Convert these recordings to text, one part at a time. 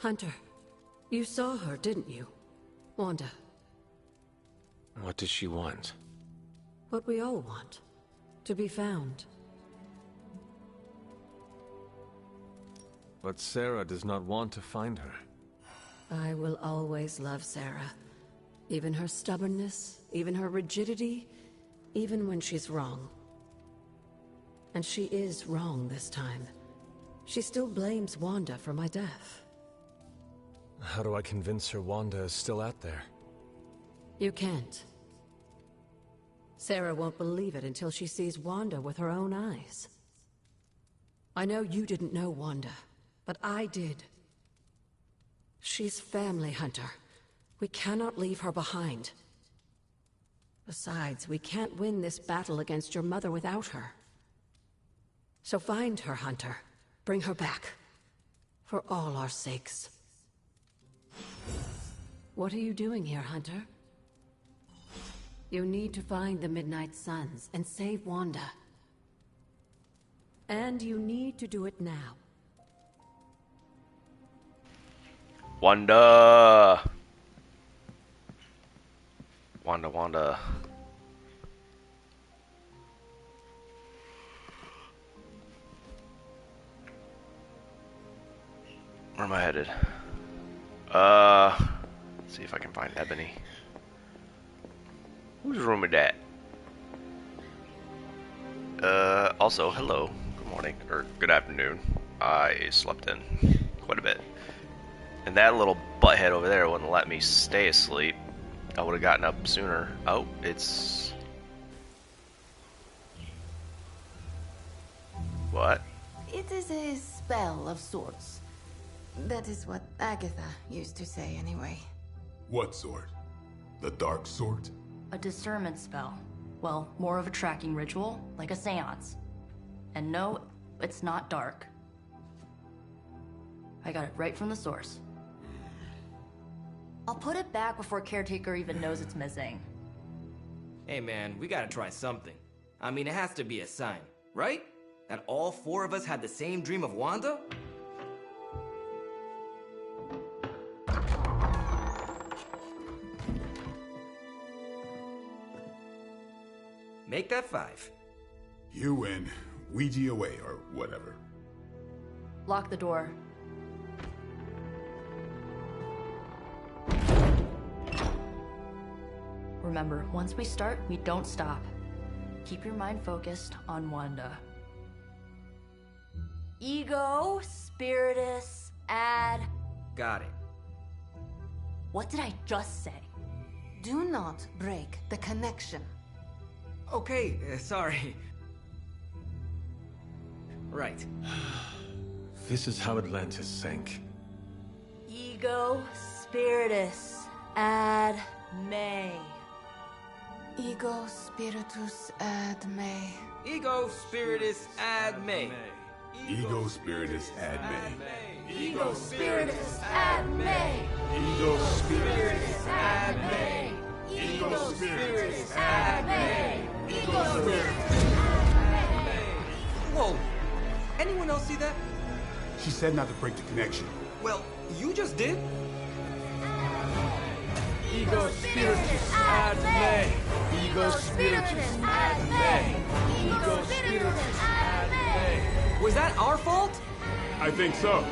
Hunter, you saw her, didn't you? Wanda. What does she want? What we all want. To be found. But Sarah does not want to find her. I will always love Sarah. Even her stubbornness, even her rigidity, even when she's wrong. And she is wrong this time. She still blames Wanda for my death. How do I convince her Wanda is still out there? You can't. Sarah won't believe it until she sees Wanda with her own eyes. I know you didn't know Wanda, but I did. She's family, Hunter. We cannot leave her behind. Besides, we can't win this battle against your mother without her. So find her, Hunter. Bring her back. For all our sakes. What are you doing here, Hunter? You need to find the Midnight Suns and save Wanda. And you need to do it now. Wanda! Wanda. Where am I headed? Let's see if I can find Ebony. Whose room is that? Also, hello. Good morning, or good afternoon. I slept in quite a bit. And that little butthead over there wouldn't let me stay asleep. I would have gotten up sooner. Oh, it's... What? It is a spell of sorts. That is what Agatha used to say anyway. What sort? The dark sort? A discernment spell. Well, more of a tracking ritual, like a seance. And no, it's not dark. I got it right from the source. I'll put it back before Caretaker even knows it's missing. Hey man, we gotta try something. I mean, it has to be a sign, right? That all four of us had the same dream of Wanda? Make that 5. You win. Ouija away, or whatever. Lock the door. Remember, once we start, we don't stop. Keep your mind focused on Wanda. Ego, Spiritus, add... Got it. What did I just say? Do not break the connection. Okay, sorry. Right. This is how Atlantis sank. Ego, Spiritus, ad me. Ego spiritus ad me. Ego spiritus ad me. Ego spiritus ad me. Ego spiritus ad me. Ego spiritus ad me. Ego spiritus ad me. Ego spiritus. Whoa! Anyone else see that? She said not to break the connection. Well, you just did. Ego spiritus ad me. Ego spiritus ad me. Ego spiritus ad me. Was that our fault? I think so.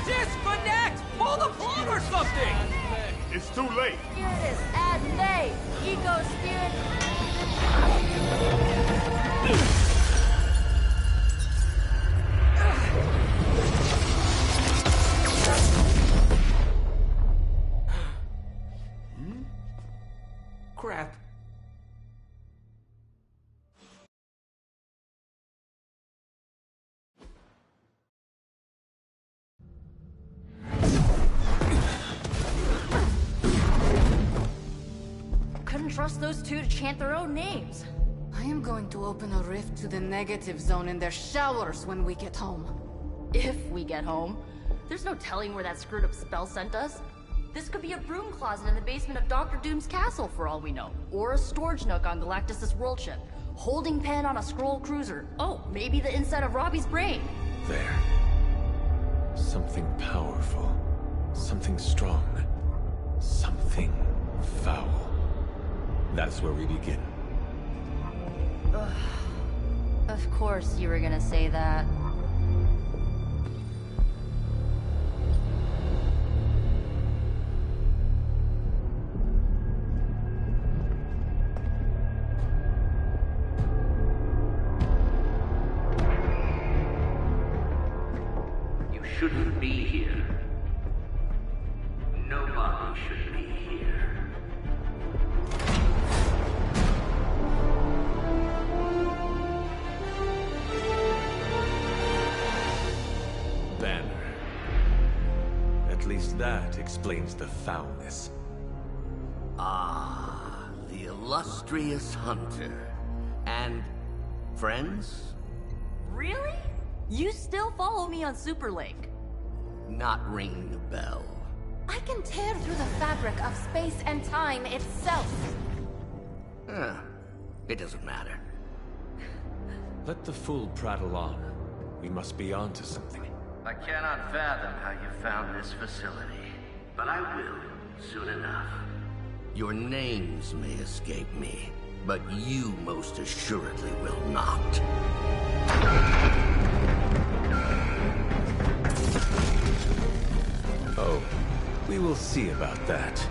Disconnect! Pull the plug or something! It's too late. Spiritus ad me. Ego spiritus. Crap. Couldn't trust those two to chant their own names. I am going to open a rift to the negative zone in their showers when we get home. If we get home. There's no telling where that screwed up spell sent us. This could be a broom closet in the basement of Dr. Doom's castle for all we know. Or a storage nook on Galactus' world ship. Holding pen on a scroll cruiser. Oh, maybe the inside of Robbie's brain. There. Something powerful. Something strong. Something foul. That's where we begin. Of course you were gonna say that. You shouldn't be here. Nobody should be here. Banner. At least that explains the foulness. Ah, the illustrious hunter. And friends? Really? You still follow me on Superlink? Not ringing a bell. I can tear through the fabric of space and time itself. It doesn't matter. Let the fool prattle on. We must be on to something. I cannot fathom how you found this facility, but I will soon enough. Your names may escape me, but you most assuredly will not. Oh, we will see about that.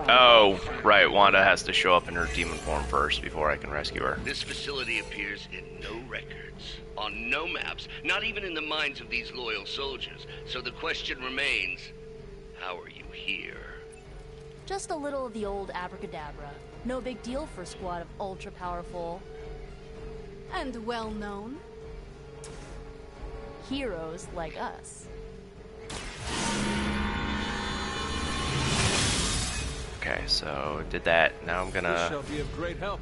Oh, right. Wanda has to show up in her demon form first before I can rescue her. This facility appears in no records, on no maps, not even in the minds of these loyal soldiers. So the question remains, how are you here? Just a little of the old abracadabra. No big deal for a squad of ultra-powerful... And well-known. heroes like us. Okay, so did that. Now I'm This gonna... shall be of great help.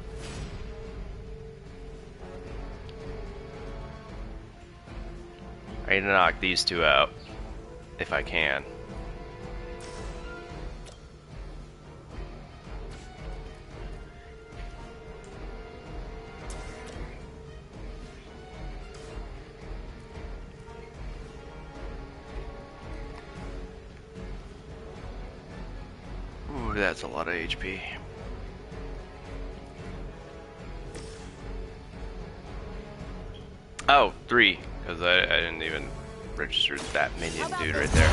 I need to knock these two out, if I can. Ooh, that's a lot of HP. Oh, 3, because I didn't even register that minion dude right there.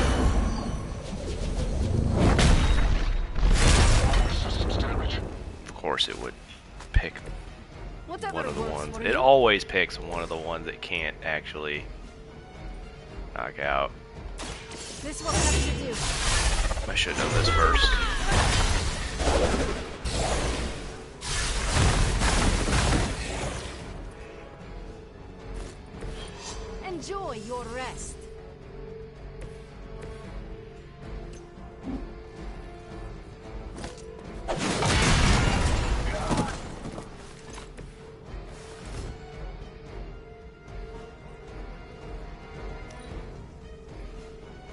Of course it would pick one of the ones. It always picks one of the ones that can't actually knock out. This will have to do. I should know this first. Enjoy your rest.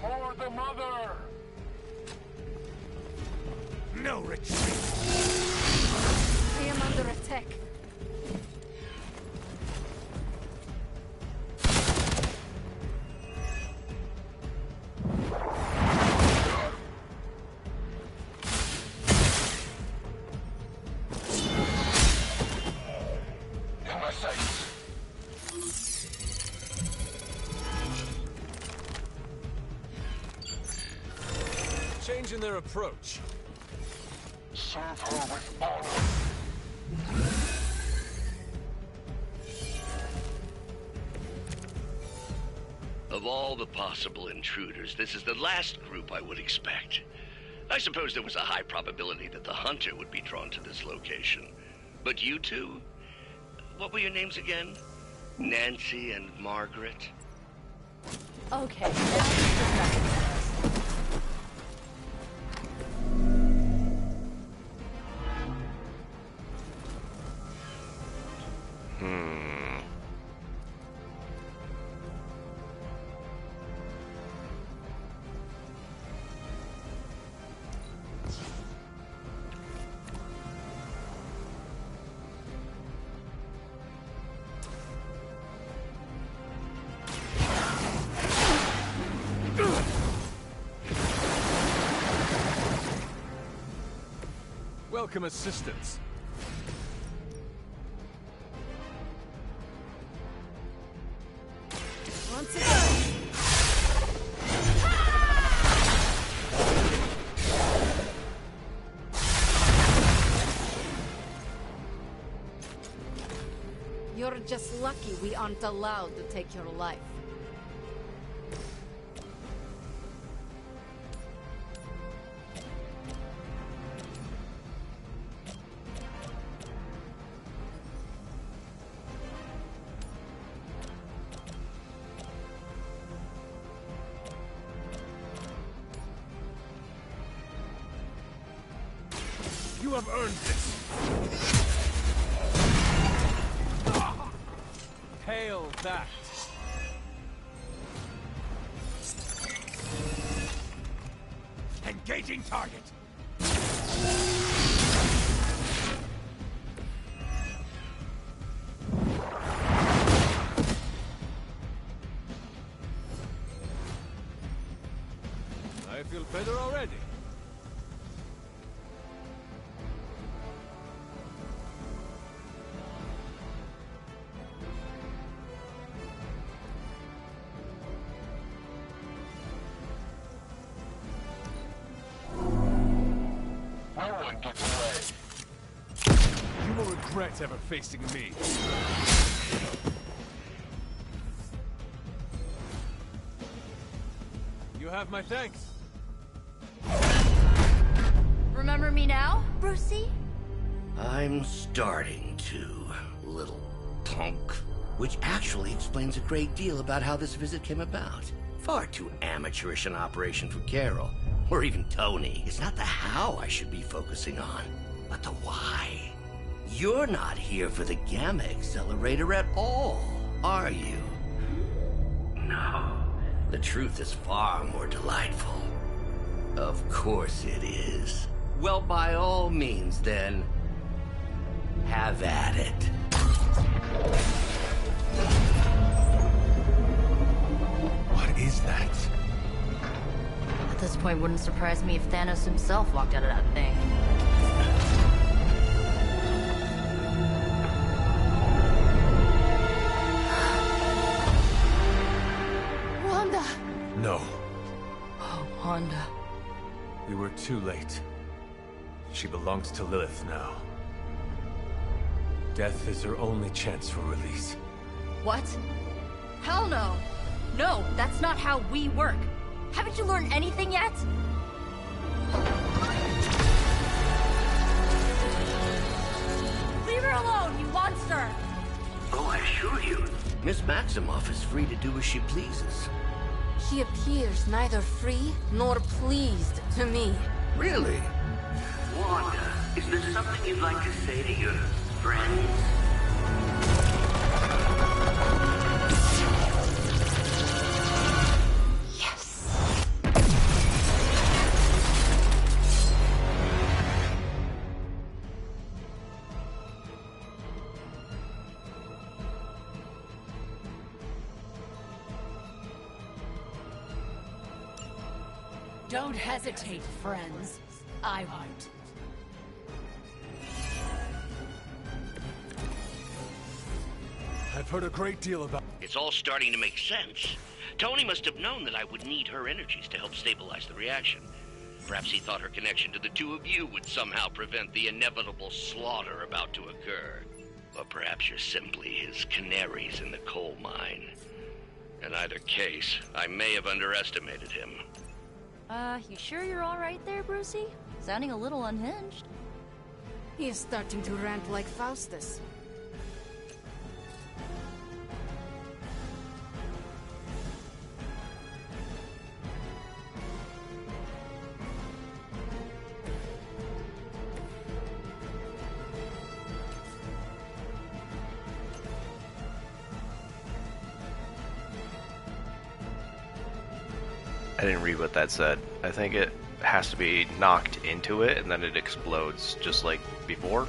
For the mother! No retreat. I am under attack. In my sights. Change in their approach. Serve her with honor. Of all the possible intruders, this is the last group I would expect. I suppose there was a high probability that the hunter would be drawn to this location. But you two? What were your names again? Nancy and Margaret? Okay, this is disgusting. welcome assistance. Once again. You're just lucky we aren't allowed to take your life. You have earned this. Hail that. Engaging target. I feel better already. No one gets away. You will regret ever facing me. You have my thanks. Remember me now, Brucey? I'm starting to, little punk. Which actually explains a great deal about how this visit came about. Far too amateurish an operation for Carol, or even Tony. It's not the how I should be focusing on, but the why. You're not here for the Gamma Accelerator at all, are you? No. The truth is far more delightful. Of course it is. Well, by all means, then, have at it. What is that? At this point, wouldn't surprise me if Thanos himself walked out of that thing. Wanda! No. Oh, Wanda. We were too late. She belongs to Lilith now. Death is her only chance for release. What? Hell no! No, that's not how we work. Haven't you learned anything yet? Leave her alone, you monster! Oh, I assure you, Miss Maximoff is free to do as she pleases. She appears neither free nor pleased to me. Really? Wanda, is there something you'd like to say to your friends? Yes! Don't hesitate, friends. I won't. I've heard a great deal about... It's all starting to make sense. Tony must have known that I would need her energies to help stabilize the reaction. Perhaps he thought her connection to the two of you would somehow prevent the inevitable slaughter about to occur. Or perhaps you're simply his canaries in the coal mine. In either case, I may have underestimated him. You sure you're alright there, Brucey? Sounding a little unhinged. He is starting to rant like Faustus. I didn't read what that said. I think it has to be knocked into it and then it explodes just like before.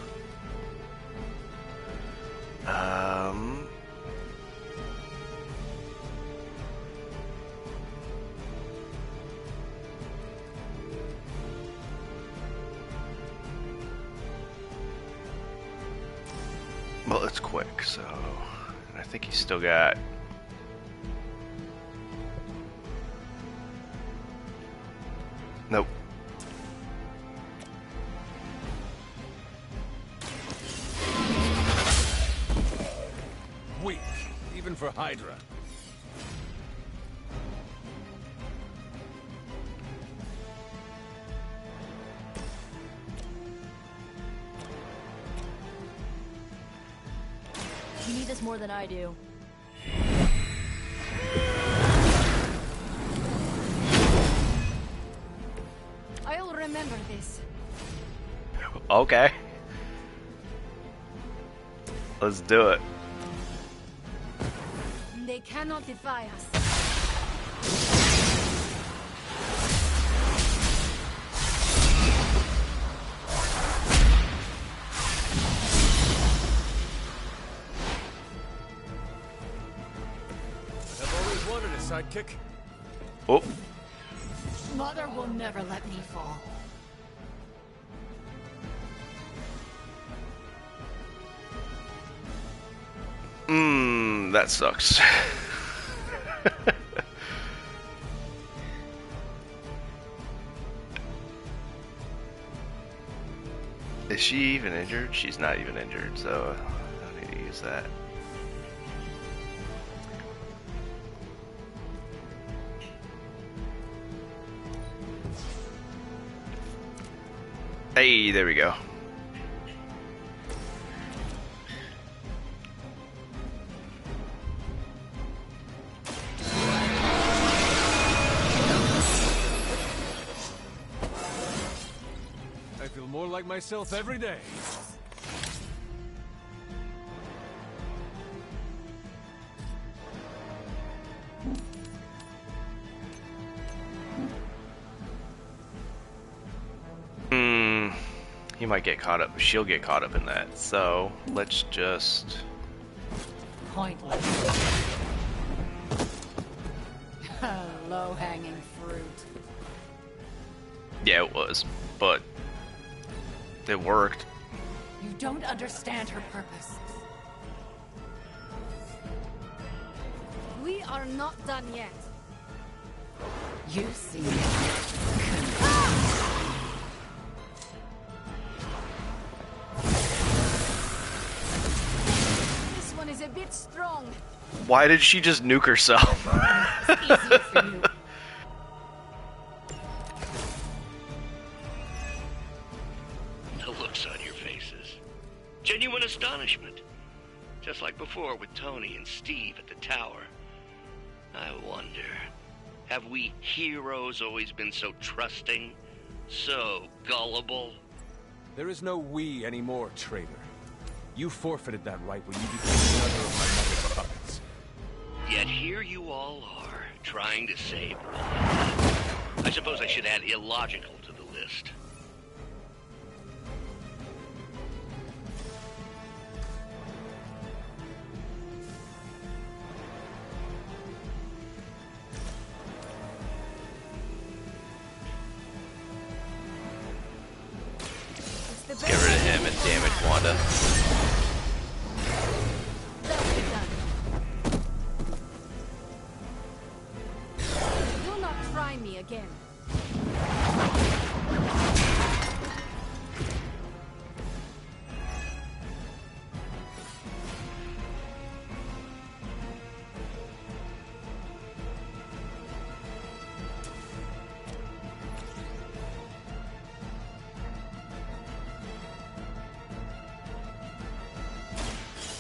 Well, it's quick, so... And I think he's still got... Nope. Weak, even for Hydra. You need this more than I do. I'll remember this. Okay. Let's do it. They cannot defy us. I've always wanted a sidekick. Oh. Mother will never let me fall. That sucks. Is she even injured? She's not even injured, so I don't need to use that. Hey, there we go. I feel more like myself every day. He might get caught up. She'll get caught up in that. So let's just. Pointless. Low-hanging fruit. Yeah, it was, but it worked. You don't understand her purpose. We are not done yet. You see. This one is a bit strong. Why did she just nuke herself? It's easier for you. The looks on your faces. Genuine astonishment. Just like before with Tony and Steve at the tower. I wonder, have we heroes always been so trusting? So gullible? There is no we anymore, traitor. You forfeited that right when you became another of my mother's puppets. Yet here you all are, trying to save one. I suppose I should add illogical to the list. Let's get rid of him and damage Wanda. That'll be done. Do not try me again.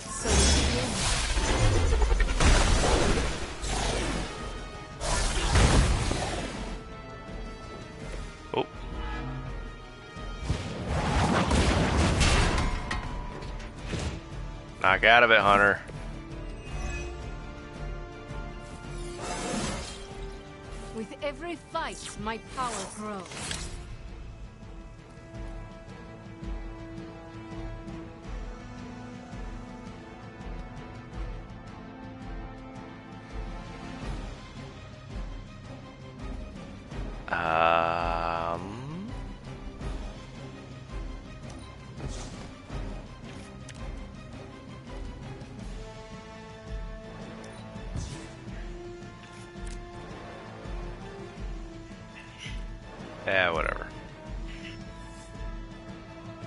So we begin. Oh. Knock out of it, Hunter. With every fight, my power grows. Yeah, whatever.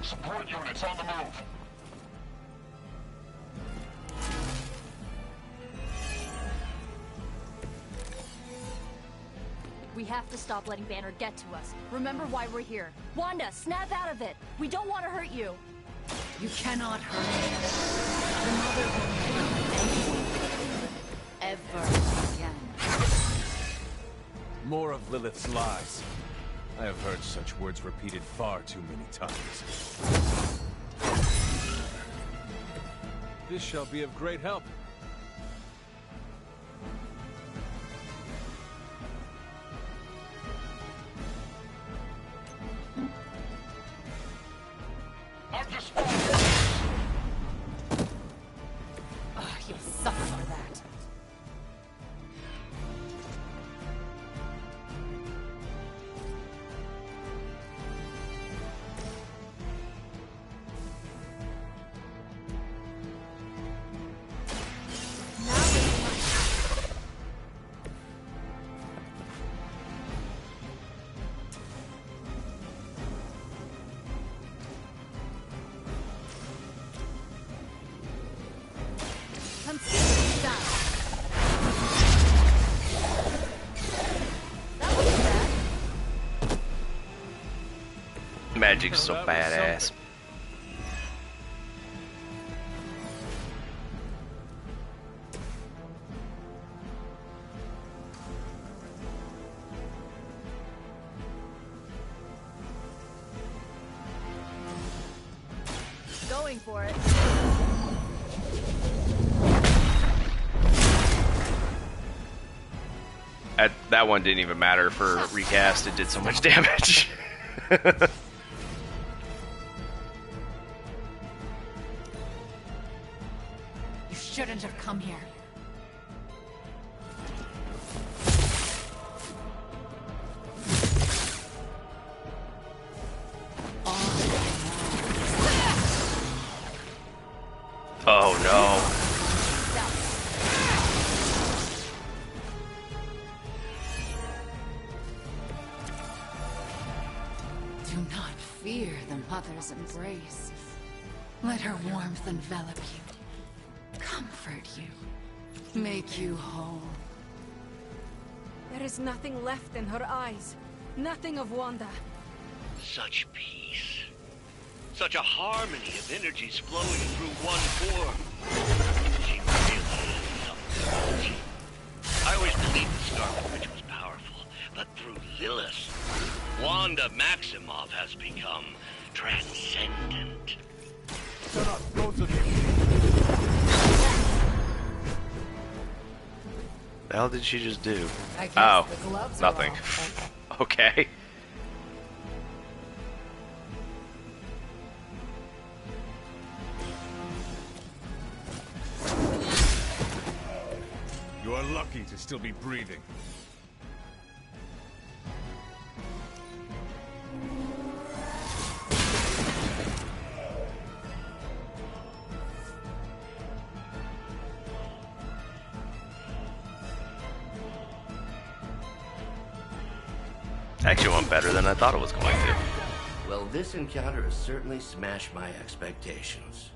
Support units on the move. We have to stop letting Banner get to us. Remember why we're here. Wanda, snap out of it. We don't want to hurt you. You cannot hurt me. The mother will never ever again. More of Lilith's lies. I have heard such words repeated far too many times. This shall be of great help. You'll suffer for that. Magic's so badass. Going for it. That one didn't even matter for recast. It did so much damage. You shouldn't have come here. Oh no. Do not fear the mother's embrace. Let her warmth envelop you, comfort you, make you whole. There is nothing left in her eyes. Nothing of Wanda. Such peace. Such a harmony of energies flowing through one form. She really is something. I always believed the Scarlet Witch was powerful, but through Lilith, Wanda Maximoff has become transcendent. Shut up, both of you. The hell did she just do? I guess Oh, the gloves are nothing. off. Okay. You are lucky to still be breathing. Actually went better than I thought it was going to. Well, this encounter has certainly smashed my expectations.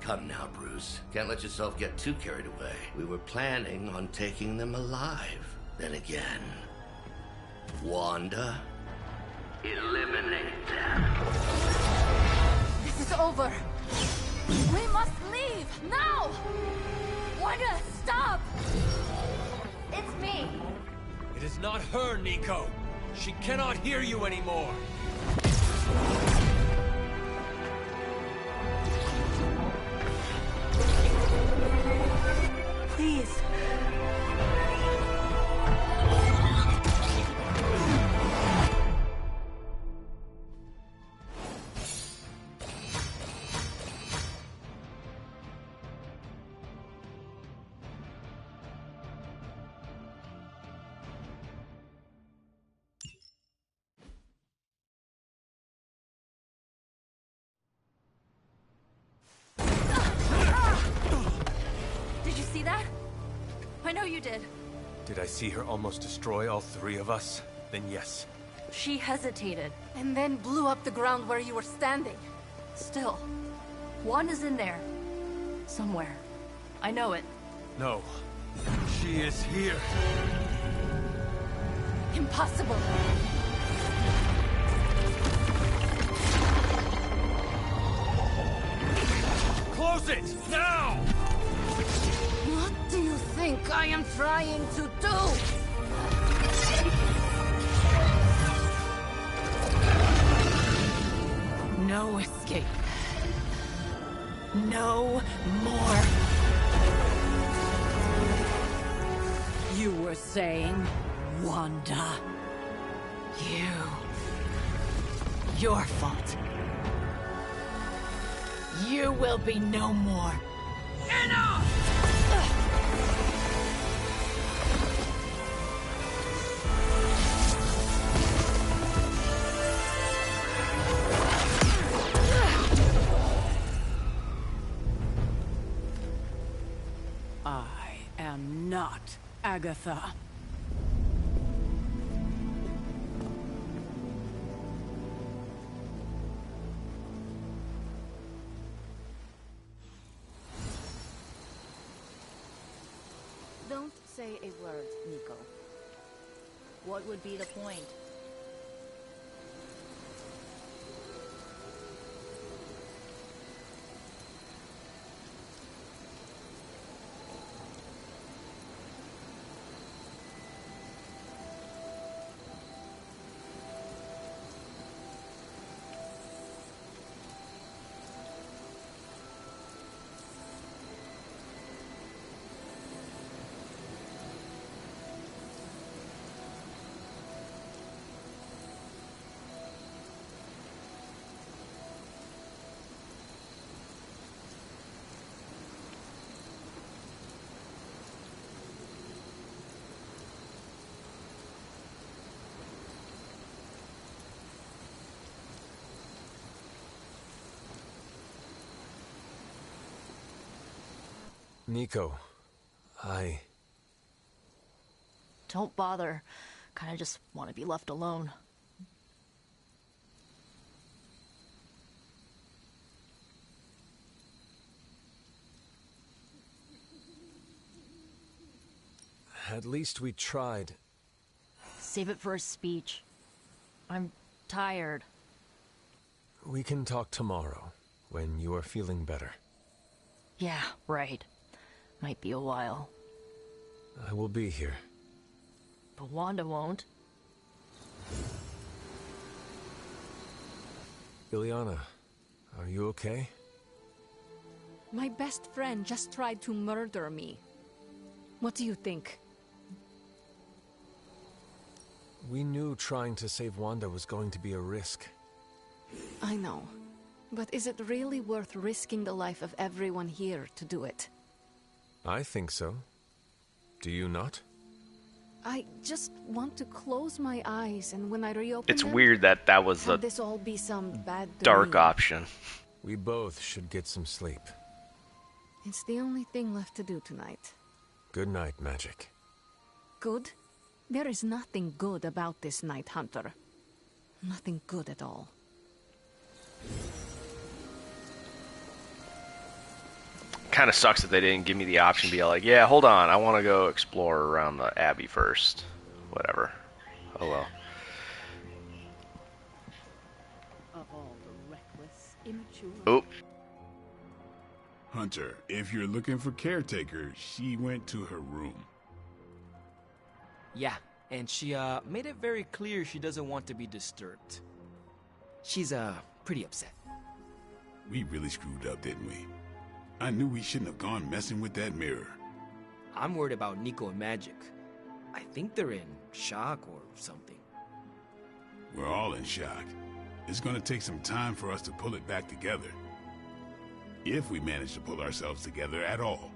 Come now, Bruce. Can't let yourself get too carried away. We were planning on taking them alive. Then again, Wanda, eliminate them. This is over. We must leave now. Wanda, stop. It's me. It is not her, Nico. She cannot hear you anymore. Please. Did you see that? I know you did. Did I see her almost destroy all three of us? Then yes. She hesitated. And then blew up the ground where you were standing. Still, Wanda's in there. Somewhere. I know it. No. She is here. Impossible. Close it! Now! What do you think I am trying to do? No escape. No more. You were saying, Wanda. Your fault. You will be no more. Enough! I am not Agatha. Don't say a word, Nico. What would be the point? Nico, Don't bother. Kinda just want to be left alone. At least we tried. Save it for a speech. I'm tired. We can talk tomorrow, when you are feeling better. Yeah, right. Might be a while. I will be here. But Wanda won't. Ilyana, are you okay? My best friend just tried to murder me. What do you think? We knew trying to save Wanda was going to be a risk. I know. But is it really worth risking the life of everyone here to do it? I think so. Do you not? I just want to close my eyes, and when I reopen It's them, weird that that was have a this all be some bad dark dream. option. We both should get some sleep. It's the only thing left to do tonight. Good night, Magic. Good? There is nothing good about this night, Hunter. Nothing good at all. Kind of sucks that they didn't give me the option to be like, yeah, hold on, I want to go explore around the Abbey first. Whatever. Oh well. Of all the reckless, immature... Oop. Hunter, if you're looking for Caretaker, she went to her room. Yeah, and she made it very clear she doesn't want to be disturbed. She's pretty upset. We really screwed up, didn't we? I knew we shouldn't have gone messing with that mirror. I'm worried about Nico and Magic. I think they're in shock or something. We're all in shock. It's gonna take some time for us to pull it back together. If we manage to pull ourselves together at all.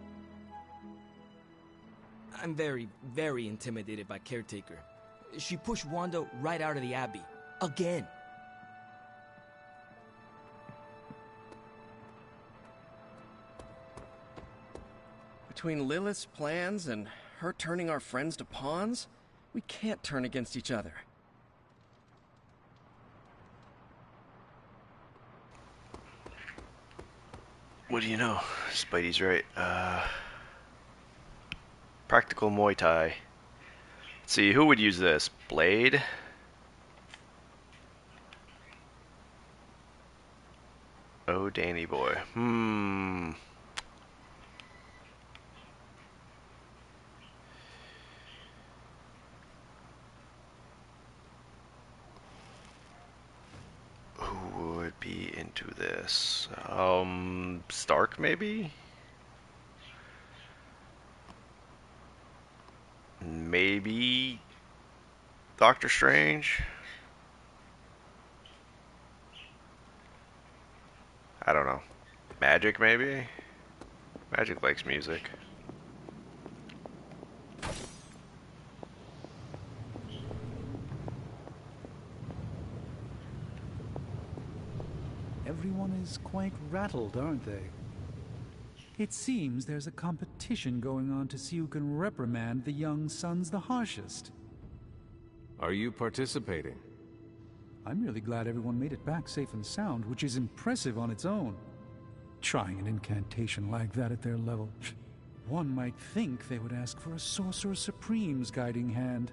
I'm very, very intimidated by Caretaker. She pushed Wanda right out of the Abbey. Again. Between Lilith's plans and Her turning our friends to pawns? We can't turn against each other. What do you know? Spidey's right. Practical Muay Thai. Let's see, who would use this? Blade? Oh, Danny boy. Who would be into this? Stark maybe? Maybe Doctor Strange? I don't know. Magic maybe? Magic likes music. Everyone is quite rattled, aren't they? It seems there's a competition going on to see who can reprimand the young sons the harshest. Are you participating? I'm really glad everyone made it back safe and sound, which is impressive on its own. Trying an incantation like that at their level. One might think they would ask for a Sorcerer Supreme's guiding hand.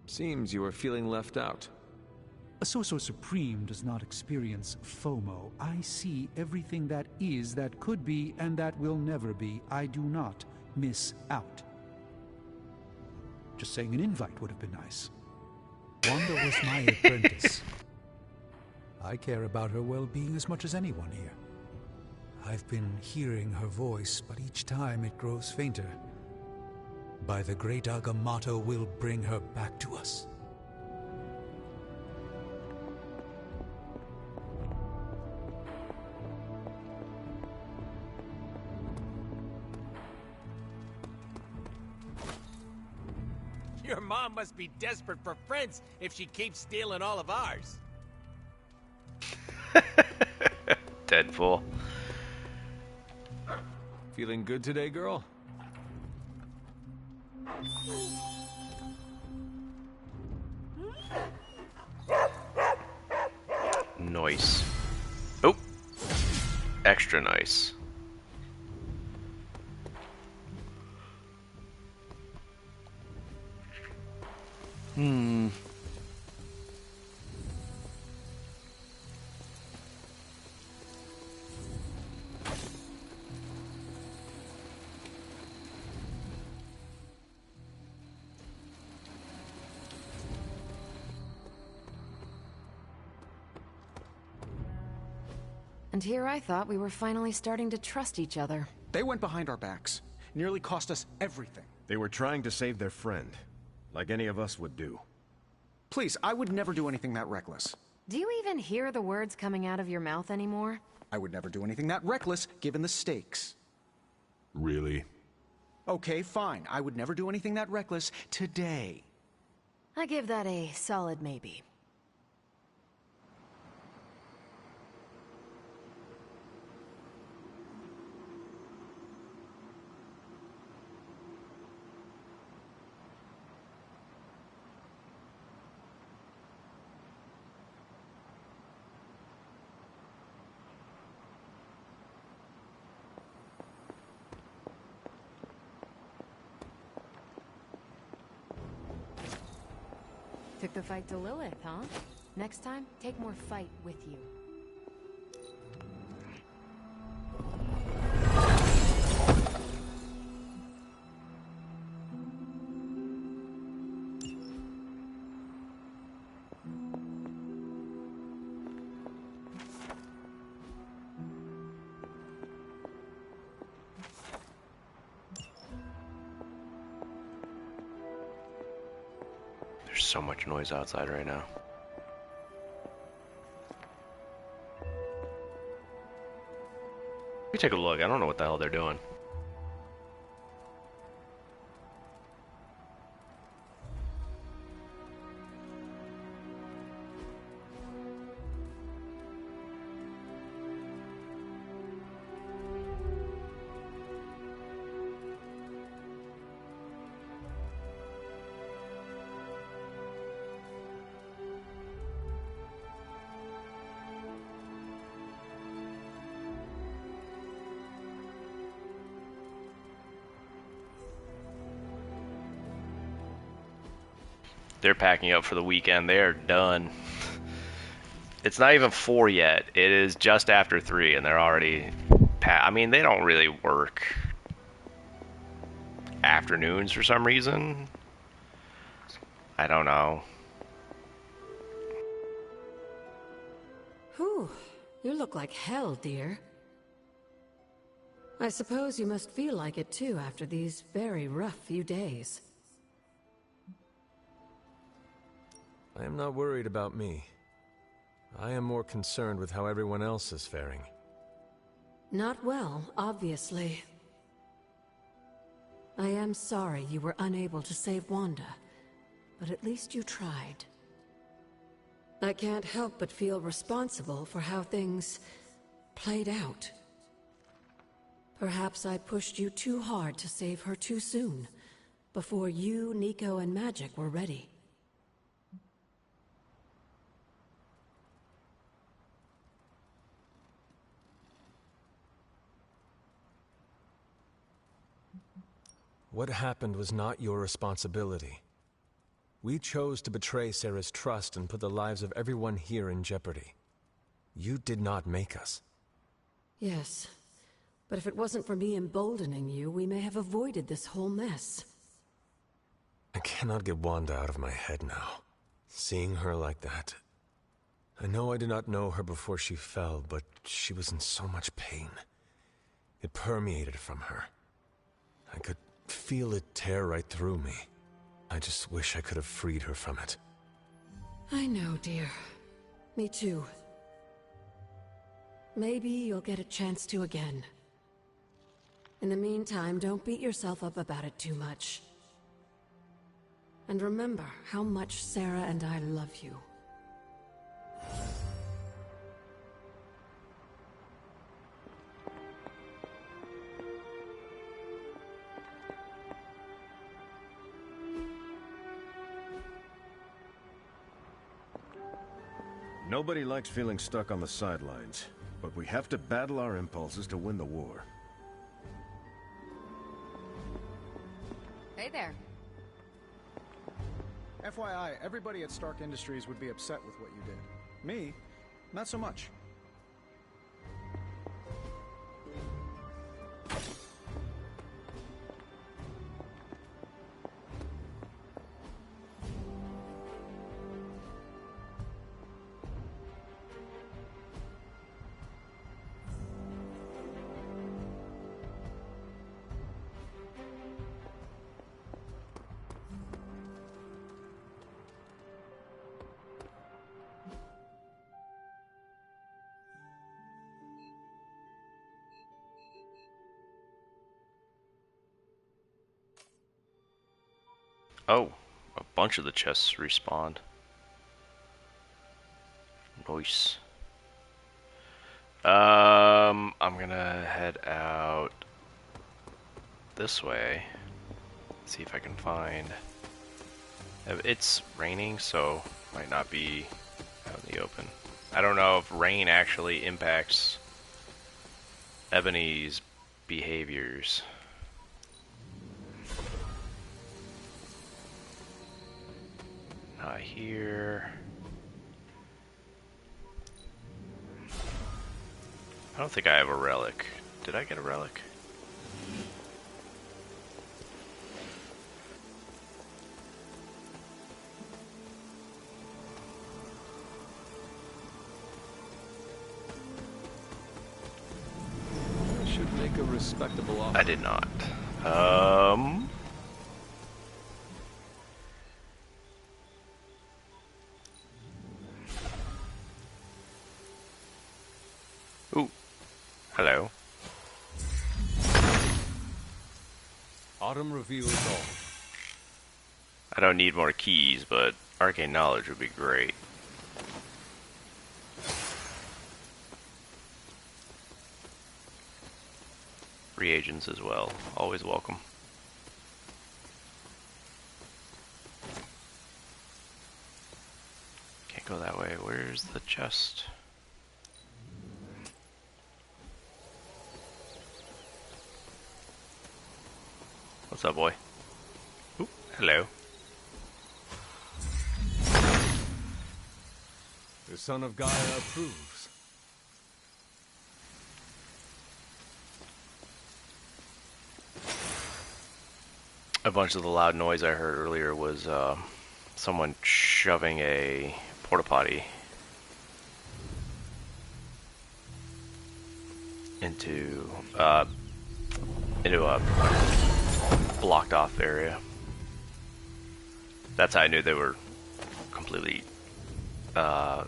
Seems you are feeling left out. A Sorcerer Supreme does not experience FOMO. I see everything that is, that could be, and that will never be. I do not miss out. Just saying an invite would have been nice. Wanda was my apprentice. I care about her well-being as much as anyone here. I've been hearing her voice, but each time it grows fainter. By the great Agamotto will bring her back to us. Your mom must be desperate for friends if she keeps stealing all of ours. Deadpool. Feeling good today, girl? Nice. Oh! Extra nice. And here I thought we were finally starting to trust each other. They went behind our backs. Nearly cost us everything. They were trying to save their friend, like any of us would do. Please, I would never do anything that reckless. Do you even hear the words coming out of your mouth anymore? I would never do anything that reckless, given the stakes. Really? Okay, fine. I would never do anything that reckless today. I give that a solid maybe. Took the fight to Lilith, huh? Next time, take more fight with you. There's so much noise outside right now. Let me take a look. I don't know what the hell they're doing. They're packing up for the weekend. They are done. It's not even 4 yet. It is just after 3, and they're already I mean, they don't really work afternoons for some reason. I don't know. Whew, you look like hell, dear. I suppose you must feel like it too after these very rough few days. I am not worried about me. I am more concerned with how everyone else is faring. Not well, obviously. I am sorry you were unable to save Wanda, but at least you tried. I can't help but feel responsible for how things played out. Perhaps I pushed you too hard to save her too soon, before you, Nico, and Magic were ready. What happened was not your responsibility. We chose to betray Sarah's trust and put the lives of everyone here in jeopardy. You did not make us. Yes, but if it wasn't for me emboldening you, we may have avoided this whole mess. I cannot get Wanda out of my head now. Seeing her like that. I know I did not know her before she fell, but she was in so much pain. It permeated from her. I could feel it tear right through me. I just wish I could have freed her from it. I know, dear. Me too. Maybe you'll get a chance to again. In the meantime, don't beat yourself up about it too much. And remember how much Sarah and I love you. Nobody likes feeling stuck on the sidelines, but we have to battle our impulses to win the war. Hey there. FYI, everybody at Stark Industries would be upset with what you did. Me, not so much. Oh, a bunch of the chests respawned. Nice. I'm gonna head out this way. See if I can find. It's raining, so might not be out in the open. I don't know if rain actually impacts Ebony's behaviors. Not here. I don't think I have a relic. Did I get a relic? I should make a respectable offer. I did not. Ooh. Hello. Autumn reveals all. I don't need more keys, but arcane knowledge would be great. Reagents as well. Always welcome. Can't go that way. Where's the chest? What's up, boy? Ooh, hello. The son of Gaia approves. A bunch of the loud noise I heard earlier was someone shoving a porta potty into a blocked off area. That's how I knew they were completely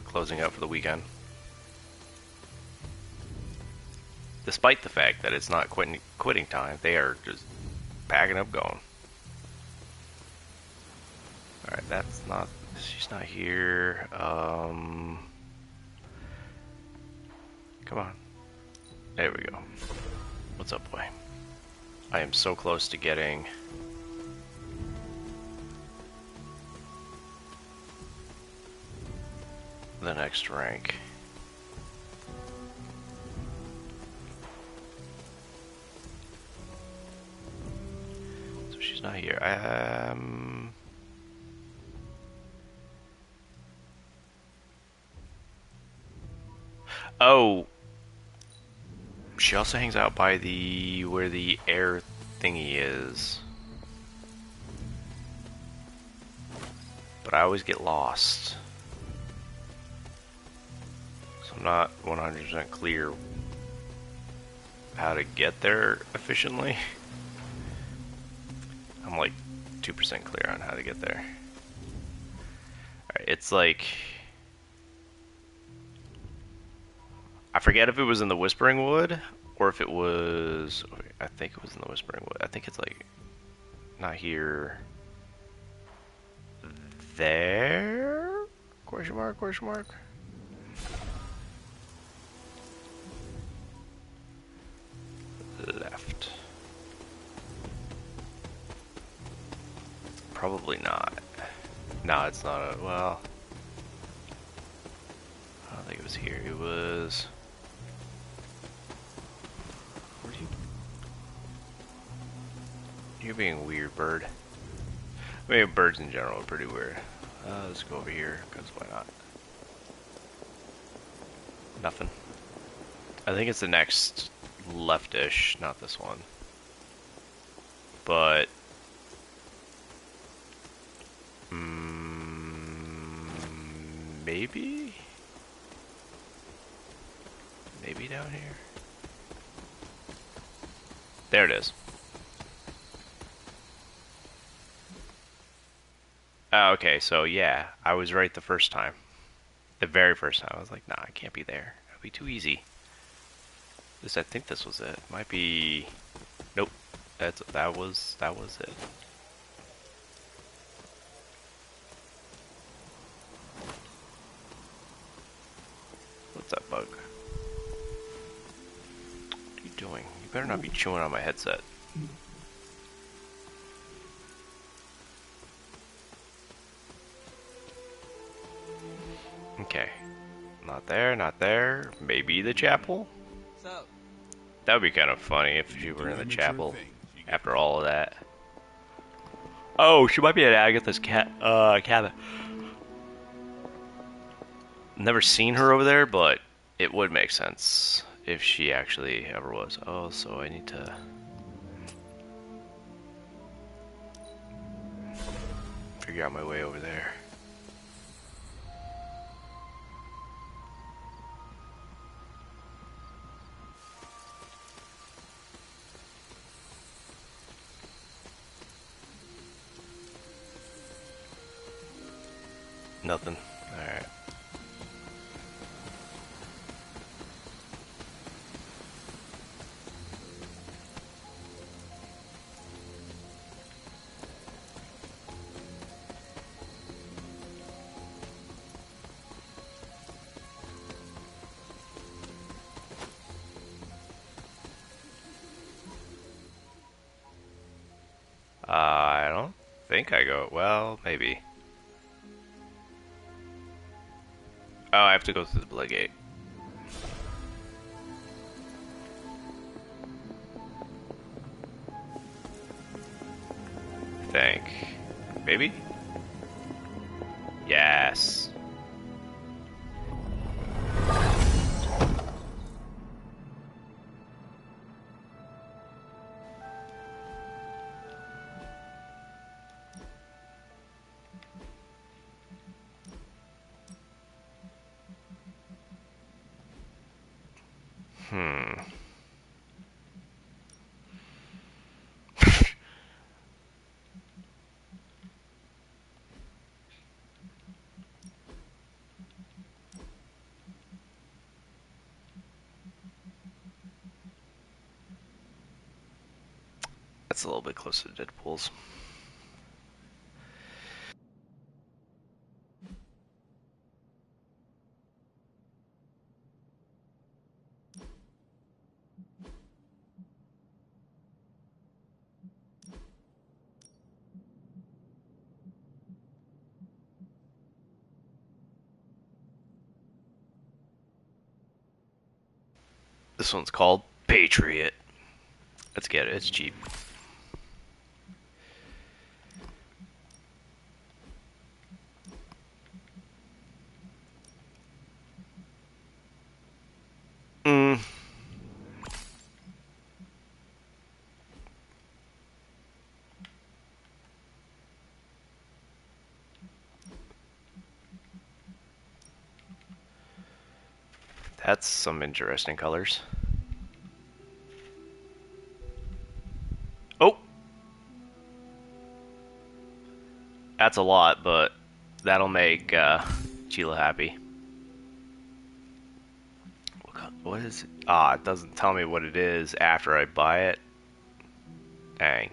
closing up for the weekend. Despite the fact that it's not quitting time, they are just packing up going. Alright, that's not... she's not here. Come on. There we go. What's up, boy? I am so close to getting... the next rank. So she's not here. Oh, she also hangs out by the where the air thingy is, but I always get lost. I'm not 100% clear how to get there efficiently. I'm like 2% clear on how to get there. Alright, it's like... I forget if it was in the Whispering Wood, or if it was... I think it was in the Whispering Wood. I think it's like... not here... there? Question mark, question mark? Left. Probably not. No, it's not a... well... I don't think it was here. It was... where'd you... you're being weird, bird. I mean, birds in general are pretty weird. Let's go over here, because why not? Nothing. I think it's the next leftish, not this one. But... maybe? Maybe down here? There it is. Oh, okay, so yeah, I was right the first time. The very first time. I was like, nah, I can't be there. It'll be too easy. I think this was it. Might be... nope. That was it. What's that bug? What are you doing? You better not be chewing on my headset. Okay. Not there, not there. Maybe the chapel? That would be kind of funny if she were in the chapel after all of that. Oh, she might be at Agatha's cabin. Never seen her over there, but it would make sense if she actually ever was. Oh, so I need to... figure out my way over there. Nothing. Alright. I don't think I go... well, maybe. Oh, I have to go through the Blood Gate. I think. Maybe? Yes. That's a little bit closer to Deadpool's. This one's called Patriot. Let's get it, it's cheap. That's some interesting colors. Oh! That's a lot, but that'll make Sheila happy. What is it? Ah, it doesn't tell me what it is after I buy it. Dang.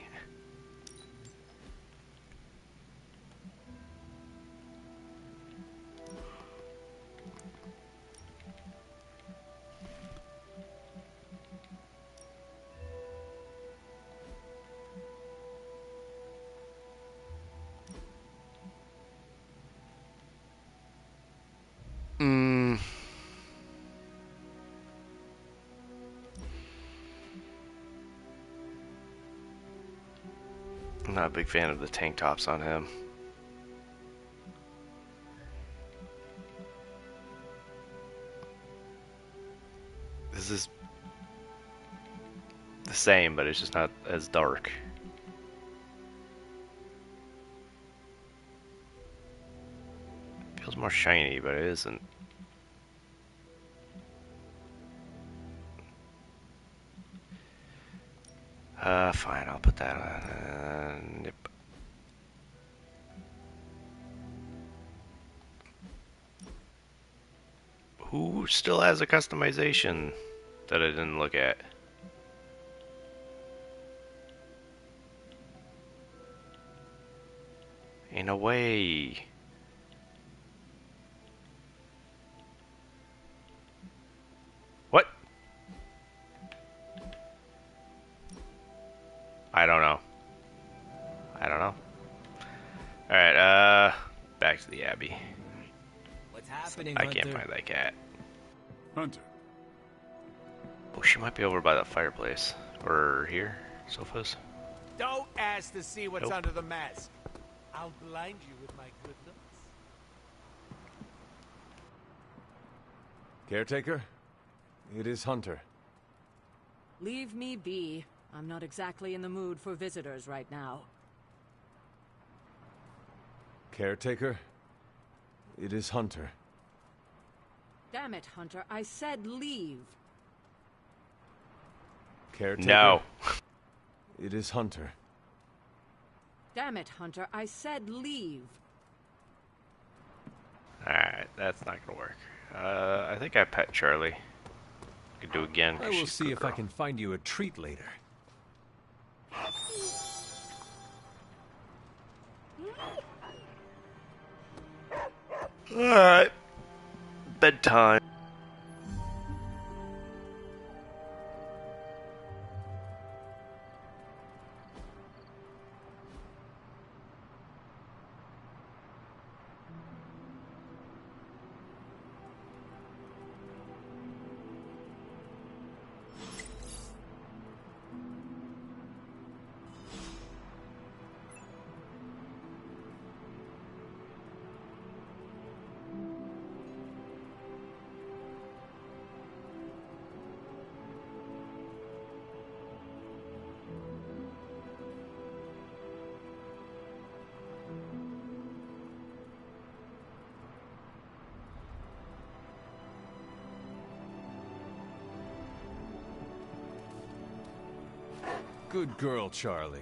I'm not a big fan of the tank tops on him. This is the same, but it's just not as dark. Feels more shiny, but it isn't. Fine, I'll put that on. Yep. Who still has a customization that I didn't look at? Ain't no way. What? I don't know. I don't know. Alright, back to the Abbey. What's happening, I Hunter? can't find that cat. Hunter. Oh, she might be over by the fireplace. Or here. Sofas. Don't ask to see what's Nope. under the mask. I'll blind you with my good looks. Caretaker? It is Hunter. Leave me be. I'm not exactly in the mood for visitors right now. Caretaker? It is Hunter. Damn it, Hunter. I said leave. Caretaker? No. It is Hunter. Damn it, Hunter. I said leave. Alright, that's not gonna work. I think I pet Charlie. Could do again. 'cause I will she's a see good if I girl. can find you a treat later. Alright. Bedtime. Good girl, Charlie.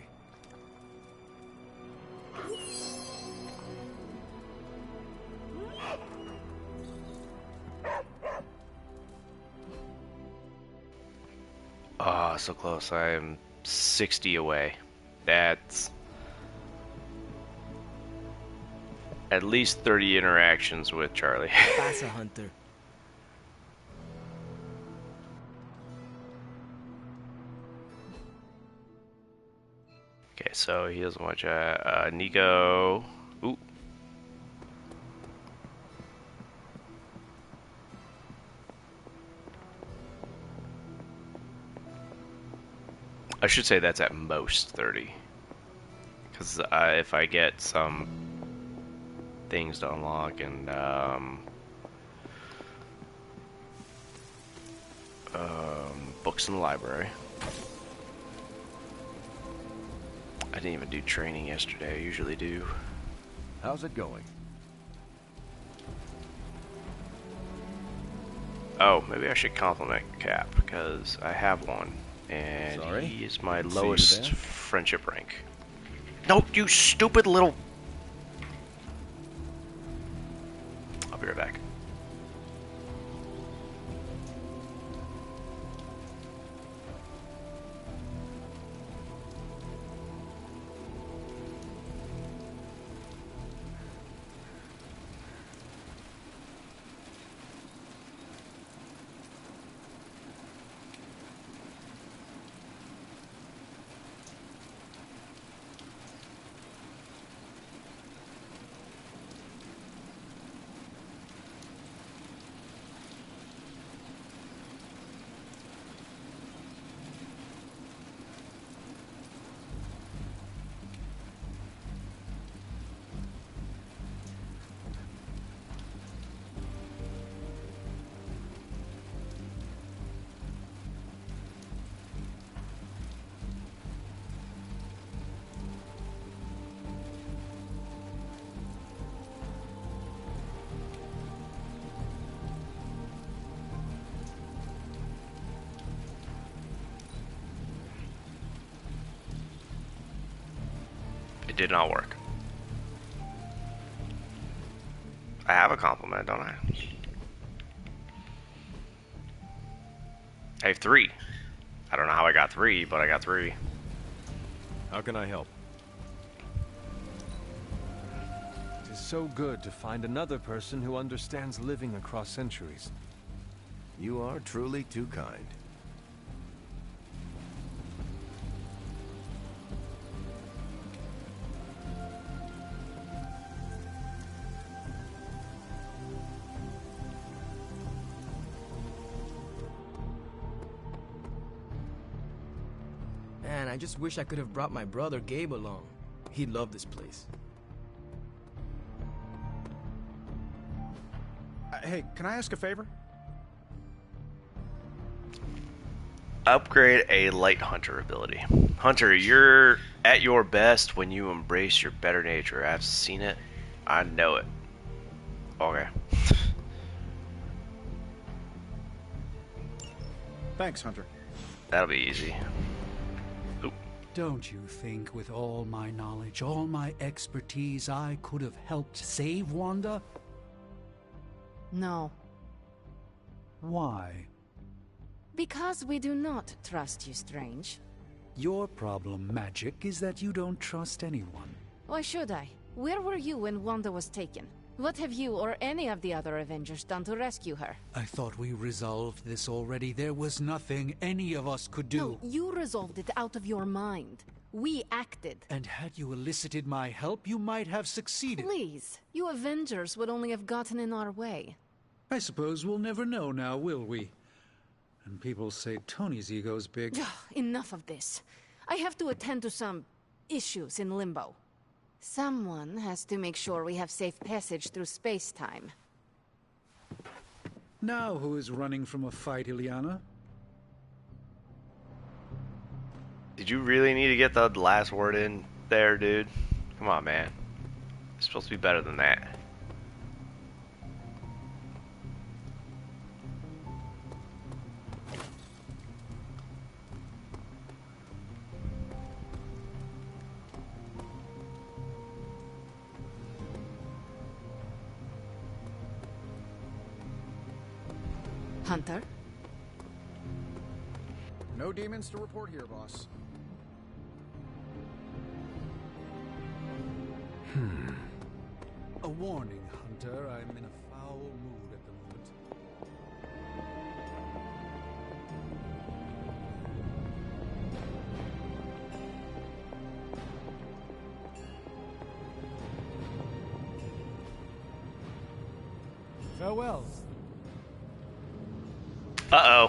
Ah, so close. I am 60 away. That's at least 30 interactions with Charlie. That's a hunter. Okay, so he doesn't watch Nico. Ooh. I should say that's at most 30. Because if I get some things to unlock and books in the library. I didn't even do training yesterday. I usually do. How's it going? Oh, maybe I should compliment Cap because I have one, and he is my lowest friendship rank. No, you stupid little. I'll be right back. It did not work. I have a compliment, don't I? I have 3. I don't know how I got 3, but I got 3. How can I help? It is so good to find another person who understands living across centuries. You are truly too kind. Man, I just wish I could have brought my brother Gabe along. He'd love this place. Hey, can I ask a favor? Upgrade a light hunter ability. Hunter, you're at your best when you embrace your better nature. I've seen it. I know it. Okay. Thanks, Hunter. That'll be easy. Don't you think with all my knowledge, all my expertise, I could have helped save Wanda? No. Why? Because we do not trust you, Strange. Your problem, Magic, is that you don't trust anyone. Why should I? Where were you when Wanda was taken? What have you or any of the other Avengers done to rescue her? I thought we resolved this already. There was nothing any of us could do. No, you resolved it out of your mind. We acted. And had you elicited my help, you might have succeeded. Please, you Avengers would only have gotten in our way. I suppose we'll never know now, will we? And people say Tony's ego's big. Enough of this. I have to attend to some issues in Limbo. Someone has to make sure we have safe passage through space-time. Now who is running from a fight, Illyana? Did you really need to get the last word in there, dude? Come on, man. It's supposed to be better than that. Hunter? No demons to report here, boss. A warning, Hunter. I'm in a foul mood at the moment. Farewell. Uh-oh.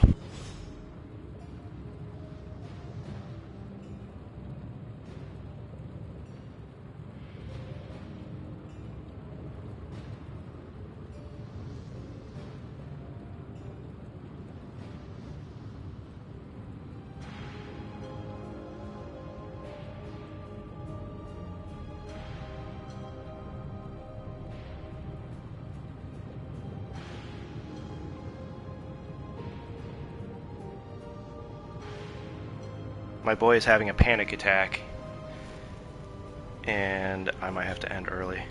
My boy is having a panic attack, and I might have to end early.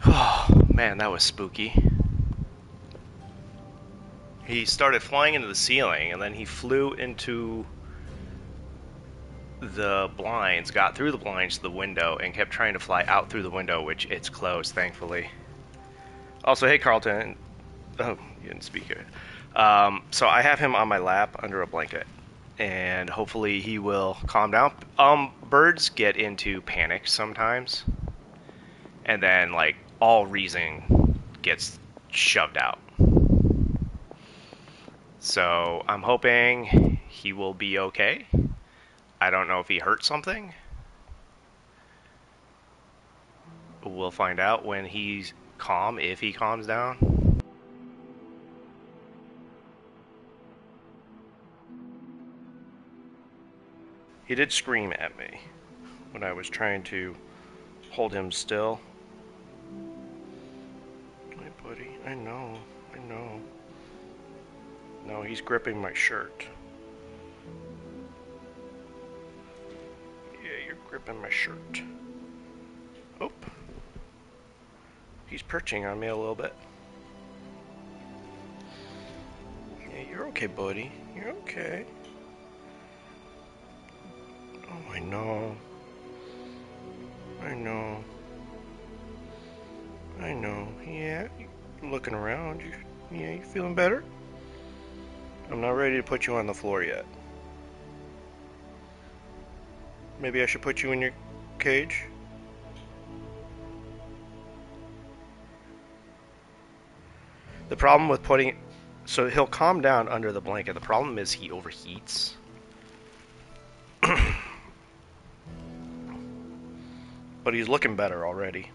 Oh, man, that was spooky. He started flying into the ceiling, and then he flew into the blinds, got through the blinds to the window, and kept trying to fly out through the window, which it's closed, thankfully. Also, hey, Carlton. Oh, you didn't speak here. So I have him on my lap under a blanket, and hopefully he will calm down. Birds get into panic sometimes, and then, like, all reason gets shoved out. So I'm hoping he will be okay. I don't know if he hurt something. We'll find out when he's calm, if he calms down. He did scream at me when I was trying to hold him still. Hey, buddy, I know. No, he's gripping my shirt. Yeah, you're gripping my shirt. Oh. He's perching on me a little bit. Yeah, you're okay, buddy. You're okay. Oh, I know. Yeah, you're looking around. You feeling better? I'm not ready to put you on the floor yet. Maybe I should put you in your cage? The problem with putting... So he'll calm down under the blanket. The problem is he overheats. But he's looking better already.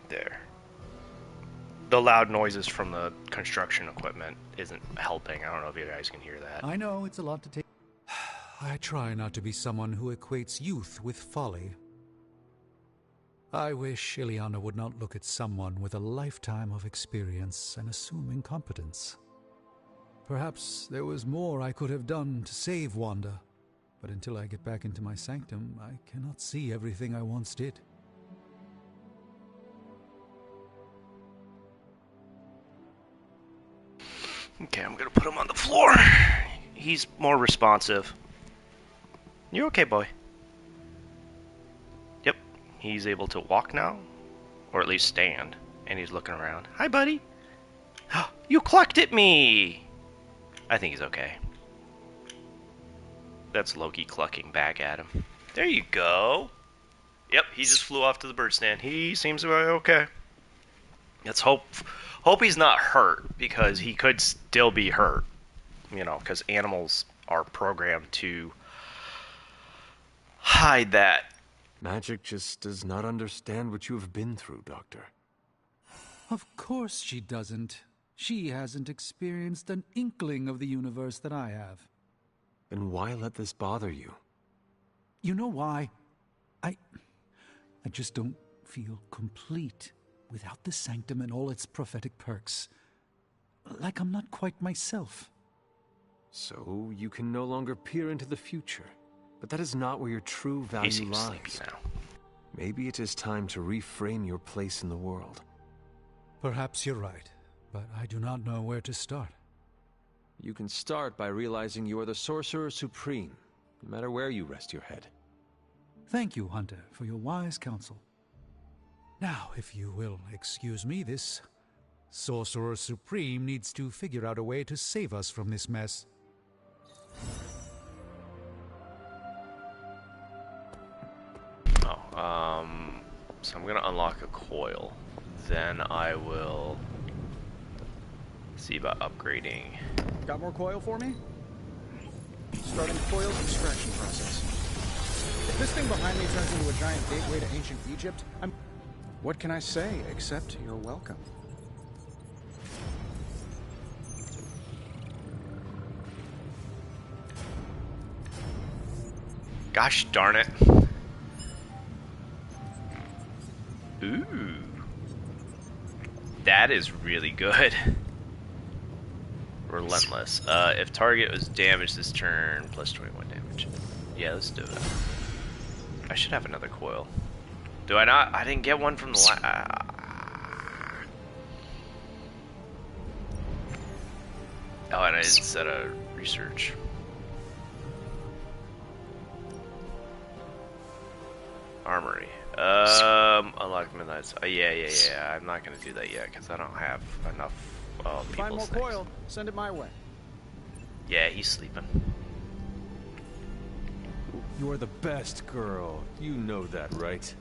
There. The loud noises from the construction equipment isn't helping. I don't know if you guys can hear that. I know, it's a lot to take. I try not to be someone who equates youth with folly. I wish Ileana would not look at someone with a lifetime of experience and assume incompetence. Perhaps there was more I could have done to save Wanda, but until I get back into my sanctum, I cannot see everything I once did. Okay, I'm gonna put him on the floor. He's more responsive. You okay, boy? Yep, he's able to walk now, or at least stand, and he's looking around. Hi, buddy. You clucked at me. I think he's okay. That's Loki clucking back at him. There you go. Yep, he just flew off to the bird stand. He seems to be okay. Let's hope he's not hurt, because he could still be hurt. You know, because animals are programmed to hide that. Magic just does not understand what you have been through, Doctor. Of course she doesn't. She hasn't experienced an inkling of the universe that I have. Then why let this bother you? You know why? I just don't feel complete without the sanctum and all its prophetic perks. Like I'm not quite myself. So you can no longer peer into the future. But that is not where your true value lies. Now. Maybe it is time to reframe your place in the world. Perhaps you're right, but I do not know where to start. You can start by realizing you are the Sorcerer Supreme, no matter where you rest your head. Thank you, Hunter, for your wise counsel. Now, if you will excuse me, this Sorcerer Supreme needs to figure out a way to save us from this mess. So I'm gonna unlock a coil. Then I will see about upgrading. Got more coil for me? Starting the coil's extraction process. If this thing behind me turns into a giant gateway to ancient Egypt, what can I say except you're welcome? Gosh darn it. Ooh. That is really good. Relentless. If target was damaged this turn, plus 21 damage. Yeah, let's do it. I should have another coil. Do I not? I didn't get one from the Oh, and I didn't set a research. Armory. Unlock midnight. Yeah. I'm not gonna do that yet because I don't have enough Find more people's things. coil. Send it my way. Yeah, he's sleeping. You are the best girl. You know that, right?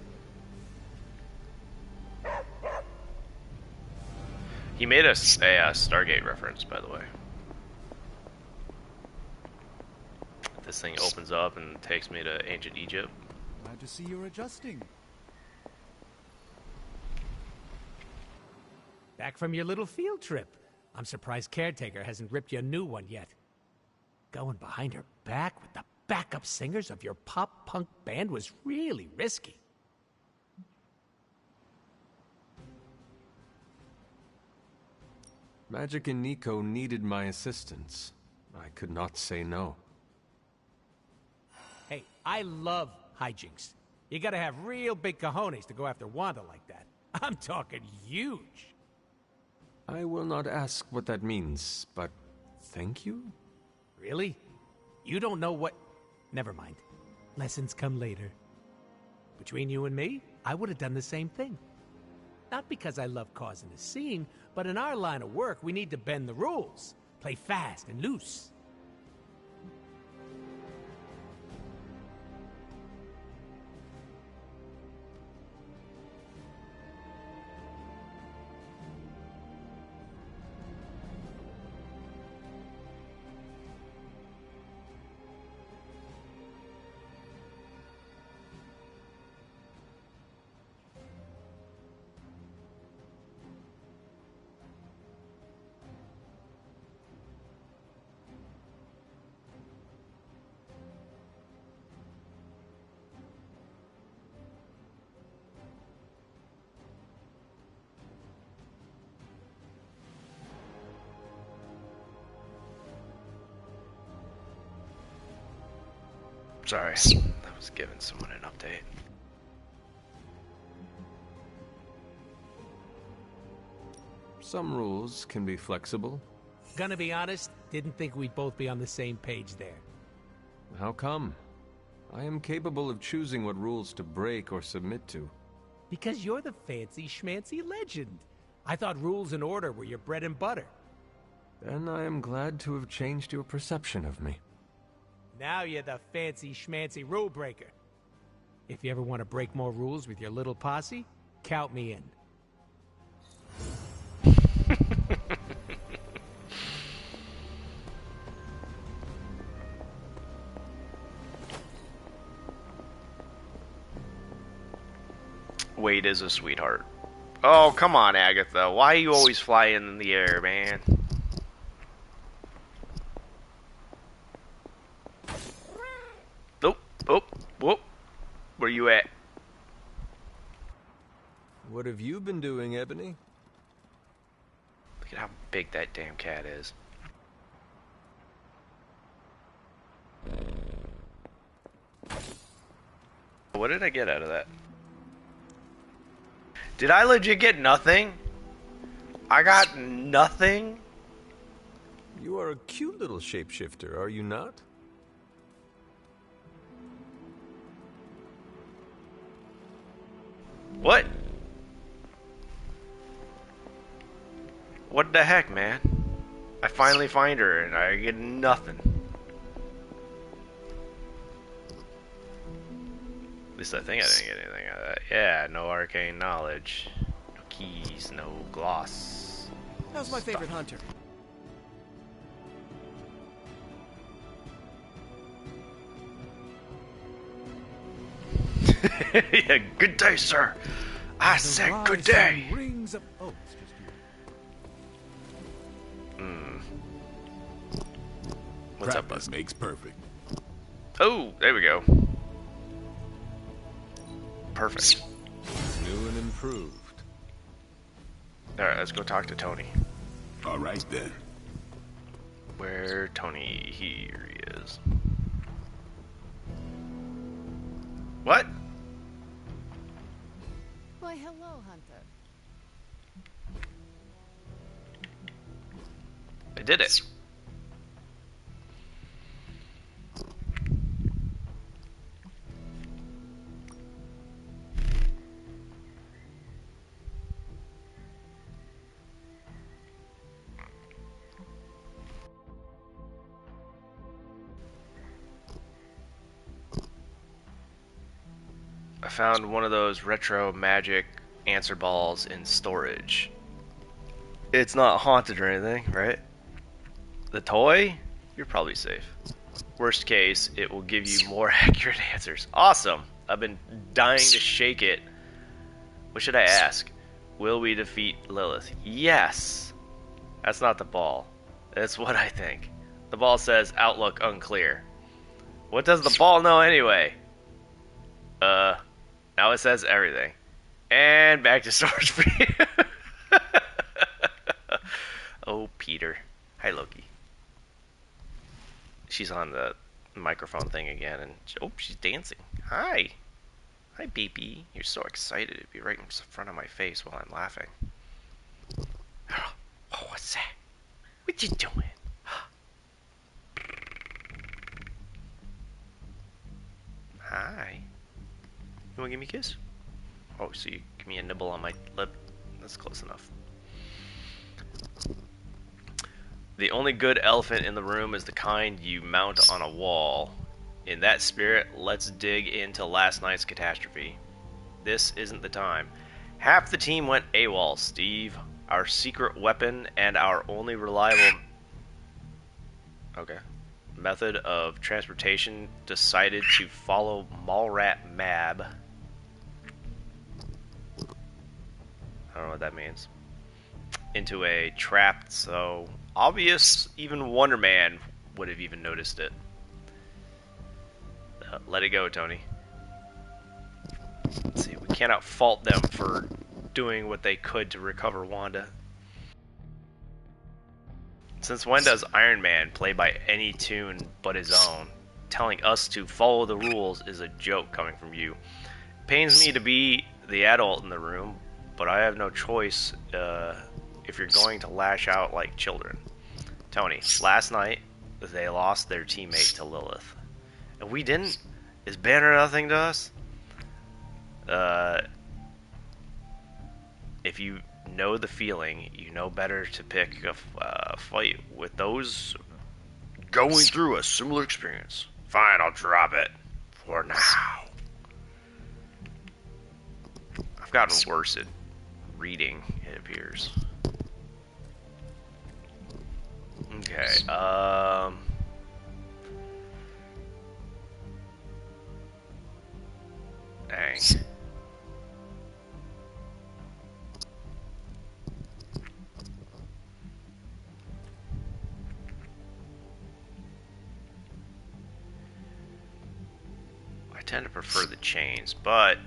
He made a Stargate reference, by the way. This thing opens up and takes me to ancient Egypt. Glad to see you're adjusting. Back from your little field trip. I'm surprised Caretaker hasn't ripped you a new one yet. Going behind her back with the backup singers of your pop-punk band was really risky. Magic and Nico needed my assistance. I could not say no. Hey, I love hijinks. You gotta have real big cojones to go after Wanda like that. I'm talking huge. I will not ask what that means, but thank you? Really? You don't know what... Never mind. Lessons come later. Between you and me, I would have done the same thing. Not because I love causing a scene, but in our line of work, we need to bend the rules. Play fast and loose. Sorry, I was giving someone an update. Some rules can be flexible. Gonna be honest, didn't think we'd both be on the same page there. How come? I am capable of choosing what rules to break or submit to. Because you're the fancy schmancy legend. I thought rules and order were your bread and butter. Then I am glad to have changed your perception of me. Now you're the fancy schmancy rule breaker. If you ever want to break more rules with your little posse, count me in. Wade is a sweetheart. Oh, come on, Agatha. Why are you always flying in the air, man? Nope. Oh, whoop. Where you at? What have you been doing, Ebony? Look at how big that damn cat is. What did I get out of that? Did I legit get nothing? I got nothing? You are a cute little shapeshifter, are you not? What? What the heck, man? I finally find her and I get nothing. At least I think I didn't get anything out of that. Yeah, no arcane knowledge. No keys, no gloss. How's my favorite hunter? Yeah, good day, sir. I said good day. Rings of... Oh, What's up, bud? Makes perfect. Oh, there we go. Perfect. New and improved. Alright, let's go talk to Tony. Alright then. Where Tony? Here he is. What? Why, hello, Hunter. I did it. I found one of those retro magic answer balls in storage. It's not haunted or anything, right? The toy? You're probably safe. Worst case, it will give you more accurate answers. Awesome! I've been dying to shake it. What should I ask? Will we defeat Lilith? Yes! That's not the ball. That's what I think. The ball says outlook unclear. What does the ball know anyway? Now it says everything. And back to storage for you. Oh, Peter. Hi, Loki. She's on the microphone thing again, and oh, she's dancing. Hi. Hi, baby. You're so excited to be right in front of my face while I'm laughing. Oh, what's that? What you doing? Hi. You wanna give me a kiss? Oh, so you give me a nibble on my lip? That's close enough. The only good elephant in the room is the kind you mount on a wall. In that spirit, let's dig into last night's catastrophe. This isn't the time. Half the team went AWOL, Steve. Our secret weapon and our only reliable method of transportation decided to follow Mallrat Mab. I don't know what that means. Into a trap so obvious even Wonder Man would have even noticed it. Let it go, Tony. Let's see, we cannot fault them for doing what they could to recover Wanda. Since when does Iron Man play by any tune but his own? Telling us to follow the rules is a joke coming from you. It pains me to be the adult in the room, but I have no choice if you're going to lash out like children. Tony, last night they lost their teammate to Lilith. And we didn't? Is Banner nothing to us? If you know the feeling, you know better to pick a fight with those going through a similar experience. Fine, I'll drop it. For now. I've gotten worse at reading, it appears. Okay, dang. I tend to prefer the chains, but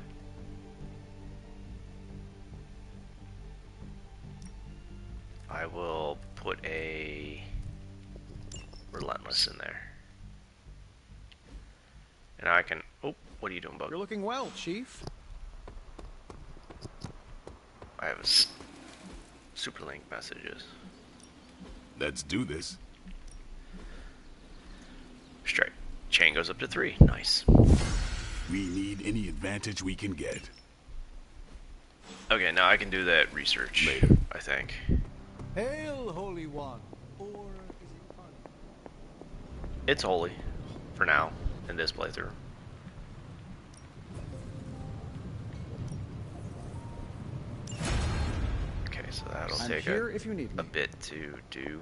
I will put a Relentless in there. And I can... Oh, what are you doing, Bug? You're looking well, Chief. I have Superlink messages. Let's do this. Straight. Chain goes up to 3. Nice. We need any advantage we can get. Okay, now I can do that research. Later. I think. Hail, Holy One! Or is it fun? It's holy. For now. In this playthrough. Okay, so that'll I'm take here if you need me. a bit to do.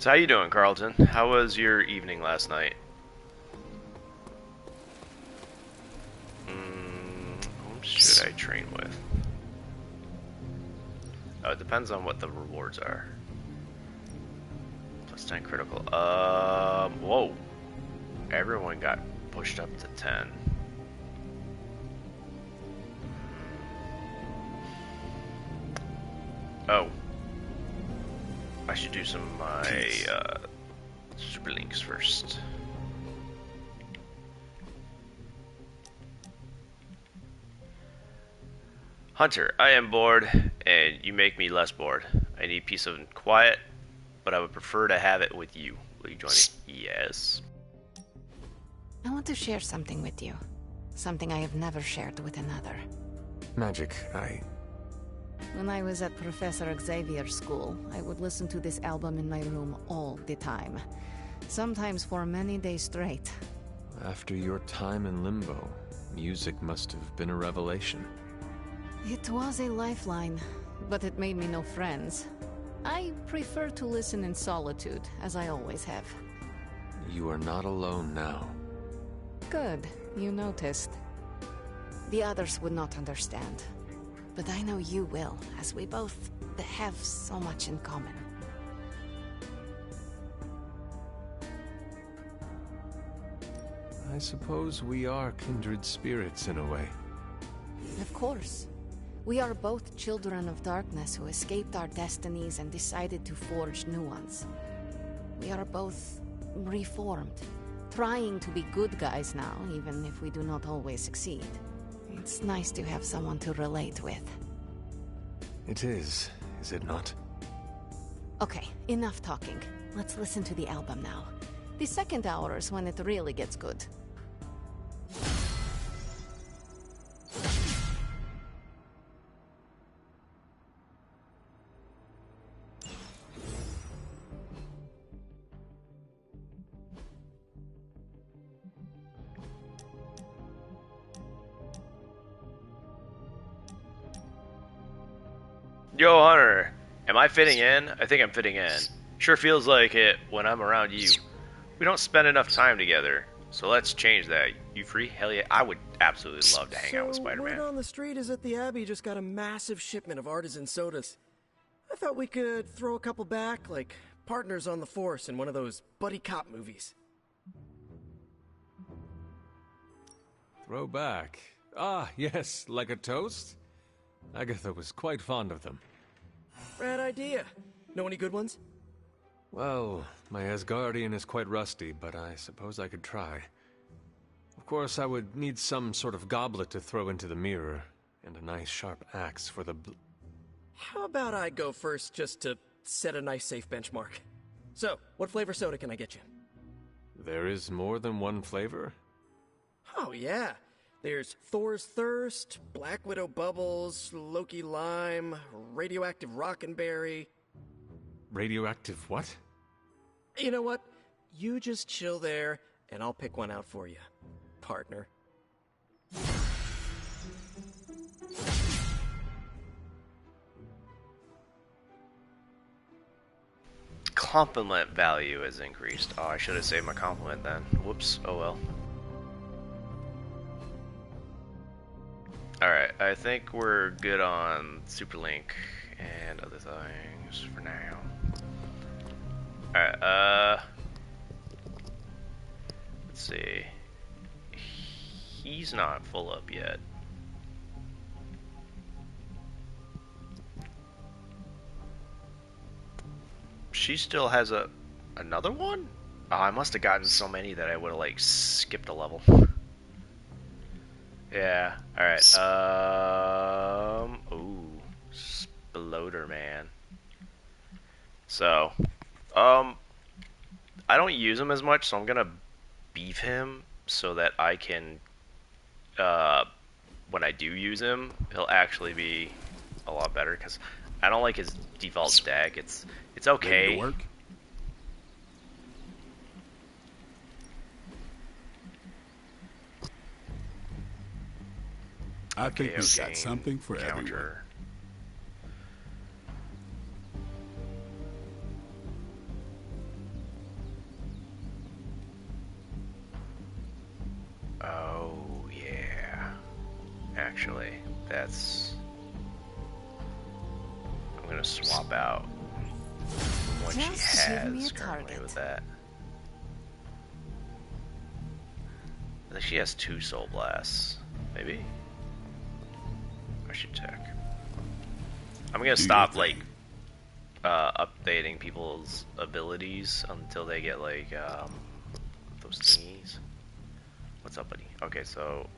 So how you doing, Carlton? How was your evening last night? Whom should I train with? Oh, it depends on what the rewards are. Plus 10 critical. Whoa. Everyone got pushed up to 10. Oh. I should do some of my super links first. Hunter, I am bored, and you make me less bored. I need peace and quiet, but I would prefer to have it with you. Will you join me? Yes. I want to share something with you. Something I have never shared with another. Magic, When I was at Professor Xavier's school, I would listen to this album in my room all the time. Sometimes for many days straight. After your time in Limbo, music must have been a revelation. It was a lifeline, but it made me no friends. I prefer to listen in solitude, as I always have. You are not alone now. Good, you noticed. The others would not understand. But I know you will, as we both have so much in common. I suppose we are kindred spirits in a way. Of course. We are both children of darkness who escaped our destinies and decided to forge new ones. We are both reformed, trying to be good guys now, even if we do not always succeed. It's nice to have someone to relate with. It is it not? Okay, enough talking. Let's listen to the album now. The second hour is when it really gets good. Yo, Hunter, am I fitting in? I think I'm fitting in. Sure feels like it when I'm around you. We don't spend enough time together, so let's change that. You free? Hell yeah, I would absolutely love to hang out with Spider-Man. Word on the street is that the Abbey just got a massive shipment of artisan sodas. I thought we could throw a couple back, like partners on the force in one of those buddy cop movies. Throw back. Ah, yes, like a toast? Agatha was quite fond of them. Rad idea. Know any good ones? Well, my Asgardian is quite rusty, but I suppose I could try. Of course, I would need some sort of goblet to throw into the mirror, and a nice sharp axe for the How about I go first just to set a nice safe benchmark? So, what flavor soda can I get you? There is more than one flavor? Oh yeah. There's Thor's Thirst, Black Widow Bubbles, Loki Lime, Radioactive Rockenberry. Radioactive what? You know what? You just chill there, and I'll pick one out for you, partner. Compliment value has increased. Oh, I should have saved my compliment then. Whoops. Oh well. Alright, I think we're good on Superlink and other things for now. Alright, let's see. He's not full up yet. she still has another one? Oh, I must have gotten so many that I would have like skipped a level. Yeah. All right. Ooh, Sploder Man. So, I don't use him as much, so I'm gonna beef him so that I can, when I do use him, he'll actually be a lot better. Because I don't like his default deck. It's okay. Ready to work? I think we've got something for everyone. Oh, yeah. Actually, that's... I'm gonna swap out what she has currently with that. I think she has 2 Soul Blasts. Maybe? I should check. I'm gonna stop, like, updating people's abilities until they get, like, those thingies. What's up, buddy? Okay, so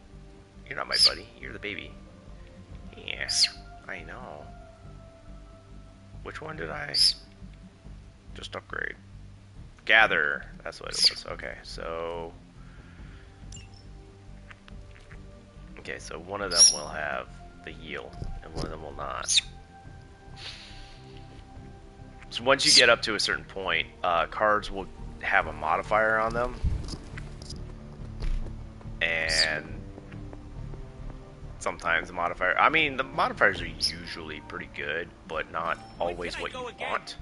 you're not my buddy. You're the baby. Yeah, I know. Which one did I just upgrade? Gather. That's what it was. Okay, so... Okay, so one of them will have the heal, and one of them will not. So once you get up to a certain point, cards will have a modifier on them. And sometimes the modifier... I mean, the modifiers are usually pretty good, but not always what you want.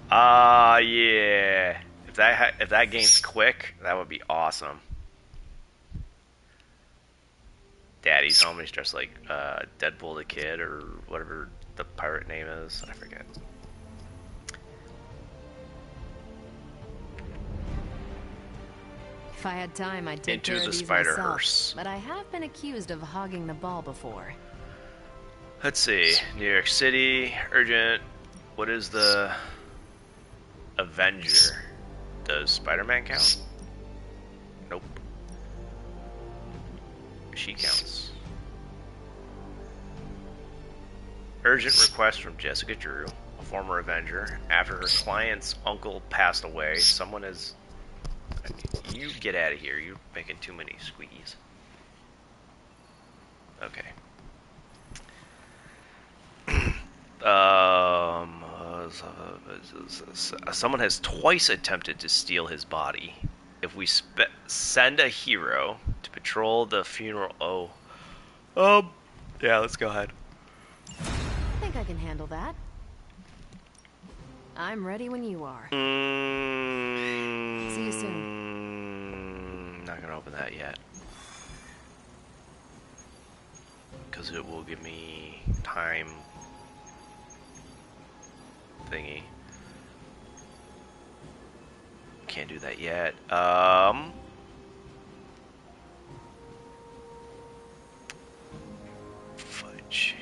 Yeah. If that game's quick, that would be awesome. Daddy's home is just like Deadpool the Kid, or whatever the pirate name is. I forget. If I had time, I'd take Into care of the these Spider-Verse. myself, but I have been accused of hogging the ball before. Let's see. New York City, urgent. What is the Avenger? Does Spider-Man count? Nope. She counts. Urgent request from Jessica Drew, a former Avenger. After her client's uncle passed away, someone is... You get out of here. You're making too many squeakies. Okay. Someone has twice attempted to steal his body. If we send a hero to patrol the funeral... yeah, let's go ahead. I think I can handle that. I'm ready when you are. See you soon. Not gonna open that yet. Because it will give me time thingy. Can't do that yet. Fudge.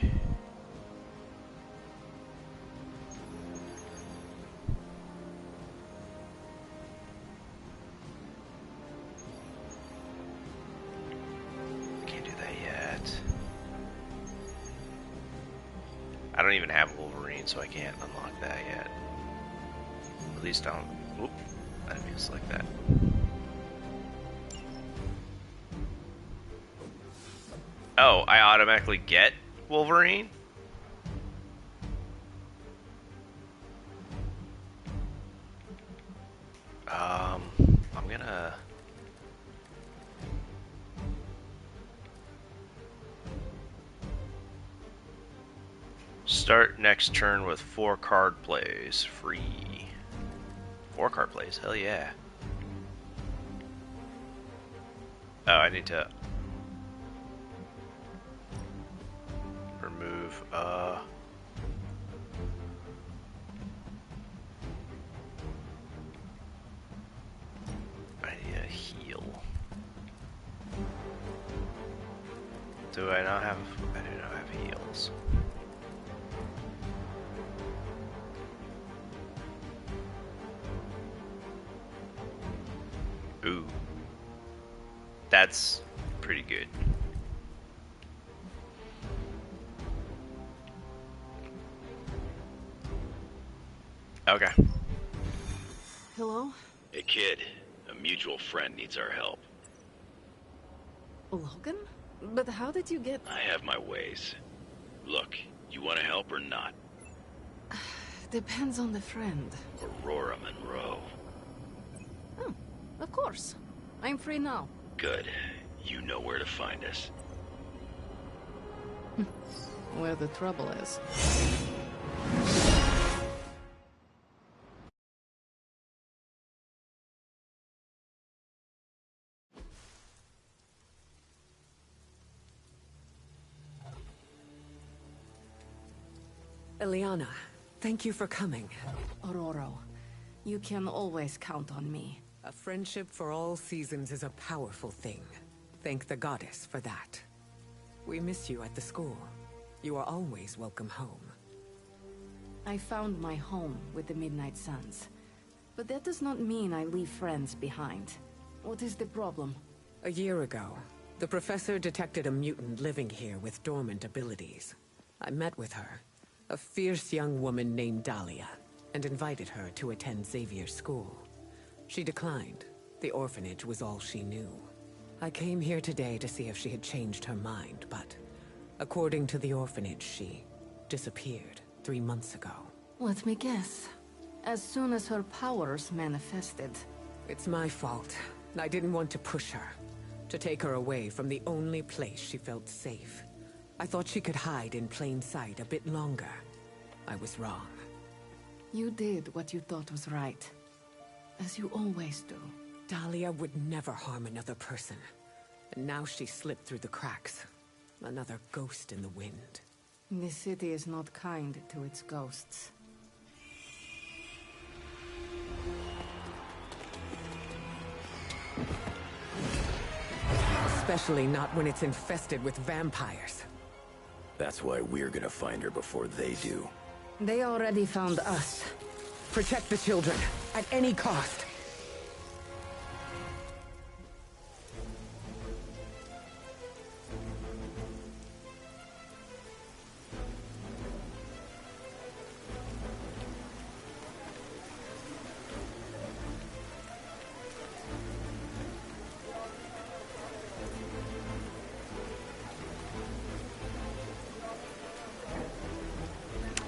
Can't do that yet. I don't even have Wolverine, so I can't unlock that yet. At least don't. Oop. I didn't mean to select that. Oh, I automatically get Wolverine? I'm gonna... Start next turn with 4 card plays. Free. 4 card plays? Hell yeah. Oh, I need to... remove, I need a heal. Do I not have... I do not have heals. Ooh. That's pretty good. Okay. Hello? Hey kid, a mutual friend needs our help. Logan? But how did you get... I have my ways. Look, you want to help or not? Depends on the friend. Aurora Monroe. Oh, of course. I'm free now. Good. You know where to find us. Where the trouble is. Eliana, thank you for coming. Aurora, you can always count on me. A friendship for all seasons is a powerful thing. Thank the goddess for that. We miss you at the school. You are always welcome home. I found my home with the Midnight Suns. But that does not mean I leave friends behind. What is the problem? A year ago, the professor detected a mutant living here with dormant abilities. I met with her, a fierce young woman named Dahlia, and invited her to attend Xavier's school. She declined. The orphanage was all she knew. I came here today to see if she had changed her mind, but according to the orphanage, she disappeared 3 months ago. Let me guess. As soon as her powers manifested. It's my fault. I didn't want to push her, to take her away from the only place she felt safe. I thought she could hide in plain sight a bit longer. I was wrong. You did what you thought was right. As you always do. Dahlia would never harm another person. And now she slipped through the cracks. Another ghost in the wind. This city is not kind to its ghosts. Especially not when it's infested with vampires. That's why we're gonna find her before they do. They already found us. Protect the children, at any cost.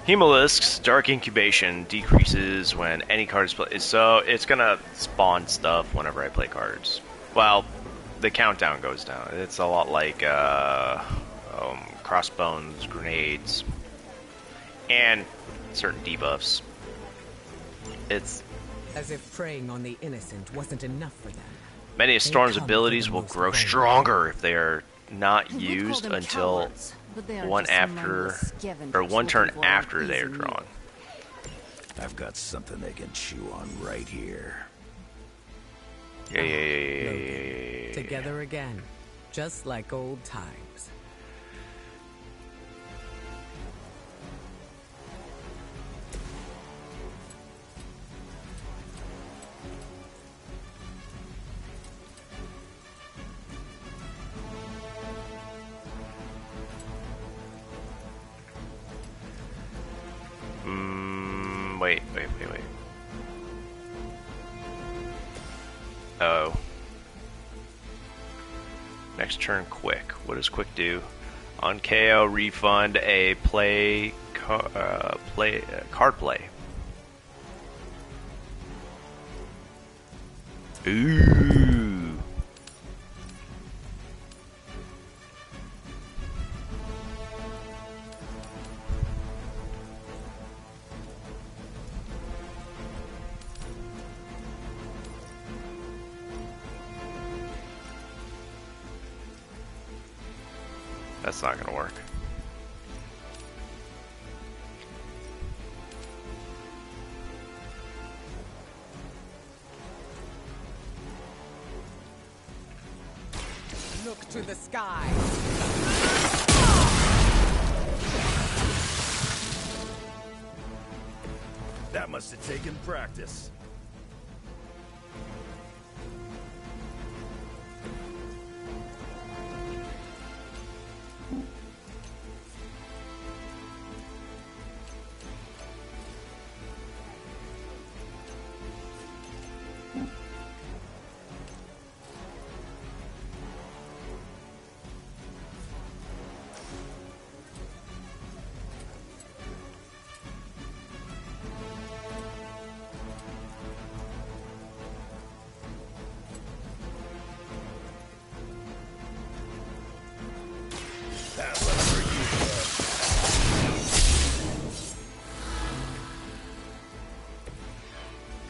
Hemolisk's Dark Incubation decreases when any card is played. So it's gonna spawn stuff whenever I play cards. Well, the countdown goes down. It's a lot like crossbones, grenades, and certain debuffs. It's as if preying on the innocent wasn't enough for them. Many of Storm's abilities will grow stronger if they are not used until one turn after they are drawn. I've got something they can chew on right here. Yeah. Together again, just like old times. Wait. Oh. Next turn, quick. What does quick do? On KO, refund a card play. Ooh. That's not gonna work. Look to the sky. That must have taken practice.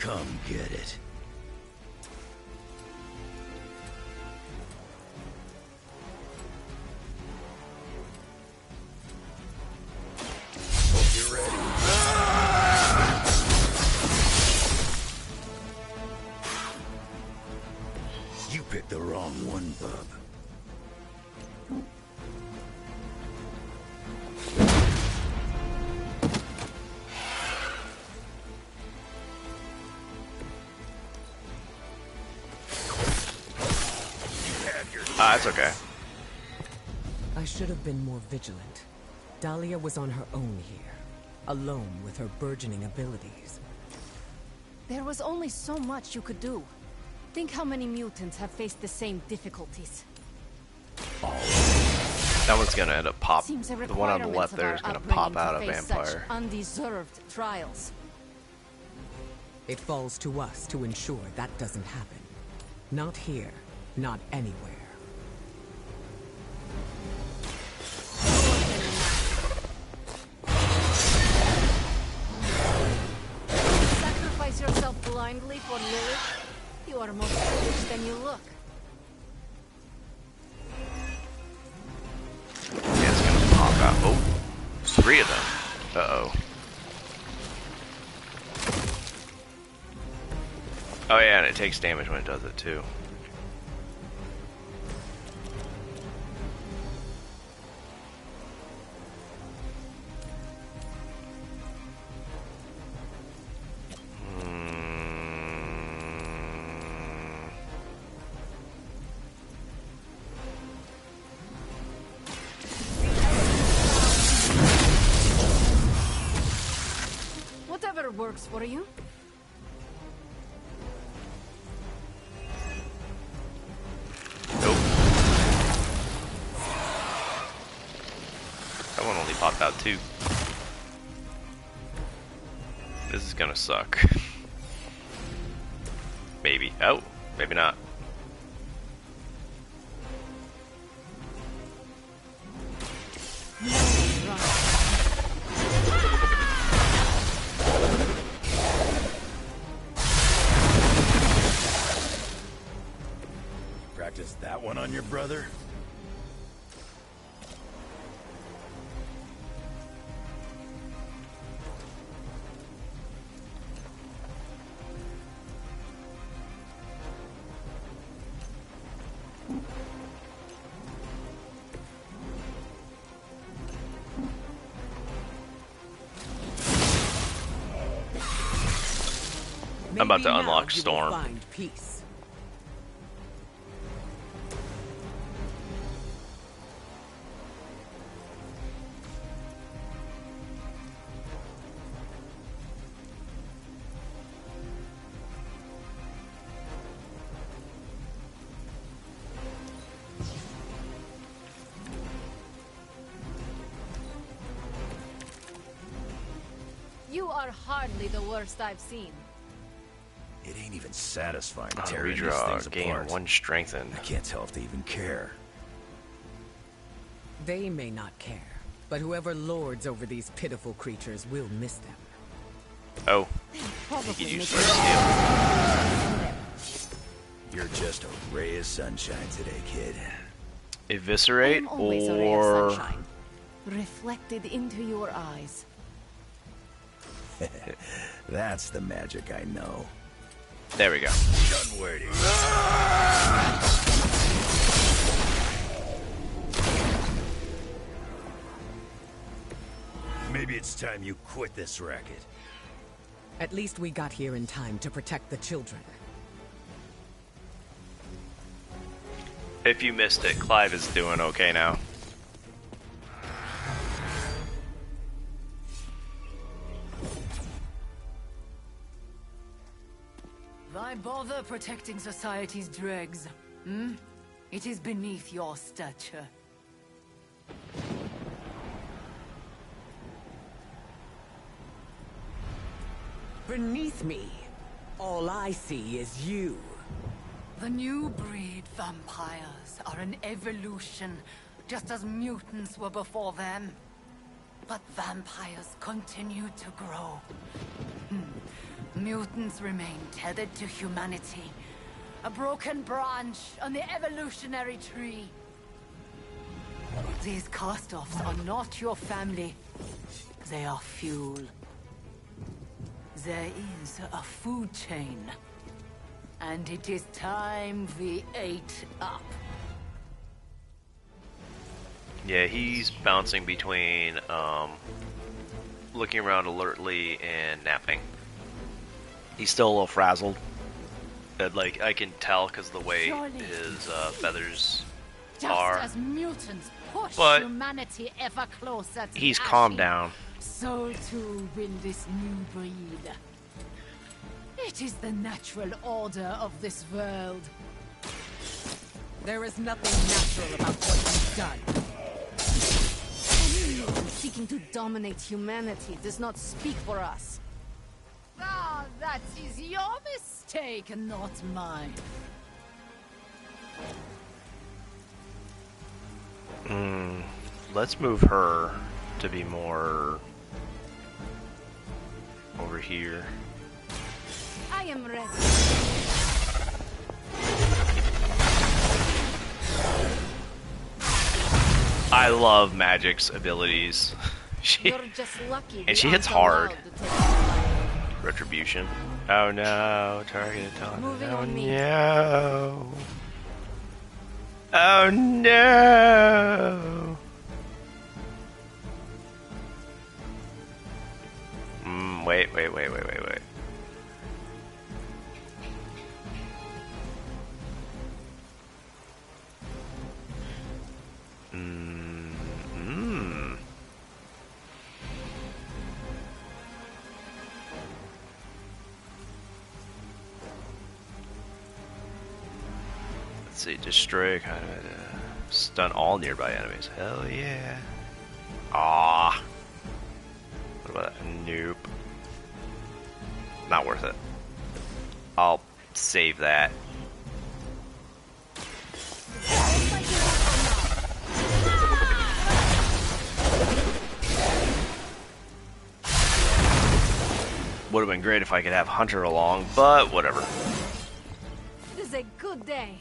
Come get it. Hope you're ready. You picked the wrong one, bub. That's okay. I should have been more vigilant. Dahlia was on her own here, alone with her burgeoning abilities. There was only so much you could do. Think how many mutants have faced the same difficulties. That one's gonna end up pop. Seems a The one on the requirement left of there our is gonna upbringing pop to out of face such Vampire. undeserved trials. It falls to us to ensure that doesn't happen. Not here, not anywhere. Sacrifice yourself blindly for Lilith? You are more foolish than you look. Yeah, it's gonna pop out. Oh, 3 of them. Uh-oh. Oh yeah, and it takes damage when it does it too. Whatever works for you. That one only popped out 2. This is gonna suck. Maybe. Oh, maybe not. Practice that one on your brother? I'm about to Maybe unlock now you will Storm. find peace. You are hardly the worst I've seen. It ain't even satisfying Oh, tearing these redraw, things gain apart. 1 strengthen. I can't tell if they even care. They may not care, but whoever lords over these pitiful creatures will miss them. Oh, Probably you could use make First You're just a ray of sunshine today, kid. Eviscerate I'm always a ray of or... sunshine, reflected into your eyes. That's the magic I know. There we go. Done waiting. Maybe it's time you quit this racket. At least we got here in time to protect the children. If you missed it, Clive is doing okay now. Why bother protecting society's dregs? Hmm? It is beneath your stature. Beneath me, all I see is you. The new breed vampires are an evolution, just as mutants were before them. But vampires continue to grow. Mutants remain tethered to humanity. A broken branch on the evolutionary tree. These cast-offs are not your family. They are fuel. There is a food chain. And it is time we ate up. Yeah, he's bouncing between looking around alertly and napping. He's still a little frazzled. But, like, I can tell because of the way his feathers are. Just as mutants push But humanity ever closer to he's calmed Ashen, down. so too will this new breed. It is the natural order of this world. There is nothing natural about what you've done. Anyone seeking to dominate humanity does not speak for us. Ah, that is your mistake, not mine. Let's move her to be more over here. I am ready. I love Magic's abilities. You're just lucky. And she hits hard. Retribution. Oh no, targeted Moving Oh on me. no. Oh no. Wait. Let's see, destroy, kind of stun all nearby enemies. Hell yeah. Ah. What about that? Nope. Not worth it. I'll save that. Would have been great if I could have Hunter along, but whatever. It is a good day.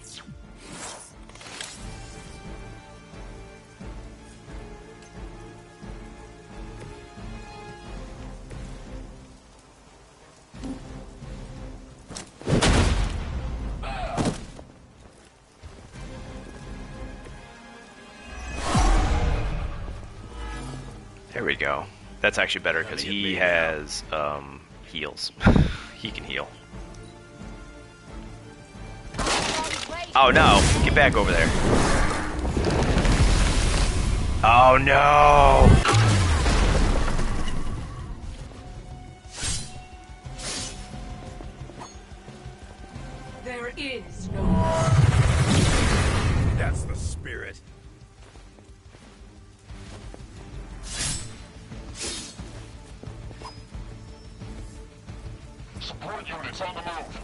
There we go. That's actually better because he has heals. He can heal. Oh no! Get back over there. Oh no! There is no. That's the spirit. Support units on the move.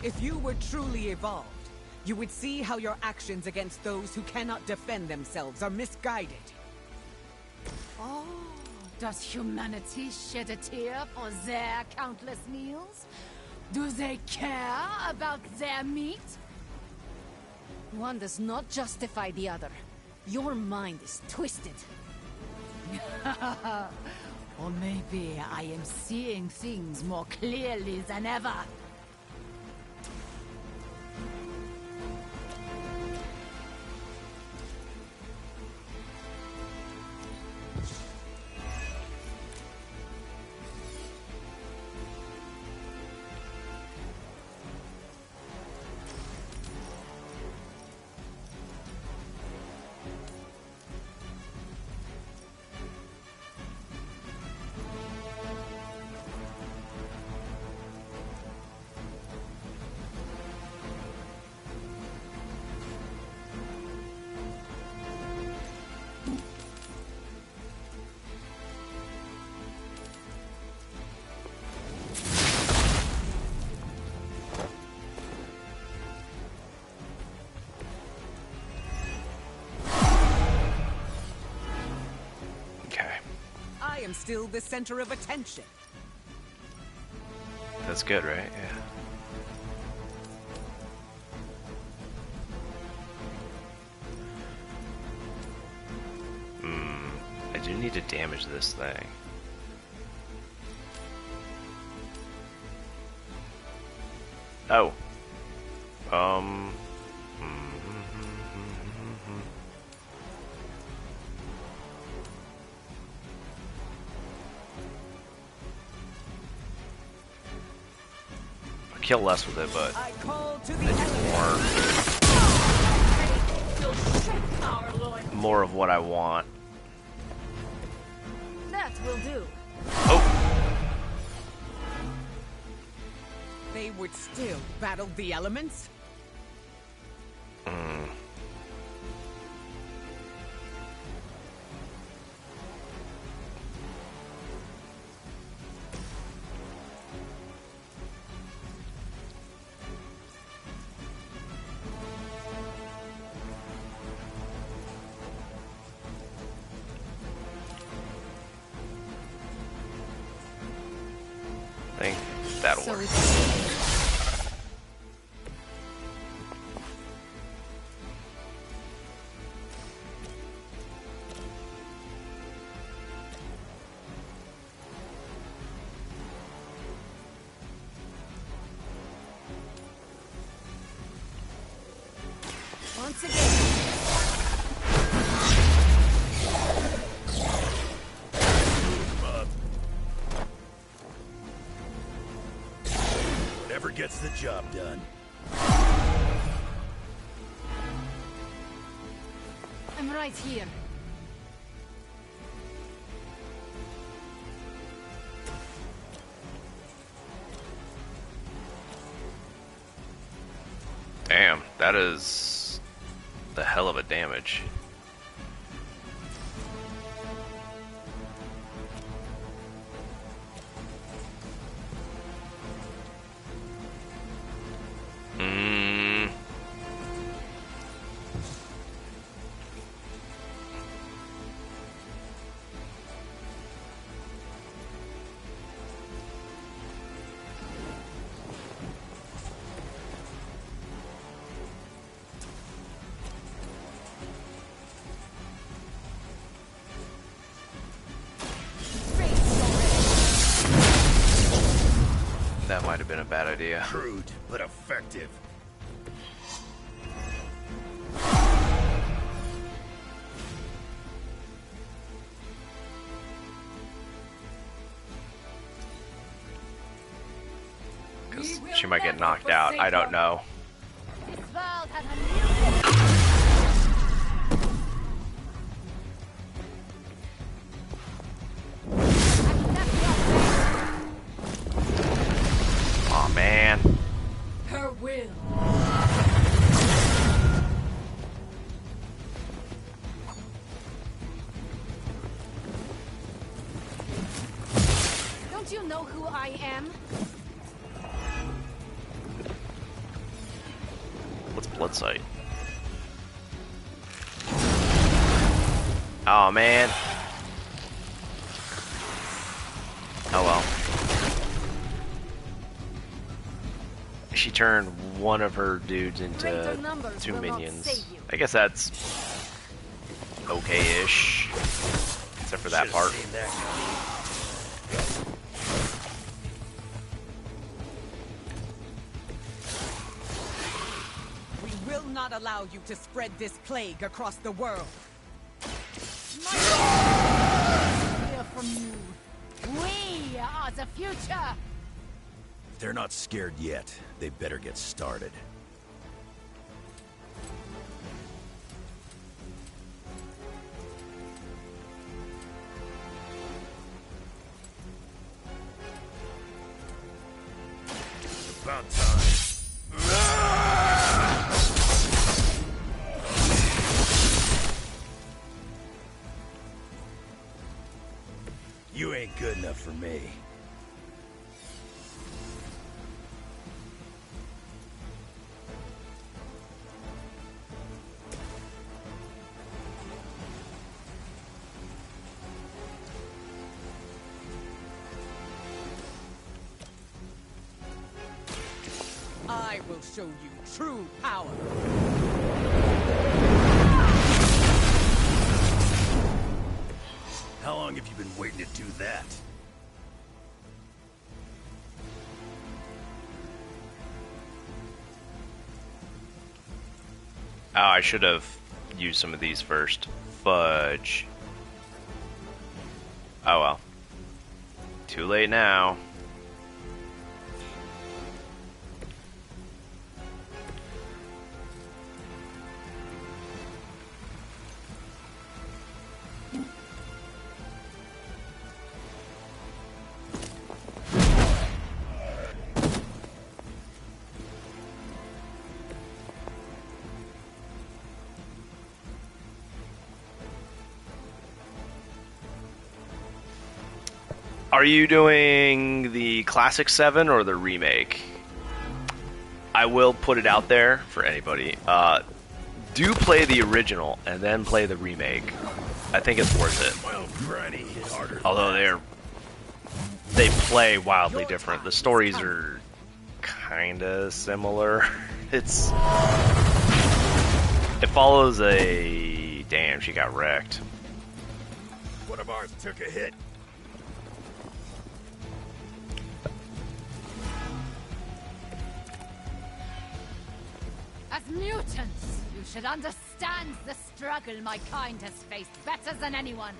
If you were truly evolved, you would see how your actions against those who cannot defend themselves are misguided. Oh, does humanity shed a tear for their countless meals? Do they care about their meat? One does not justify the other. Your mind is twisted. Or maybe I am seeing things more clearly than ever. am still the center of attention. That's good, right? Yeah. I do need to damage this thing. Oh. I'll kill less with it, but I do more of what I want. That will do. Oh. They would still battle the elements? I think that'll work. Once again. Whatever gets the job done. I'm right here. Damn, that is the hell of a damage. That might have been a bad idea. Crude, but effective. Because she might get knocked out. I don't know. This world has a new... Aw, man. Her will. Don't you know who I am? What's blood sight? Oh, man. Oh, well. She turned one of her dudes into two minions. I guess that's okay-ish. Except for that part. We will not allow you to spread this plague across the world. Hear from you. We are the future. If they're not scared yet, they better get started. About time. You ain't good enough for me. show you true power. How long have you been waiting to do that? Oh, I should have used some of these first. Fudge. Oh well. Too late now. Are you doing the Classic 7 or the remake? I will put it out there for anybody. Do play the original and then play the remake. I think it's worth it. Although they play wildly different. The stories are kinda similar. It follows a... Damn, she got wrecked. One of ours took a hit. As mutants, you should understand the struggle my kind has faced better than anyone.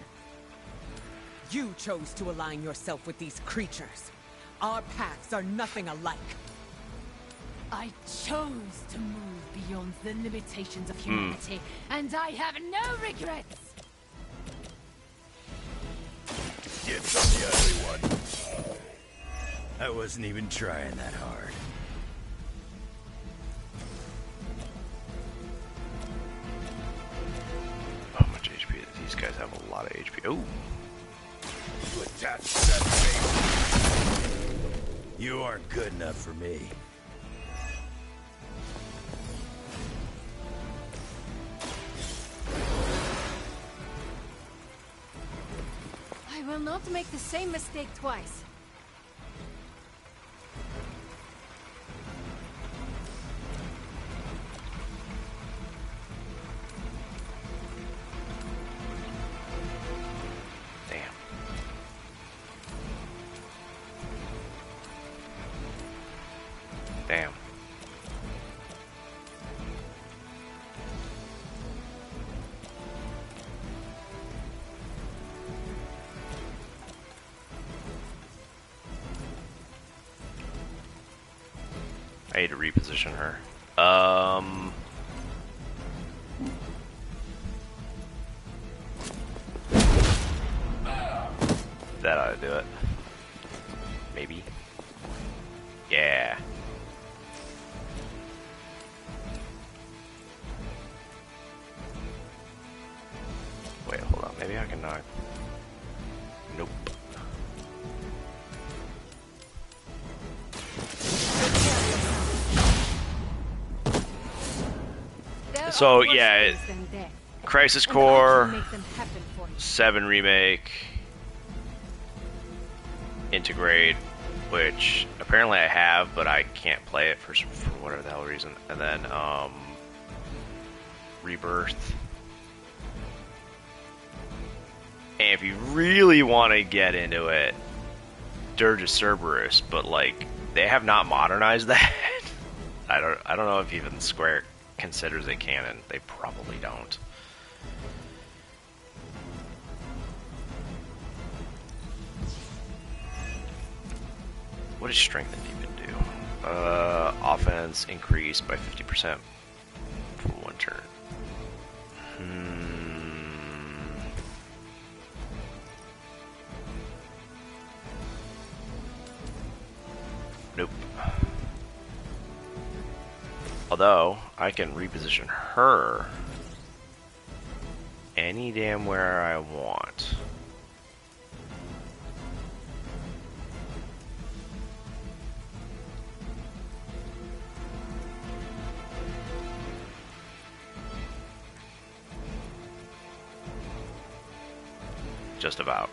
You chose to align yourself with these creatures. Our paths are nothing alike. I chose to move beyond the limitations of humanity, and I have no regrets. Get from the ugly one. I wasn't even trying that hard. How much HP? These guys have a lot of HP. Oh. You attached to that thing. You aren't good enough for me. I will not make the same mistake twice. Damn. I need to reposition her. That ought to do it. Maybe. Yeah. Wait, hold on. Maybe I can knock. Nope. So yeah, Crisis Core 7 remake, integrate, which apparently I have, but I can't play it for whatever the hell reason, and then Rebirth. And if you really want to get into it, Dirge of Cerberus, but like they have not modernized that. I don't know if even Square considers it canon. They probably don't. What does Strengthened even do? Offense increased by 50% for 1 turn. Nope. Although, I can reposition her any damn where I want. Just about.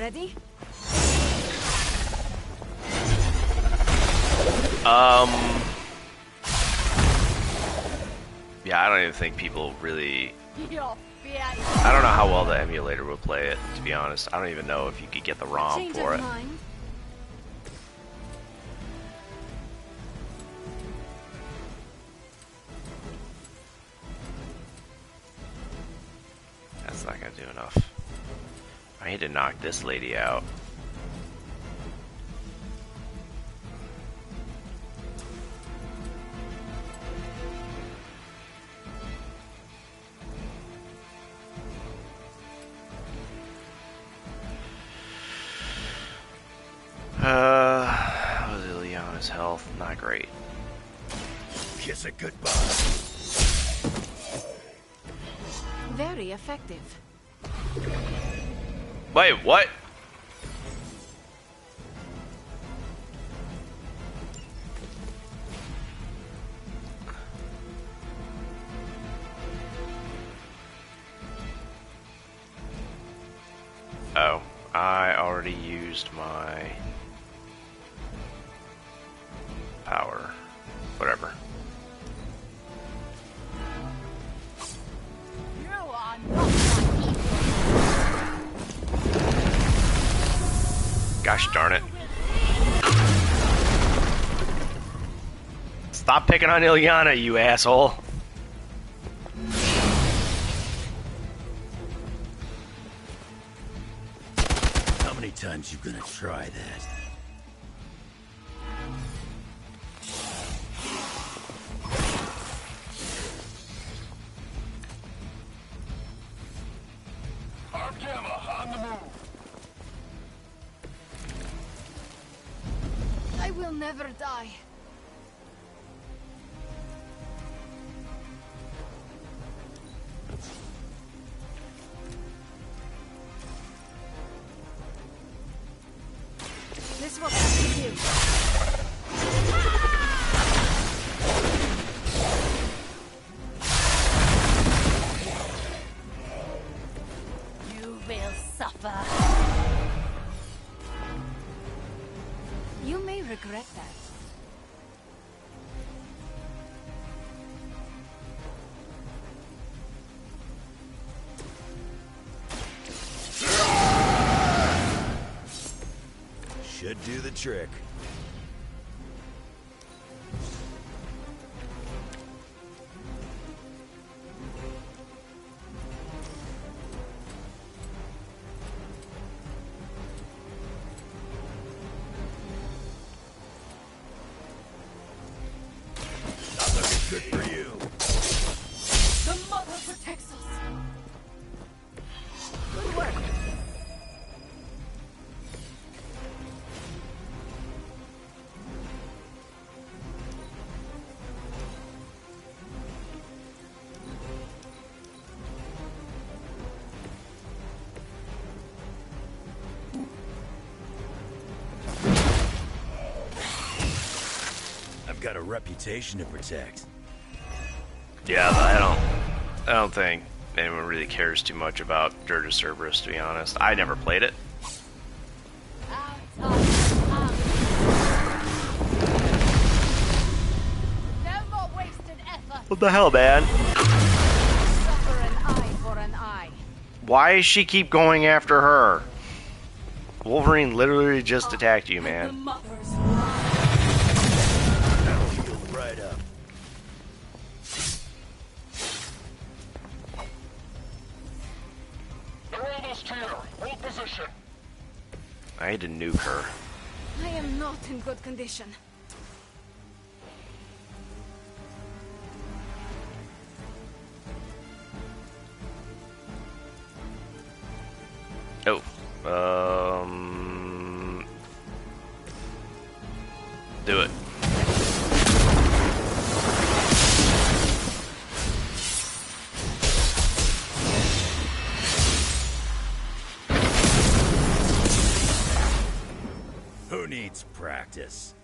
Ready? Yeah, I don't even think people really... I don't know how well the emulator would play it, to be honest. I don't even know if you could get the ROM for it. That's not gonna do enough. I need to knock this lady out. How's Ileana's health? Not great. Kiss it goodbye. Very effective. Wait, what? Oh, I already used my power. Whatever. Gosh darn it. Stop picking on Ileana, you asshole. How many times you gonna try that? On the move. I will never die. This will have to do. You will suffer. You may regret that. Should do the trick. Not looking good for you. The mother protects us. Good work. I've got a reputation to protect. Yeah, but I don't think anyone really cares too much about Dirge of Cerberus, to be honest. I never played it. No more wasted effort. What the hell, man? Suffer an eye for an eye. Why does she keep going after her? Wolverine literally just attacked you, man. That'll heal right up. They're almost here. Hold position. I had to nuke her. I am not in good condition. Oh. Do it. Who needs practice?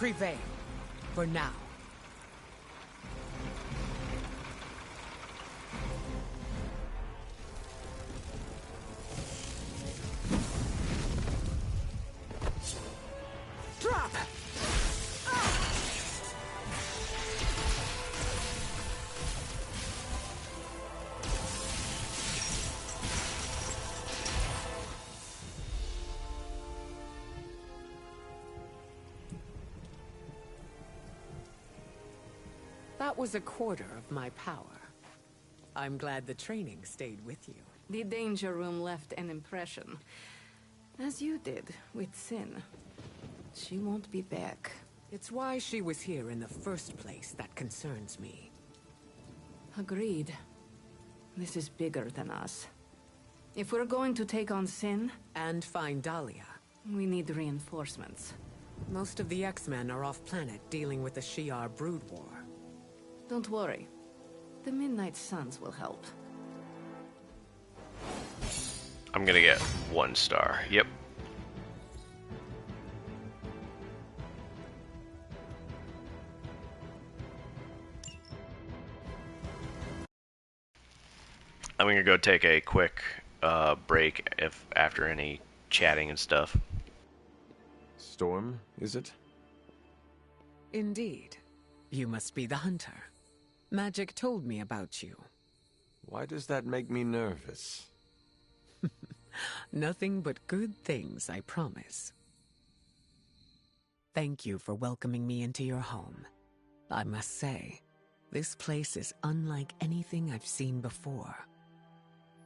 prevail. For now. Drop! That was a quarter of my power. I'm glad the training stayed with you. The danger room left an impression. As you did with Sin. She won't be back. It's why she was here in the first place that concerns me. Agreed. This is bigger than us. If we're going to take on Sin... And find Dahlia. We need reinforcements. Most of the X-Men are off-planet dealing with the Shi'ar Brood War. Don't worry. The Midnight Suns will help. I'm gonna get 1 star. Yep. I'm gonna go take a quick break after any chatting and stuff. Storm, is it? Indeed. You must be the hunter. Magic told me about you. Why does that make me nervous? Nothing but good things, I promise. Thank you for welcoming me into your home. I must say, this place is unlike anything I've seen before.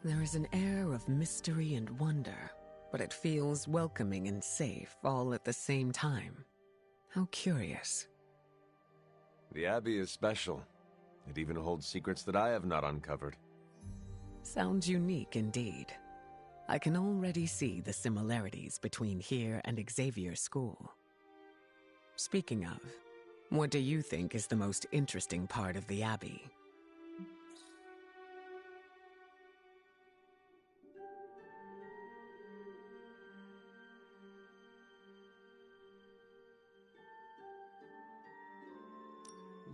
There is an air of mystery and wonder, but it feels welcoming and safe all at the same time. How curious. The Abbey is special. It even holds secrets that I have not uncovered. Sounds unique indeed. I can already see the similarities between here and Xavier School. Speaking of, what do you think is the most interesting part of the Abbey?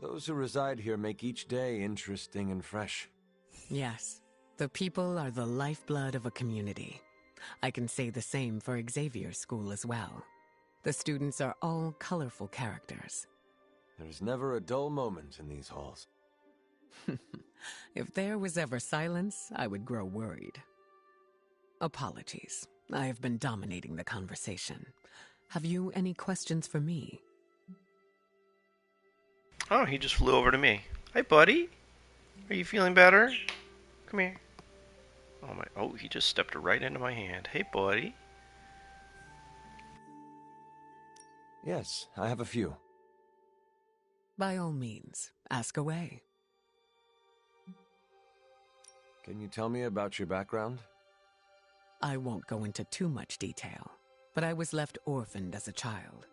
Those who reside here make each day interesting and fresh. Yes, the people are the lifeblood of a community. I can say the same for Xavier School as well. The students are all colorful characters. There's never a dull moment in these halls. If there was ever silence, I would grow worried. Apologies. I have been dominating the conversation. Have you any questions for me? Oh, he just flew over to me. Hi, buddy. Are you feeling better? Come here. Oh my! Oh, he just stepped right into my hand. Hey, buddy. Yes, I have a few. By all means, ask away. Can you tell me about your background? I won't go into too much detail, but I was left orphaned as a child.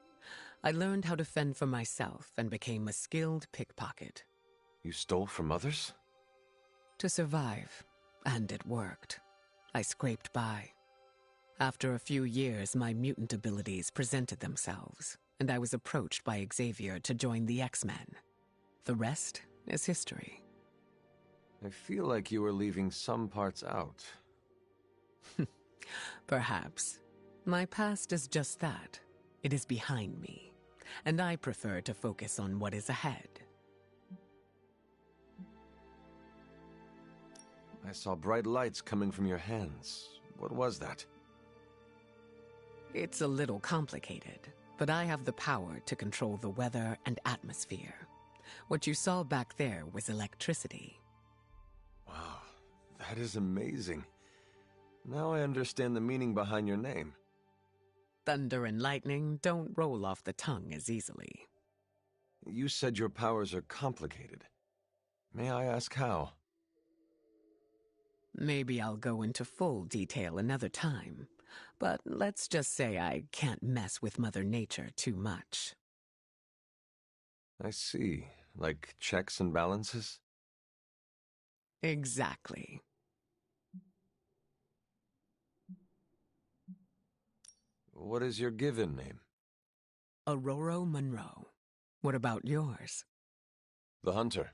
I learned how to fend for myself and became a skilled pickpocket. You stole from others? To survive, and it worked. I scraped by. After a few years, my mutant abilities presented themselves, and I was approached by Xavier to join the X-Men. The rest is history. I feel like you were leaving some parts out. Perhaps. My past is just that. It is behind me, and I prefer to focus on what is ahead. I saw bright lights coming from your hands. What was that? It's a little complicated, but I have the power to control the weather and atmosphere. What you saw back there was electricity. Wow, that is amazing. Now I understand the meaning behind your name. Thunder and lightning don't roll off the tongue as easily. You said your powers are complicated. May I ask how? Maybe I'll go into full detail another time, but let's just say I can't mess with Mother Nature too much. I see. Like checks and balances? Exactly. What is your given name? Aurora Monroe. What about yours? The Hunter.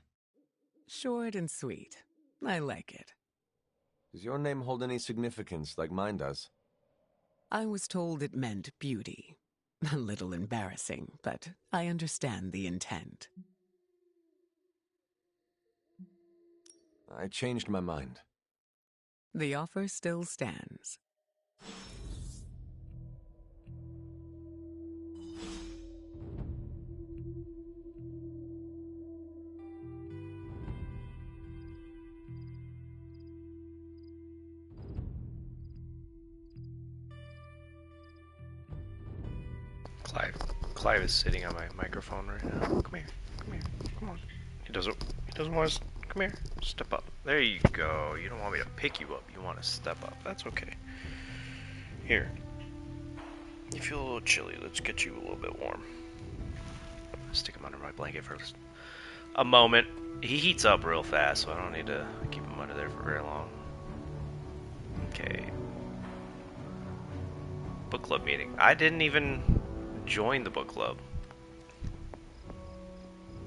Short and sweet. I like it. Does your name hold any significance like mine does? I was told it meant beauty. A little embarrassing, but I understand the intent. I changed my mind. The offer still stands. Clive is sitting on my microphone right now. Come here, come on. He doesn't want us. Come here, step up. There you go. You don't want me to pick you up. You want to step up. That's okay. Here. You feel a little chilly. Let's get you a little bit warm. Stick him under my blanket for a moment. He heats up real fast, so I don't need to keep him under there for very long. Okay. Book club meeting. I didn't even join the book club.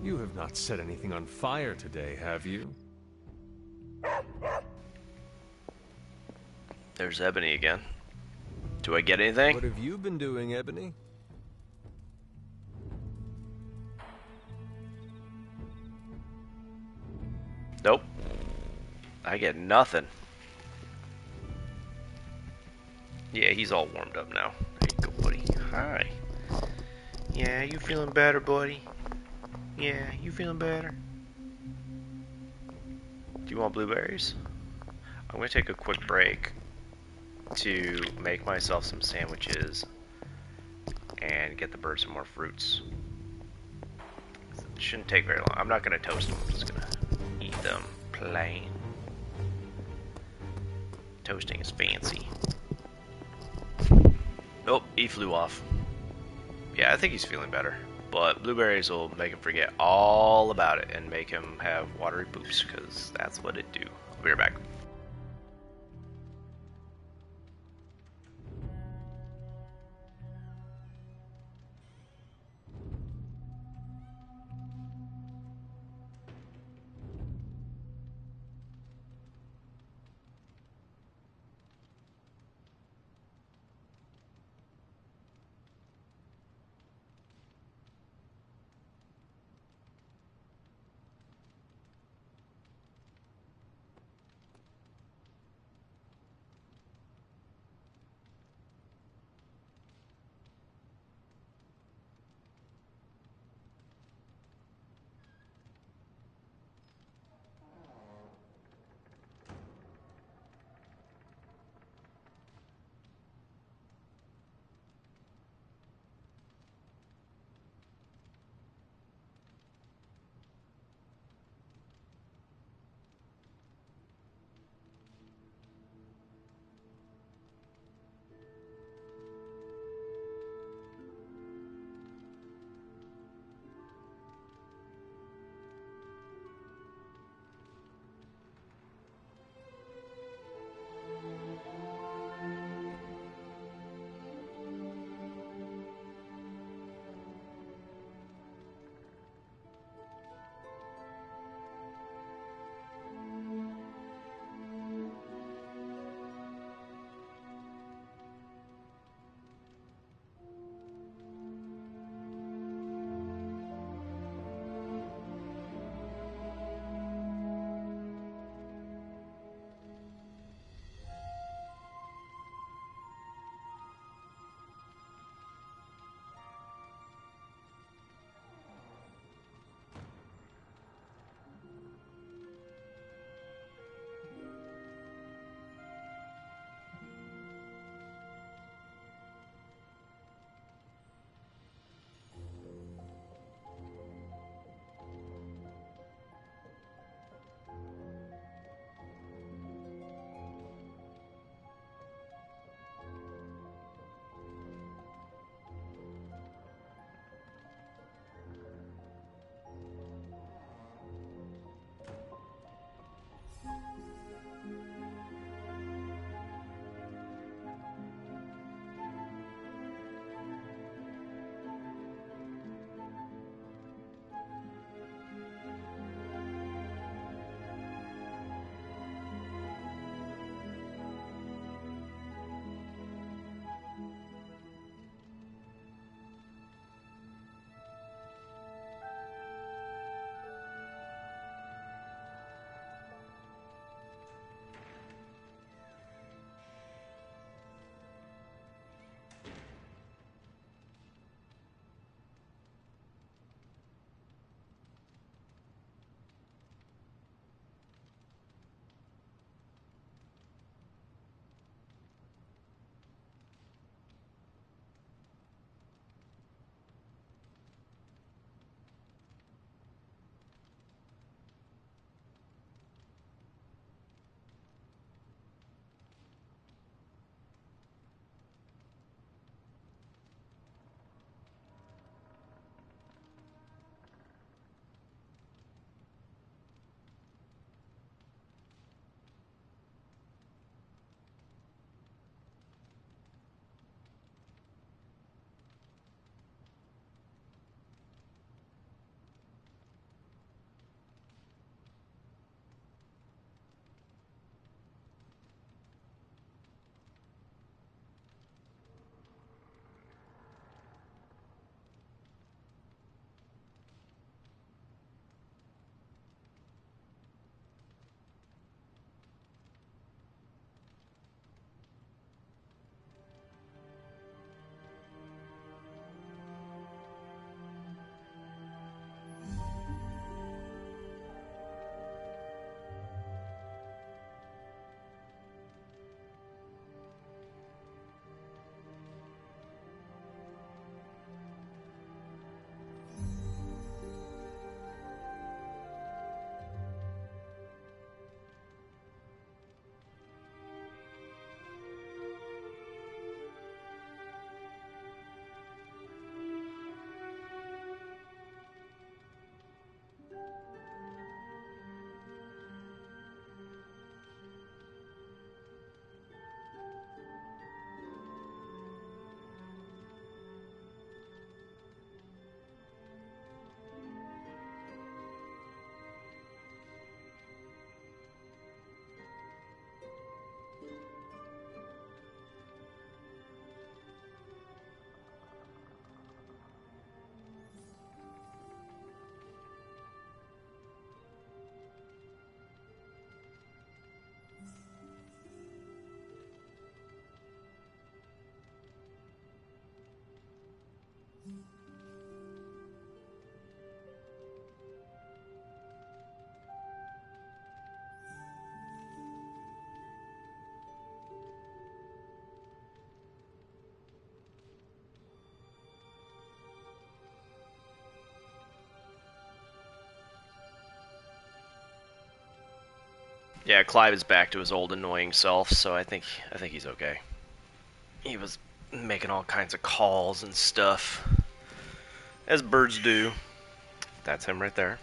You have not set anything on fire today, have you? There's Ebony again. Do I get anything? What have you been doing, Ebony? Nope. I get nothing. Yeah, he's all warmed up now. There you go, buddy. Hi. Yeah, you feeling better, buddy? Yeah, you feeling better? Do you want blueberries? I'm gonna take a quick break to make myself some sandwiches and get the bird some more fruits. It shouldn't take very long. I'm not gonna toast them, I'm just gonna eat them plain. Toasting is fancy. Nope, he flew off. Yeah, I think he's feeling better. But blueberries will make him forget all about it and make him have watery poops, because that's what it do. I'll be right back. Yeah, Clive is back to his old annoying self, so I think he's okay. He was making all kinds of calls and stuff, as birds do. That's him right there.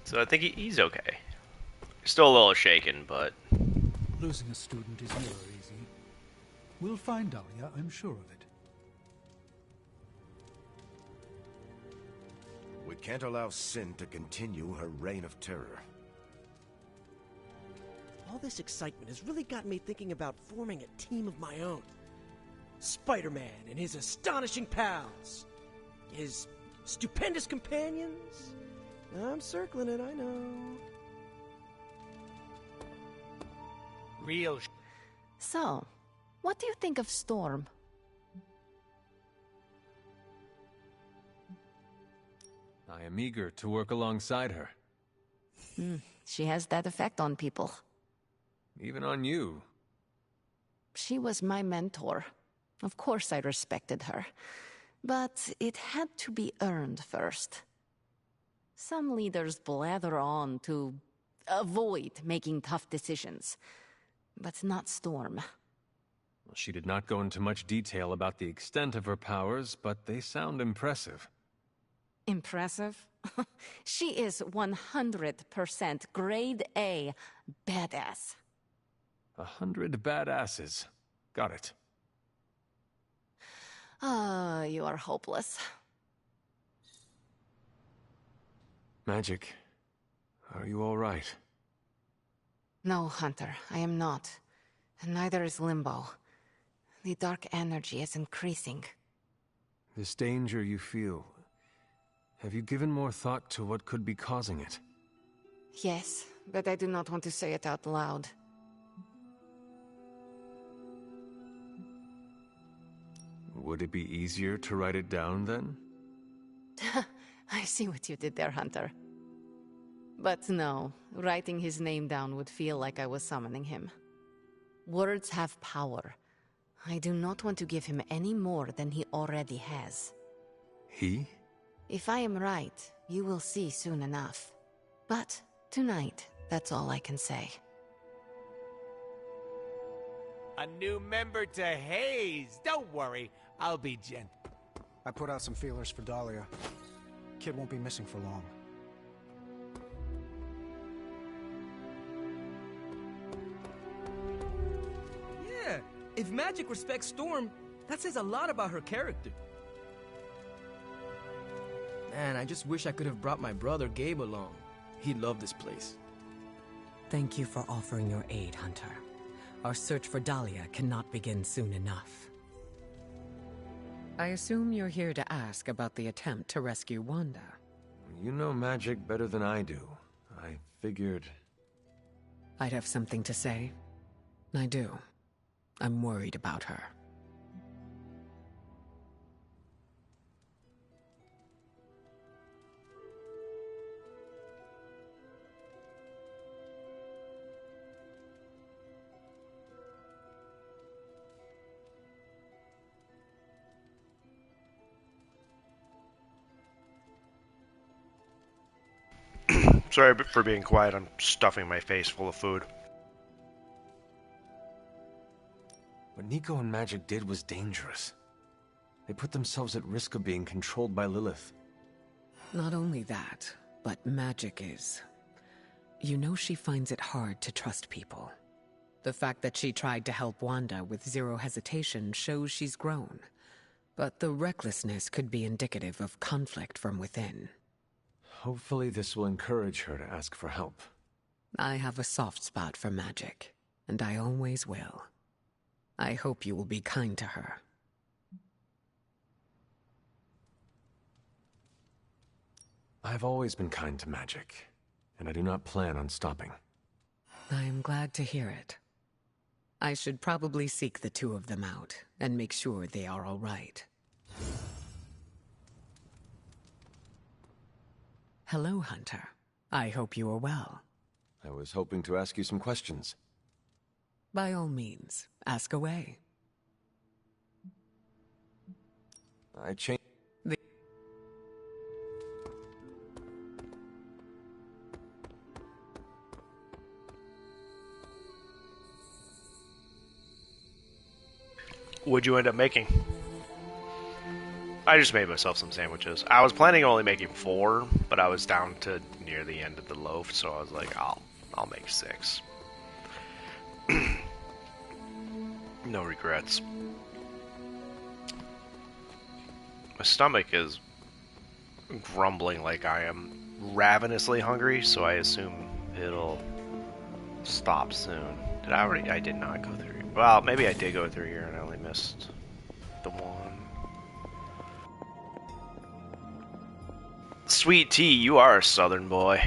So I think he's okay. Still a little shaken, but... Losing a student is never easy. We'll find Dahlia, I'm sure of it. We can't allow Sin to continue her reign of terror. All this excitement has really got me thinking about forming a team of my own. Spider-Man and his astonishing pals. His stupendous companions. I'm circling it, I know. Real So, what do you think of Storm? I am eager to work alongside her. She has that effect on people. Even on you. She was my mentor. Of course I respected her. But it had to be earned first. Some leaders blather on to avoid making tough decisions. But not Storm. She did not go into much detail about the extent of her powers, but they sound impressive. Impressive? She is 100% grade A badass. 100 badasses. Got it. You are hopeless. Magic, are you all right? No, Hunter, I am not. And neither is Limbo. The dark energy is increasing. This danger you feel, have you given more thought to what could be causing it? Yes, but I do not want to say it out loud. Would it be easier to write it down, then? I see what you did there, Hunter. But no, writing his name down would feel like I was summoning him. Words have power. I do not want to give him any more than he already has. He? If I am right, you will see soon enough. But tonight, that's all I can say. A new member to Haze. Don't worry, I'll be gentle. I put out some feelers for Dahlia. Kid won't be missing for long. Yeah, if Magic respects Storm, that says a lot about her character. Man, I just wish I could have brought my brother Gabe along. He'd love this place. Thank you for offering your aid, Hunter. Our search for Dahlia cannot begin soon enough. I assume you're here to ask about the attempt to rescue Wanda. You know magic better than I do. I figured... I'd have something to say. I do. I'm worried about her. Sorry for being quiet. I'm stuffing my face full of food. What Nico and Magic did was dangerous. They put themselves at risk of being controlled by Lilith. Not only that, but Magic is... You know she finds it hard to trust people. The fact that she tried to help Wanda with zero hesitation shows she's grown. But the recklessness could be indicative of conflict from within. Hopefully this will encourage her to ask for help. I have a soft spot for Magic, and I always will. I hope you will be kind to her. I've always been kind to Magic, and I do not plan on stopping. I am glad to hear it. I should probably seek the two of them out, and make sure they are all right. Hello, Hunter. I hope you are well. I was hoping to ask you some questions. By all means, ask away. I changed... What'd you end up making? I just made myself some sandwiches. I was planning on only making 4, but I was down to near the end of the loaf, so I was like, I'll make 6. No regrets. My stomach is grumbling like I am ravenously hungry, so I assume it'll stop soon. Did I already? I did not go through. Well, maybe I did go through here and I only missed the one. Sweet tea, you are a southern boy.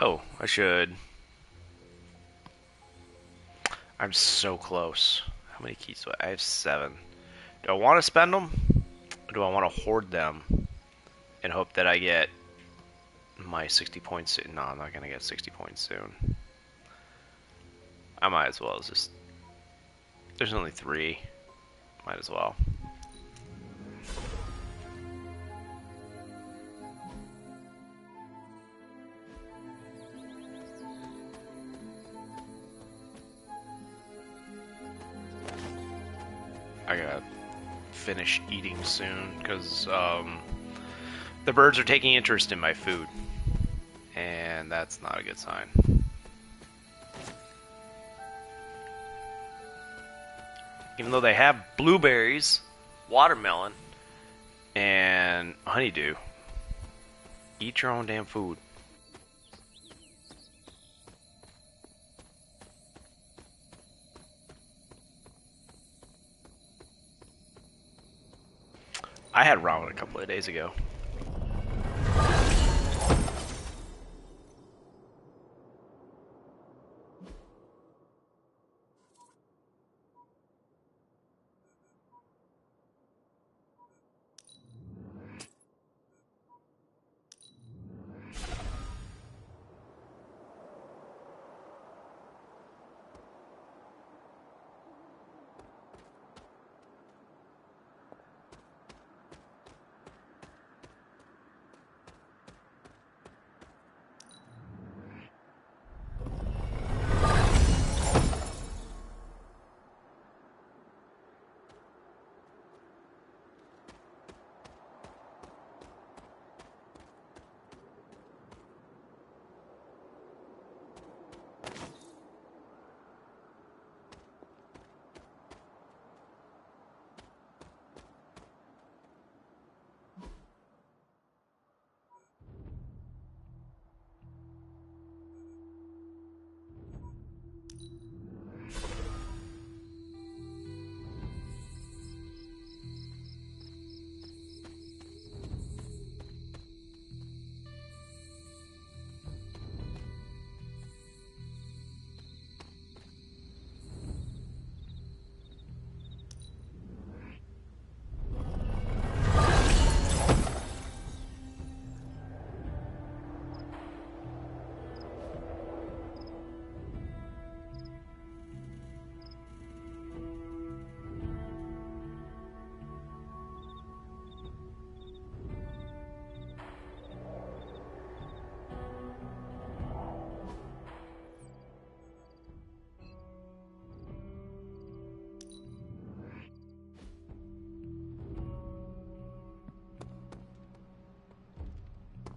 Oh, I should. I'm so close. How many keys do I have? 7. Do I want to spend them? Or do I want to hoard them and hope that I get my 60 points soon? No, I'm not going to get 60 points soon. I might as well just... There's only 3. Might as well. I gotta finish eating soon because the birds are taking interest in my food, and that's not a good sign. Even though they have blueberries, watermelon, and honeydew, eat your own damn food. I had ramen a couple of days ago.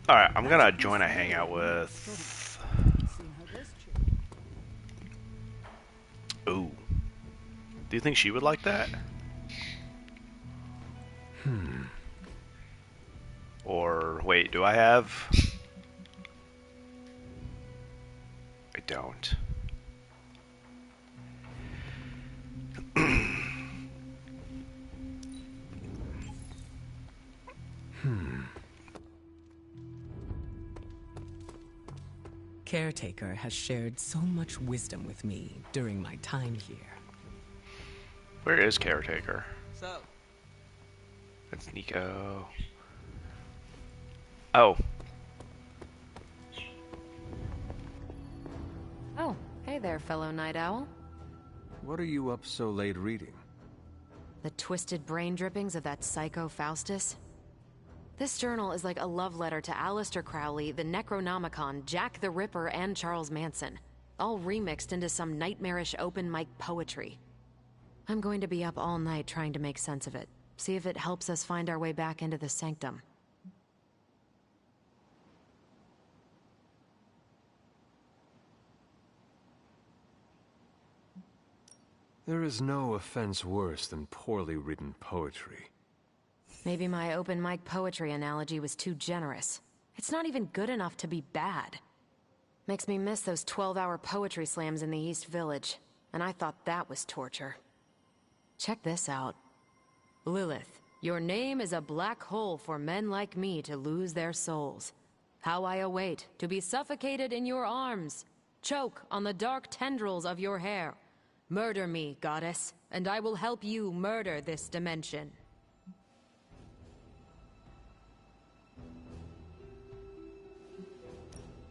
Alright, I'm gonna join a hangout with... Ooh. Do you think she would like that? Or, wait, do I have... I don't. Caretaker has shared so much wisdom with me during my time here. Where is Caretaker? So. That's Nico. Oh. Oh, hey there, fellow Night Owl. What are you up so late reading? The twisted brain drippings of that psycho Faustus? This journal is like a love letter to Aleister Crowley, the Necronomicon, Jack the Ripper, and Charles Manson. All remixed into some nightmarish open mic poetry. I'm going to be up all night trying to make sense of it. See if it helps us find our way back into the sanctum. There is no offense worse than poorly written poetry. Maybe my open mic poetry analogy was too generous. It's not even good enough to be bad. Makes me miss those 12-hour poetry slams in the East Village, and I thought that was torture. Check this out. Lilith, your name is a black hole for men like me to lose their souls. How I await to be suffocated in your arms. Choke on the dark tendrils of your hair. Murder me, goddess, and I will help you murder this dimension.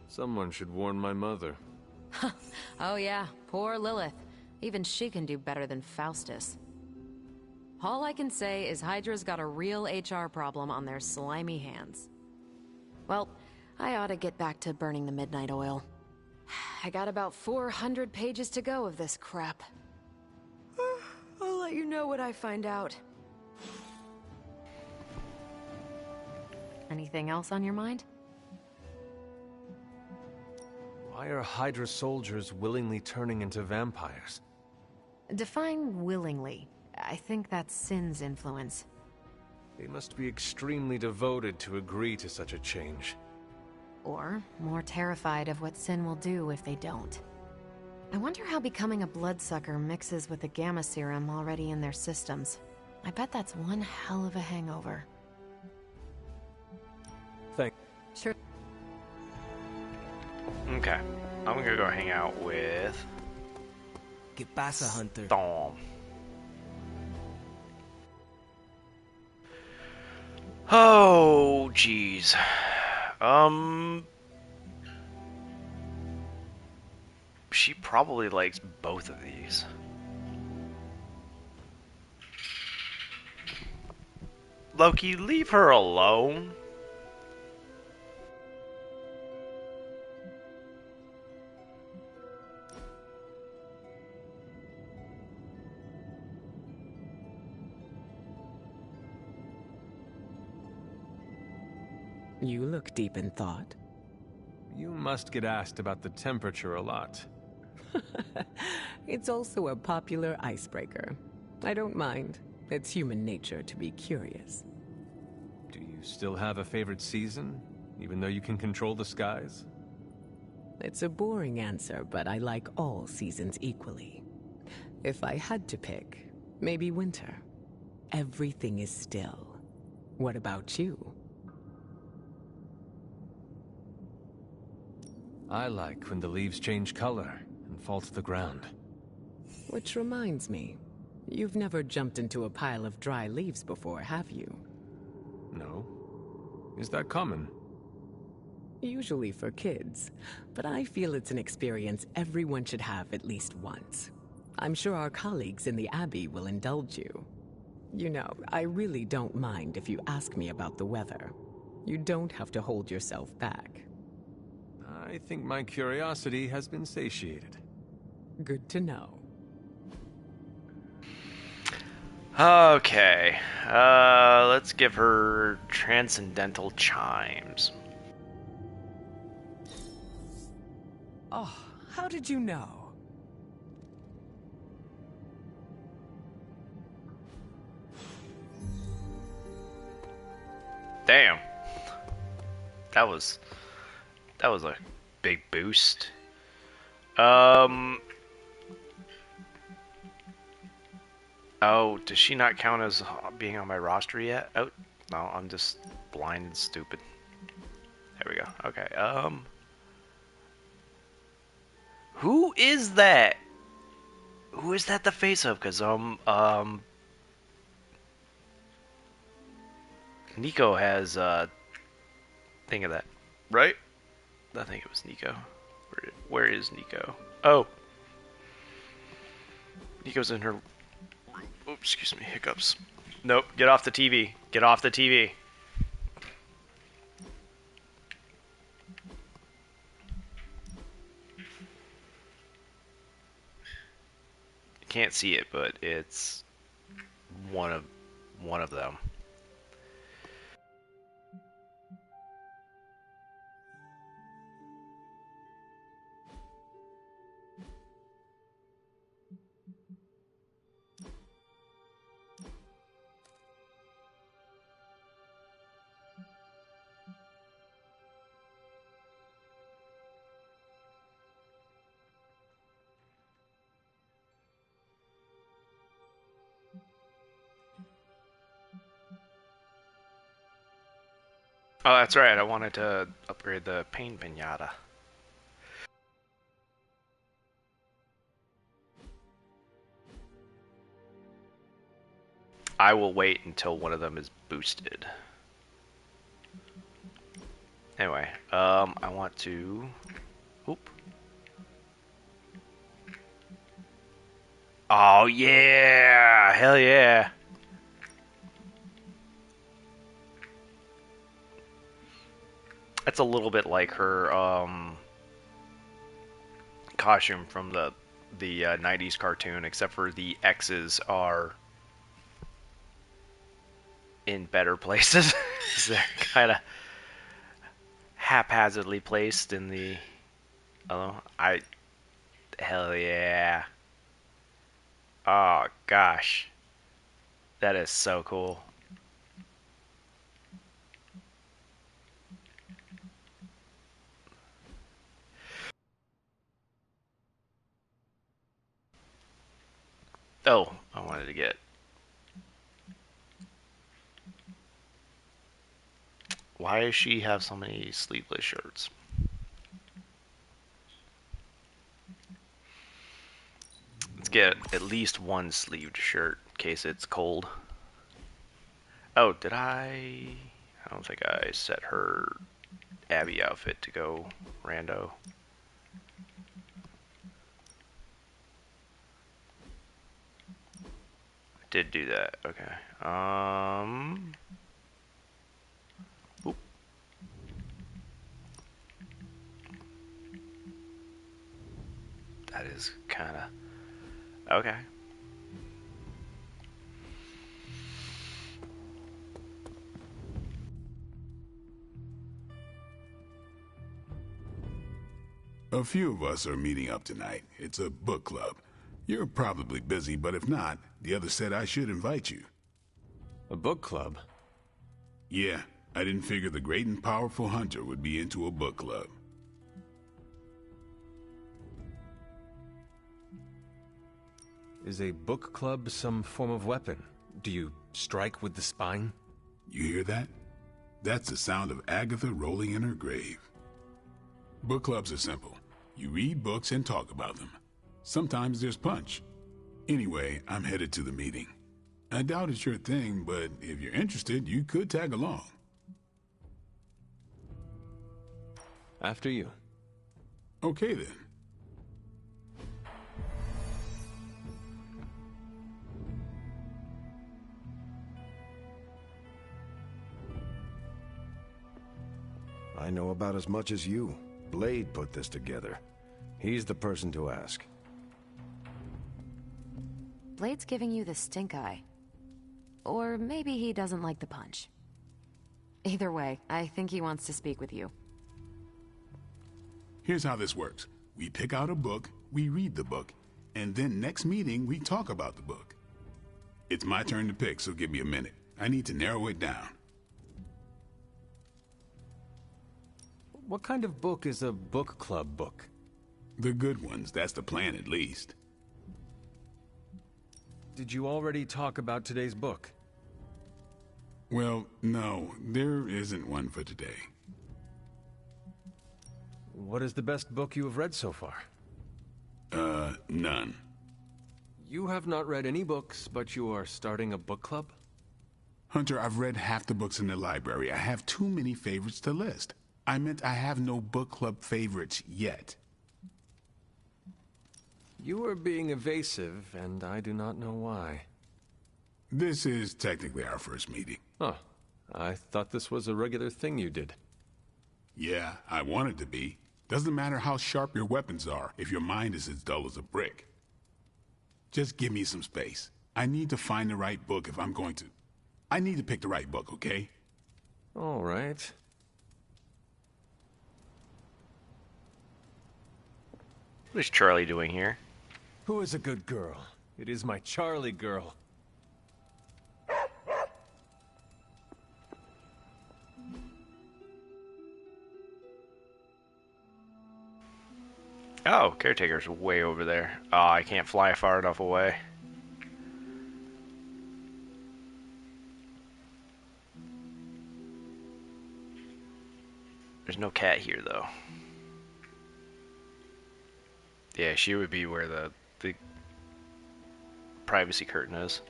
Someone should warn my mother. Oh yeah, poor Lilith. Even she can do better than Faustus. All I can say is Hydra's got a real HR problem on their slimy hands. Well, I ought to get back to burning the midnight oil. I got about 400 pages to go of this crap. I'll let you know what I find out. Anything else on your mind? Why are Hydra soldiers willingly turning into vampires? Define willingly. I think that's Sin's influence. They must be extremely devoted to agree to such a change. Or more terrified of what Sin will do if they don't. I wonder how becoming a bloodsucker mixes with the gamma serum already in their systems. I bet that's one hell of a hangover. Sure. Okay. I'm gonna go hang out with... ¿Qué pasa, Hunter? Storm. Oh, jeez. She probably likes both of these. Loki, leave her alone. You look deep in thought. You must get asked about the temperature a lot. It's also a popular icebreaker. I don't mind. It's human nature to be curious. Do you still have a favorite season, even though you can control the skies? It's a boring answer, but I like all seasons equally. If I had to pick, maybe winter. Everything is still. What about you? I like when the leaves change color and fall to the ground. Which reminds me, you've never jumped into a pile of dry leaves before, have you? No. Is that common? Usually for kids, but I feel it's an experience everyone should have at least once. I'm sure our colleagues in the Abbey will indulge you. You know, I really don't mind if you ask me about the weather. You don't have to hold yourself back. I think my curiosity has been satiated. Good to know. Okay, let's give her Transcendental Chimes. Oh, how did you know? Damn. That was a big boost. Oh, does she not count as being on my roster yet? Oh, no, I'm just blind and stupid. There we go. Okay, who is that? Who is that the face of? Because, Nico has, thing of that, right? I think it was Nico. Where is Nico? Oh. Nico's in her... Excuse me, hiccups. Nope, get off the TV. Get off the TV. You can't see it, but it's one of them. Oh, that's right. I wanted to upgrade the pain pinata. I will wait until one of them is boosted. Anyway, I want to... Oop. Oh, yeah! Hell yeah! That's a little bit like her costume from the 90s cartoon, except for the X's are in better places. They're kind of haphazardly placed in the... Oh, hell yeah. Oh, gosh. That is so cool. Oh, I wanted to get... Why does she have so many sleeveless shirts? Let's get at least one sleeved shirt in case it's cold. Oh, did I don't think I set her Abby outfit to go rando. I did do that. Okay. Oop. That is kind of okay. A few of us are meeting up tonight. It's a book club. You're probably busy, but if not, the others said I should invite you. A book club? Yeah, I didn't figure the great and powerful Hunter would be into a book club. Is a book club some form of weapon? Do you strike with the spine? You hear that? That's the sound of Agatha rolling in her grave. Book clubs are simple. You read books and talk about them. Sometimes there's punch. Anyway, I'm headed to the meeting. I doubt it's your thing, but if you're interested, you could tag along. After you. Okay then. I know about as much as you. Blade put this together. He's the person to ask. Blade's giving you the stink eye. Or maybe he doesn't like the punch. Either way, I think he wants to speak with you. Here's how this works. We pick out a book, we read the book, and then next meeting we talk about the book. It's my turn to pick, so give me a minute. I need to narrow it down. What kind of book is a book club book? The good ones, that's the plan at least. Did you already talk about today's book? Well, no, there isn't one for today. What is the best book you have read so far? None. You have not read any books, but you are starting a book club? Hunter, I've read half the books in the library. I have too many favorites to list. I meant I have no book club favorites yet. You are being evasive, and I do not know why. This is technically our first meeting. Huh. I thought this was a regular thing you did. Yeah, I want it to be. Doesn't matter how sharp your weapons are if your mind is as dull as a brick. Just give me some space. I need to find the right book if I'm going to... I need to pick the right book, okay? All right. What is Charlie doing here? Who is a good girl? It is my Charlie girl. Oh, Caretaker's way over there. Oh, I can't fly far enough away. There's no cat here, though. Yeah, she would be where the privacy curtain is.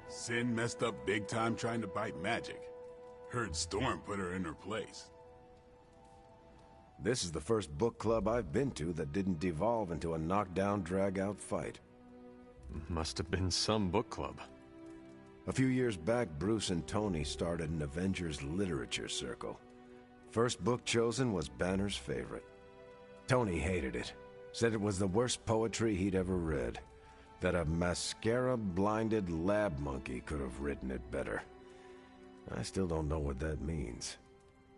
Sin messed up big time trying to bite magic. Heard Storm put her in her place. This is the first book club I've been to that didn't devolve into a knockdown, drag-out fight. Must have been some book club. A few years back, Bruce and Tony started an Avengers literature circle. First book chosen was Banner's favorite. Tony hated it. Said it was the worst poetry he'd ever read. That a mascara-blinded lab monkey could have written it better. I still don't know what that means.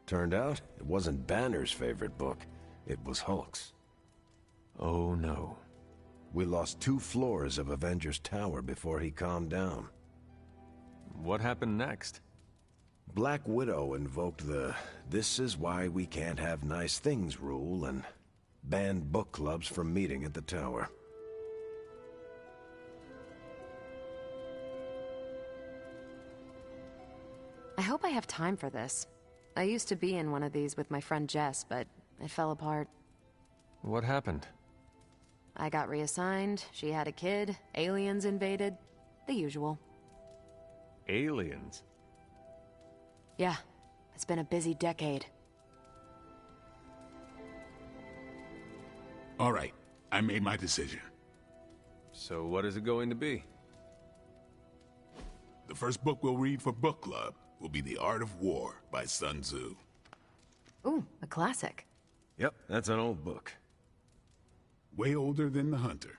Turned out, it wasn't Banner's favorite book. It was Hulk's. Oh no. We lost 2 floors of Avengers Tower before he calmed down. What happened next? Black Widow invoked the "this is why we can't have nice things" rule and banned book clubs from meeting at the tower. I hope I have time for this. I used to be in one of these with my friend Jess, but it fell apart. What happened? I got reassigned, she had a kid, aliens invaded, the usual. Aliens? Yeah, it's been a busy decade. All right, I made my decision. So what is it going to be? The first book we'll read for book club will be The Art of War by Sun Tzu. Ooh, a classic. Yep, that's an old book. Way older than The Hunter.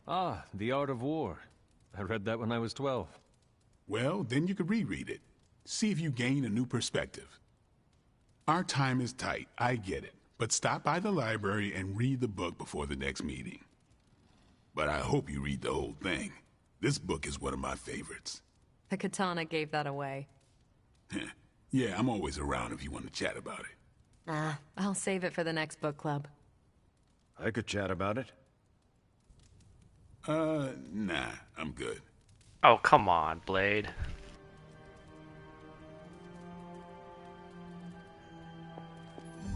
Ah, The Art of War. I read that when I was 12. Well, then you could reread it. See if you gain a new perspective. Our time is tight, I get it. But stop by the library and read the book before the next meeting. But I hope you read the whole thing. This book is one of my favorites. The katana gave that away. Yeah, I'm always around if you want to chat about it. Nah, I'll save it for the next book club. I could chat about it. Nah, I'm good. Oh, come on, Blade.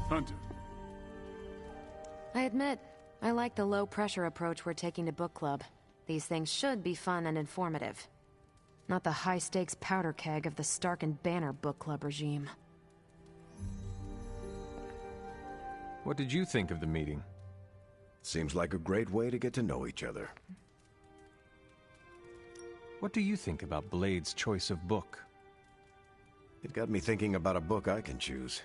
Hunter. I admit, I like the low-pressure approach we're taking to book club. These things should be fun and informative. Not the high-stakes powder keg of the Stark and Banner book club regime. What did you think of the meeting? Seems like a great way to get to know each other. What do you think about Blade's choice of book? It got me thinking about a book I can choose.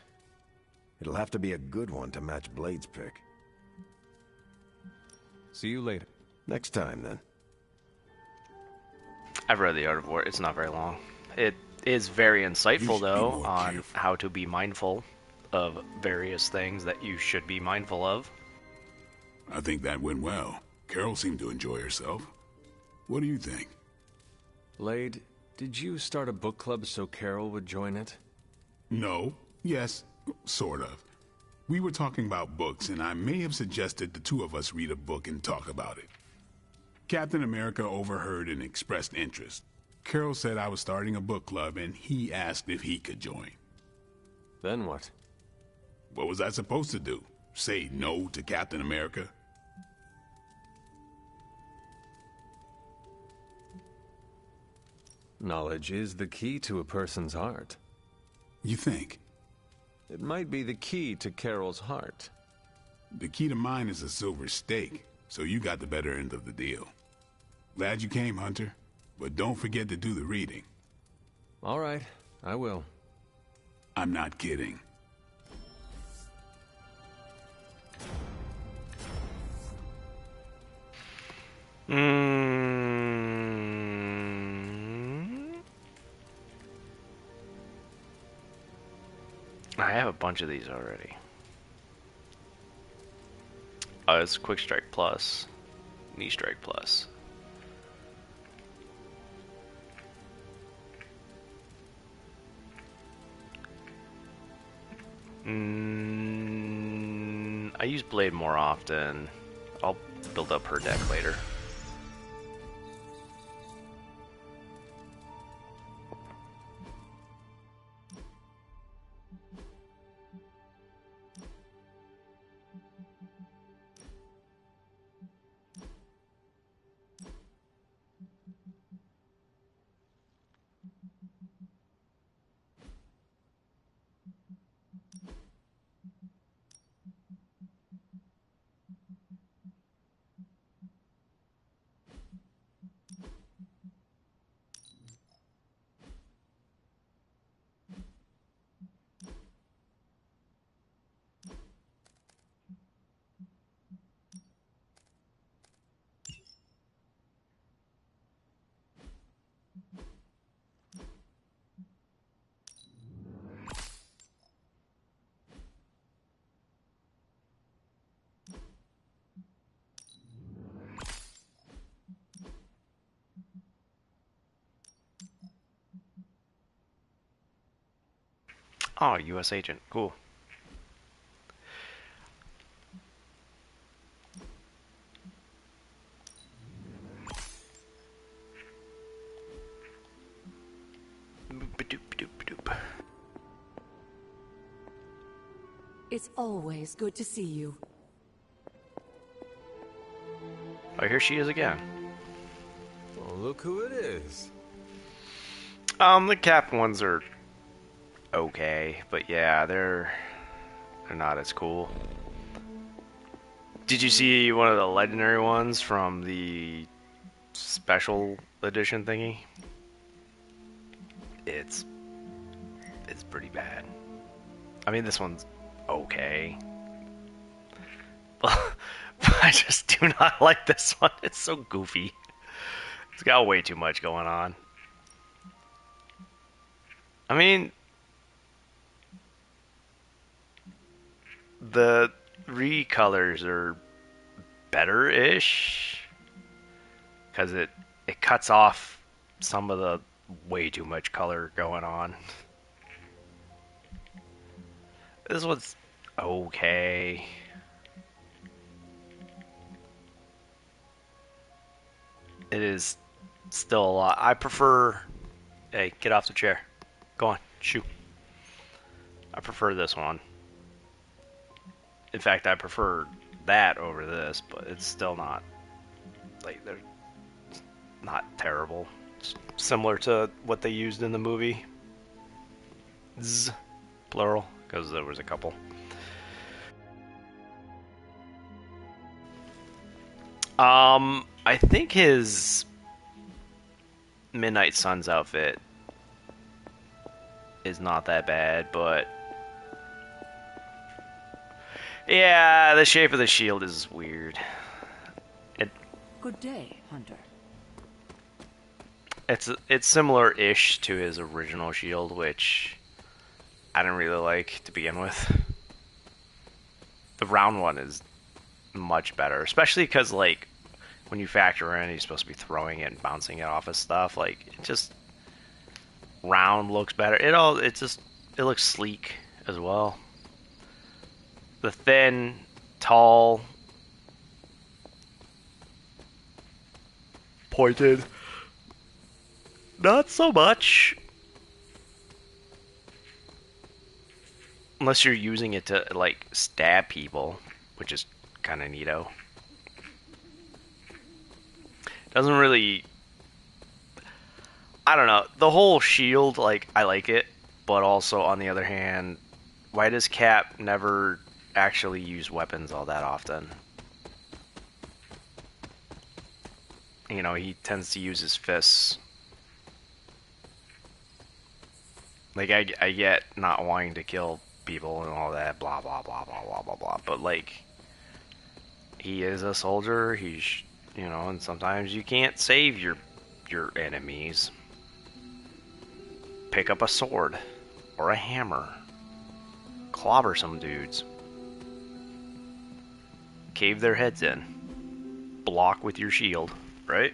It'll have to be a good one to match Blade's pick. See you later. Next time, then. I've read The Art of War. It's not very long. It is very insightful, though, on how to be mindful of various things that you should be mindful of. I think that went well. Carol seemed to enjoy herself. What do you think? Blade, did you start a book club so Carol would join it? No. Yes, sort of. We were talking about books, and I may have suggested the 2 of us read a book and talk about it. Captain America overheard and expressed interest. Carol said I was starting a book club, and he asked if he could join. Then what? What was I supposed to do? Say no to Captain America? Knowledge is the key to a person's heart. You think? It might be the key to Carol's heart. The key to mine is a silver stake, so you got the better end of the deal. Glad you came, Hunter, but don't forget to do the reading. All right, I will. I'm not kidding. I have a bunch of these already. Oh, it's Quick Strike Plus. Knee Strike Plus. I use Blade more often. I'll build up her deck later. Oh, U.S. agent. Cool. It's always good to see you. Oh, here she is again. Well, look who it is. The cap ones are okay, but yeah, they're not as cool. Did you see one of the legendary ones from the special edition thingy? It's pretty bad. I mean, this one's okay. But I just do not like this one. It's so goofy. It's got way too much going on. I mean, the recolors are better-ish because it cuts off some of the way too much color going on. This one's okay. It is still a lot. I prefer... Hey, get off the chair. Go on, shoot. I prefer this one. In fact, I prefer that over this, but it's still not... Like, they're not terrible. It's similar to what they used in the movie. Plural, because there was a couple. I think his Midnight Suns outfit is not that bad, but yeah, the shape of the shield is weird. Good day, Hunter. It's similar-ish to his original shield, which I didn't really like to begin with. The round one is much better, especially because, like, when you factor in he's supposed to be throwing it and bouncing it off of stuff, like, it just round looks better. It looks sleek as well. The thin, tall, pointed, not so much. Unless you're using it to, like, stab people, which is kind of neato. Doesn't really... I don't know. The whole shield, like, I like it. But also, on the other hand, Why does Cap never actually use weapons all that often? You know, he tends to use his fists. Like, I get not wanting to kill people and all that, blah, blah, blah, blah, blah, blah, blah. But, like, he is a soldier, he's, you know, and sometimes you can't save your enemies. Pick up a sword or a hammer. Clobber some dudes. Cave their heads in. Block with your shield, right?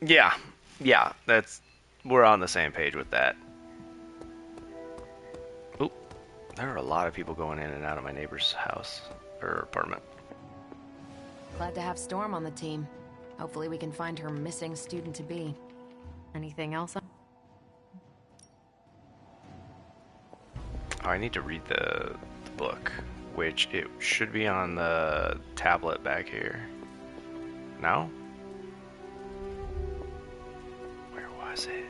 Yeah, we're on the same page with that. Oop, there are a lot of people going in and out of my neighbor's house, or apartment. Glad to have Storm on the team. Hopefully we can find her missing student-to-be. Anything else? Oh, I need to read the book, which it should be on the tablet back here. No? Where was it?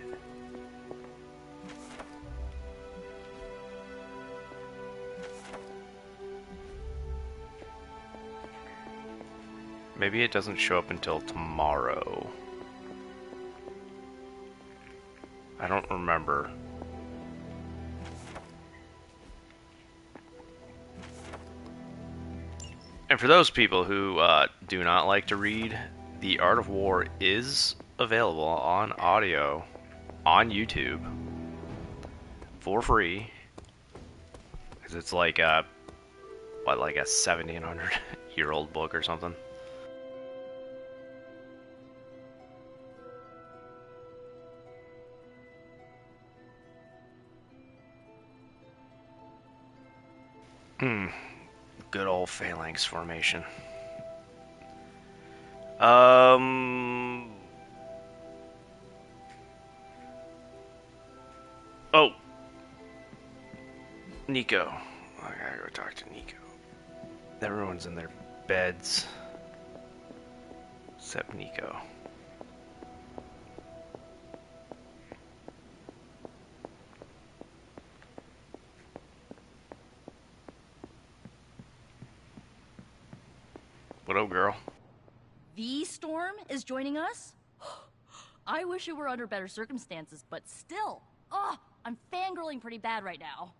Maybe it doesn't show up until tomorrow. I don't remember. And for those people who do not like to read, The Art of War is available on audio on YouTube for free. Because it's like a 1,700-year-old book or something. Good old phalanx formation. Oh, Nico. I gotta go talk to Nico. Everyone's in their beds except Nico. What up, girl? The Storm is joining us? I wish it were under better circumstances, but still. I'm fangirling pretty bad right now.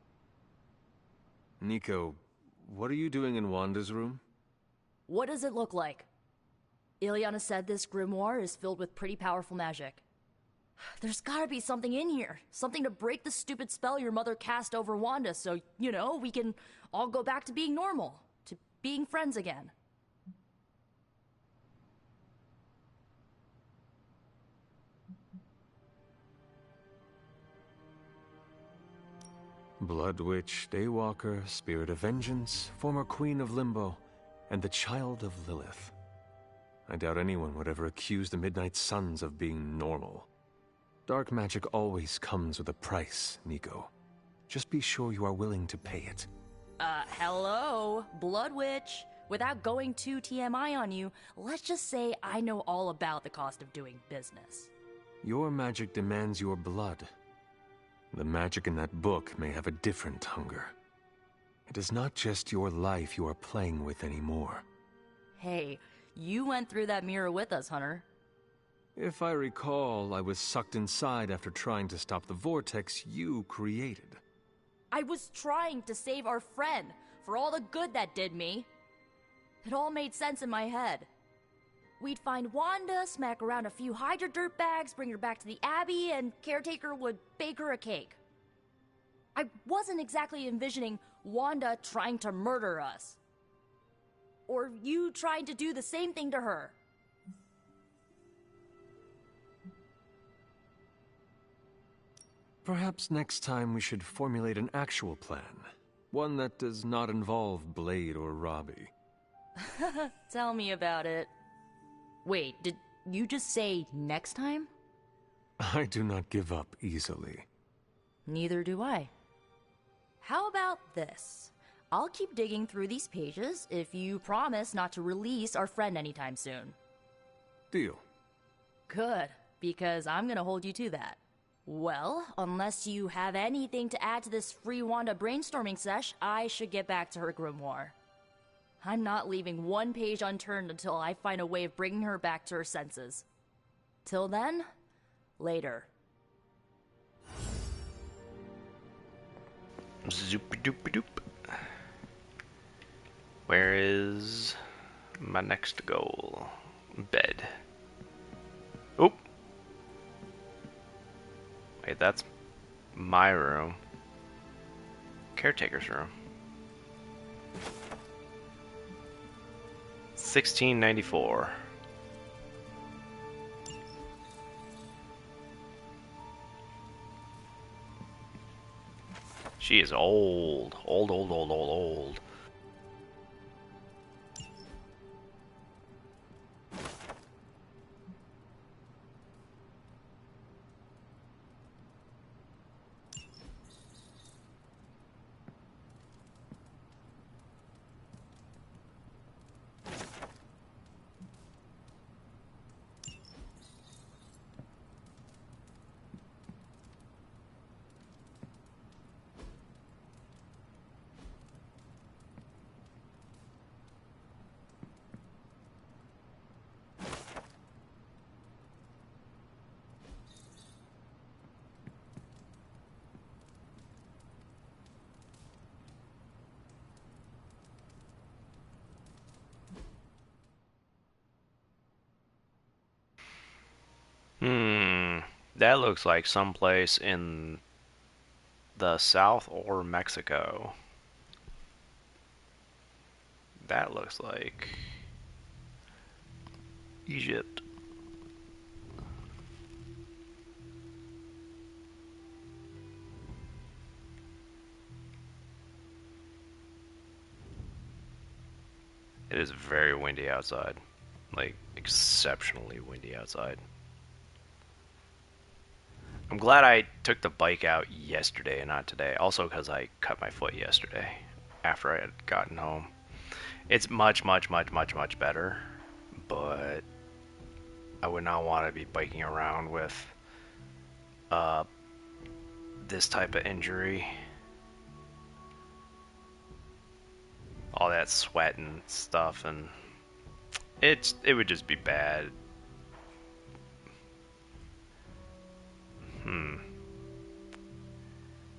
Nico, what are you doing in Wanda's room? What does it look like? Ilyana said this grimoire is filled with pretty powerful magic. There's gotta be something in here. Something to break the stupid spell your mother cast over Wanda so, you know, we can all go back to being normal. To being friends again. Blood Witch, Daywalker, Spirit of Vengeance, former Queen of Limbo, and the Child of Lilith. I doubt anyone would ever accuse the Midnight Suns of being normal. Dark magic always comes with a price, Nico. Just be sure you are willing to pay it. Hello, Blood Witch. Without going too TMI on you, let's just say I know all about the cost of doing business. Your magic demands your blood. The magic in that book may have a different hunger. It is not just your life you are playing with anymore. Hey, you went through that mirror with us, Hunter. If I recall, I was sucked inside after trying to stop the vortex you created. I was trying to save our friend, for all the good that did me. It all made sense in my head. We'd find Wanda, smack around a few Hydra dirtbags, bring her back to the Abbey, and Caretaker would bake her a cake. I wasn't exactly envisioning Wanda trying to murder us. Or you trying to do the same thing to her. Perhaps next time we should formulate an actual plan. One that does not involve Blade or Robbie. Tell me about it. Wait, did you just say next time? I do not give up easily. Neither do I. How about this? I'll keep digging through these pages if you promise not to release our friend anytime soon. Deal. Good, because I'm gonna hold you to that. Well, unless you have anything to add to this free Wanda brainstorming sesh, I should get back to her grimoire. I'm not leaving one page unturned until I find a way of bringing her back to her senses. Till then, later. Zoop-a-doop-a-doop. Where is my next goal? Bed. Oop. Wait, that's my room. Caretaker's room. 1694. She is old. Old. That looks like someplace in the South or Mexico. That looks like Egypt. It is very windy outside. Like, exceptionally windy outside. I'm glad I took the bike out yesterday and not today. Also because I cut my foot yesterday after I had gotten home. It's much better, but I would not want to be biking around with this type of injury. All that sweat and stuff, and it would just be bad.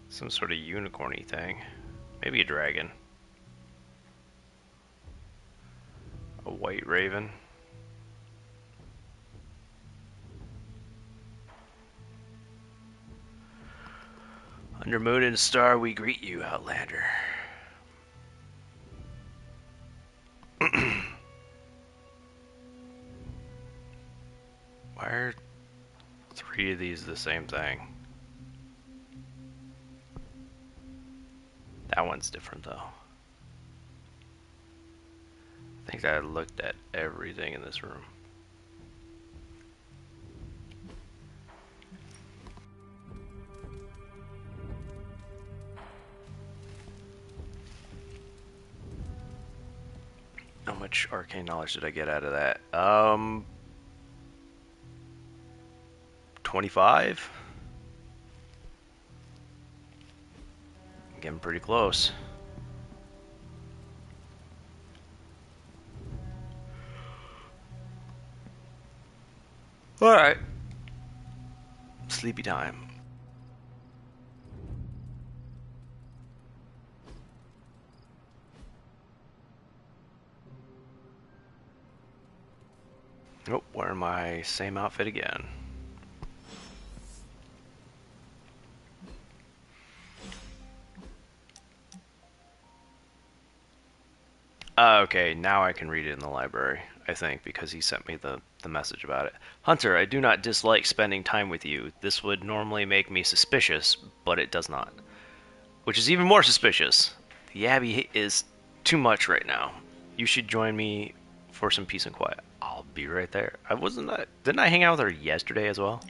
Some sort of unicorny thing. Maybe a dragon. A white raven. Under moon and star we greet you, Outlander. Why are 3 of these the same thing? That one's different though. I think I looked at everything in this room. How much arcane knowledge did I get out of that? 25? Getting pretty close. Alright. Sleepy time. Nope, wearing my same outfit again. Okay, now I can read it in the library, I think, because he sent me the message about it. Hunter, I do not dislike spending time with you. This would normally make me suspicious, but it does not. Which is even more suspicious. The Abbey is too much right now. You should join me for some peace and quiet. I'll be right there. Didn't I hang out with her yesterday as well?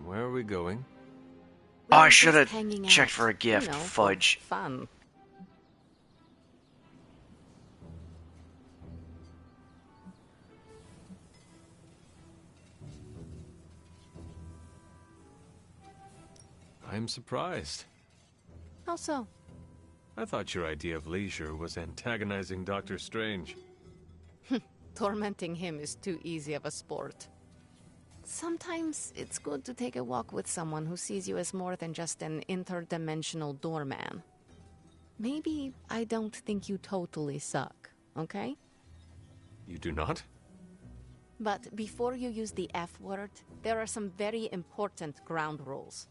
Where are we going? Oh, I should have checked for a gift. Fudge. Fun. I'm surprised. How so? I thought your idea of leisure was antagonizing Dr. Strange. Tormenting him is too easy of a sport. Sometimes it's good to take a walk with someone who sees you as more than just an interdimensional doorman. Maybe I don't think you totally suck, okay? You do not? But before you use the F word, there are some very important ground rules.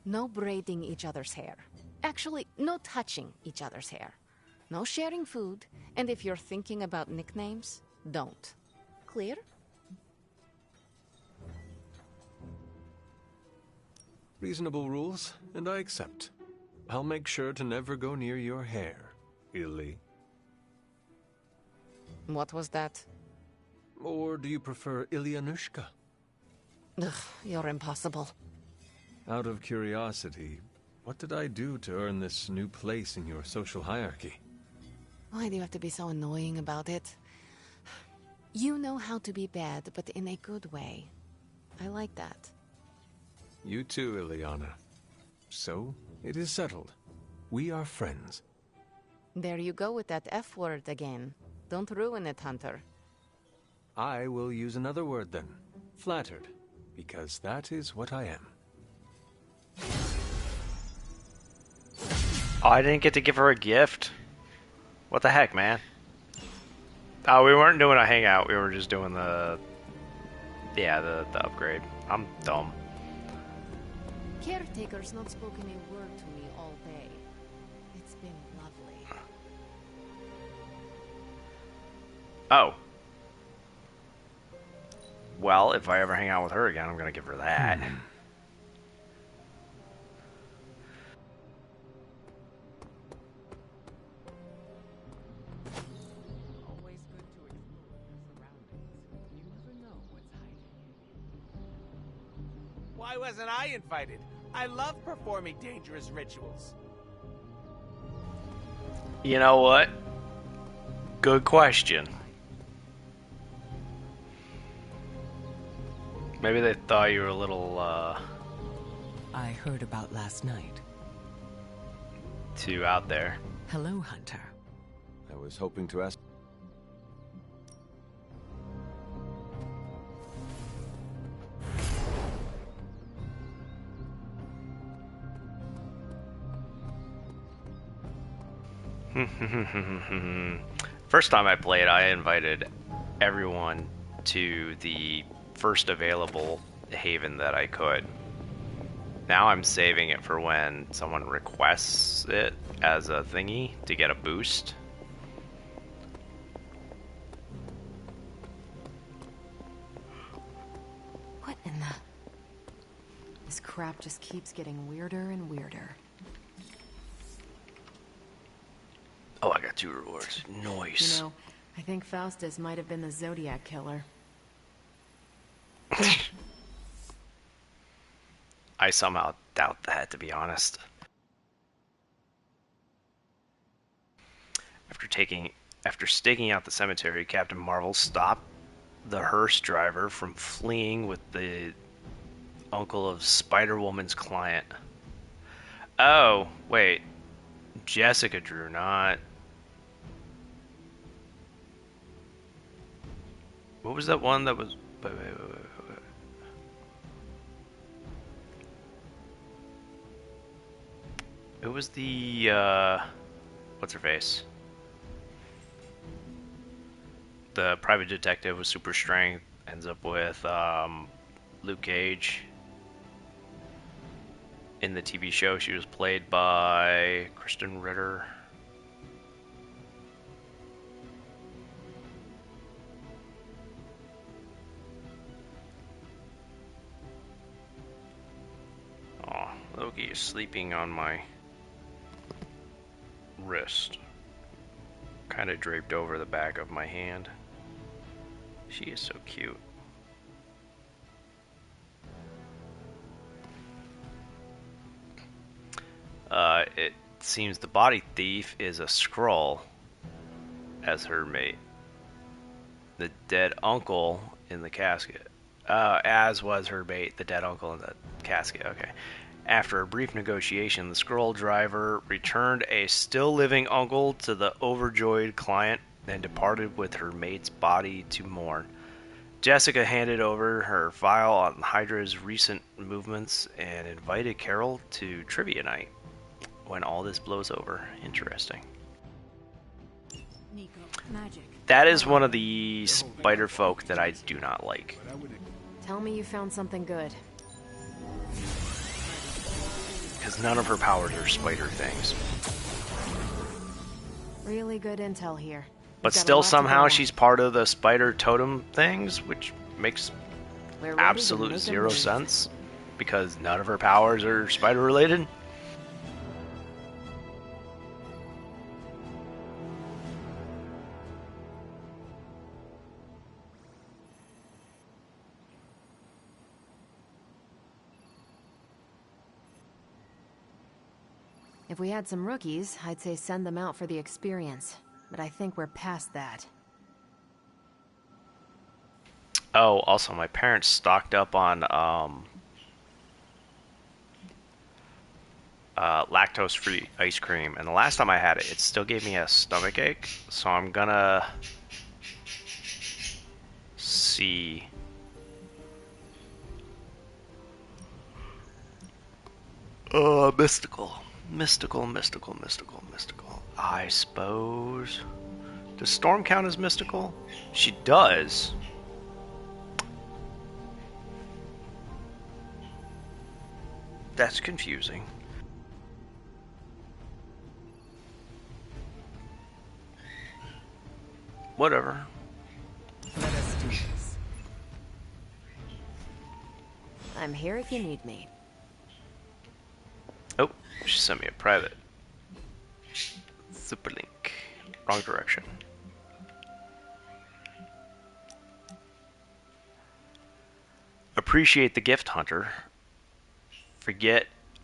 No braiding each other's hair. Actually, no touching each other's hair. No sharing food, and if you're thinking about nicknames, don't. Clear? Reasonable rules, and I accept. I'll make sure to never go near your hair, Illy. What was that? Or do you prefer Ilyanushka? Ugh, you're impossible. Out of curiosity, what did I do to earn this new place in your social hierarchy? Why do you have to be so annoying about it? You know how to be bad, but in a good way. I like that. You too, Ilyana. So, it is settled. We are friends. There you go with that F word again. Don't ruin it, Hunter. I will use another word then. Flattered. Because that is what I am. Oh, I didn't get to give her a gift? What the heck, man? Oh, we weren't doing a hangout. We were just doing the... Yeah, the upgrade. I'm dumb. Caretaker's not spoken a word to me all day. It's been lovely. Oh. Well, if I ever hang out with her again, I'm gonna give her that. Why wasn't I invited? I love performing dangerous rituals. You know what? Good question. Maybe they thought you were a little, I heard about last night. too out there. Hello, Hunter. I was hoping to ask... First time I played, I invited everyone to the first available haven that I could. Now I'm saving it for when someone requests it as a thingy to get a boost. What in the... This crap just keeps getting weirder and weirder. Oh, I got 2 rewards. Nice. You know, I think Faustus might have been the Zodiac killer. I somehow doubt that, to be honest. After staking out the cemetery, Captain Marvel stopped the hearse driver from fleeing with the uncle of Spider-Woman's client. Oh, wait. Jessica Drew, not... What was that one that was... Wait. It was the, what's her face? The private detective with super strength ends up with, Luke Cage. In the TV show, she was played by Kristen Ritter. Oh, Loki is sleeping on my wrist. Kind of draped over the back of my hand. She is so cute. It seems the body thief is a Skrull as her mate. The dead uncle in the casket. As was her mate, the dead uncle in the casket, okay. After a brief negotiation, the Skrull driver returned a still-living uncle to the overjoyed client and departed with her mate's body to mourn. Jessica handed over her file on Hydra's recent movements and invited Carol to trivia night when all this blows over. Interesting. That is one of the spider folk that I do not like. Tell me you found something good. Because none of her powers are spider things. Really good intel here. But still somehow she's part of the spider totem things, which makes absolute zero sense. Because none of her powers are spider related. If we had some rookies, I'd say send them out for the experience. But I think we're past that. Oh, also my parents stocked up on lactose-free ice cream, and the last time I had it, it still gave me a stomach ache. So I'm gonna see. Mystical. I suppose. Does Storm count as mystical? She does. That's confusing. Whatever. Let us do this. I'm here if you need me. Oh, she sent me a private. Superlink. Wrong direction. Appreciate the gift, Hunter.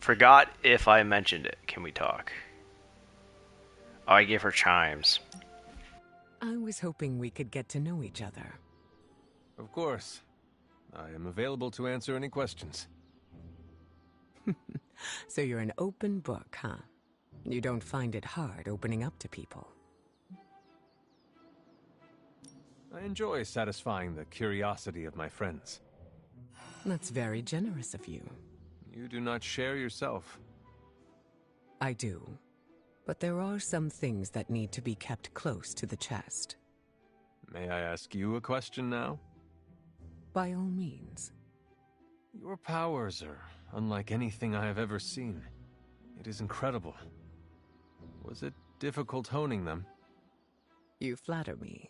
Forgot if I mentioned it. Can we talk? Oh, I gave her chimes. I was hoping we could get to know each other. Of course. I am available to answer any questions. So you're an open book, huh? You don't find it hard opening up to people? I enjoy satisfying the curiosity of my friends. That's very generous of you. You do not share yourself. I do. But there are some things that need to be kept close to the chest. May I ask you a question now? By all means. Your powers are unlike anything I have ever seen. It is incredible. Was it difficult honing them? You flatter me.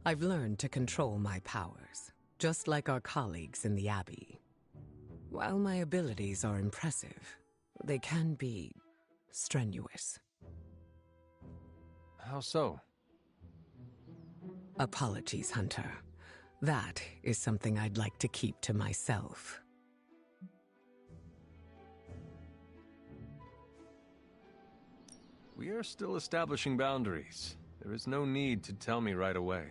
I've learned to control my powers, just like our colleagues in the Abbey. While my abilities are impressive, they can be strenuous. How so? Apologies, Hunter. That is something I'd like to keep to myself. We are still establishing boundaries. There is no need to tell me right away.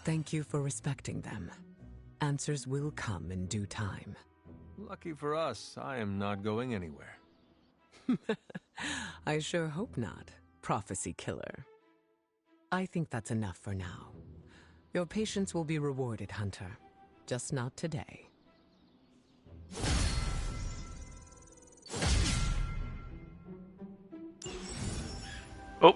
Thank you for respecting them. Answers will come in due time. Lucky for us, I am not going anywhere. I sure hope not, prophecy killer. I think that's enough for now. Your patience will be rewarded, Hunter. Just not today. Oh.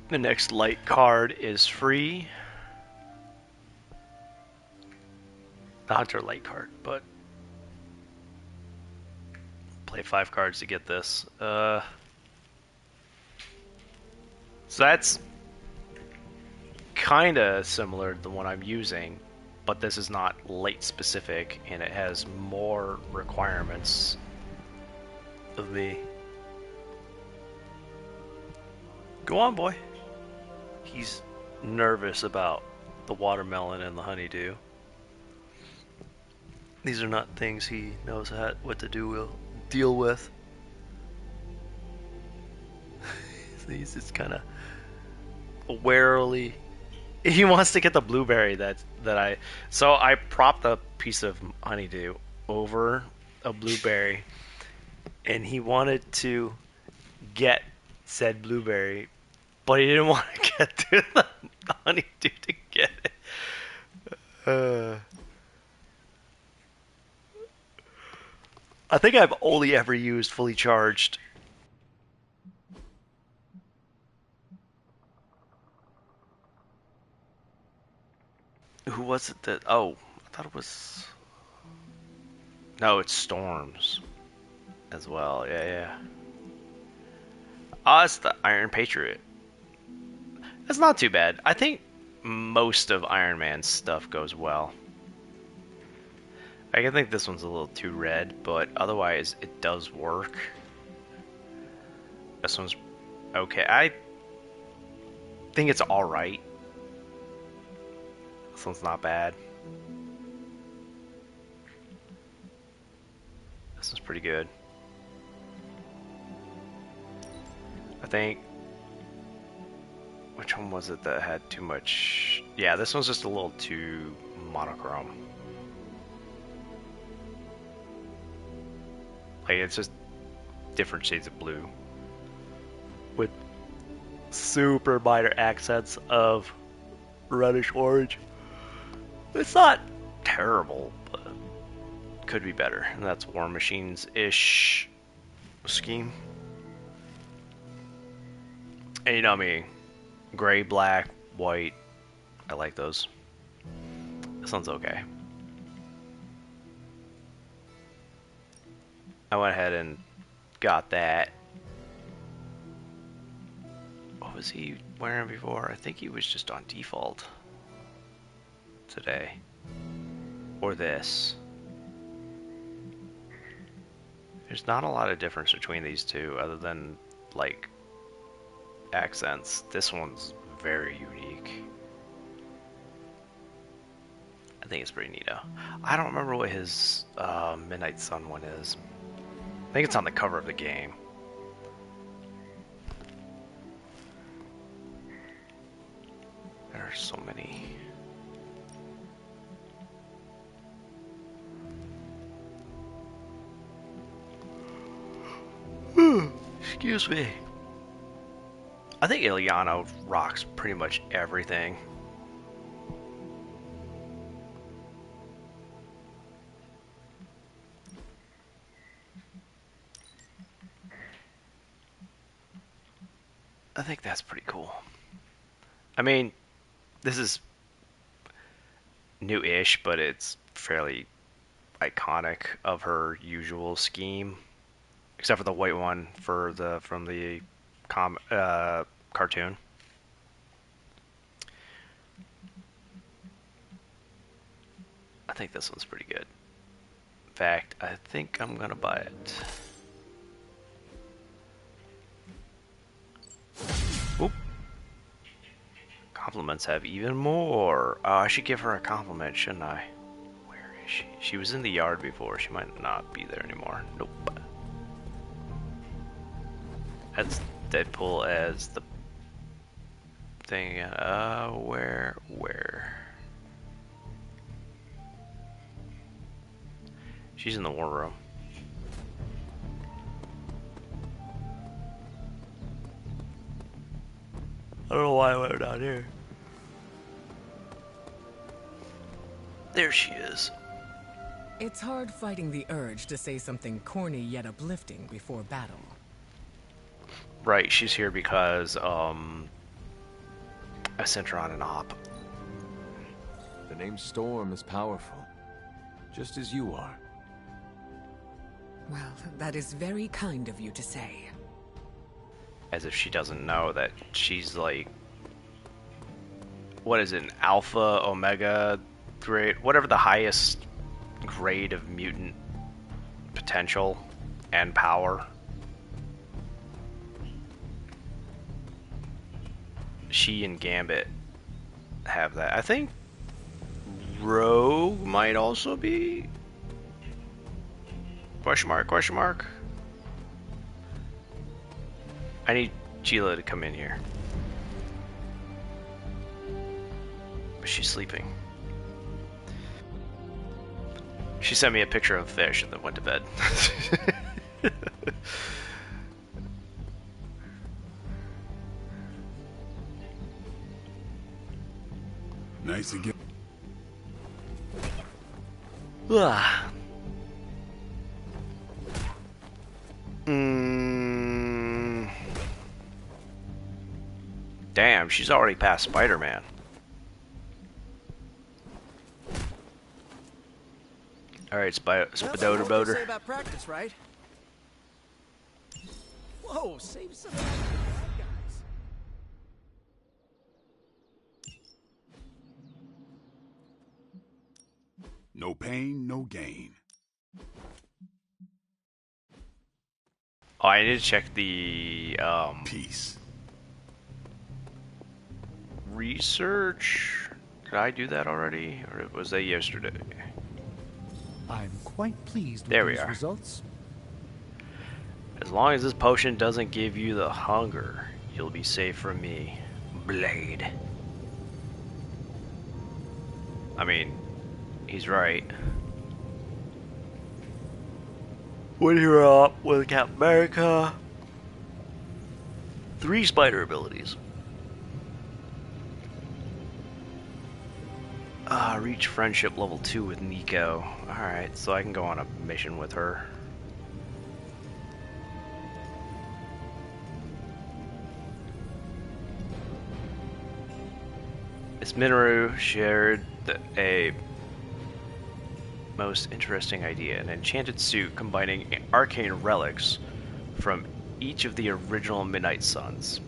The next light card is free. The Hunter light card, but play 5 cards to get this. So that's kind of similar to the one I'm using, but this is not light specific, and it has more requirements of me. Go on, boy. He's nervous about the watermelon and the honeydew. These are not things he knows what to deal with. He's just kind of warily. He wants to get the blueberry so I propped a piece of honeydew over a blueberry, and he wanted to get said blueberry, but he didn't want to get to the honeydew to get it. I think I've only ever used fully charged. Who was it that... Oh, I thought it was... No, it's Storms as well. Yeah. Oh, it's the Iron Patriot. It's not too bad. I think most of Iron Man's stuff goes well. I think this one's a little too red, but otherwise it does work. This one's okay. I think it's alright. This one's not bad. This one's pretty good. I think... Which one was it that had too much... Yeah, this one's just a little too monochrome. Like, it's just different shades of blue with super minor accents of reddish orange. It's not terrible, but could be better. And that's War Machine's-ish scheme. And you know me, gray, black, white, I like those. This one's okay. I went ahead and got that. What was he wearing before? I think he was just on default today. Or this. There's not a lot of difference between these two other than, like, accents. This one's very unique. I think it's pretty neato. I don't remember what his Midnight Sun one is. I think it's on the cover of the game. There are so many. Excuse me. I think Ilyana rocks pretty much everything. I think that's pretty cool. I mean, this is new-ish, but it's fairly iconic of her usual scheme, except for the white one from the cartoon. I think this one's pretty good. In fact, I think I'm gonna buy it. Oop. Compliments have even more. I should give her a compliment, shouldn't I? Where is she? She was in the yard before. She might not be there anymore. Nope. That's Deadpool as the thing again. Where? She's in the war room. I don't know why I went down here. There she is. It's hard fighting the urge to say something corny yet uplifting before battle. Right, she's here because, I sent her on an op. The name Storm is powerful, just as you are. Well, that is very kind of you to say. As if she doesn't know that she's like, what is it, an alpha, omega grade, whatever the highest grade of mutant potential and power. She and Gambit have that. I think Rogue might also be. Question mark, question mark. I need Gila to come in here. But she's sleeping. She sent me a picture of a fish and then went to bed. Nice again. Damn, she's already past Spider-Man. Alright, Spidoder Boater. Say about practice, right? Whoa, save some of that for the bad guys. No pain, no gain. Oh, I need to check the peace. Research. Did I do that already, or was that yesterday? I'm quite pleased there with we these are. results. As long as this potion doesn't give you the hunger, you'll be safe from me, Blade. I mean, he's right. When you're up with Captain America, 3 spider abilities. Reach friendship level 2 with Nico. Alright, so I can go on a mission with her. Miss Minoru shared a most interesting idea, an enchanted suit combining arcane relics from each of the original Midnight Suns.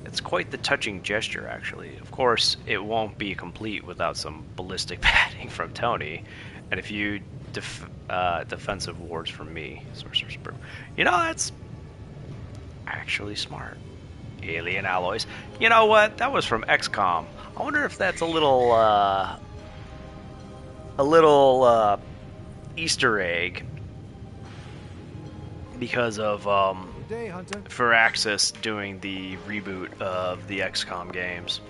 It's quite the touching gesture, actually. Of course, it won't be complete without some ballistic padding from Tony, and a few defensive wards from me. Sorcerer's Brew. You know, that's actually smart. Alien alloys. You know what? That was from XCOM. I wonder if that's a little Easter egg because of Firaxis doing the reboot of the XCOM games.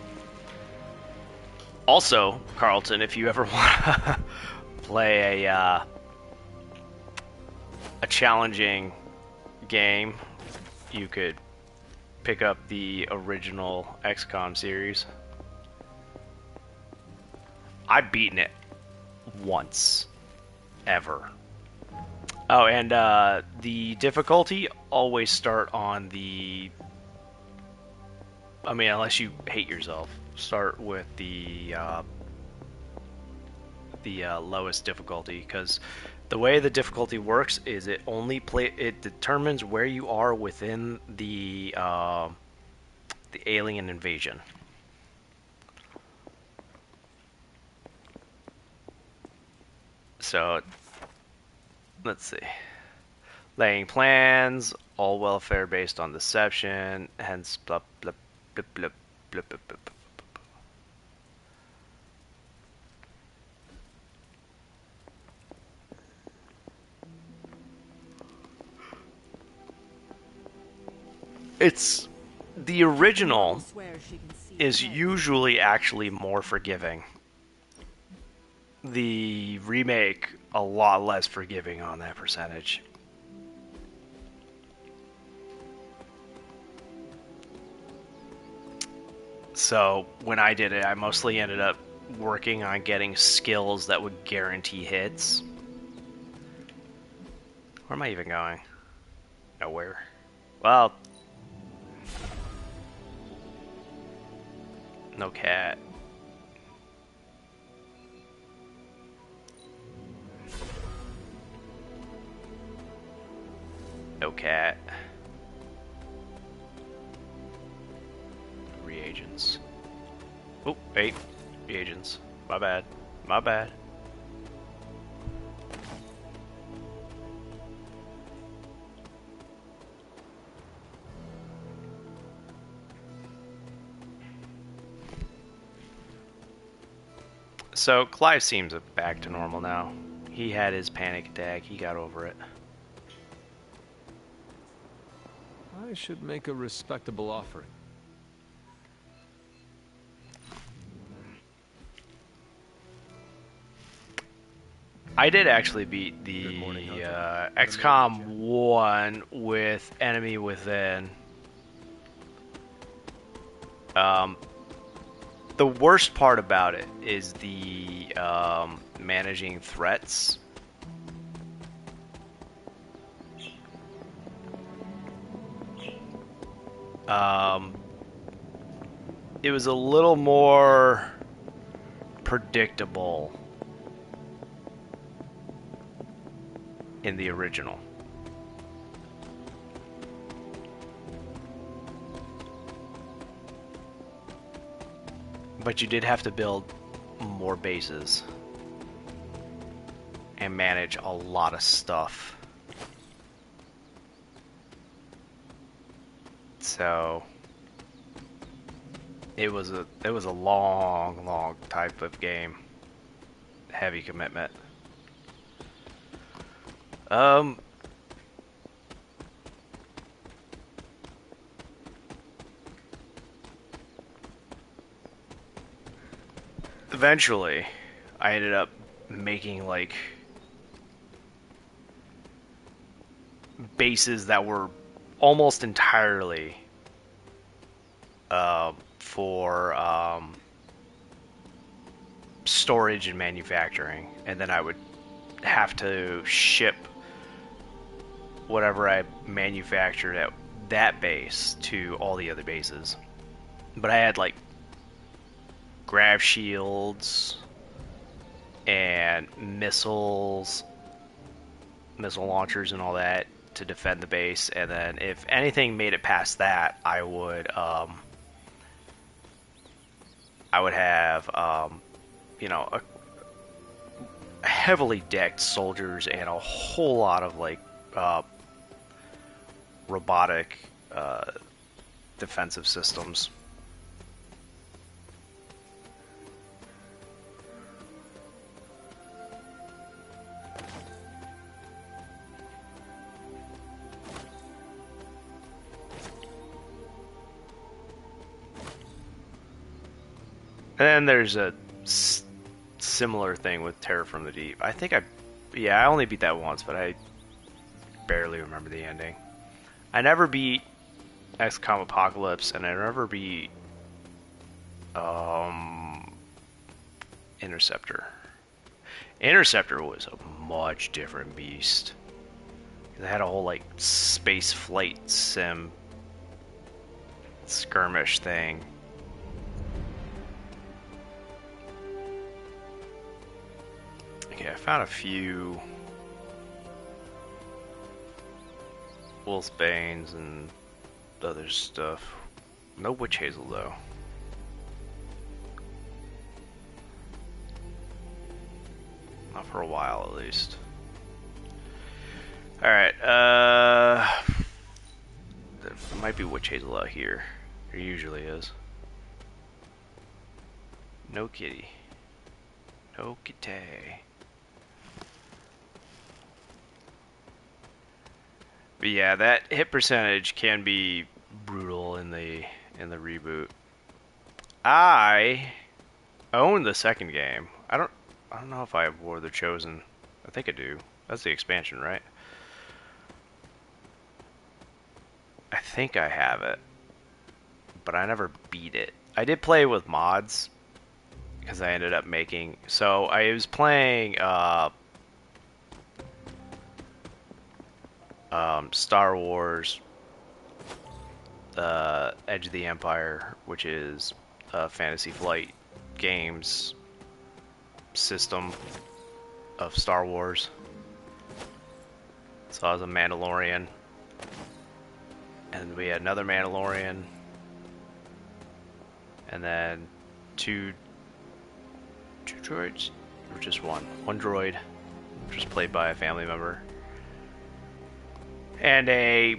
Also, Carlton, if you ever want to play a challenging game, you could pick up the original XCOM series. I've beaten it once, ever. Oh, and the difficulty, always start on the... I mean, unless you hate yourself, start with the lowest difficulty, because the way the difficulty works is it determines where you are within the alien invasion. So, let's see. Laying plans, all welfare based on deception, hence blah blah blah blah blah blah blah. It's the original is usually actually more forgiving. The remake, a lot less forgiving on that percentage. So when I did it, I mostly ended up working on getting skills that would guarantee hits. Where am I even going? Nowhere. Well, no cat. No cat. Reagents. Oh, wait. Reagents. My bad. My bad. So, Clive seems back to normal now. He had his panic attack. He got over it. I should make a respectable offering. I did actually beat the XCOM 1 with Enemy Within. The worst part about it is the managing threats. It was a little more predictable in the original. But you did have to build more bases and manage a lot of stuff. So it was a long type of game. Heavy commitment. Eventually, I ended up making like bases that were almost entirely for storage and manufacturing, and then I would have to ship whatever I manufactured at that base to all the other bases. But I had like grav shields and missiles, missile launchers and all that to defend the base, and then if anything made it past that, I would have you know, a heavily decked soldiers and a whole lot of like robotic defensive systems. And then there's a similar thing with Terror from the Deep. I think I only beat that once, but I barely remember the ending. I never beat XCOM Apocalypse, and I never beat Interceptor. Interceptor was a much different beast. It had a whole like space flight sim skirmish thing. Okay, I found a few Wolfsbanes and other stuff. No Witch Hazel though. Not for a while at least. Alright, there might be Witch Hazel out here. There usually is. No kitty. No kitty. But yeah, that hit percentage can be brutal in the reboot. I own the second game. I don't know if I have War of the Chosen. I think I do. That's the expansion, right? I think I have it, but I never beat it. I did play with mods because I ended up making. So I was playing Star Wars Edge of the Empire, which is a Fantasy Flight Games system of Star Wars. So I was a Mandalorian, and we had another Mandalorian, and then two droids, or just one droid, which was played by a family member, and a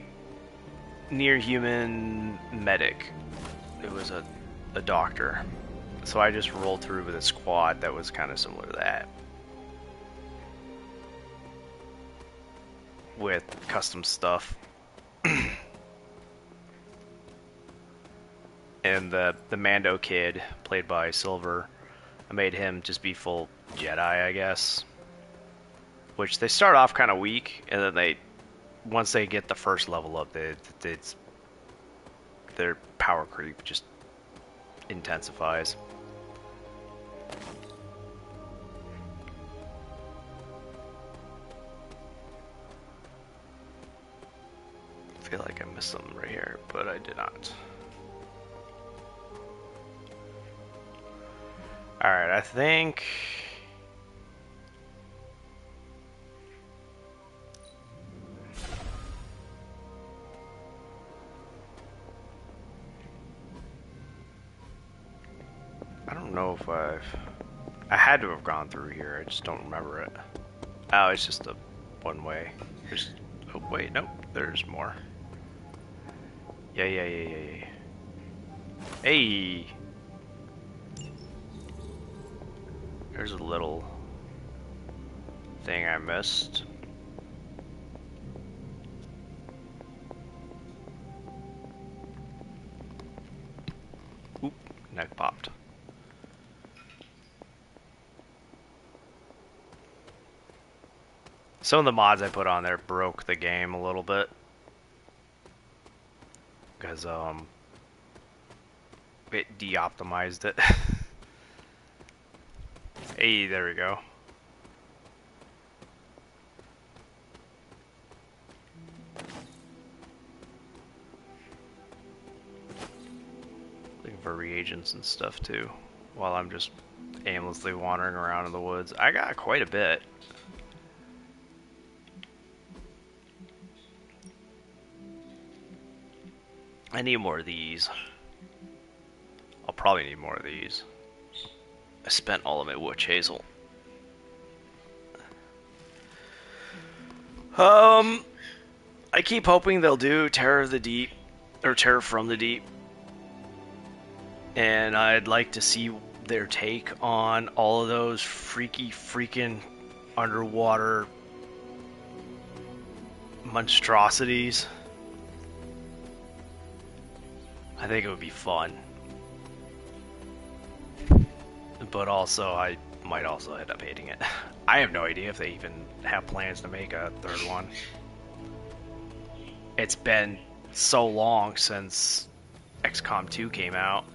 near-human medic. It was a doctor. So I just rolled through with a squad that was kind of similar to that, with custom stuff. and the Mando kid, played by Silver, I made him just be full Jedi, I guess. Which they start off kind of weak, and then once they get the first level up, their power creep just intensifies. I feel like I missed something right here, but I did not. Alright, I think... I don't know if I had to have gone through here, I just don't remember it. Oh, it's just a one way. Oh wait, nope, there's more. Yeah. Hey! There's a little thing I missed. Oop, neck popped. Some of the mods I put on there broke the game a little bit. Because, it de-optimized it. Hey, there we go. Looking for reagents and stuff too, while I'm just aimlessly wandering around in the woods. I got quite a bit. I need more of these. I'll probably need more of these. I spent all of my witch hazel. I keep hoping they'll do Terror of the Deep, or Terror from the Deep. And I'd like to see their take on all of those freaking underwater monstrosities. I think it would be fun. But also, I might also end up hating it. I have no idea if they even have plans to make a third one. It's been so long since XCOM 2 came out.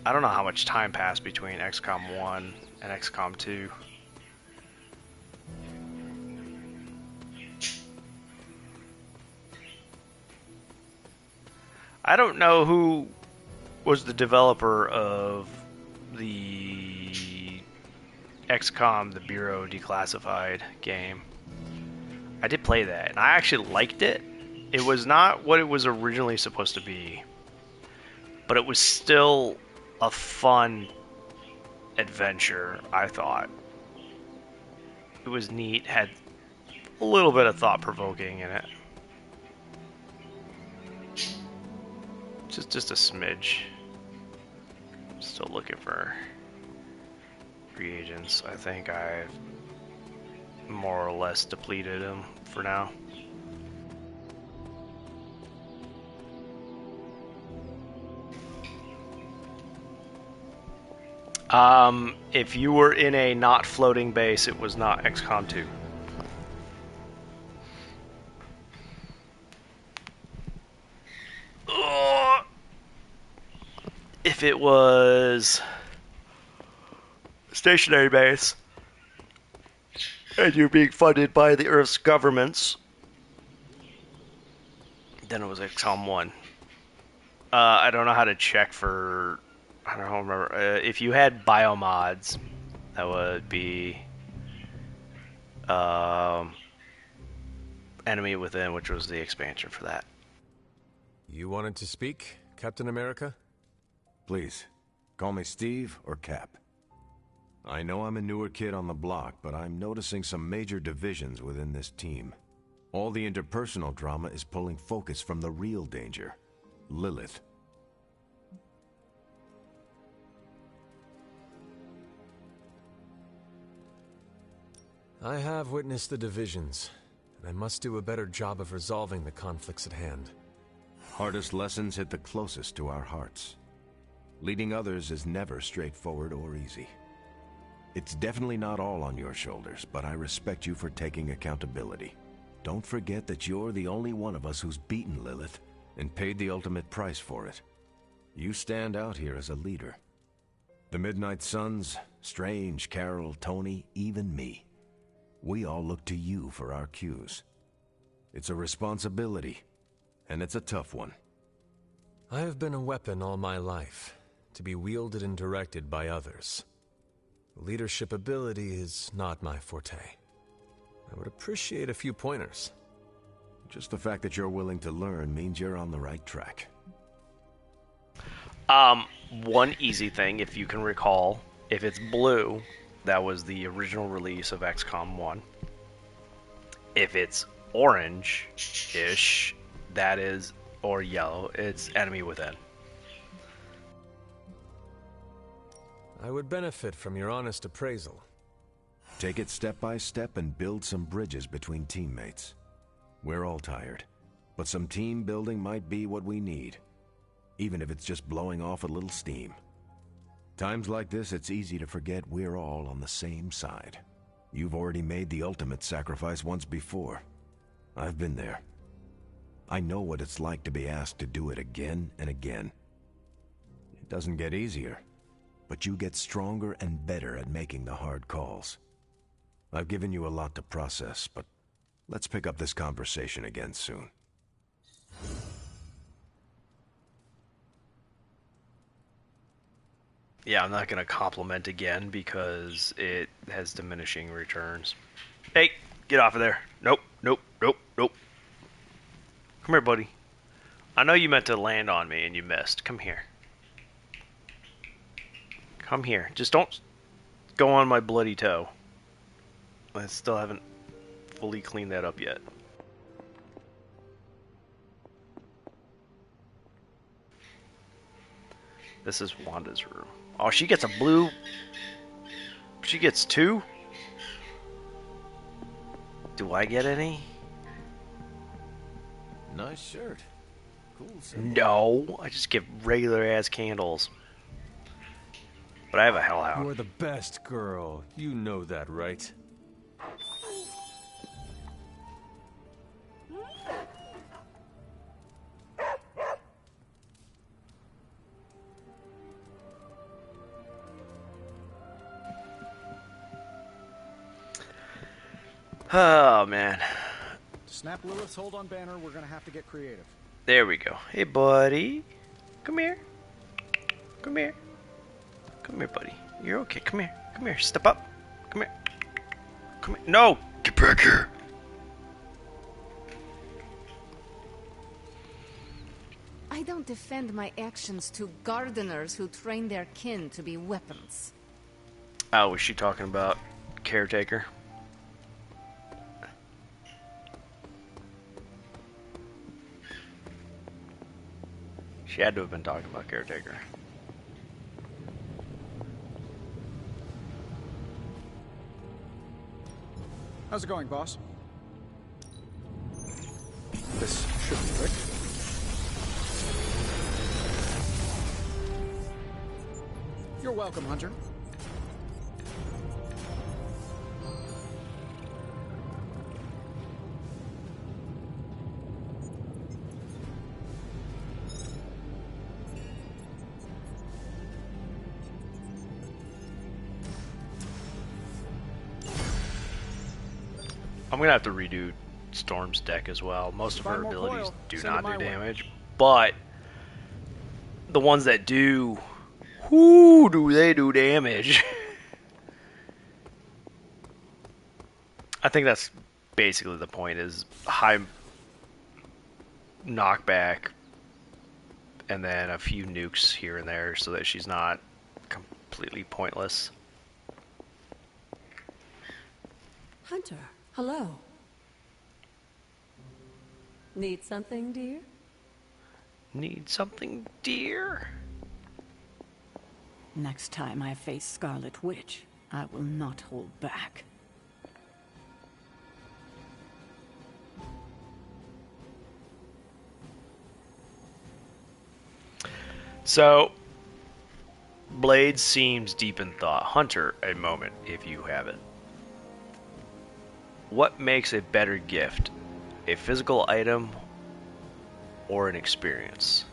I don't know how much time passed between XCOM 1 and XCOM 2. I don't know who was the developer of the XCOM, the Bureau Declassified game. I did play that, and I actually liked it. It was not what it was originally supposed to be, but it was still a fun adventure, I thought. It was neat, had a little bit of thought-provoking in it. Just a smidge. Still looking for reagents. I think I've more or less depleted them for now. If you were in a not floating base, it was not XCOM 2. If it was stationary base and you're being funded by the Earth's governments, then it was XCOM 1. I don't know how to check for... I don't remember. If you had biomods, that would be Enemy Within, which was the expansion for that. You wanted to speak, Captain America? Please, call me Steve or Cap. I know I'm a newer kid on the block, but I'm noticing some major divisions within this team. All the interpersonal drama is pulling focus from the real danger, Lilith. I have witnessed the divisions, and I must do a better job of resolving the conflicts at hand. Hardest lessons hit the closest to our hearts. Leading others is never straightforward or easy. It's definitely not all on your shoulders, but I respect you for taking accountability. Don't forget that you're the only one of us who's beaten Lilith and paid the ultimate price for it. You stand out here as a leader. The Midnight Suns, Strange, Carol, Tony, even me. We all look to you for our cues. It's a responsibility, and it's a tough one. I have been a weapon all my life, to be wielded and directed by others. Leadership ability is not my forte. I would appreciate a few pointers. Just the fact that you're willing to learn means you're on the right track. One easy thing, if you can recall, if it's blue, that was the original release of XCOM 1. If it's orange-ish, that is, or yellow, it's Enemy Within. I would benefit from your honest appraisal. Take it step by step and build some bridges between teammates. We're all tired, but some team building might be what we need, even if it's just blowing off a little steam. Times like this, it's easy to forget we're all on the same side. You've already made the ultimate sacrifice once before. I've been there. I know what it's like to be asked to do it again and again. It doesn't get easier, but you get stronger and better at making the hard calls. I've given you a lot to process, but let's pick up this conversation again soon. Yeah, I'm not going to compliment again because it has diminishing returns. Hey, get off of there. Nope, nope, nope, nope. Come here, buddy. I know you meant to land on me and you missed. Come here. Come here. Just don't go on my bloody toe. I still haven't fully cleaned that up yet. This is Wanda's room. Oh, she gets a blue... She gets 2? Do I get any? Nice shirt. Cool shirt. No, I just get regular ass candles. But I have a hellhound. You are the best girl. You know that, right? Oh, man. Snap Lilith's hold on Banner, we're gonna have to get creative. There we go. Hey, buddy. Come here. Come here. Come here, buddy. You're okay. Come here. Come here. Step up. Come here. Come here. No! Get back here! I don't defend my actions to gardeners who train their kin to be weapons. Oh, was she talking about Caretaker? She had to have been talking about Caretaker. How's it going, boss? This should be quick. You're welcome, Hunter. I'm gonna have to redo Storm's deck as well. Most of her abilities do not do damage, but the ones that do, whoo, do they do damage? I think that's basically the point, is high knockback and then a few nukes here and there so that she's not completely pointless. Hunter, hello. Need something, dear? Need something, dear? Next time I face Scarlet Witch, I will not hold back. So, Blade seems deep in thought. Hunter, a moment, if you have it. What makes a better gift? A physical item or an experience?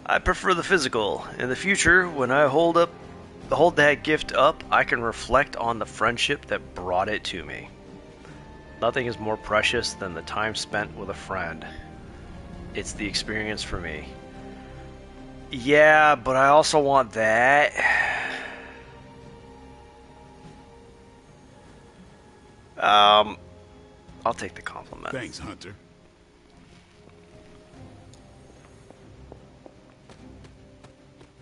I prefer the physical. In the future, when I hold that gift up, I can reflect on the friendship that brought it to me. Nothing is more precious than the time spent with a friend. It's the experience for me. Yeah, but I also want that. I'll take the compliment. Thanks, Hunter.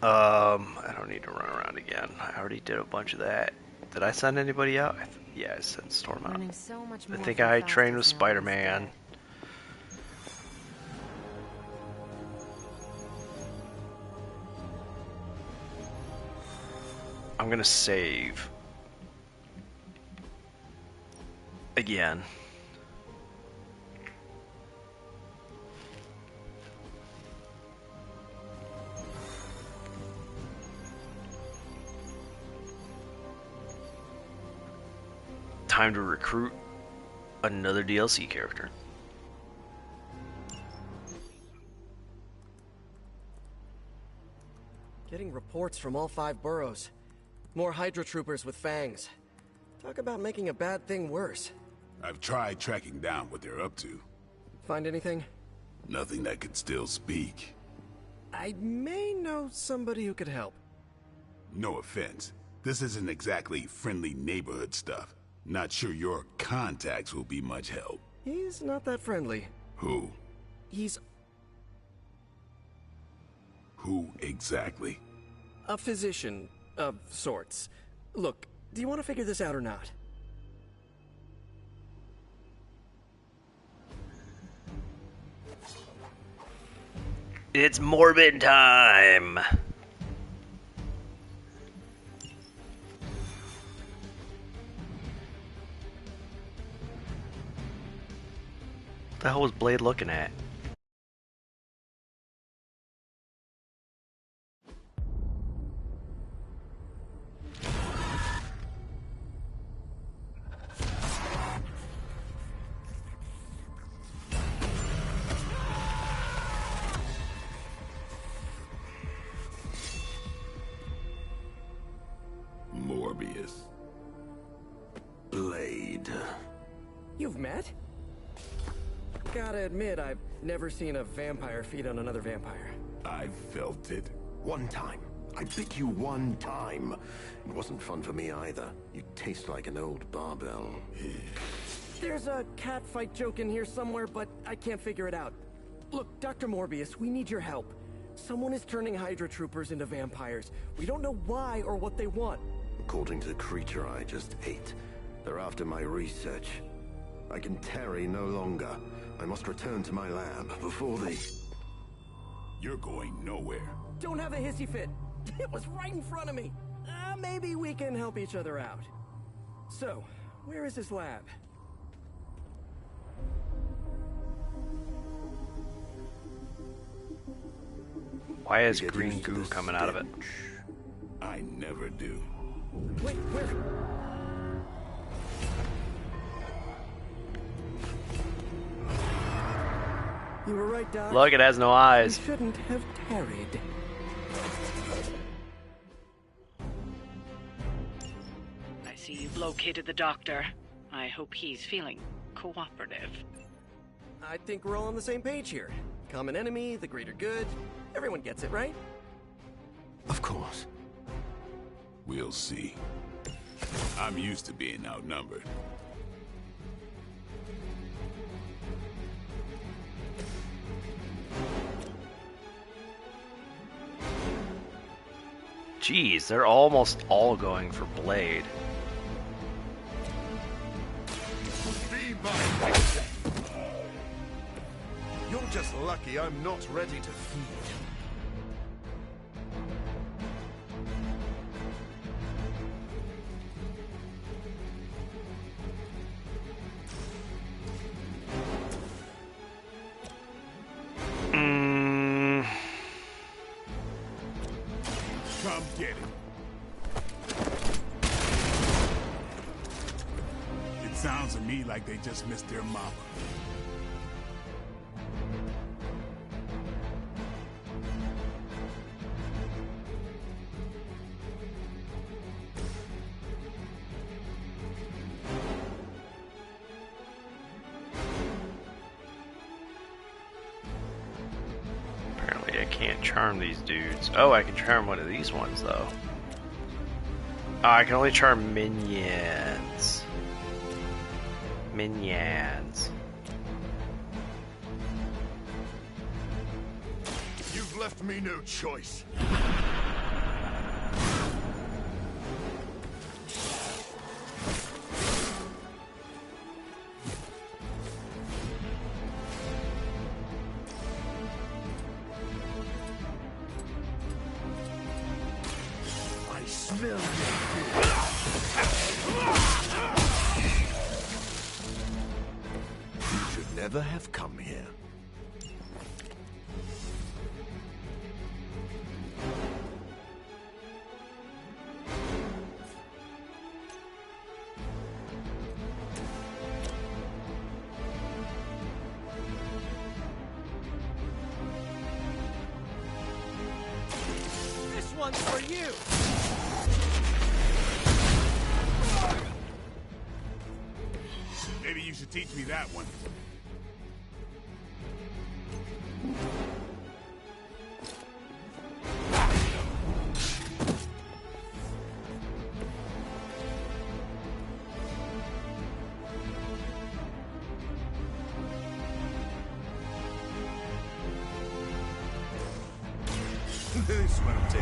I don't need to run around again. I already did a bunch of that. Did I send anybody out? Yeah, I sent Storm out. So much I more think from I Faustus trained with now Spider-Man. I'm gonna save. Again. Time to recruit another DLC character. Getting reports from all 5 boroughs. More Hydra troopers with fangs. Talk about making a bad thing worse. I've tried tracking down what they're up to. Find anything? Nothing that could still speak. I may know somebody who could help. No offense. This isn't exactly friendly neighborhood stuff. Not sure your contacts will be much help. He's not that friendly. Who? He's Who exactly? a physician of sorts. Look, do you want to figure this out or not? It's Morbid time! What the hell was Blade looking at? Morbius. Blade. You've met? Gotta admit, I've never seen a vampire feed on another vampire. I felt it. One time. I bit you one time. It wasn't fun for me either. You taste like an old barbell. There's a cat fight joke in here somewhere, but I can't figure it out. Look, Dr. Morbius, we need your help. Someone is turning Hydra troopers into vampires. We don't know why or what they want. According to the creature I just ate, they're after my research. I can tarry no longer. I must return to my lab before they... You're going nowhere. Don't have a hissy fit. It was right in front of me. Maybe we can help each other out. So, where is his lab? Why is green goo coming out of it? I never do. Wait, where? You were right, Doc. Look, it has no eyes. You shouldn't have tarried. I see you've located the doctor. I hope he's feeling cooperative. I think we're all on the same page here. Common enemy, the greater good. Everyone gets it, right? Of course. We'll see. I'm used to being outnumbered. Jeez, they're almost all going for Blade. You're just lucky I'm not ready to feed. Sounds to me like they just missed their mama. Apparently I can't charm these dudes. Oh, I can charm one of these ones, though. Oh, I can only charm minions. Minions. You've left me no choice. I smell you should never have come here. This one's for you! Maybe you should teach me that one. This one will take.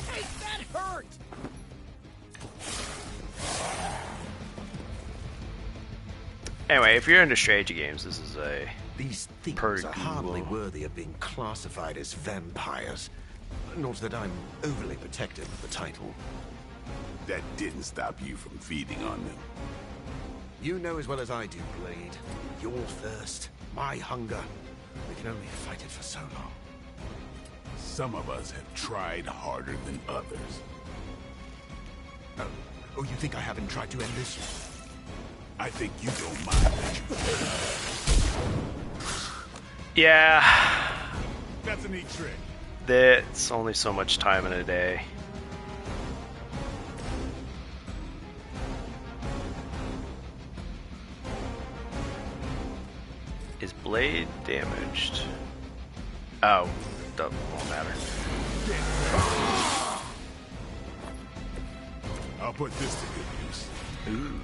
Hey, that hurt! Anyway, if you're into strategy games, this is a These things pretty are cool. hardly worthy of being classified as vampires. Not that I'm overly protective of the title. That didn't stop you from feeding on them. You know as well as I do, Blade. Your thirst, my hunger. We can only fight it for so long. Some of us have tried harder than others. Oh, you think I haven't tried to end this? I think you don't mind that you Yeah. That's a neat trick. That's only so much time in a day. Is Blade damaged? Oh, that won't matter. I'll put this to good use. Ooh.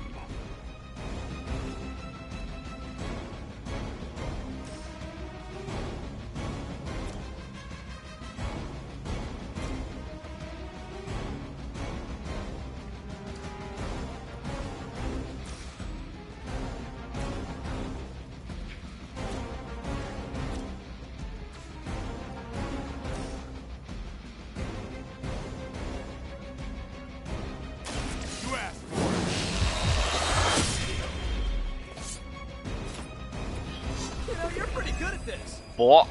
You asked for it. You know, you're pretty good at this. What?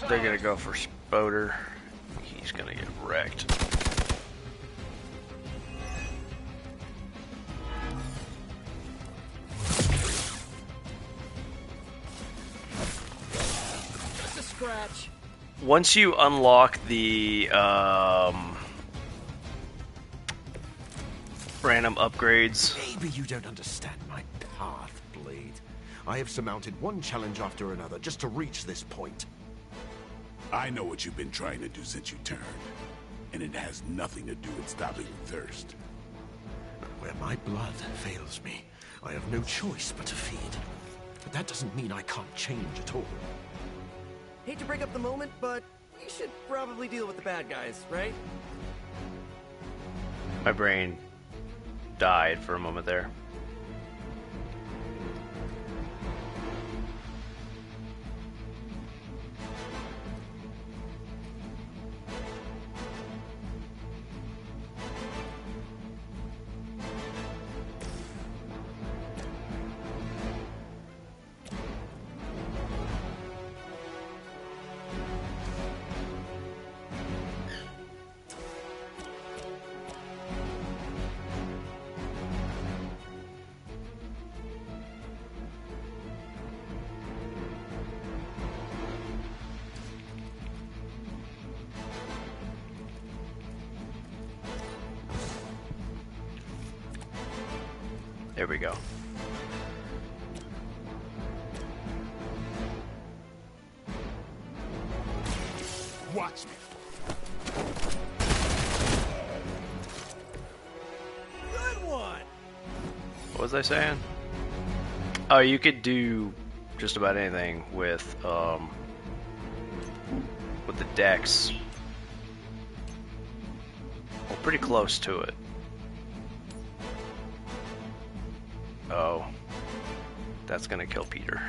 They're gonna go for Spoder. He's gonna get wrecked. Just a scratch. Once you unlock the random upgrades, Maybe you don't understand my path, Blade. I have surmounted one challenge after another just to reach this point. I know what you've been trying to do since you turned, and it has nothing to do with stopping thirst. Where my blood fails me, I have no choice but to feed. But that doesn't mean I can't change at all. Hate to break up the moment, but we should probably deal with the bad guys, right? My brain died for a moment there. There we go. Watch me. Good one. What was I saying? Oh, you could do just about anything with the dex. Well, pretty close to it. Oh, that's gonna kill Peter.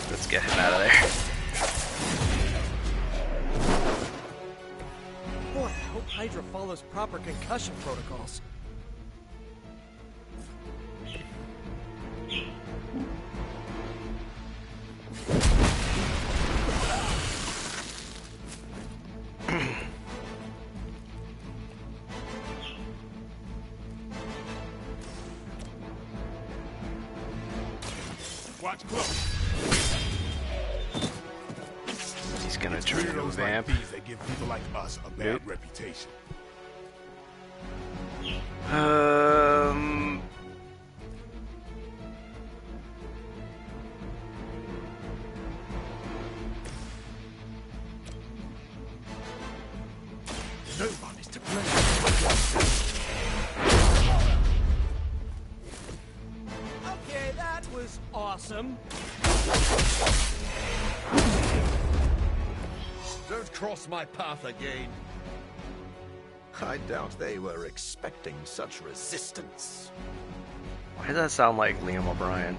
Let's get him out of there. Boy, I hope Hydra follows proper concussion protocols. Watch close. He's gonna turn into a vamp. Like these that give people like us a bad reputation. No one is to blame. Okay, that was awesome. Don't cross my path again. I doubt they were expecting such resistance. Why does that sound like Liam O'Brien?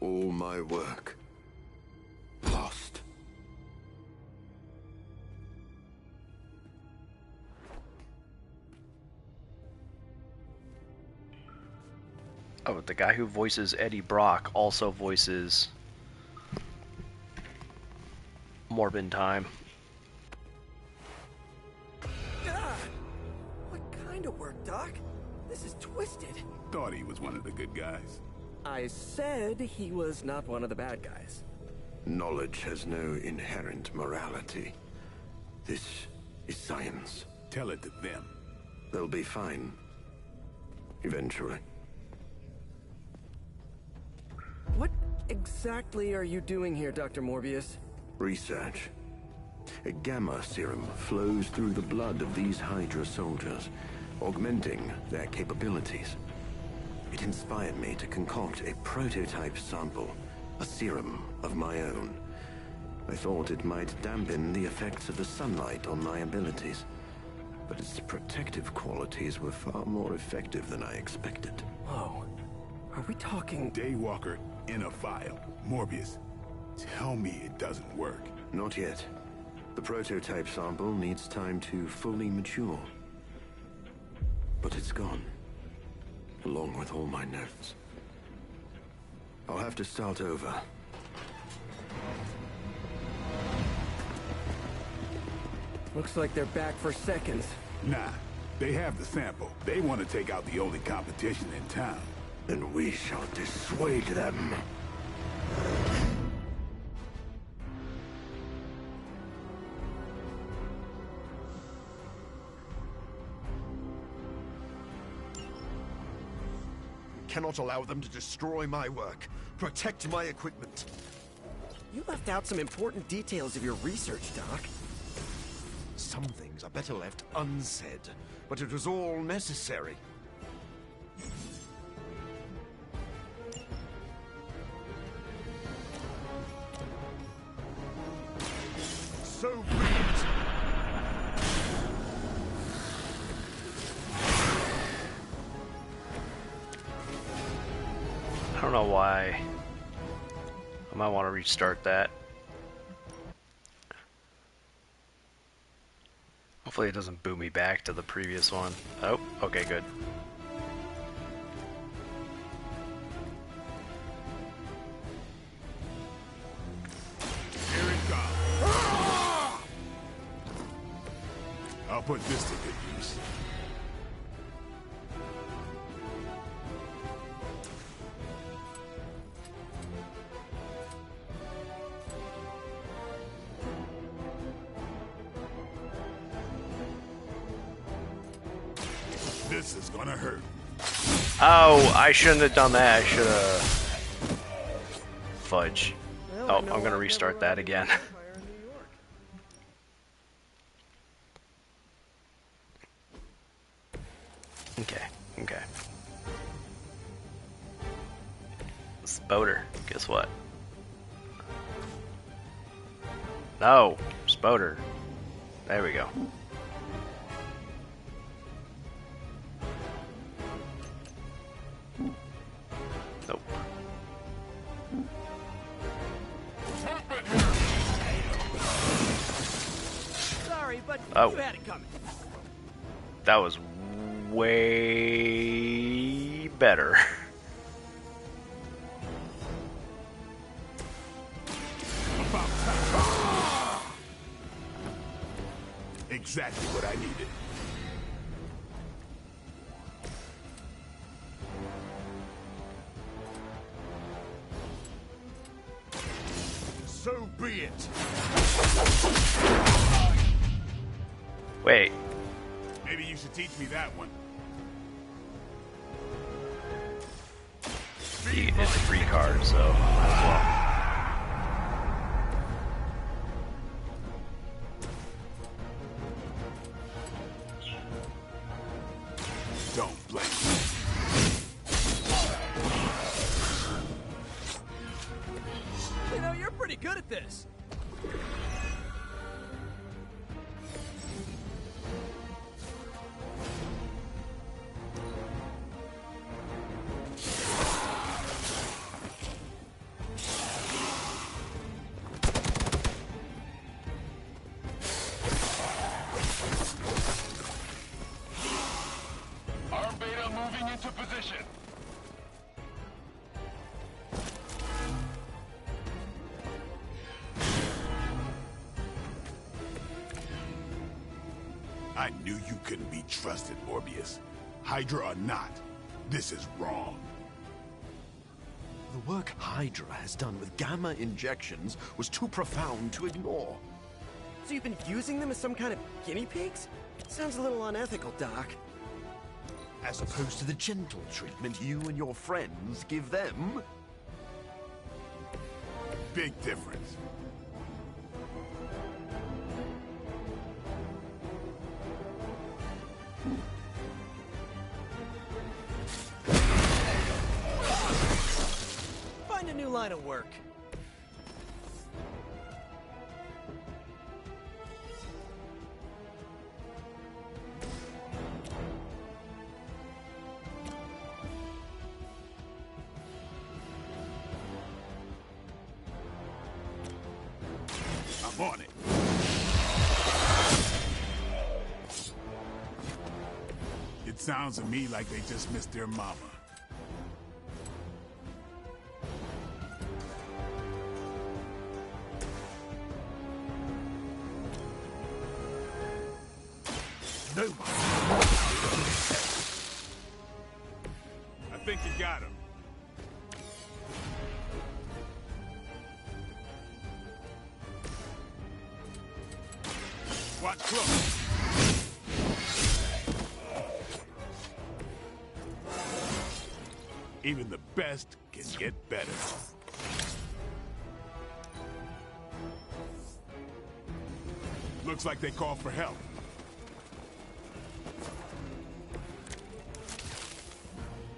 All my work lost. Oh, the guy who voices Eddie Brock also voices Morbin Time. God, what kind of work, Doc? This is twisted. Thought he was one of the good guys. I said he was not one of the bad guys. Knowledge has no inherent morality. This is science. Tell it to them. They'll be fine. Eventually. What exactly are you doing here, Dr. Morbius? Research. A gamma serum flows through the blood of these Hydra soldiers, augmenting their capabilities. It inspired me to concoct a prototype sample, a serum of my own. I thought it might dampen the effects of the sunlight on my abilities, but its protective qualities were far more effective than I expected. Whoa. Are we talking... Daywalker in a vial. Morbius, tell me it doesn't work. Not yet. The prototype sample needs time to fully mature. But it's gone. Along with all my notes. I'll have to start over. Looks like they're back for seconds. Nah, they have the sample. They want to take out the only competition in town. and we shall dissuade them. Cannot allow them to destroy my work. Protect my equipment. You left out some important details of your research, Doc. Some things are better left unsaid, but it was all necessary. So be it. I don't know why. I might want to restart that. Hopefully it doesn't boot me back to the previous one. Oh, okay, good. Here it comes. I'll put this to good use. This is gonna hurt. Oh, I shouldn't have done that. I should have... Fudge. Oh, I'm gonna restart that again. Okay, okay. Spoder, guess what? No, Spoder. There we go. Nope. Sorry, but Oh. you had it coming. That was way better. Exactly what I needed. So be it. Wait. Maybe you should teach me that one. It's a free card, so might as well. Don't blame me. You know, you're pretty good at this. Arm Beta moving into position. I knew you couldn't be trusted, Morbius. Hydra or not, this is wrong. The work Hydra has done with gamma injections was too profound to ignore. So you've been using them as some kind of guinea pigs? Sounds a little unethical, Doc. As opposed to the gentle treatment you and your friends give them. Big difference. Find a new line of work. I'm on it. It sounds to me like they just missed their mama. No. I think you got him. Watch close. Even the best can get better. Looks like they call for help.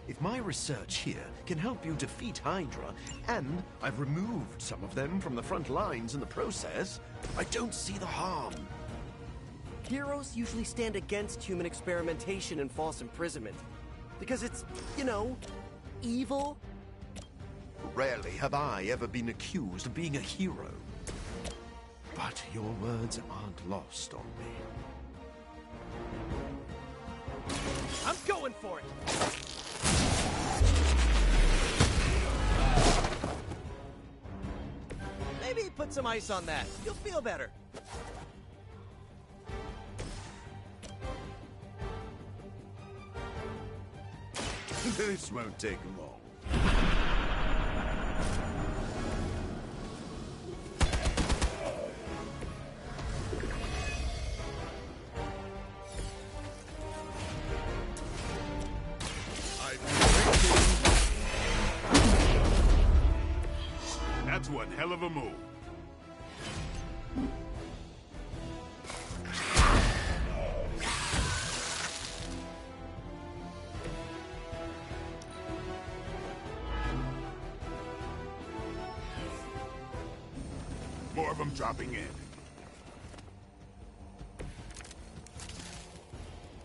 If my research here can help you defeat Hydra, and I've removed some of them from the front lines in the process, I don't see the harm. Heroes usually stand against human experimentation and false imprisonment. Because it's, you know, evil. Rarely have I ever been accused of being a hero. But your words aren't lost on me. I'm going for it! Maybe put some ice on that. You'll feel better. This won't take long. That's one hell of a move. More of them dropping in.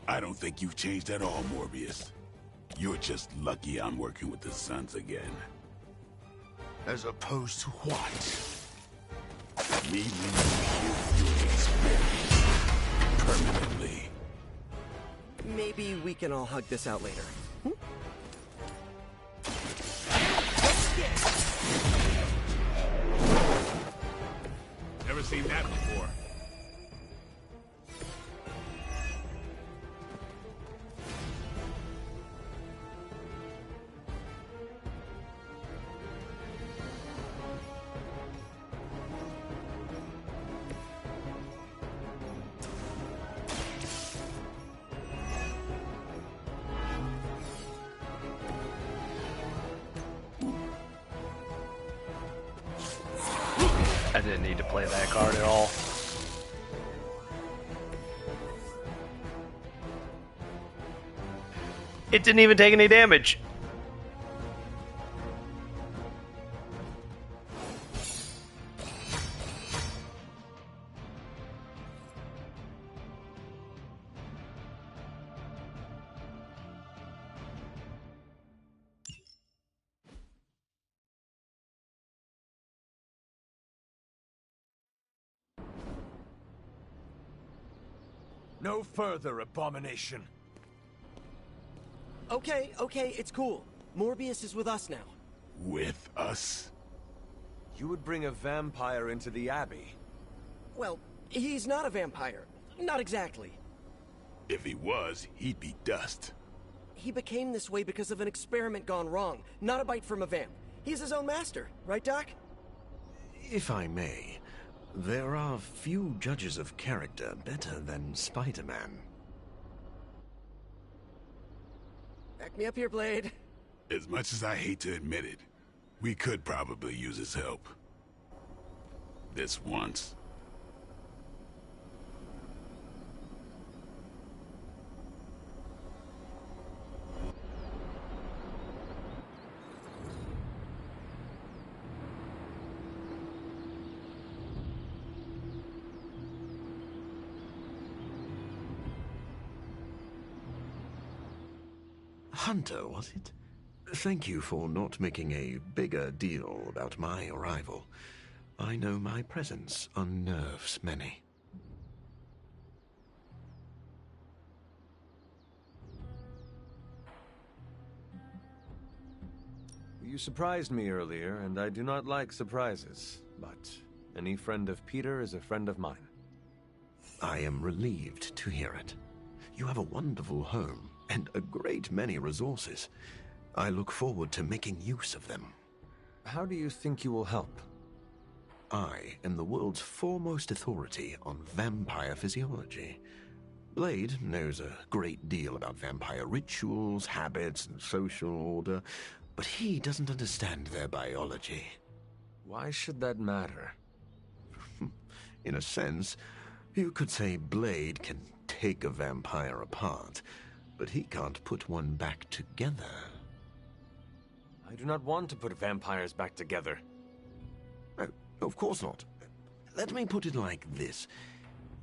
I don't think you've changed at all, Morbius. You're just lucky I'm working with the Sons again. As opposed to what? Me leaving your experience permanently. Maybe we can all hug this out later. Never seen that before. I didn't need to play that card at all. It didn't even take any damage. No further, abomination. Okay, it's cool. Morbius is with us now. With us? You would bring a vampire into the Abbey? Well, he's not a vampire. Not exactly. If he was, he'd be dust. He became this way because of an experiment gone wrong, not a bite from a vamp. He's his own master, right, Doc? If I may, there are few judges of character better than Spider-Man. Back me up here, Blade. As much as I hate to admit it, we could probably use his help. This once. Hunter, was it? Thank you for not making a bigger deal about my arrival. I know my presence unnerves many. You surprised me earlier, and I do not like surprises, but any friend of Peter is a friend of mine. I am relieved to hear it. You have a wonderful home, and a great many resources. I look forward to making use of them. How do you think you will help? I am the world's foremost authority on vampire physiology. Blade knows a great deal about vampire rituals, habits, and social order, but he doesn't understand their biology. Why should that matter? In a sense, you could say Blade can take a vampire apart, but he can't put one back together. I do not want to put vampires back together. Oh, of course not. Let me put it like this.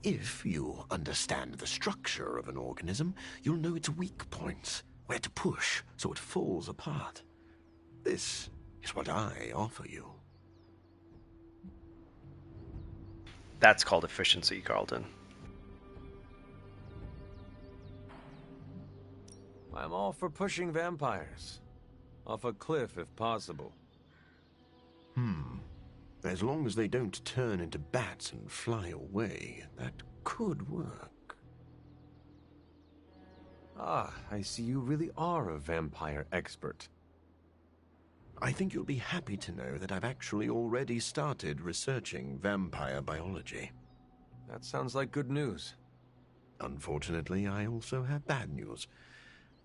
If you understand the structure of an organism, you'll know its weak points, where to push so it falls apart. This is what I offer you. That's called efficiency, Carlton. I'm all for pushing vampires. Off a cliff, if possible. As long as they don't turn into bats and fly away, that could work. Ah, I see you really are a vampire expert. I think you'll be happy to know that I've actually already started researching vampire biology. That sounds like good news. Unfortunately, I also have bad news.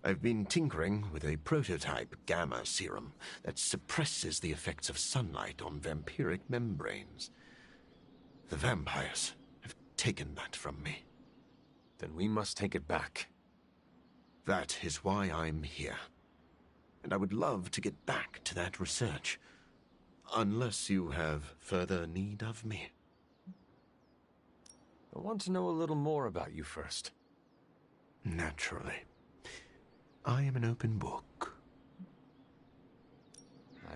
I've been tinkering with a prototype gamma serum that suppresses the effects of sunlight on vampiric membranes. The vampires have taken that from me. Then we must take it back. That is why I'm here. And I would love to get back to that research. Unless you have further need of me. I want to know a little more about you first. Naturally. I am an open book.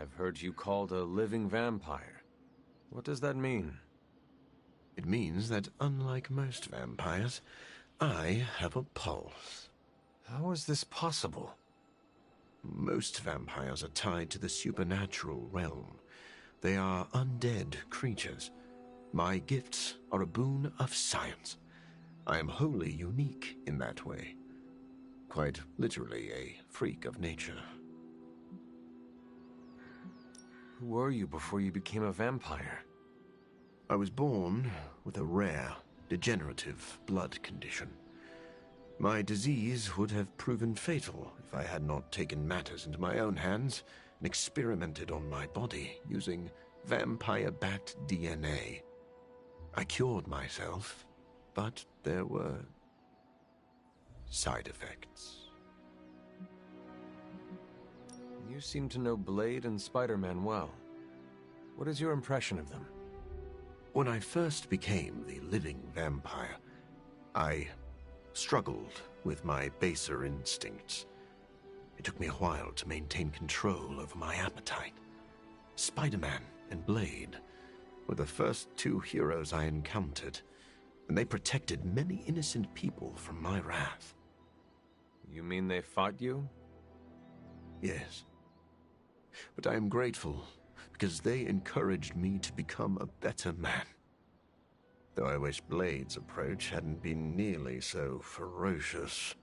I've heard you called a living vampire. What does that mean? It means that unlike most vampires, I have a pulse. How is this possible? Most vampires are tied to the supernatural realm. They are undead creatures. My gifts are a boon of science. I am wholly unique in that way. Quite literally a freak of nature. Who were you before you became a vampire? I was born with a rare, degenerative blood condition. My disease would have proven fatal if I had not taken matters into my own hands and experimented on my body using vampire bat DNA. I cured myself, but there were side effects. You seem to know Blade and Spider-Man well. What is your impression of them? When I first became the living vampire, I struggled with my baser instincts. It took me a while to maintain control over my appetite. Spider-Man and Blade were the first two heroes I encountered, and they protected many innocent people from my wrath. You mean they fought you? Yes. But I am grateful because they encouraged me to become a better man. Though I wish Blade's approach hadn't been nearly so ferocious.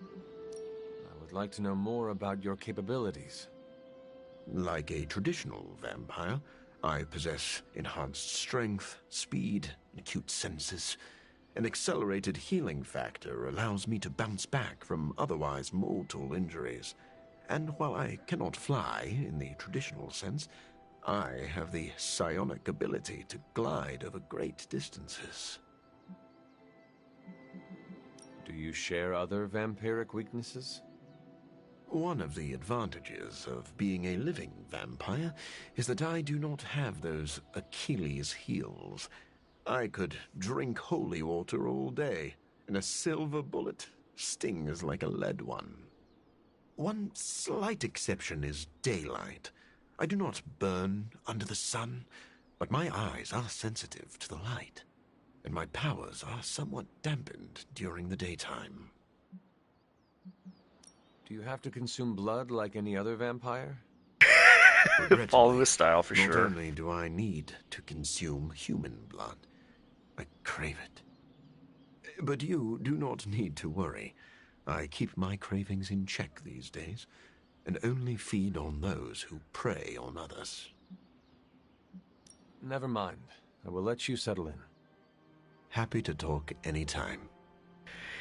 I would like to know more about your capabilities. Like a traditional vampire, I possess enhanced strength, speed, and acute senses. An accelerated healing factor allows me to bounce back from otherwise mortal injuries. And while I cannot fly in the traditional sense, I have the psionic ability to glide over great distances. Do you share other vampiric weaknesses? One of the advantages of being a living vampire is that I do not have those Achilles heels. I could drink holy water all day, and a silver bullet stings like a lead one. One slight exception is daylight. I do not burn under the sun, but my eyes are sensitive to the light, and my powers are somewhat dampened during the daytime. Do you have to consume blood like any other vampire? Follow his style for sure. Not only do I need to consume human blood, I crave it. But you do not need to worry. I keep my cravings in check these days, and only feed on those who prey on others. Never mind. I will let you settle in. Happy to talk anytime.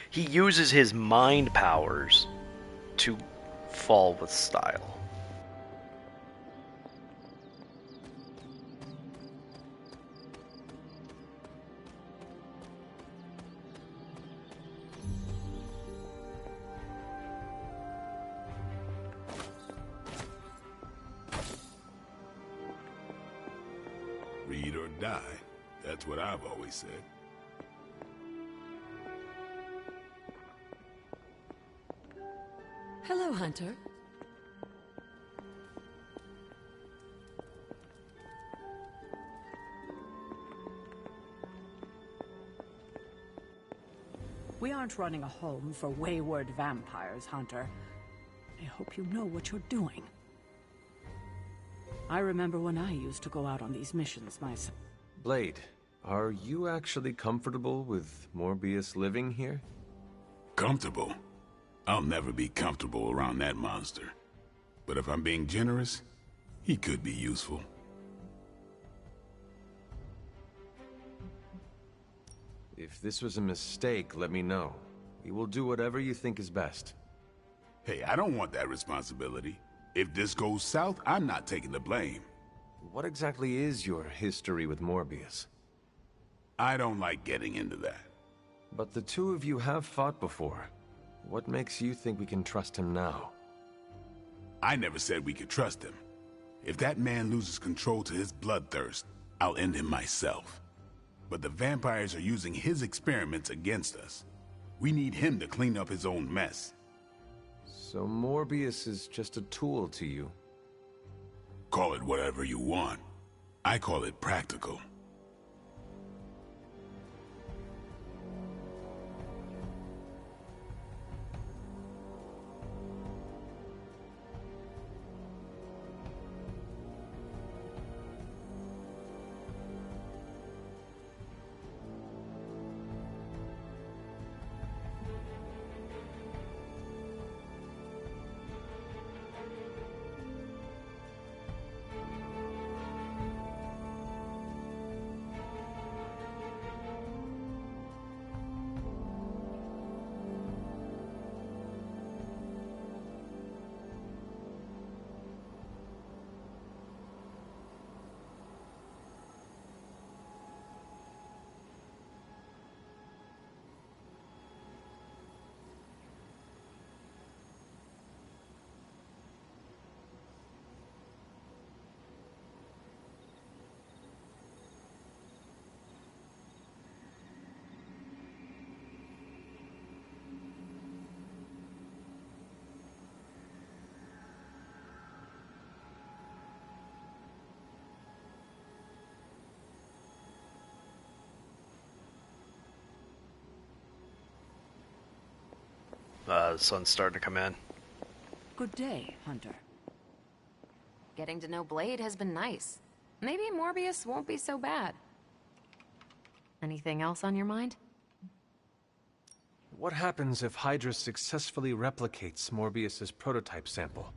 He uses his mind powers to fall with style. Read or die. That's what I've always said. Hello, Hunter. We aren't running a home for wayward vampires, Hunter. I hope you know what you're doing. I remember when I used to go out on these missions myself. Blade, are you actually comfortable with Morbius living here? Comfortable? I'll never be comfortable around that monster. But if I'm being generous, he could be useful. If this was a mistake, let me know. We will do whatever you think is best. Hey, I don't want that responsibility. If this goes south, I'm not taking the blame. What exactly is your history with Morbius? I don't like getting into that. But the two of you have fought before. What makes you think we can trust him now? I never said we could trust him. If that man loses control to his bloodthirst, I'll end him myself. But the vampires are using his experiments against us. We need him to clean up his own mess. So Morbius is just a tool to you? Call it whatever you want. I call it practical. The sun's starting to come in. Good day, Hunter. Getting to know Blade has been nice. Maybe Morbius won't be so bad. Anything else on your mind? What happens if Hydra successfully replicates Morbius's prototype sample?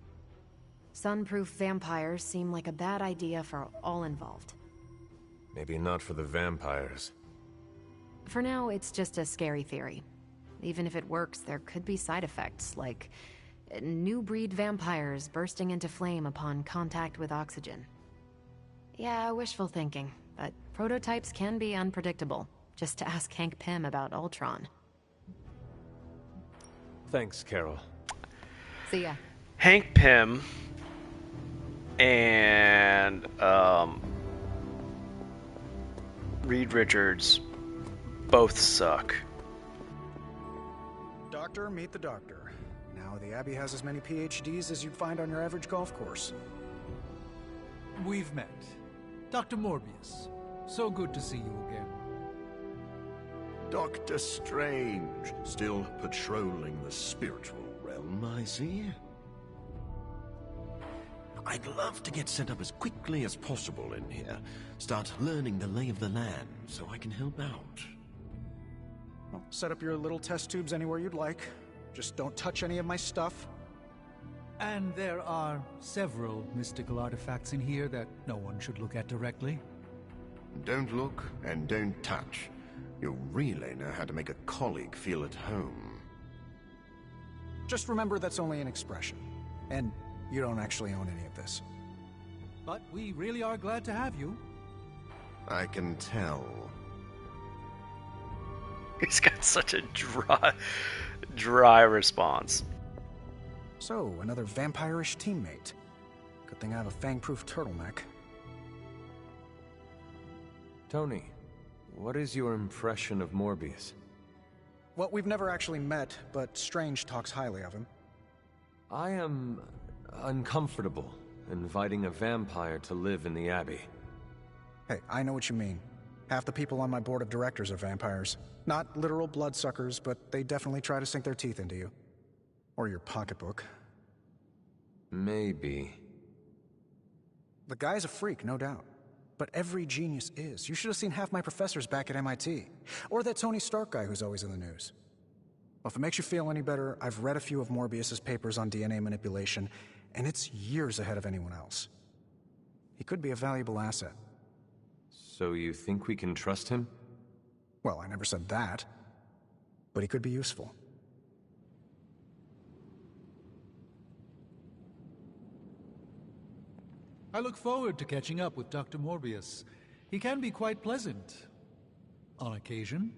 Sunproof vampires seem like a bad idea for all involved. Maybe not for the vampires. For now, it's just a scary theory. Even if it works, there could be side effects, like new breed vampires bursting into flame upon contact with oxygen. Yeah, wishful thinking, but prototypes can be unpredictable. Just to ask Hank Pym about Ultron. Thanks, Carol. See ya. Hank Pym and Reed Richards both suck. Doctor, meet the doctor. Now the Abbey has as many PhDs as you'd find on your average golf course. We've met. Dr. Morbius. So good to see you again. Doctor Strange, still patrolling the spiritual realm, I see. I'd love to get set up as quickly as possible in here. Start learning the lay of the land so I can help out. Well, set up your little test tubes anywhere you'd like. Just don't touch any of my stuff. And there are several mystical artifacts in here that no one should look at directly. Don't look and don't touch. You'll really know how to make a colleague feel at home. Just remember that's only an expression. And you don't actually own any of this. But we really are glad to have you. I can tell. He's got such a dry response. So, another vampire-ish teammate. Good thing I have a fang-proof turtleneck. Tony, what is your impression of Morbius? Well, we've never actually met, but Strange talks highly of him. I am uncomfortable inviting a vampire to live in the Abbey. Hey, I know what you mean. Half the people on my board of directors are vampires. Not literal bloodsuckers, but they definitely try to sink their teeth into you. Or your pocketbook. Maybe. The guy's a freak, no doubt. But every genius is. You should have seen half my professors back at MIT. Or that Tony Stark guy who's always in the news. Well, if it makes you feel any better, I've read a few of Morbius's papers on DNA manipulation, and it's years ahead of anyone else. He could be a valuable asset. So you think we can trust him? Well, I never said that. But he could be useful. I look forward to catching up with Dr. Morbius. He can be quite pleasant. On occasion.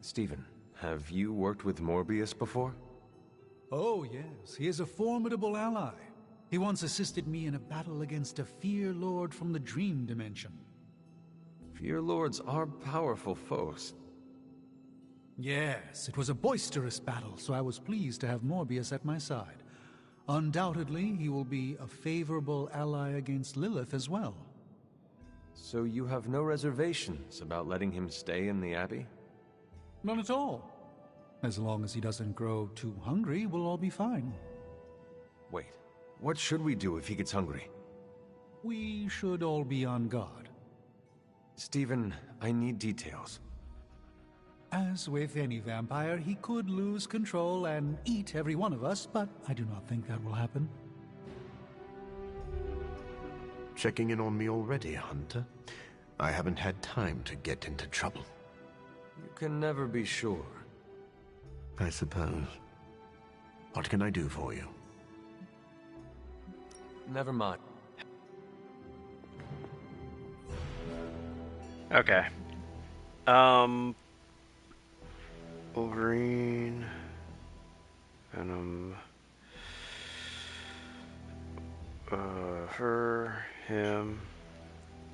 Stephen, have you worked with Morbius before? Oh, yes. He is a formidable ally. He once assisted me in a battle against a Fear Lord from the Dream Dimension. Fear Lords are powerful foes. Yes, it was a boisterous battle, so I was pleased to have Morbius at my side. Undoubtedly, he will be a favorable ally against Lilith as well. So you have no reservations about letting him stay in the Abbey? None at all. As long as he doesn't grow too hungry, we'll all be fine. Wait, what should we do if he gets hungry? We should all be on guard. Stephen, I need details. As with any vampire, he could lose control and eat every one of us, but I do not think that will happen. Checking in on me already, Hunter? I haven't had time to get into trouble. You can never be sure. I suppose. What can I do for you? Never mind. Okay. Wolverine, Venom, her, him.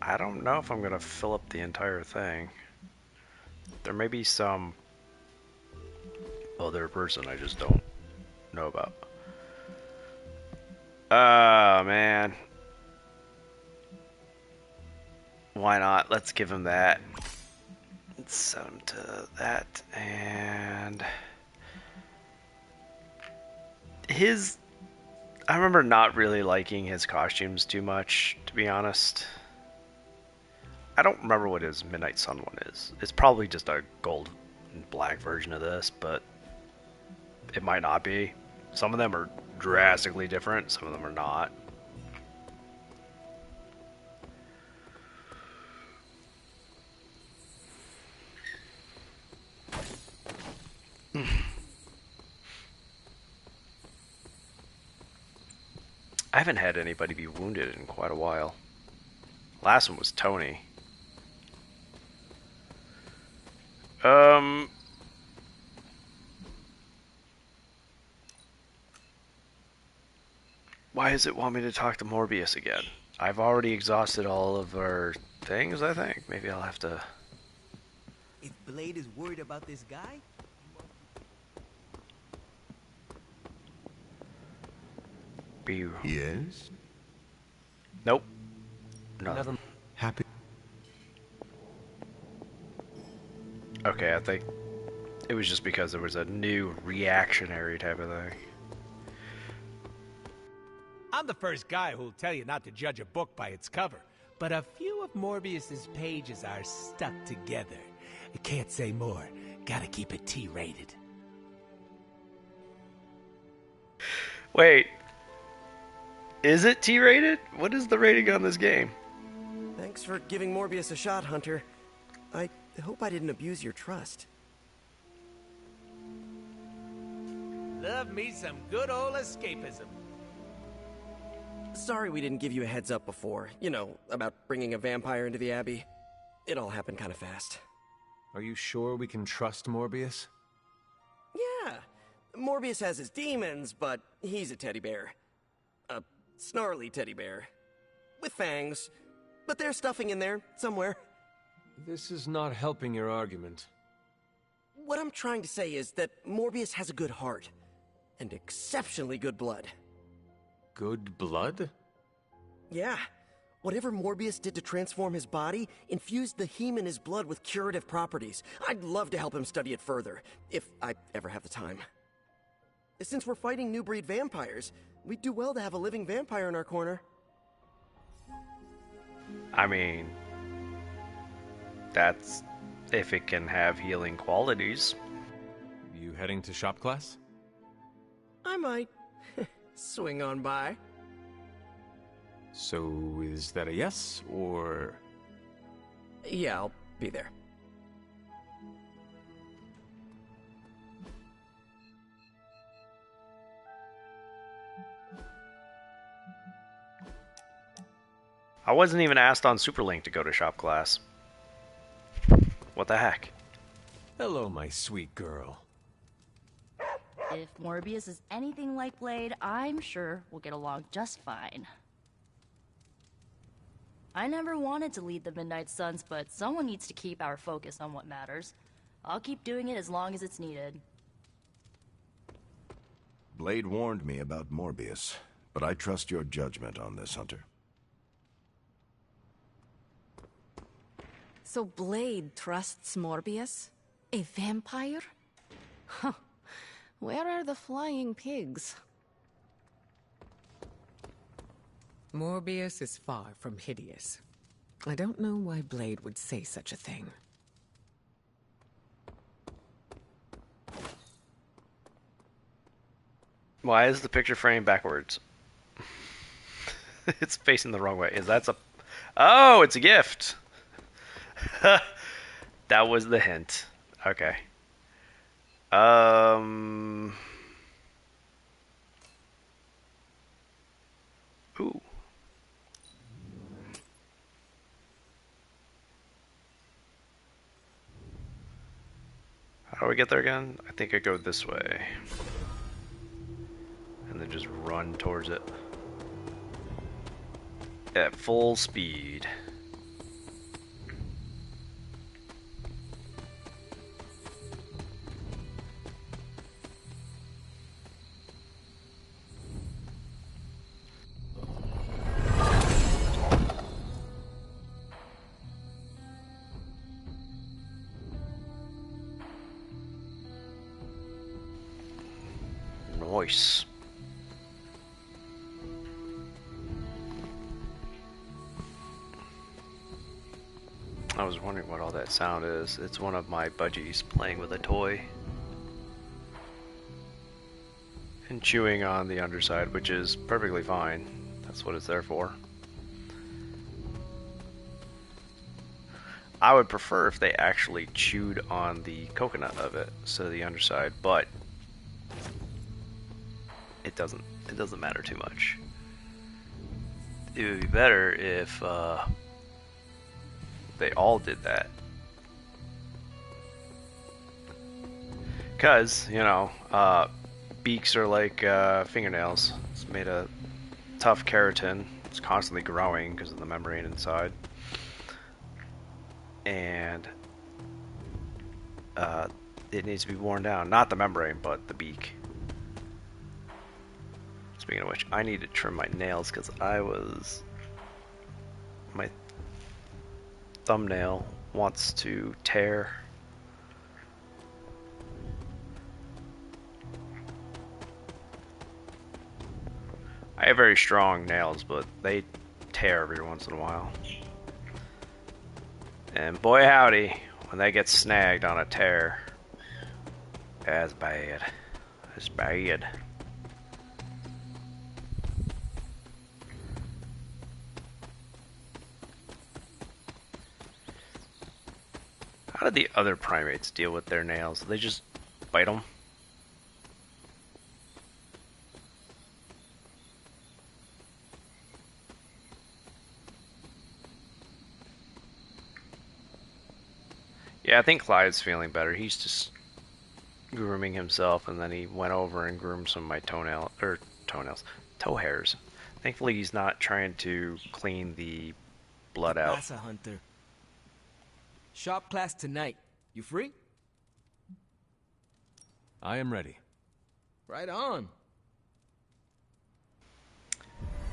I don't know if I'm gonna fill up the entire thing. There may be some other person I just don't know about. Oh man. Why not? Let's give him that. Let's set him to that. And I remember not really liking his costumes too much, to be honest. I don't remember what his Midnight Sun one is. It's probably just a gold and black version of this, but it might not be. Some of them are drastically different, some of them are not. I haven't had anybody be wounded in quite a while. Last one was Tony. Why does it want me to talk to Morbius again? I've already exhausted all of our things, I think. Maybe I'll have to... If Blade is worried about this guy... Yes? Nope. No. Never. Happy. Okay, I think it was just because there was a new reactionary type of thing. I'm the first guy who'll tell you not to judge a book by its cover, but a few of Morbius's pages are stuck together. I can't say more. Gotta keep it T-rated. Wait. Is it T-rated? What is the rating on this game? Thanks for giving Morbius a shot, Hunter. I hope I didn't abuse your trust. Love me some good old escapism. Sorry we didn't give you a heads up before. You know, about bringing a vampire into the Abbey. It all happened kind of fast. Are you sure we can trust Morbius? Yeah. Morbius has his demons, but he's a teddy bear. A snarly teddy bear. With fangs. But there's stuffing in there, somewhere. This is not helping your argument. What I'm trying to say is that Morbius has a good heart. And exceptionally good blood. Good blood? Yeah. Whatever Morbius did to transform his body infused the heme in his blood with curative properties. I'd love to help him study it further, if I ever have the time. Since we're fighting new breed vampires, we'd do well to have a living vampire in our corner. I mean, that's if it can have healing qualities. You heading to shop class? I might. Swing on by. So, is that a yes, or...? Yeah, I'll be there. I wasn't even asked on Superlink to go to shop class. What the heck? Hello, my sweet girl. If Morbius is anything like Blade, I'm sure we'll get along just fine. I never wanted to lead the Midnight Suns, but someone needs to keep our focus on what matters. I'll keep doing it as long as it's needed. Blade warned me about Morbius, but I trust your judgment on this, Hunter. So Blade trusts Morbius? A vampire? Huh. Where are the flying pigs? Morbius is far from hideous. I don't know why Blade would say such a thing. Why is the picture frame backwards? It's facing the wrong way. Is that a... Oh, it's a gift! That was the hint. Okay. Ooh. How do we get there again? I think I go this way. And then just run towards it. At full speed. Nice. I was wondering what all that sound is. It's one of my budgies playing with a toy. And chewing on the underside, which is perfectly fine. That's what it's there for. I would prefer if they actually chewed on the coconut of it, so the underside, but it doesn't matter too much. It would be better if they all did that. Because, you know, beaks are like fingernails. It's made of tough keratin. It's constantly growing because of the membrane inside. And it needs to be worn down. Not the membrane, but the beak. Speaking of which, I need to trim my nails because my thumbnail wants to tear. I have very strong nails, but they tear every once in a while. And boy howdy, when they get snagged on a tear, that's bad. That's bad. do the other primates deal with their nails? They just bite them? Yeah, I think Clyde's feeling better. He's just grooming himself, and then he went over and groomed some of my toe hairs. Thankfully, he's not trying to clean the blood out. Massa Hunter. Shop class tonight. You free? I am ready. Right on.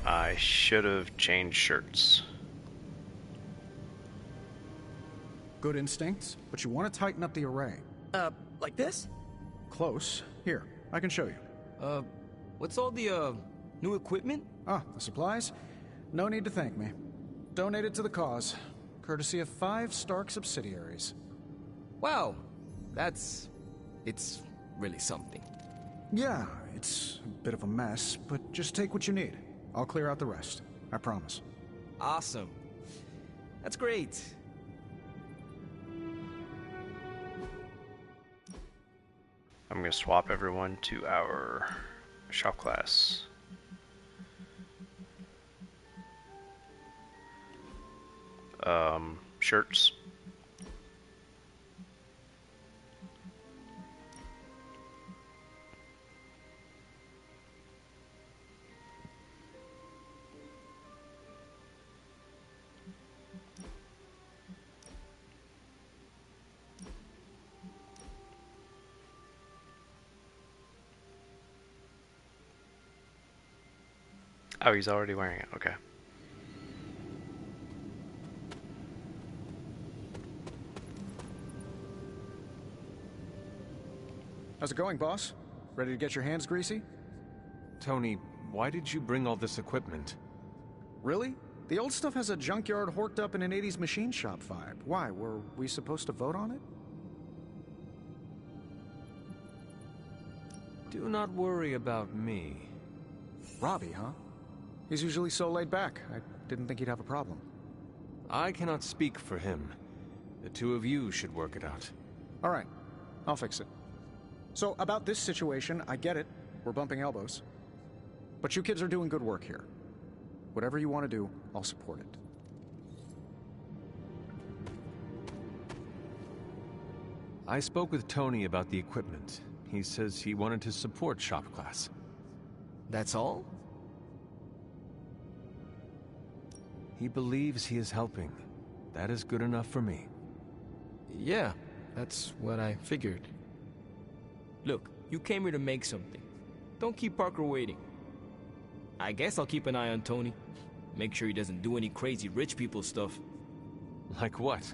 I should have changed shirts. Good instincts, but you want to tighten up the array. Like this? Close. Here, I can show you. What's all the, new equipment? Ah, the supplies? No need to thank me. Donated to the cause, courtesy of 5 Stark subsidiaries. Wow, it's really something. Yeah, it's a bit of a mess, but just take what you need. I'll clear out the rest. I promise. Awesome. That's great. I'm going to swap everyone to our shop class. Shirts. Oh, he's already wearing it. Okay. How's it going, boss? Ready to get your hands greasy? Tony, why did you bring all this equipment? Really? The old stuff has a junkyard horked up in an 80s machine shop vibe. Why, were we supposed to vote on it? Do not worry about me. Robbie, huh? He's usually so laid back. I didn't think he'd have a problem. I cannot speak for him. The two of you should work it out. All right. I'll fix it. So, about this situation, I get it. We're bumping elbows. But you kids are doing good work here. Whatever you want to do, I'll support it. I spoke with Tony about the equipment. He says he wanted to support shop class. That's all? He believes he is helping. That is good enough for me. Yeah, that's what I figured. Look, you came here to make something. Don't keep Parker waiting. I guess I'll keep an eye on Tony. Make sure he doesn't do any crazy rich people stuff. Like what?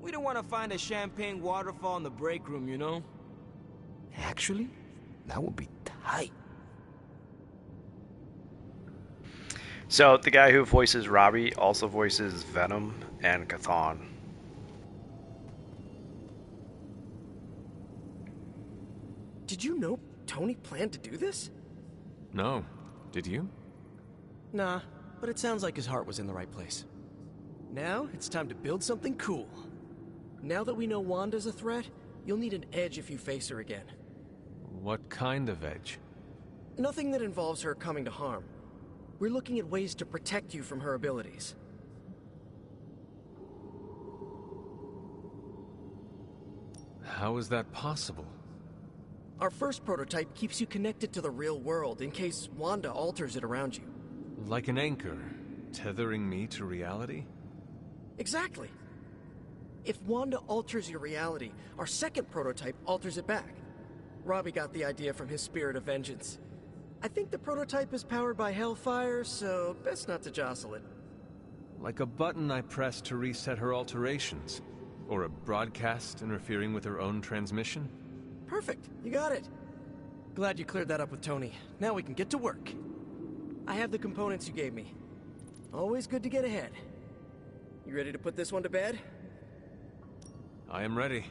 We don't want to find a champagne waterfall in the break room, you know? Actually, that would be tight. So, the guy who voices Robbie also voices Venom and Chthon. Did you know Tony planned to do this? No. Did you? Nah, but it sounds like his heart was in the right place. Now, it's time to build something cool. Now that we know Wanda's a threat, you'll need an edge if you face her again. What kind of edge? Nothing that involves her coming to harm. We're looking at ways to protect you from her abilities. How is that possible? Our first prototype keeps you connected to the real world in case Wanda alters it around you. Like an anchor, tethering me to reality? Exactly. If Wanda alters your reality, our second prototype alters it back. Robbie got the idea from his spirit of vengeance. I think the prototype is powered by Hellfire, so best not to jostle it. Like a button I press to reset her alterations? Or a broadcast interfering with her own transmission? Perfect, you got it. Glad you cleared that up with Tony. Now we can get to work. I have the components you gave me. Always good to get ahead. You ready to put this one to bed? I am ready.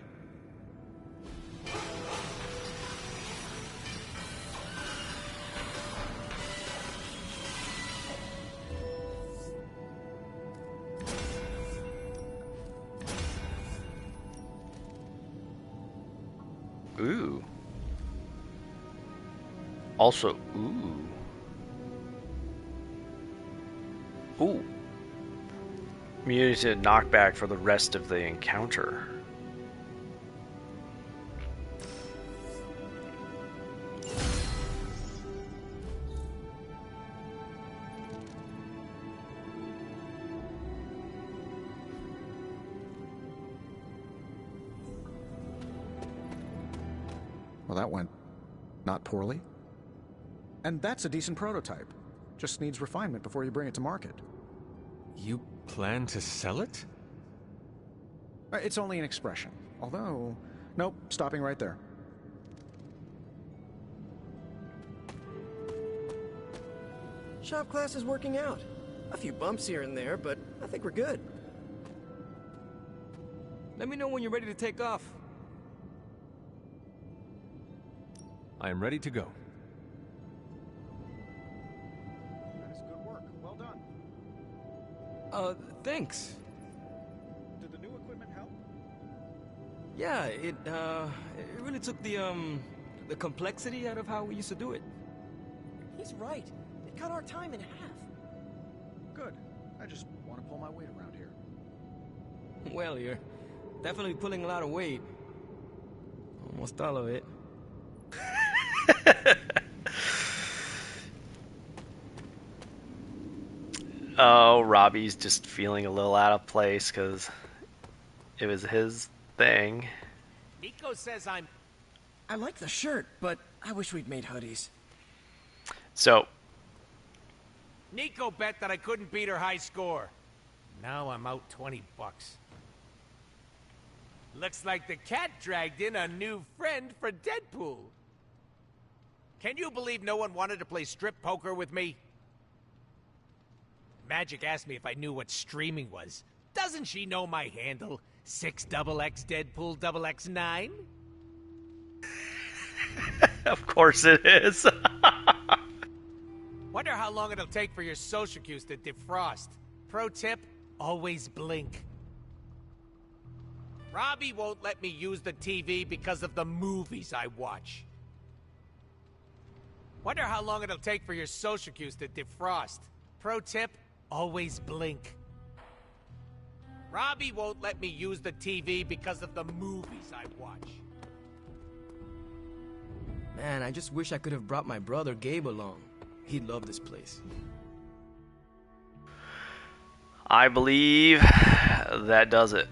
Also, ooh. Immunity to knockback for the rest of the encounter. Well, that went not poorly. And that's a decent prototype. Just needs refinement before you bring it to market. You plan to sell it? It's only an expression. Although, nope, stopping right there. Shop class is working out. A few bumps here and there, but I think we're good. Let me know when you're ready to take off. I am ready to go. That is good work. Well done. Thanks. Did the new equipment help? Yeah, it really took the complexity out of how we used to do it. He's right. It cut our time in half. Good. I just want to pull my weight around here. Well, you're definitely pulling a lot of weight. Almost all of it. Oh, Robbie's just feeling a little out of place because it was his thing. Nico says I like the shirt, but I wish we'd made hoodies. So, Nico bet that I couldn't beat her high score. Now I'm out $20. Looks like the cat dragged in a new friend for Deadpool. Can you believe no one wanted to play strip poker with me? Magic asked me if I knew what streaming was. Doesn't she know my handle? 6XX Deadpool XX9? of course it is. Wonder how long it'll take for your social cues to defrost. Pro tip, always blink. Robbie won't let me use the TV because of the movies I watch. Wonder how long it'll take for your social cues to defrost. Pro tip, always blink. Robbie won't let me use the TV because of the movies I watch. Man, I just wish I could have brought my brother Gabe along. He'd love this place. I believe that does it.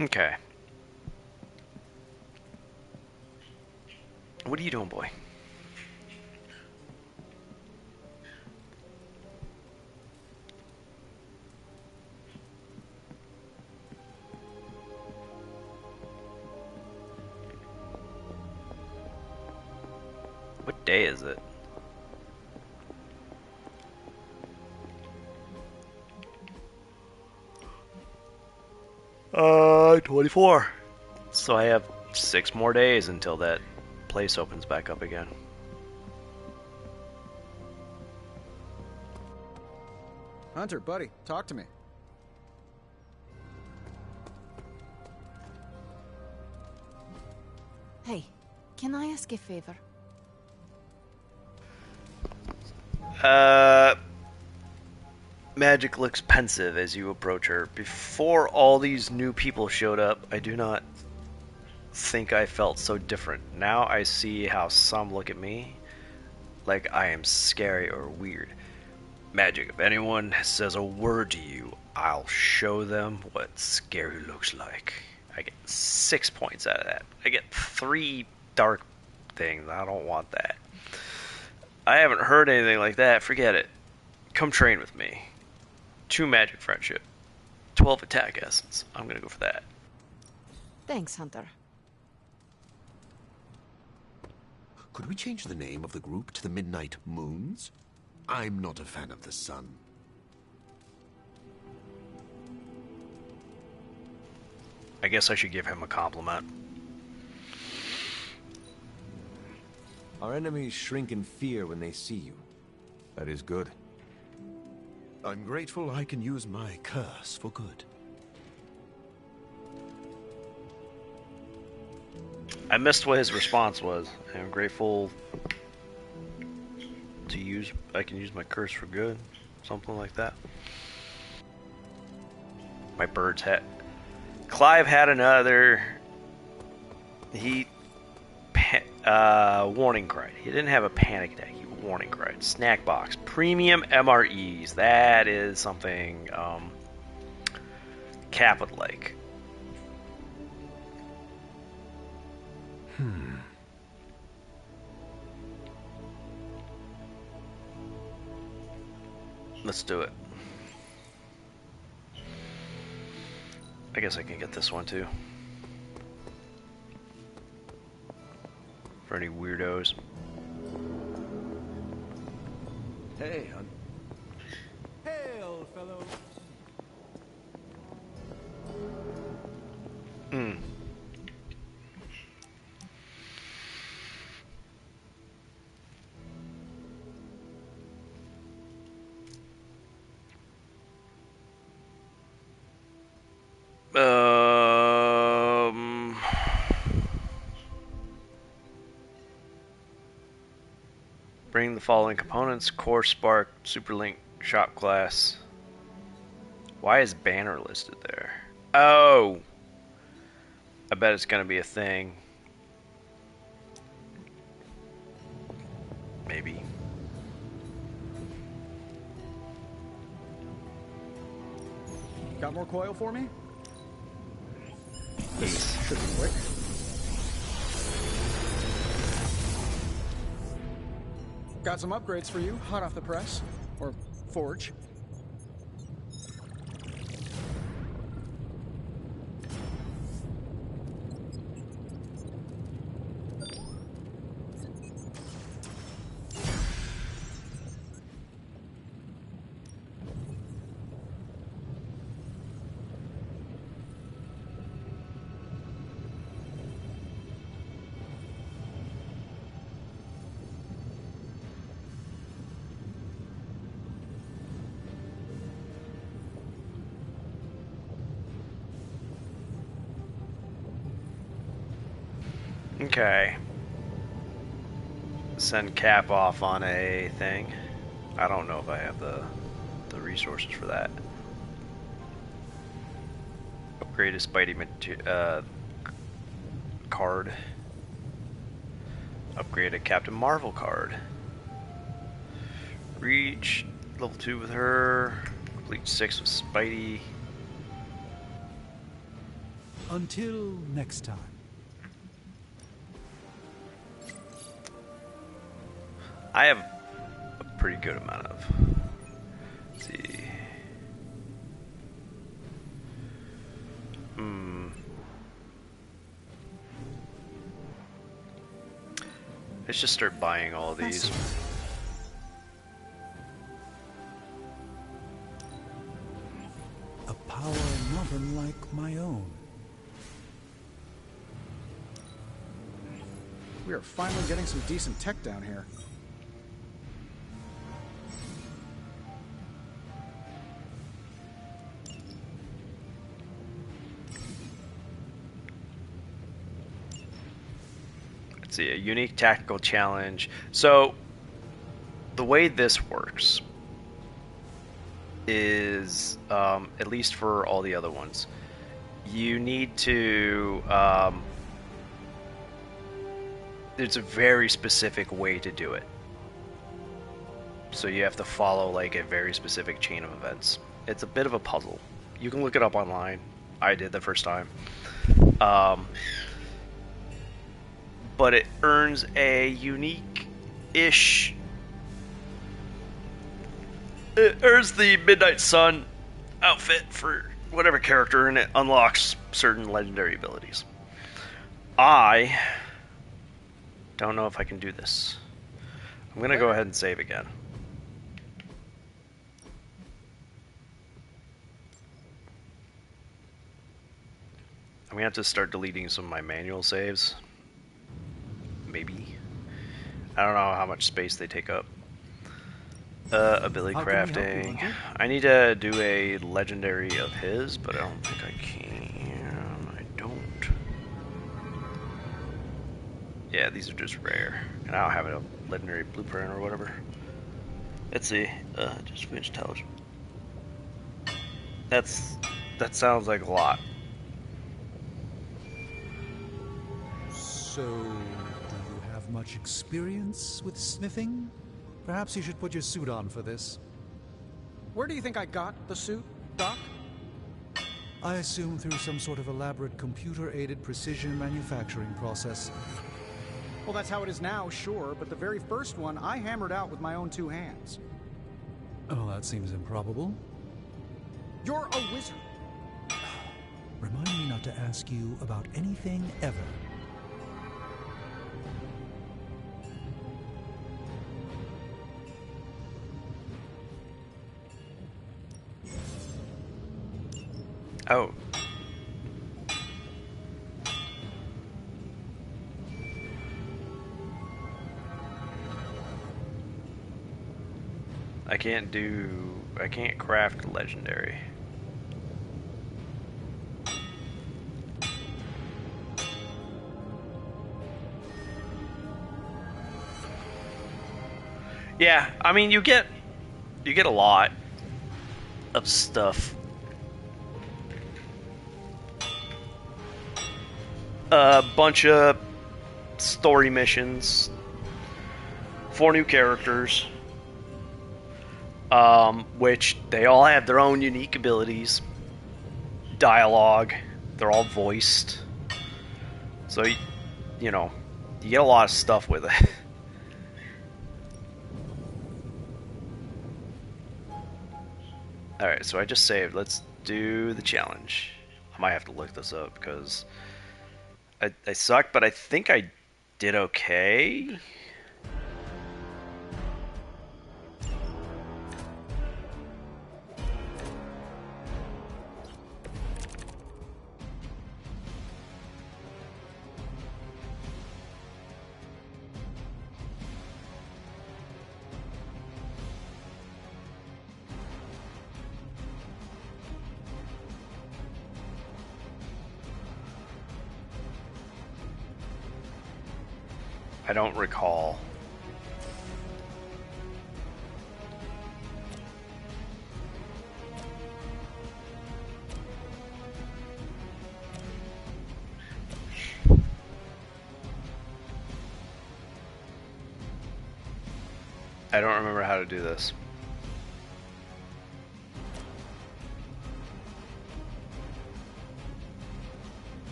Okay. What are you doing, boy? What day is it? 24. So I have 6 more days until that place opens back up again. Hunter, buddy, talk to me. Hey, Can I ask a favor? Magic looks pensive as you approach her. Before all these new people showed up, I do not think I felt so different. Now I see how some look at me like I am scary or weird. Magic, if anyone says a word to you, I'll show them what scary looks like. I get 6 points out of that. I get 3 dark things. I don't want that. I haven't heard anything like that. Forget it. Come train with me. 2 magic friendship. 12 attack essence. I'm gonna go for that. Thanks, Hunter. Could we change the name of the group to the Midnight Moons? I'm not a fan of the sun. I guess I should give him a compliment. Our enemies shrink in fear when they see you. That is good. I'm grateful I can use my curse for good. I missed what his response was. I'm grateful to use. I can use my curse for good, something like that. My bird's hat. Clive had another. Warning cried. He didn't have a panic attack. He warning cried. Snack box. Premium MREs. That is something Cap would like. Let's do it. I guess I can get this one too. For any weirdos. Hey, hon. Hail, fellow. Bring the following components: Core Spark, Superlink, Shop Class. Why is Banner listed there? Oh! I bet it's gonna be a thing. Maybe. Got more coil for me? This should be quick. Got some upgrades for you, hot off the press. Or forge. Okay. Send Cap off on a thing. I don't know if I have the resources for that. Upgrade a Spidey card. Upgrade a Captain Marvel card. Reach level 2 with her. Complete 6 with Spidey. Until next time. I have a pretty good amount of. Let's see. Let's just start buying all of these. A power not unlike my own. We are finally getting some decent tech down here. Let's see, a unique tactical challenge. So, the way this works is, at least for all the other ones, you need to, there's a very specific way to do it. So you have to follow like a very specific chain of events. It's a bit of a puzzle. You can look it up online. I did the first time. But it earns a unique-ish... It earns the Midnight Sun outfit for whatever character, and it unlocks certain legendary abilities. I don't know if I can do this. I'm gonna go ahead and save again. I'm gonna have to start deleting some of my manual saves. Maybe. I don't know how much space they take up. Ability crafting. I need to do a legendary of his, but I don't think I can. I don't. Yeah, these are just rare. And I don't have a legendary blueprint or whatever. Let's see. Just finish intelligence. That sounds like a lot. So, do you have much experience with smithing? Perhaps you should put your suit on for this. Where do you think I got the suit, Doc? I assume through some sort of elaborate computer-aided precision manufacturing process. Well, that's how it is now, sure, but the very first one I hammered out with my own 2 hands. Oh, that seems improbable. You're a wizard. Remind me not to ask you about anything ever. Oh. I can't craft legendary. Yeah, I mean you get a lot of stuff. A bunch of story missions, 4 new characters, which they all have their own unique abilities, dialogue, they're all voiced, so you know, you get a lot of stuff with it. Alright, so I just saved. Let's do the challenge. I might have to look this up because I suck, but I think I did okay. I don't recall. I don't remember how to do this.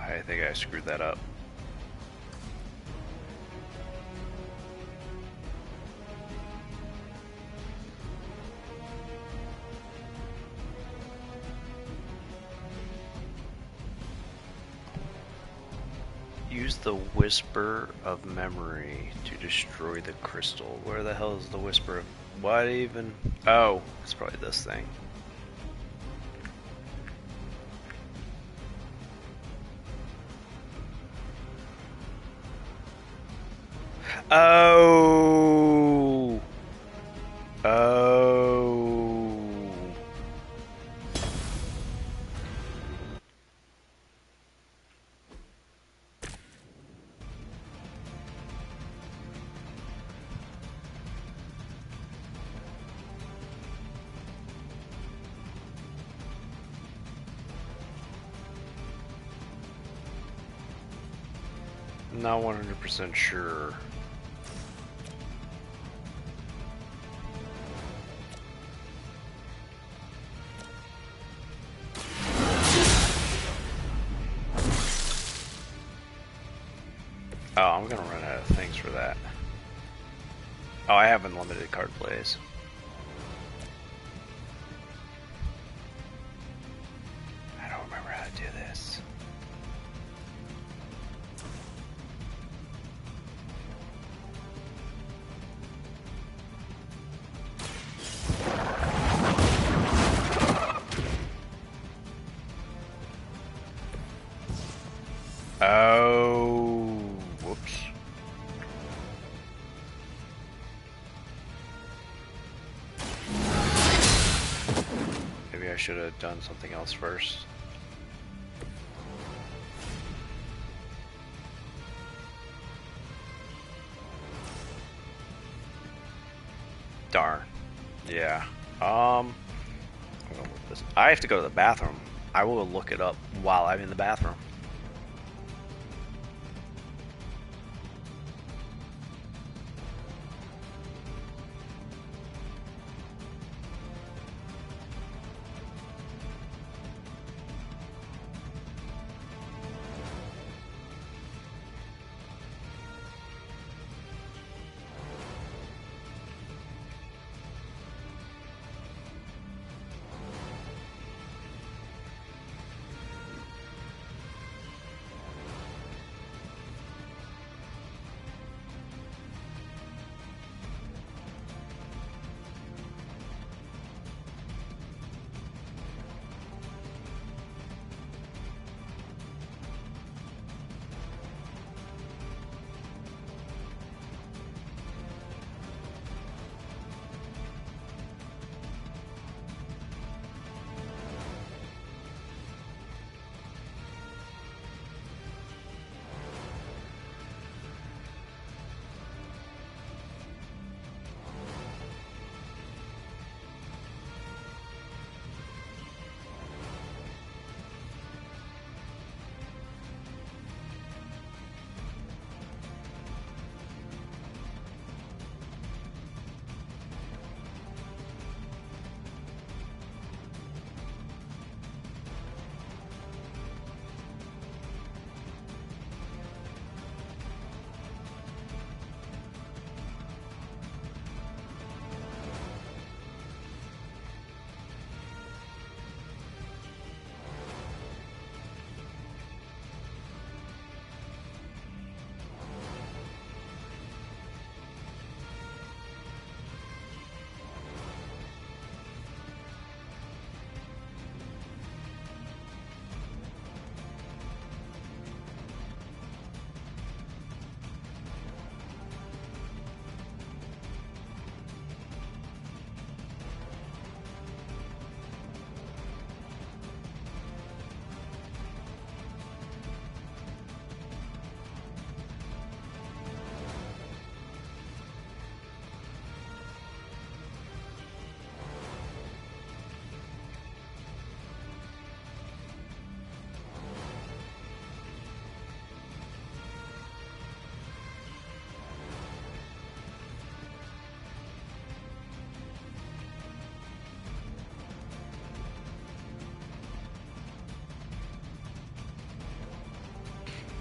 I think I screwed that up. Use the Whisper of Memory to destroy the crystal. Where the hell is the Whisper of... What even? Oh, it's probably this thing. Oh. Oh. Not 100% sure. Oh, I'm gonna run out of things for that. Oh, I have unlimited card plays. I don't remember how to do this. Oh, whoops. Maybe I should have done something else first. Darn. Yeah. I'm gonna look this. I have to go to the bathroom. I will look it up while I'm in the bathroom.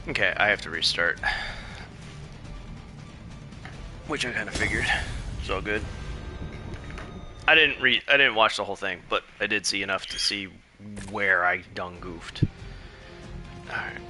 Okay, I have to restart. Which I kind of figured. It's all good. I didn't watch the whole thing, but I did see enough to see where I done goofed. Alright.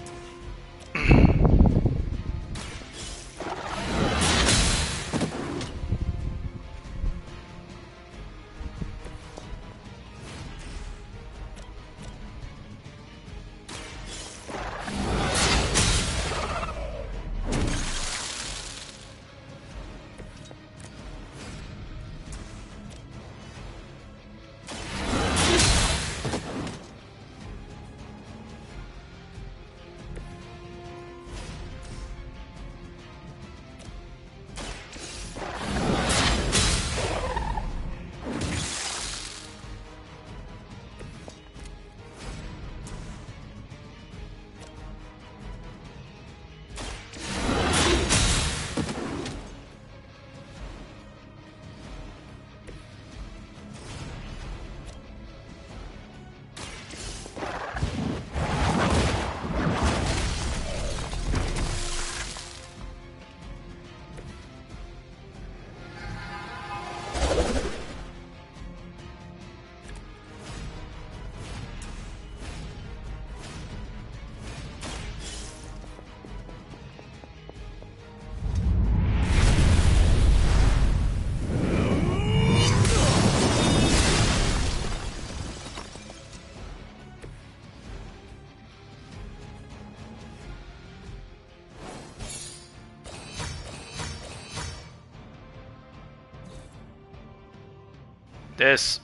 This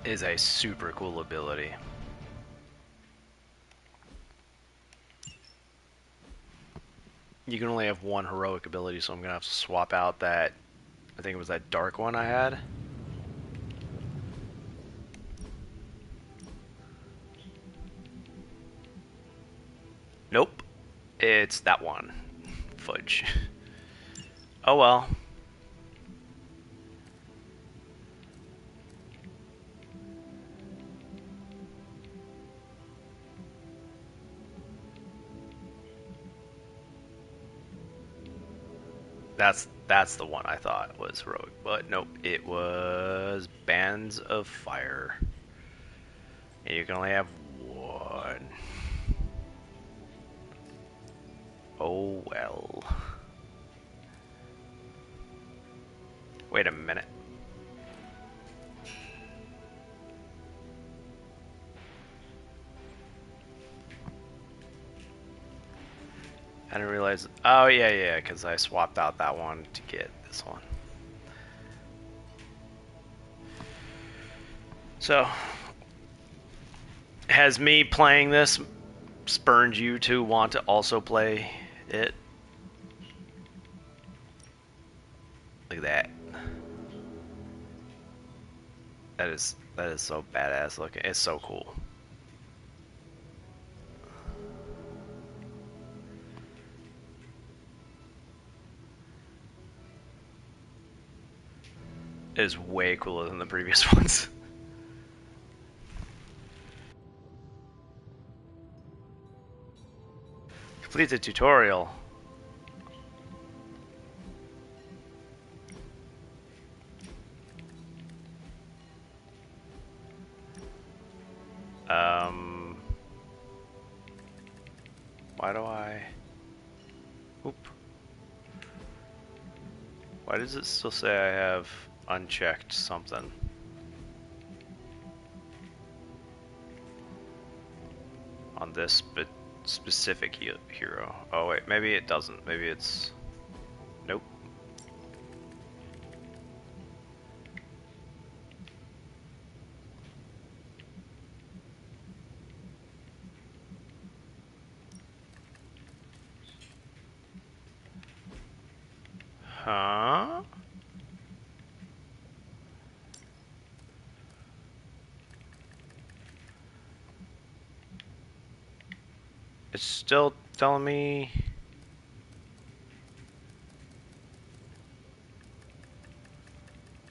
is a super cool ability. You can only have one heroic ability, so I'm gonna have to swap out that, I think it was that dark one I had. Nope. It's that one. Fudge. Oh well. That's the one I thought was heroic, but nope, it was Bands of Fire. And you can only have one. Oh well. Wait a minute. I didn't realize. Oh yeah, because I swapped out that one to get this one. So, has me playing this spurned you to want to also play it? Look at that. That is so badass looking. It's so cool. It is way cooler than the previous ones. Complete the tutorial. Why do I... Oop. Why does it still say I have unchecked something? On this specific hero. Oh wait, maybe it doesn't. Maybe it's... Nope. Huh? It's still telling me...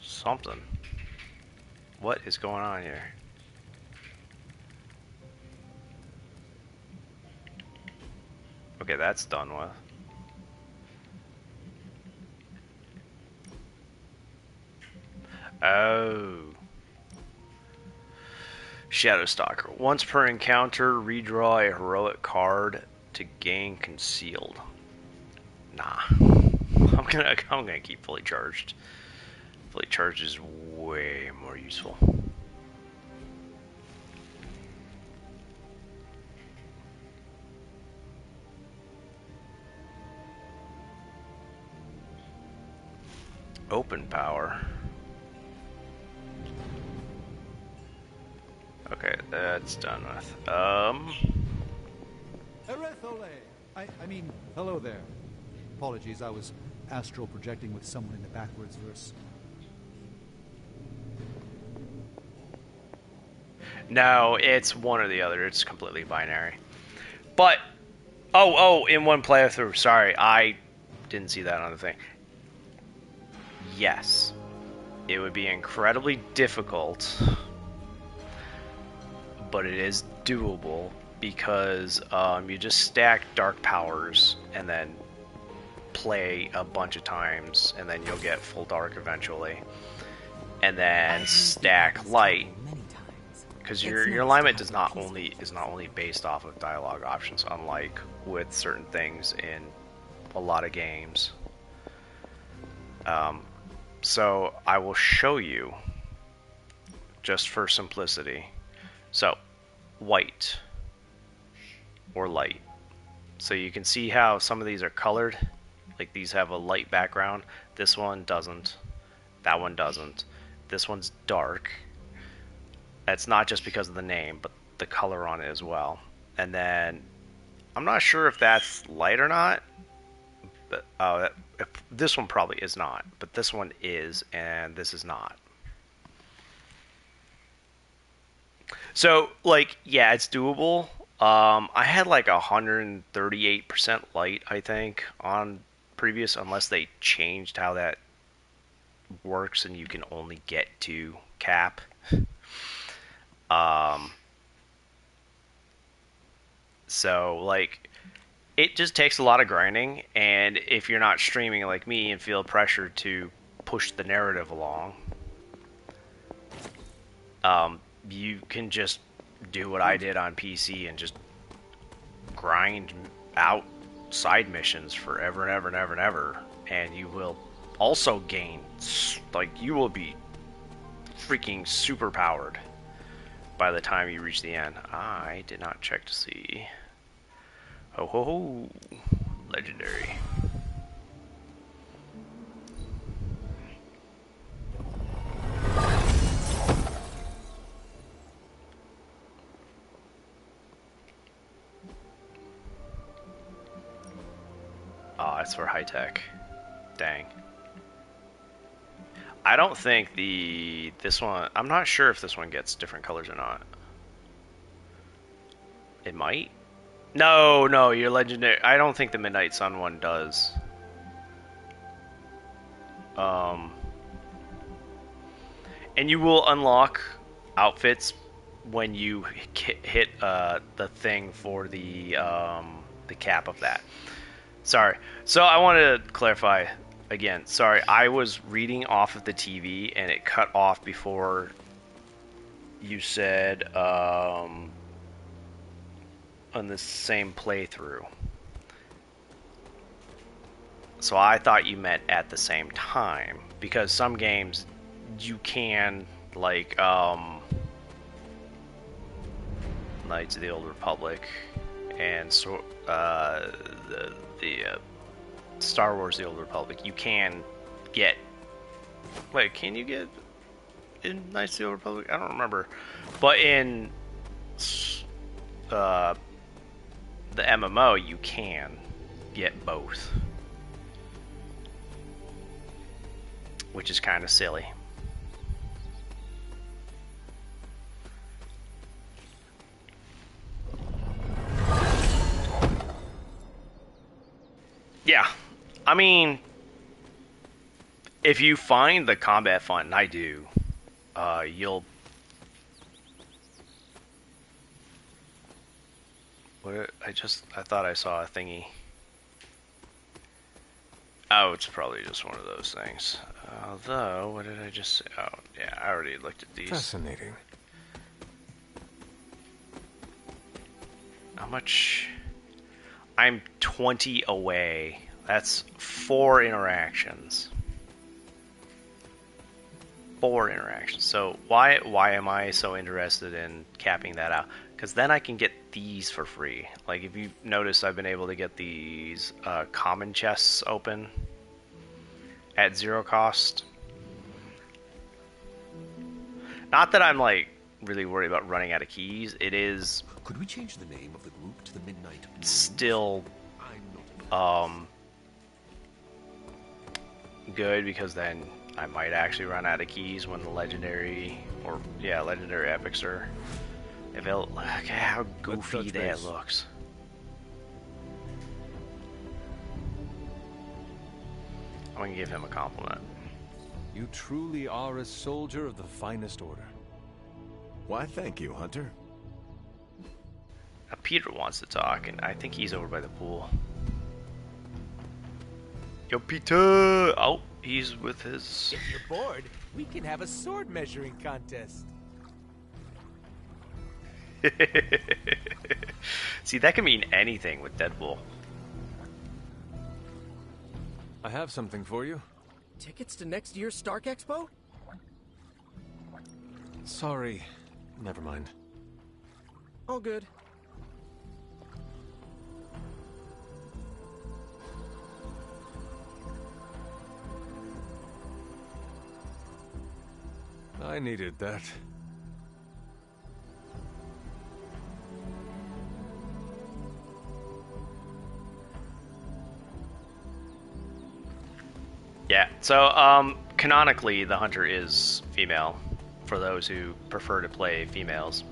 something. What is going on here? Okay, that's done with. Oh. Shadowstalker. Once per encounter, redraw a heroic card to gain concealed. Nah. I'm gonna keep fully charged. Fully charged is way more useful. Open power. Okay, that's done with. Erethole! I mean, hello there. Apologies, I was astral projecting with someone in the backwards verse. No, it's one or the other. It's completely binary. But, oh, in one playthrough. Sorry, I didn't see that on the thing. Yes, it would be incredibly difficult, but it is doable because you just stack dark powers and then play a bunch of times, and then you'll get full dark eventually, and then stack light, because your alignment is not only based off of dialogue options, unlike with certain things in a lot of games. So I will show you, just for simplicity. So, white or light. So you can see how some of these are colored. Like these have a light background. This one doesn't. That one doesn't. This one's dark. That's not just because of the name, but the color on it as well. And then I'm not sure if that's light or not. But this one probably is not. But this one is, and this is not. So, like, yeah, it's doable. I had like 138% light, I think, on previous, unless they changed how that works and you can only get to cap. So, like, it just takes a lot of grinding, and if you're not streaming like me and feel pressure to push the narrative along, you can just do what I did on PC and just grind out side missions forever and ever and ever and ever, and you will also gain, like, you will be freaking super powered by the time you reach the end. I did not check to see. Ho ho ho! Legendary. Oh, it's for high tech. Dang. I don't think this one. I'm not sure if this one gets different colors or not. It might. No, your legendary. I don't think the Midnight Sun one does. And you will unlock outfits when you hit the thing for the cap of that. Sorry. So I want to clarify again. Sorry, I was reading off of the TV and it cut off before you said on the same playthrough. So I thought you meant at the same time, because some games you can, like Knights of the Old Republic and so the Star Wars The Old Republic, you can get... Wait, can you get in Knights of the Old Republic? I don't remember. But in the MMO, you can get both. Which is kind of silly. Yeah, I mean, if you find the combat fun, and I do, you'll... What? I thought I saw a thingy. Oh, it's probably just one of those things. Although, what did I just say? Oh, yeah, I already looked at these. Fascinating. How much... I'm 20 away. That's 4 interactions. 4 interactions. So why am I so interested in capping that out? Because then I can get these for free. Like, if you notice, I've been able to get these common chests open at 0 cost. Not that I'm, like, really worried about running out of keys. It is... Could we change the name of the group to the Midnight Moon? Still good, because then I might actually run out of keys when the legendary epics are available. Look at how goofy that looks. I'm gonna give him a compliment. You truly are a soldier of the finest order. Why, thank you, Hunter. Peter wants to talk, and I think he's over by the pool. Yo, Peter! Oh, he's with his... If you're bored, we can have a sword measuring contest. See, that can mean anything with Deadpool. I have something for you. Tickets to next year's Stark Expo? Sorry, never mind. All good. I needed that. Yeah, so canonically the hunter is female for those who prefer to play females.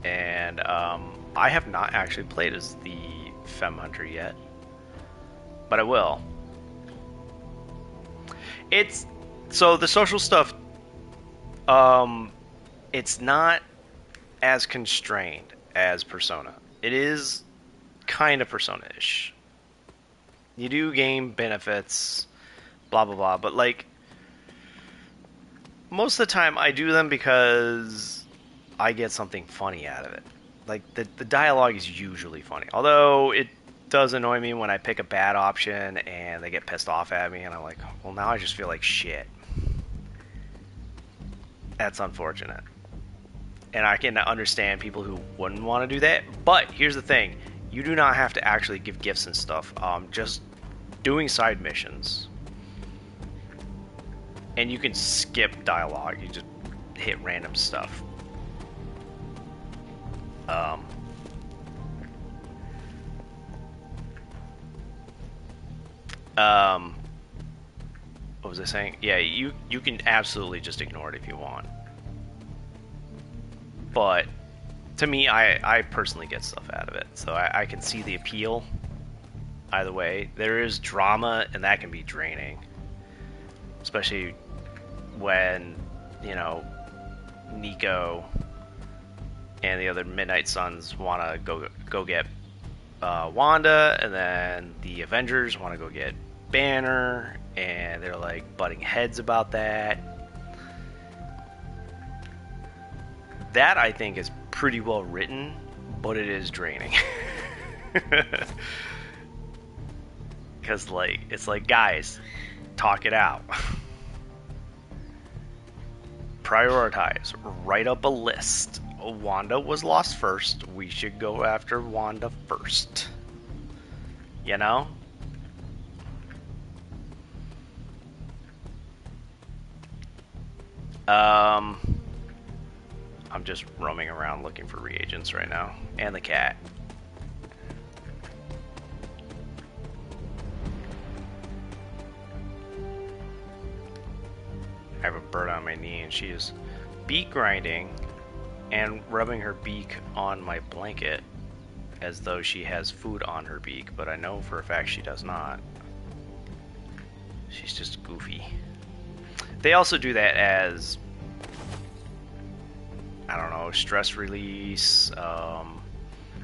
And I have not actually played as the femme hunter yet, but I will. It's so the social stuff, it's not as constrained as Persona. It is kind of Persona-ish. You do gain benefits, blah blah blah, but like most of the time I do them because I get something funny out of it. Like the dialogue is usually funny, although it does annoy me when I pick a bad option and they get pissed off at me and I'm like, well, now I just feel like shit. That's unfortunate. And I can understand people who wouldn't want to do that, but here's the thing, you do not have to actually give gifts and stuff. Just doing side missions, and you can skip dialogue. You just hit random stuff. What was I saying? Yeah, you can absolutely just ignore it if you want. But to me, I personally get stuff out of it, so I can see the appeal. Either way, there is drama, and that can be draining, especially when, you know, Nico and the other Midnight Suns want to go get Wanda, and then the Avengers want to go get Banner, and they're like butting heads about that. That I think is pretty well written, but it is draining. Because like it's like, guys, talk it out. Prioritize. Write up a list. Wanda was lost first. We should go after Wanda first. You know? I'm just roaming around looking for reagents right now. And the cat. I have a bird on my knee and she is beak grinding and rubbing her beak on my blanket as though she has food on her beak, but I know for a fact she does not. She's just goofy. They also do that as, I don't know, stress release,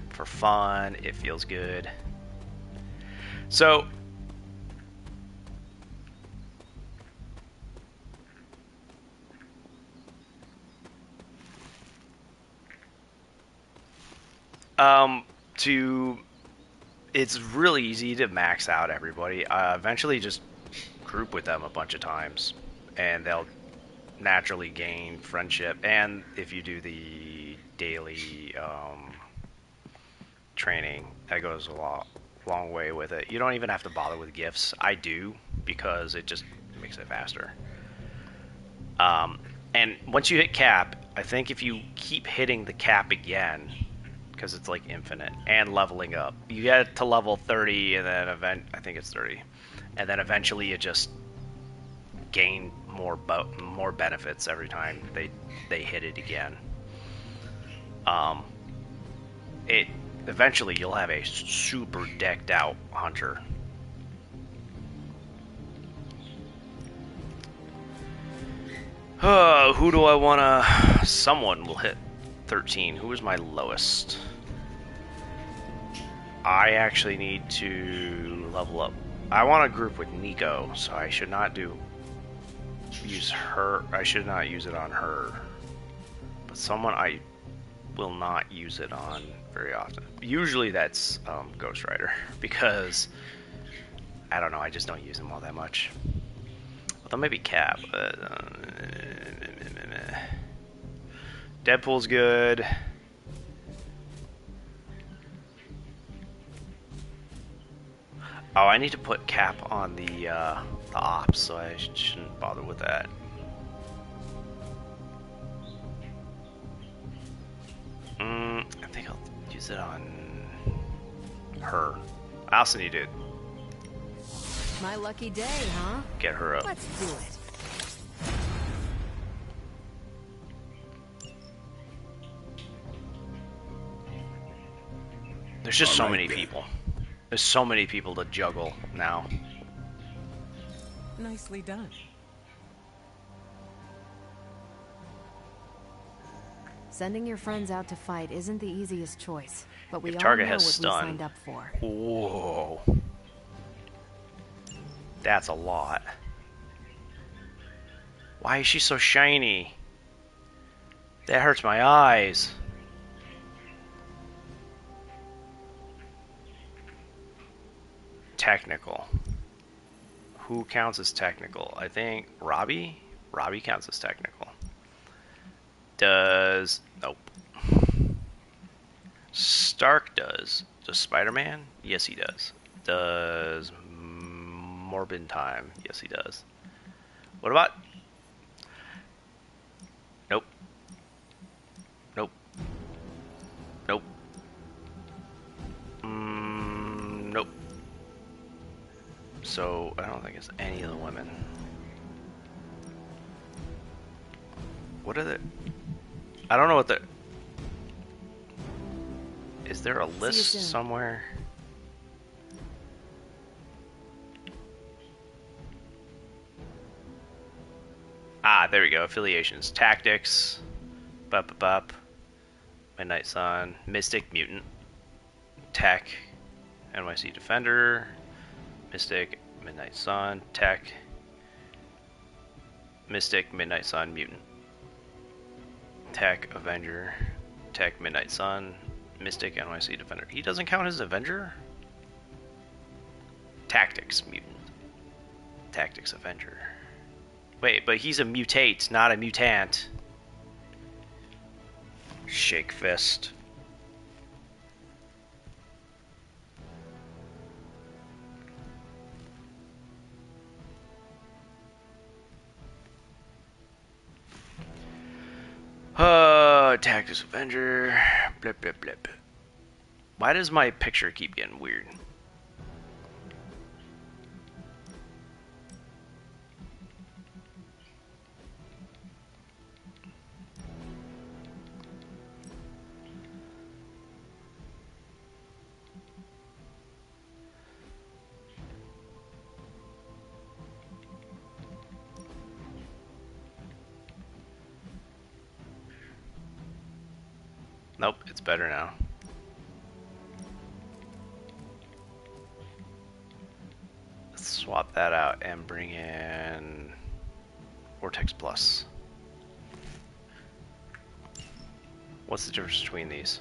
for fun. It feels good. So it's really easy to max out everybody. Eventually just group with them a bunch of times and they'll naturally gain friendship. And if you do the daily training, that goes a long way with it. You don't even have to bother with gifts. I do, because it just makes it faster. And once you hit cap, I think if you keep hitting the cap again, because it's like infinite, and leveling up, you get to level 30, and then I think it's 30, and then eventually you just gain more benefits every time they hit it again. Eventually you'll have a super decked out hunter. Who do I wanna? Someone will hit 13. Who is my lowest? I actually need to level up. I want to group with Nico, so I should not use her. I should not use it on her. But someone I will not use it on very often. Usually that's Ghost Rider, because I don't know, I just don't use him all that much. Although maybe Cap. Deadpool's good. Oh, I need to put Cap on the ops, so I shouldn't bother with that. use it on her. I also need to My lucky day, huh? get her up. Let's do it. There's just so many people. There's so many people to juggle now. Nicely done. Sending your friends out to fight isn't the easiest choice, but we If all target know has what stun. we signed up for. Whoa. That's a lot. Why is she so shiny? That hurts my eyes. Technical. Who counts as technical? I think Robbie? Robbie counts as technical. Does... Nope. Stark does. Does Spider-Man? Yes, he does. Does Morbin Time? Yes, he does. What about... Nope. Nope. Nope. Nope. So, I don't think it's any of the women. What are the... I don't know what the... Is there a list somewhere? Ah, there we go. Affiliations. Tactics. Bup. Midnight Sun. Mystic. Mutant. Tech. NYC Defender. Mystic. Midnight Sun. Tech. Mystic. Midnight Sun. Mutant. Tech. Avenger. Tech. Midnight Sun. Mystic. NYC Defender. He doesn't count as Avenger? Tactics. Mutant. Tactics. Avenger. Wait, but he's a mutate, not a mutant. Shake fist. Tactics Avenger. Blip, blip, blip. Why does my picture keep getting weird? Nope, it's better now. Let's swap that out and bring in Vortex Plus. What's the difference between these?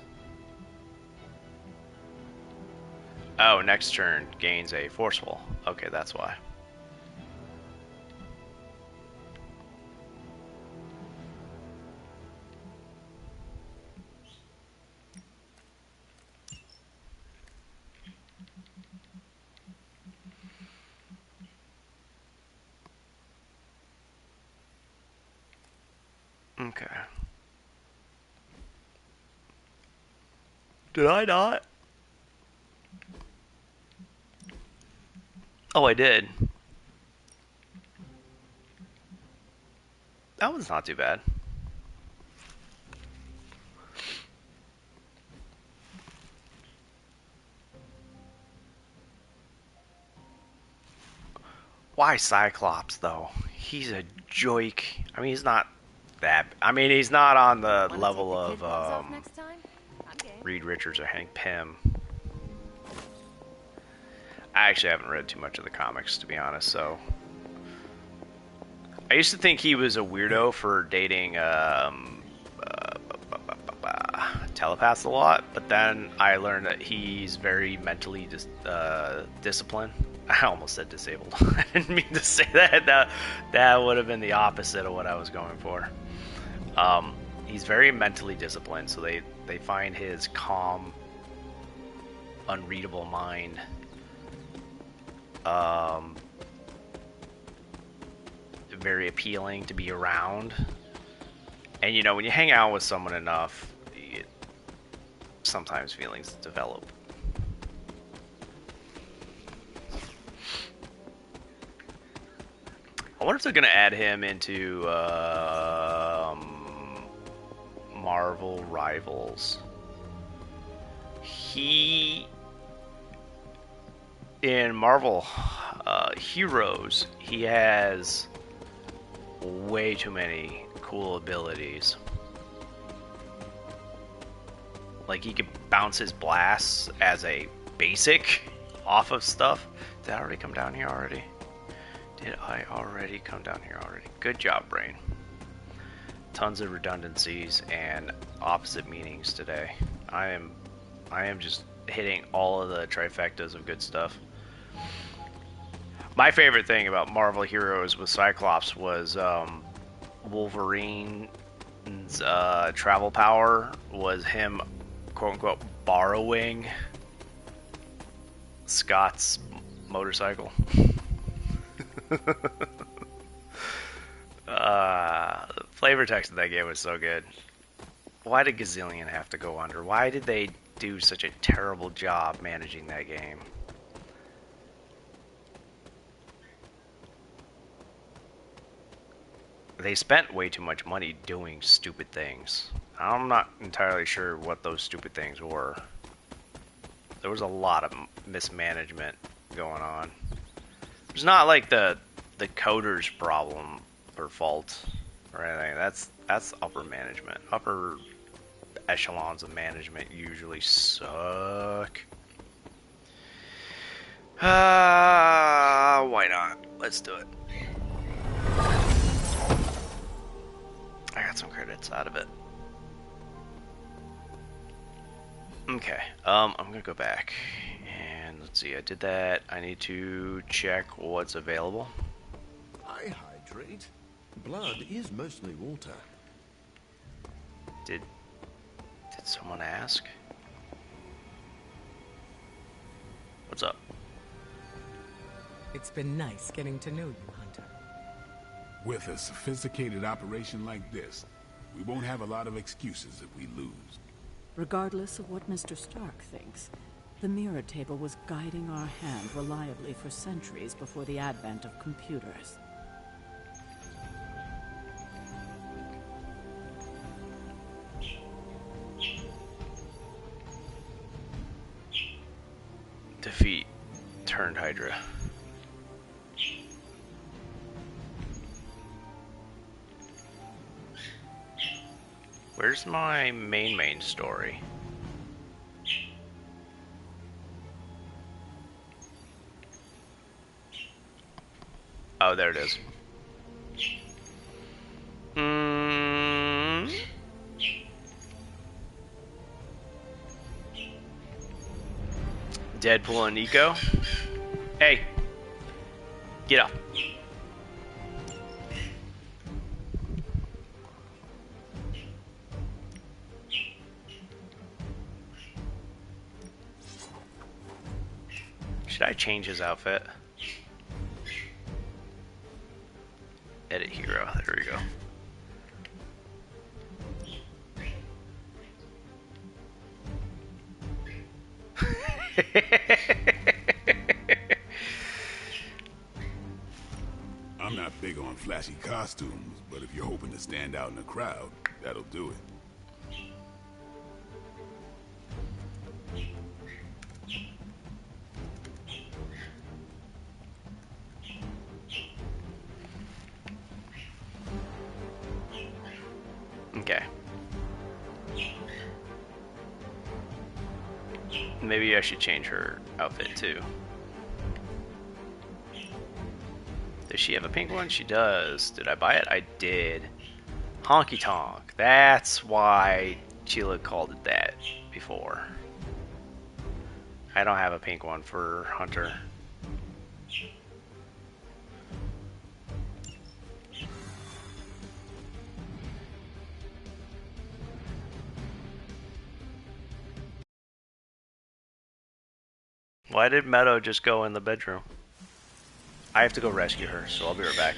Oh, next turn gains a Forceful. Okay, that's why. Okay. Did I not? Oh, I did. That one's not too bad. Why Cyclops, though? He's a joke. I mean, he's not that... I mean, he's not on the level of Reed Richards or Hank Pym. I actually haven't read too much of the comics, to be honest, so... I used to think he was a weirdo for dating telepaths a lot, but then I learned that he's very mentally disciplined. I almost said disabled. I didn't mean to say that. That would have been the opposite of what I was going for. He's very mentally disciplined, so they find his calm, unreadable mind very appealing to be around. And you know, when you hang out with someone enough, sometimes feelings develop. I wonder if they're gonna add him into Marvel Rivals. In Marvel Heroes, he has way too many cool abilities. Like, he can bounce his blasts as a basic off of stuff. Did I already come down here already? Did I already come down here already? Good job, brain. Tons of redundancies and opposite meanings today. I am just hitting all of the trifectas of good stuff. My favorite thing about Marvel Heroes with Cyclops was Wolverine's travel power was him, quote-unquote, borrowing Scott's motorcycle. The flavor text of that game was so good. Why did Gazillion have to go under? Why did they do such a terrible job managing that game? They spent way too much money doing stupid things. I'm not entirely sure what those stupid things were. There was a lot of mismanagement going on. It's not like the coder's problem or fault or anything. That's upper management. Upper echelons of management usually suck. Why not? Let's do it. I got some credits out of it. Okay, I'm gonna go back and let's see. I did that. I need to check what's available. I hydrate. Blood is mostly water. Did someone ask? What's up? It's been nice getting to know you, Hunter. With a sophisticated operation like this, we won't have a lot of excuses if we lose. Regardless of what Mr. Stark thinks, the mirror table was guiding our hand reliably for centuries before the advent of computers. Defeat turned Hydra. Where's my main story? Oh, there it is. Deadpool and Nico. Hey, get up. Should I change his outfit? Edit hero. There we go. I'm not big on flashy costumes, but if you're hoping to stand out in a crowd, that'll do it. Okay. Maybe I should change her outfit too. Does she have a pink one? She does. Did I buy it? I did. Honky Tonk. That's why Sheila called it that before. I don't have a pink one for Hunter. Why did Meadow just go in the bedroom? I have to go rescue her, so I'll be right back.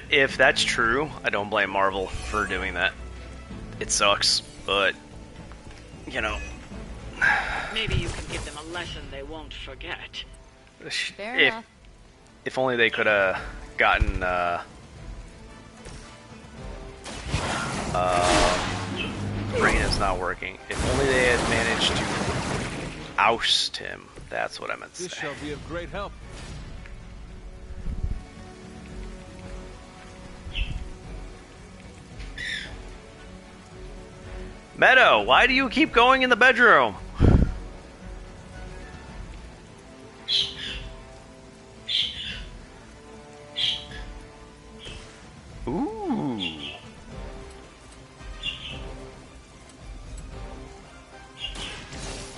If that's true, I don't blame Marvel for doing that. It sucks, but you know. Maybe you can give them a lesson they won't forget. Fair enough. If only they could have gotten brain is not working. If only they had managed to oust him. That's what I meant to This say. shall be of great help. Meadow, why do you keep going in the bedroom? Ooh.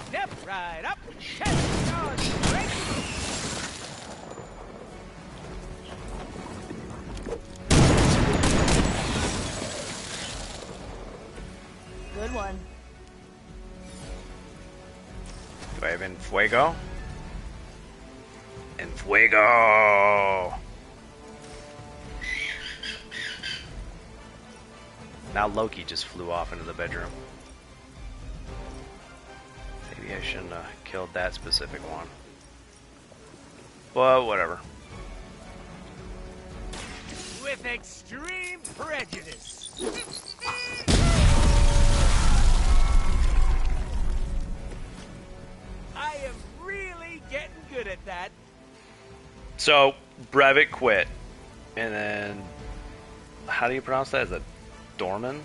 Step right up. Test your strength. Good one. Do I have En Fuego? En Fuego! Now Loki just flew off into the bedroom. Maybe I shouldn't have killed that specific one. Well, whatever. With extreme prejudice. I am really getting good at that. So, Brevik quit. And then, how do you pronounce that? Is that Dorman?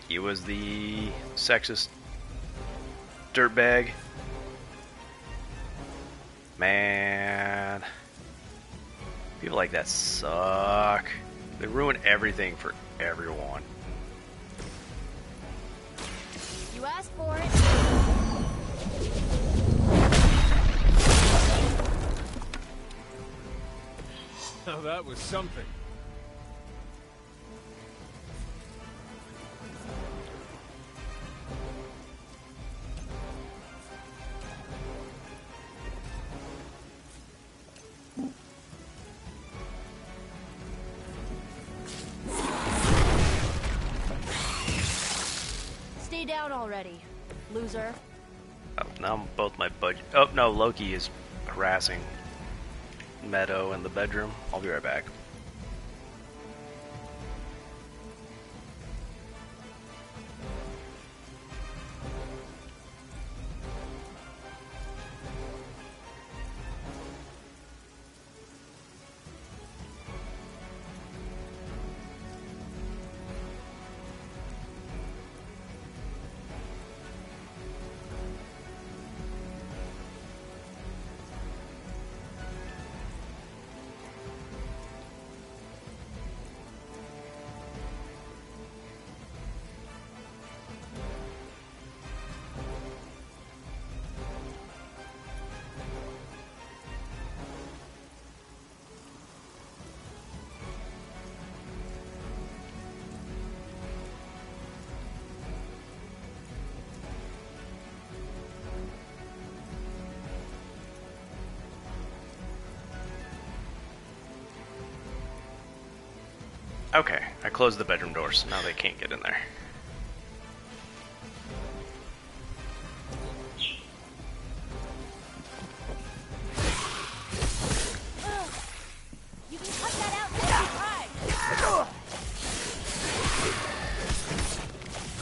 He was the sexist dirtbag. Man. People like that suck. They ruin everything for everyone. You asked for it. Now that was something. Stay down already, loser. Oh, now both my budget. Oh no, Loki is harassing Meadow in the bedroom. I'll be right back. Okay, I closed the bedroom doors, so now they can't get in there. You can cut that out next time.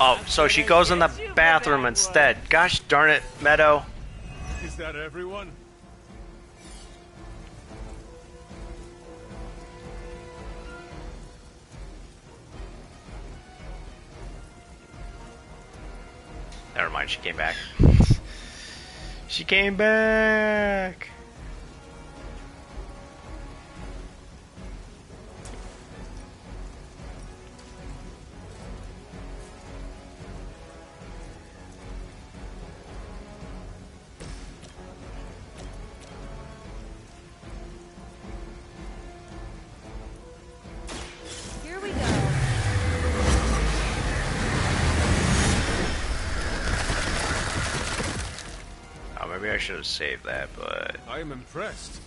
Oh, so she goes in the bathroom instead. Gosh darn it, Meadow. Is that everyone? Never mind, she came back. She came back! Here we go. Oh, maybe I should have saved that, but... I am impressed.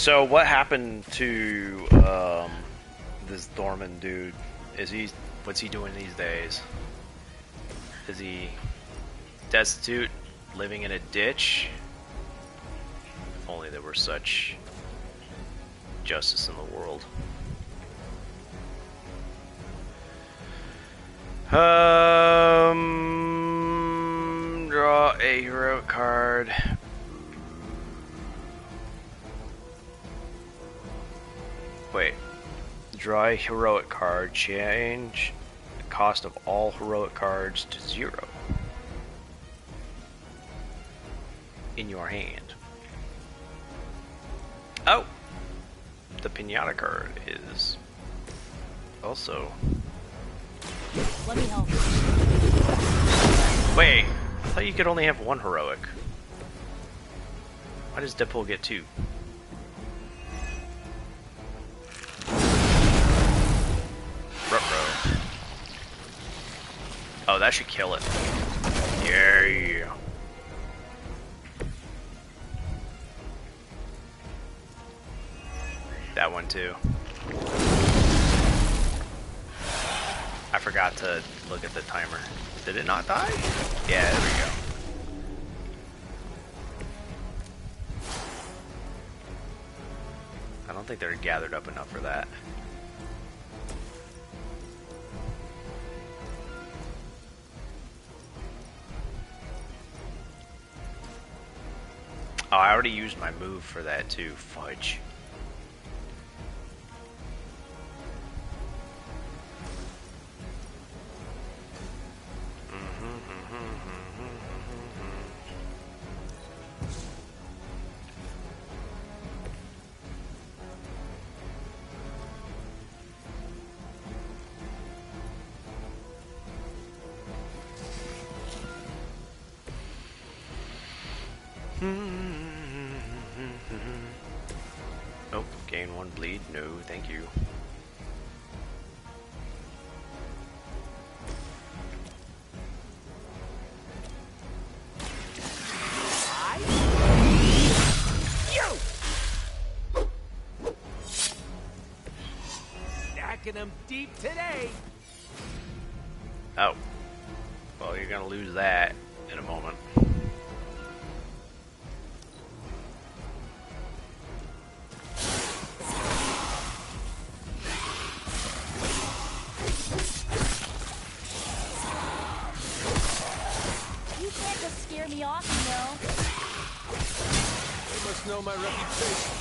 So what happened to this Dorman dude? What's he doing these days? Is he destitute, living in a ditch? If only there were such justice in the world. Draw a heroic card. Wait. Draw a heroic card. Change the cost of all heroic cards to 0 in your hand. Oh! The Pinata card is also... Let me help. Wait, I thought you could only have 1 heroic. Why does Deadpool get 2? Ruh-roh. Oh, that should kill it. Yeah. That one too. I forgot to look at the timer. Did it not die? Yeah, there we go. I don't think they're gathered up enough for that. Oh, I already used my move for that too. Fudge. Oh, gain 1 bleed. No, thank you. Stacking them deep today. Oh. Well, you're gonna lose that in a moment. Me off, you know. They must know my reputation.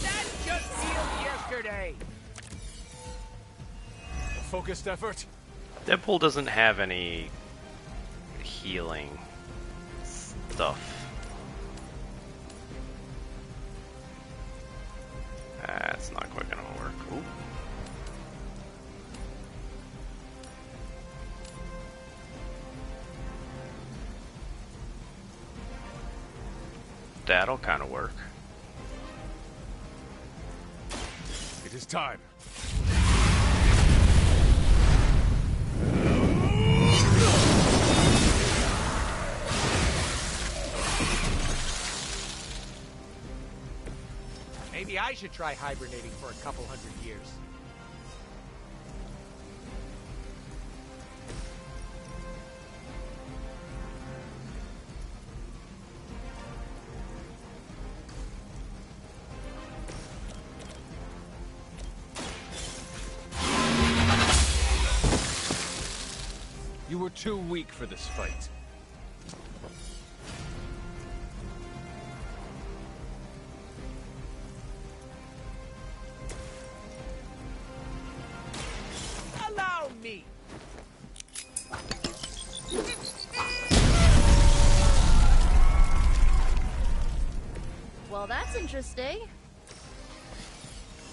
That just healed yesterday. A focused effort. Deadpool doesn't have any healing stuff. That's not quite gonna work. Ooh. That'll kind of work. It is time. Maybe I should try hibernating for a couple 100 years. You were too weak for this fight. Allow me. Well, that's interesting.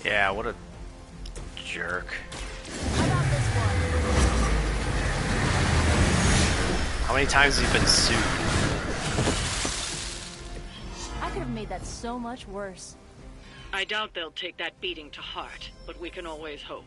Yeah, what a jerk. How about this one? How many times has he been sued? I could have made that so much worse. I doubt they'll take that beating to heart, but we can always hope.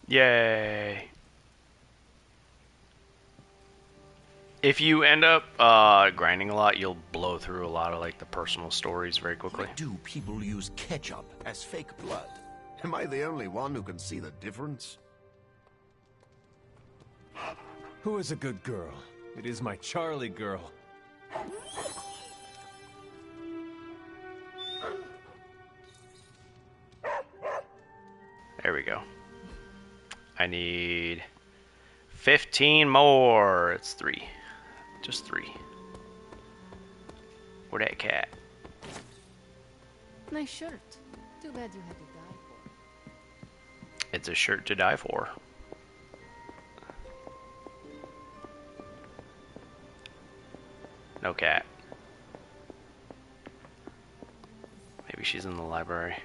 Yay. If you end up grinding a lot, you'll blow through a lot of like the personal stories very quickly. Why do people use ketchup as fake blood? Am I the only one who can see the difference? Who is a good girl? It is my Charlie girl. There we go. I need 15 more. It's 3. Just 3. Where that cat? Nice shirt. Too bad you had to die for. It's a shirt to die for. No cat. Maybe she's in the library.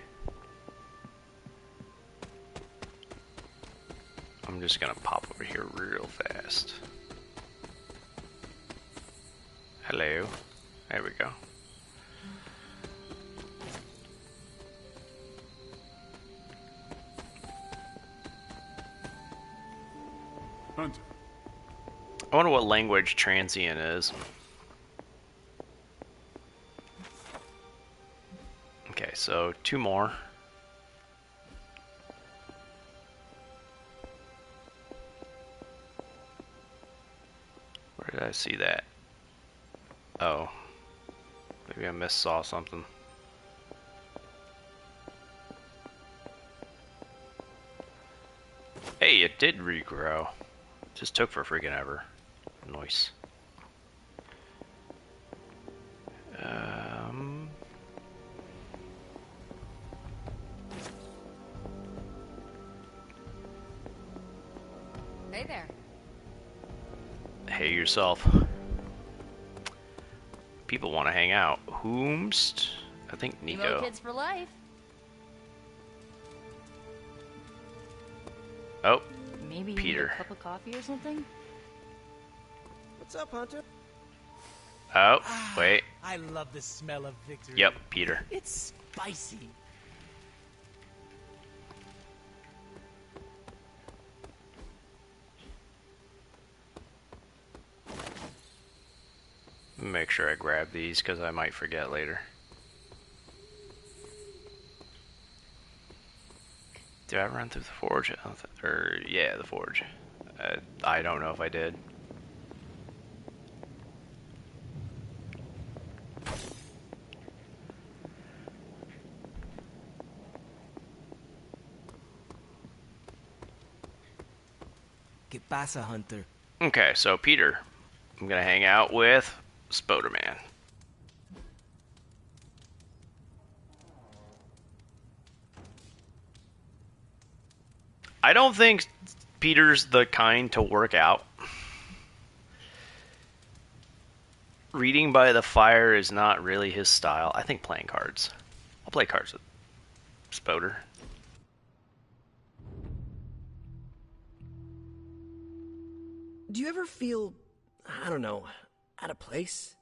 I'm just gonna pop over here real fast. Hello. There we go. Hunter. I wonder what language transient is. Okay, so 2 more. Where did I see that? Oh. Maybe I missaw something. Hey, it did regrow. Just took for freaking ever. Nice. Hey there. Hey yourself. People want to hang out. Whomst? I think Nico. Emo kids for life. Oh, Maybe Peter. You need a cup of coffee or something? What's up, Hunter? Oh, wait. I love the smell of victory. Yep, Peter. It's spicy. Make sure I grab these because I might forget later. Did I run through the forge? Or yeah, the forge. I don't know if I did. ¿Qué pasa, Hunter? Okay, so Peter, I'm gonna hang out with Spoderman. I don't think Peter's the kind to work out. Reading by the fire is not really his style. I think playing cards. I'll play cards with Spoder. Do you ever feel, I don't know, out of place?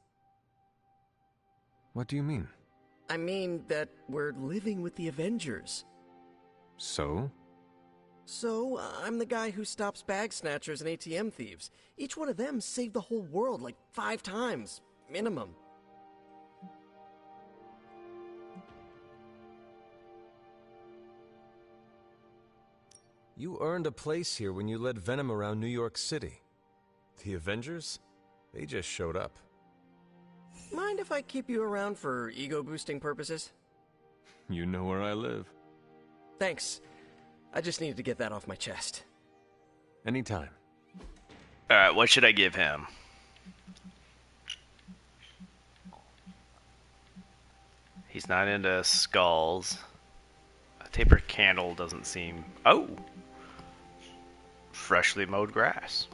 What do you mean? I mean that we're living with the Avengers. So? So, I'm the guy who stops bag snatchers and ATM thieves. Each one of them saved the whole world like 5 times, minimum. You earned a place here when you led Venom around New York City. The Avengers? They just showed up. Mind if I keep you around for ego-boosting purposes? You know where I live. Thanks. I just needed to get that off my chest. Anytime. Alright, what should I give him? He's not into skulls. A tapered candle doesn't seem... Oh! Freshly mowed grass.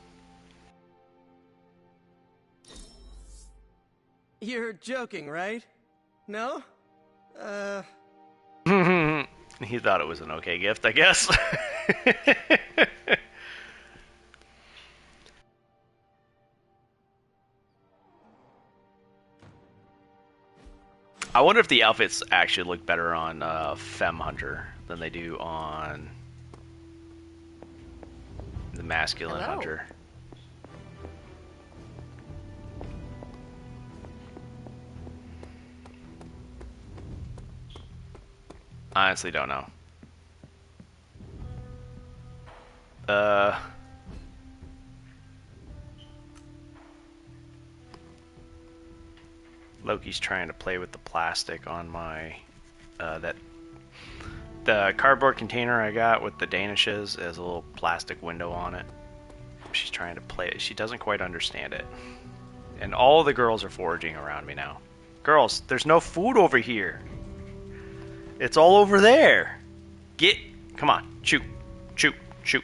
You're joking, right? No? He thought it was an okay gift, I guess. I wonder if the outfits actually look better on Femme Hunter than they do on masculine Hello. hunter. Honestly, don't know. Loki's trying to play with the plastic on my the cardboard container I got with the Danishes has a little plastic window on it. She's trying to play it. She doesn't quite understand it. And all the girls are foraging around me now. Girls, there's no food over here. It's all over there. Come on, shoot, shoot, shoot.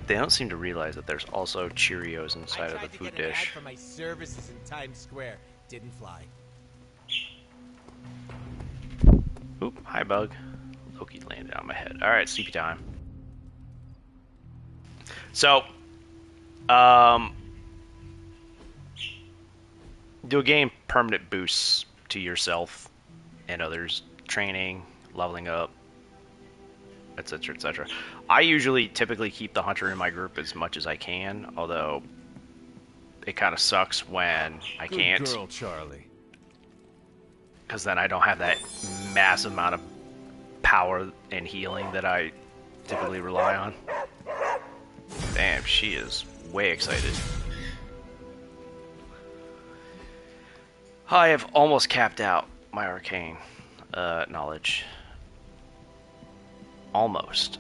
They don't seem to realize that there's also Cheerios inside of the food dish. For my services in Times Square, didn't fly. Oop, hi bug. Loki landed on my head. Alright, sleepy time. So, do a game permanent boosts to yourself and others, training, leveling up, etc., etc. I typically keep the hunter in my group as much as I can, although it kind of sucks when I can't. Good girl, Charlie. Because then I don't have that massive amount of power and healing that I typically rely on. Damn, she is way excited. I have almost capped out my arcane knowledge. Almost.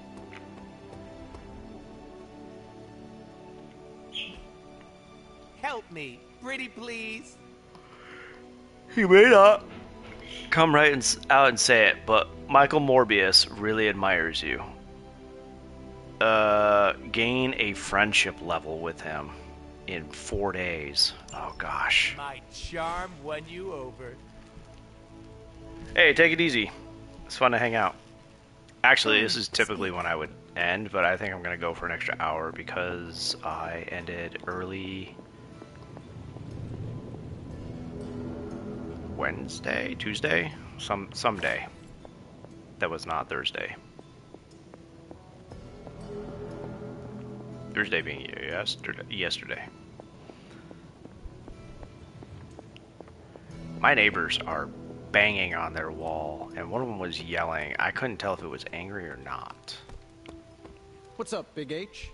Help me, pretty please. He may not come right out and say it, but Michael Morbius really admires you. Gain a friendship level with him in 4 days. Oh gosh. My charm won you over. Hey, take it easy. It's fun to hang out. Actually, this is typically when I would end, but I think I'm going to go for an extra hour because I ended early Wednesday, Tuesday, some day. That was not Thursday. Thursday being yesterday. My neighbors are banging on their wall, and one of them was yelling. I couldn't tell if it was angry or not. What's up, Big H?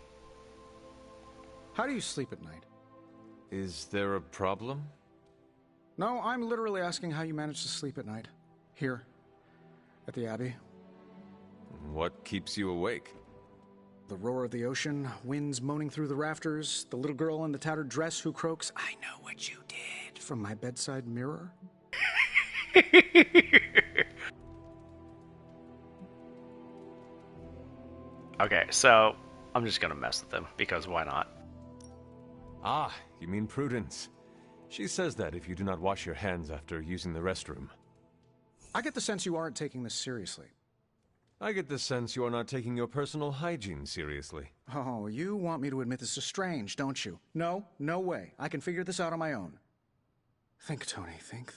How do you sleep at night? Is there a problem? No, I'm literally asking how you manage to sleep at night. Here, at the Abbey. What keeps you awake? The roar of the ocean, winds moaning through the rafters, the little girl in the tattered dress who croaks, "I know what you did," from my bedside mirror. Okay, so I'm just gonna mess with them because why not? Ah, you mean Prudence. She says that if you do not wash your hands after using the restroom. I get the sense you aren't taking this seriously. I get the sense you are not taking your personal hygiene seriously. Oh, you want me to admit this is strange, don't you? No, no way. I can figure this out on my own. Think, Tony, think.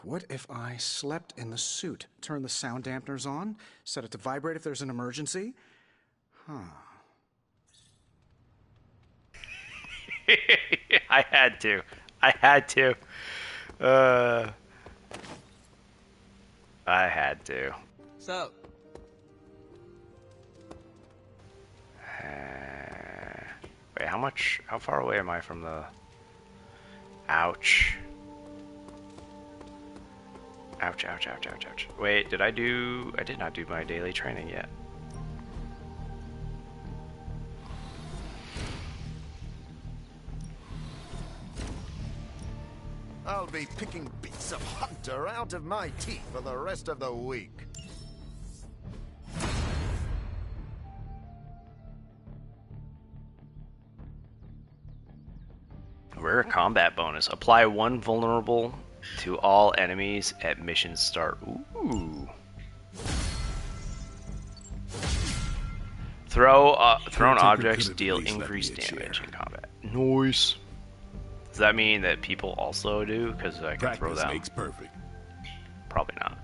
What if I slept in the suit? Turn the sound dampeners on? Set it to vibrate if there's an emergency? Huh. I had to. I had to. So, wait, how far away am I from the... Ouch. Ouch, ouch, ouch, ouch, ouch. Wait, I did not do my daily training yet. I'll be picking bits of Hunter out of my teeth for the rest of the week. Rare combat bonus. Apply 1 vulnerable to all enemies at mission start. Ooh. Thrown Caretaker objects could've deal at least left increased me a damage chair. in combat. Nice. Does that mean that people also do? Because I can throw Practice them. makes perfect. Probably not.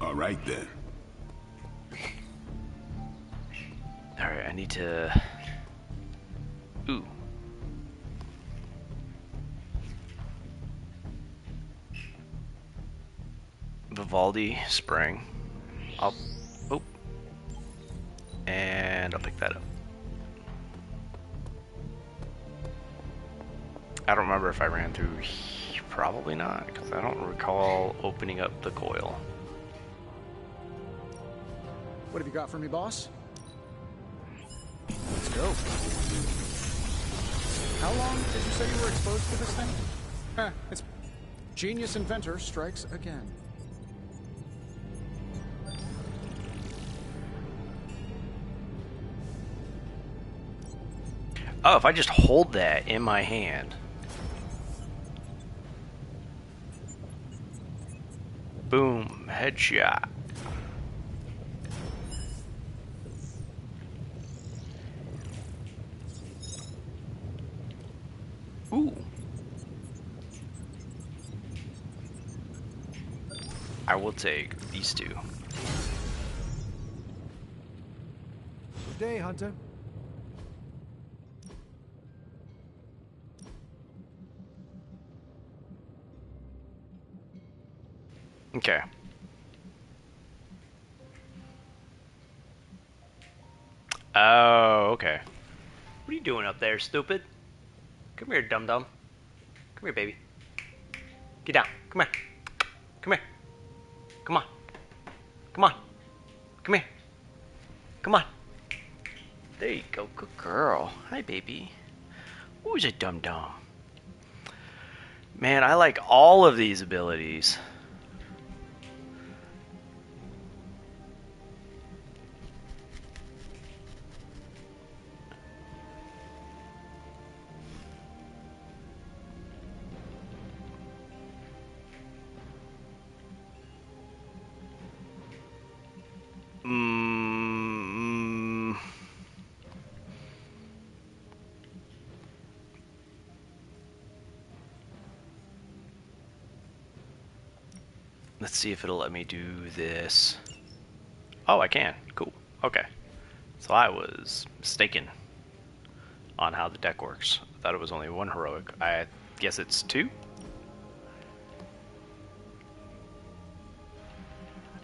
All right then. Alright, I need to... Ooh. Vivaldi Spring. I'll... Oh. And I'll pick that up. I don't remember if I ran through... Probably not, because I don't recall opening up the coil. What have you got for me, boss? Let's go. How long did you say you were exposed to this thing? It's genius inventor strikes again. Oh, if I just hold that in my hand. Boom, headshot. Ooh. I will take these two. Good day, Hunter. Okay. Oh, okay. What are you doing up there, stupid? Come here, dum-dum. Come here, baby. Get down. Come here. Come here. Come on. Come on. Come here. Come on. There you go. Good girl. Hi, baby. Who's a dum-dum? Man, I like all of these abilities. Let's see if it'll let me do this. Oh, I can. Cool. Okay. So I was mistaken on how the deck works. I thought it was only one heroic. I guess it's two?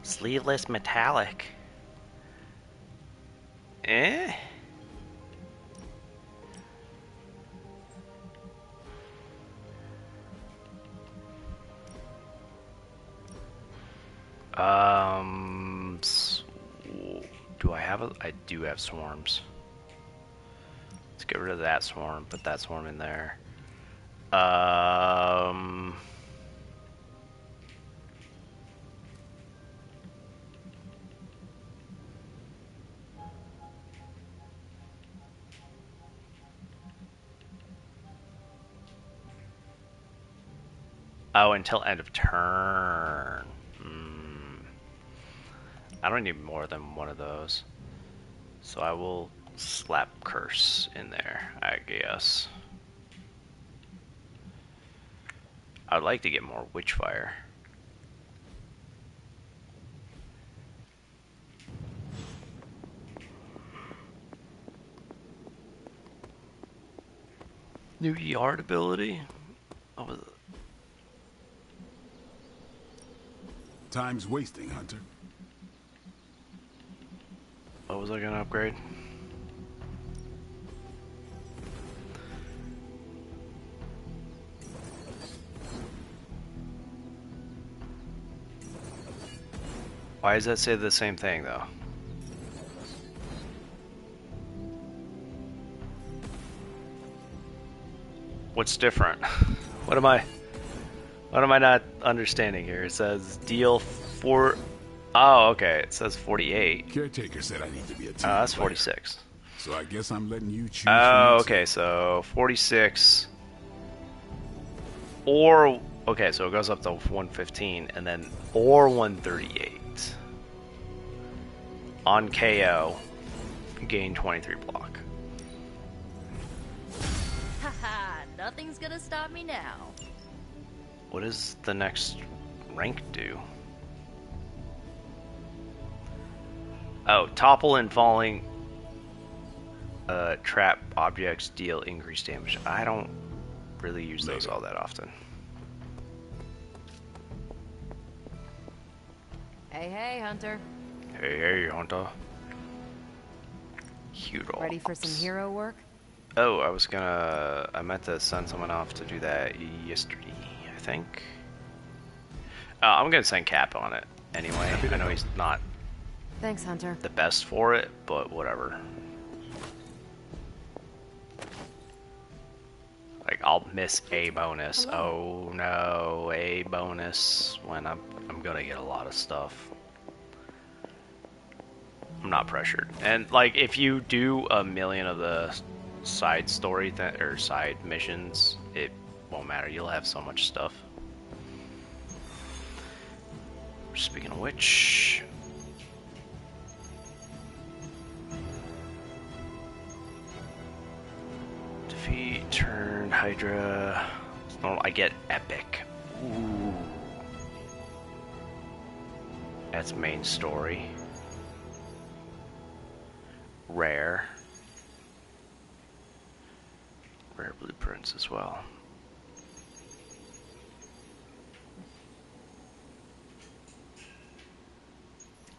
Sleeveless metallic. Eh? Do I have a... I do have swarms. Let's get rid of that swarm, put that swarm in there. Oh, until end of turn. I don't need more than one of those. So I will slap Curse in there, I guess. I'd like to get more Witchfire. New yard ability? Oh, Time's wasting, Hunter. what was I gonna upgrade? Why does that say the same thing, though? What's different? What am I not understanding here? It says deal 4. Oh, okay. It says 48. Caretaker said I need to be a team Oh, that's player. 46. So I guess I'm letting you choose. Oh, okay, so 46. Or, okay, so it goes up to 115, and then, or 138. On KO, gain 23 block. Haha, nothing's gonna stop me now. What does the next rank do? Oh, topple and falling trap objects deal increased damage. I don't really use those all that often. Hey, hey, Hunter. Hey, hey, Hunter. Cute. Ready for some hero work? Oh, I meant to send someone off to do that yesterday, I think. I'm gonna send Cap on it anyway. I know he's not Thanks, Hunter. the best for it, but whatever. Like, I'll miss a bonus. Oh no, a bonus when I'm gonna get a lot of stuff. I'm not pressured. And like, if you do a million of the side story or side missions, it won't matter. You'll have so much stuff. Speaking of which, defeat, turn, Hydra. I get epic. Ooh. That's main story. Rare. Rare blueprints as well.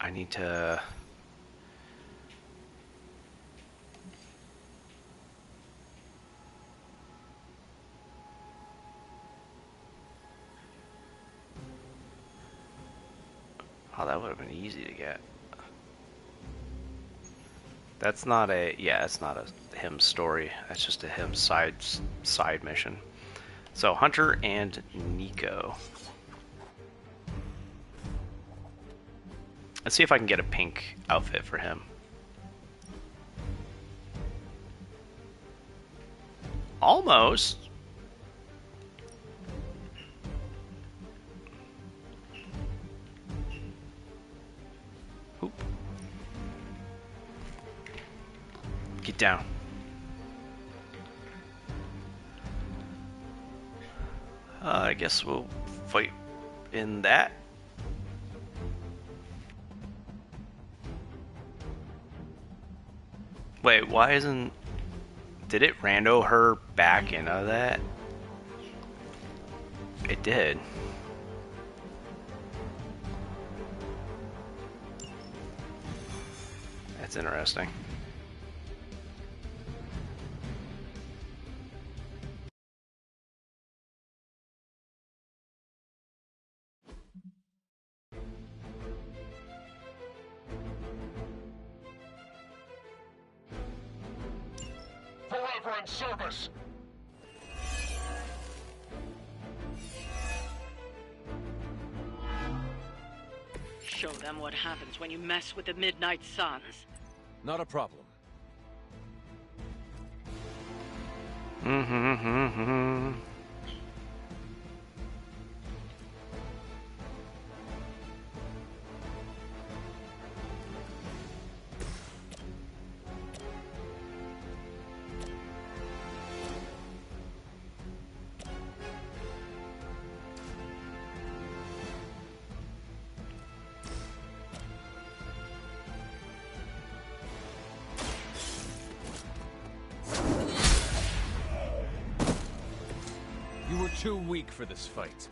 I need to... Oh, that would have been easy to get. That's not a... Yeah, that's not a him story. That's just a him side mission. So, Hunter and Nico. Let's see if I can get a pink outfit for him. Almost. Oop. Get down. I guess we'll fight in that. Wait, why isn't... Did it rando her back into that? It did. That's interesting. Forever in service! Show them what happens when you mess with the Midnight Suns. Not a problem. You were too weak for this fight.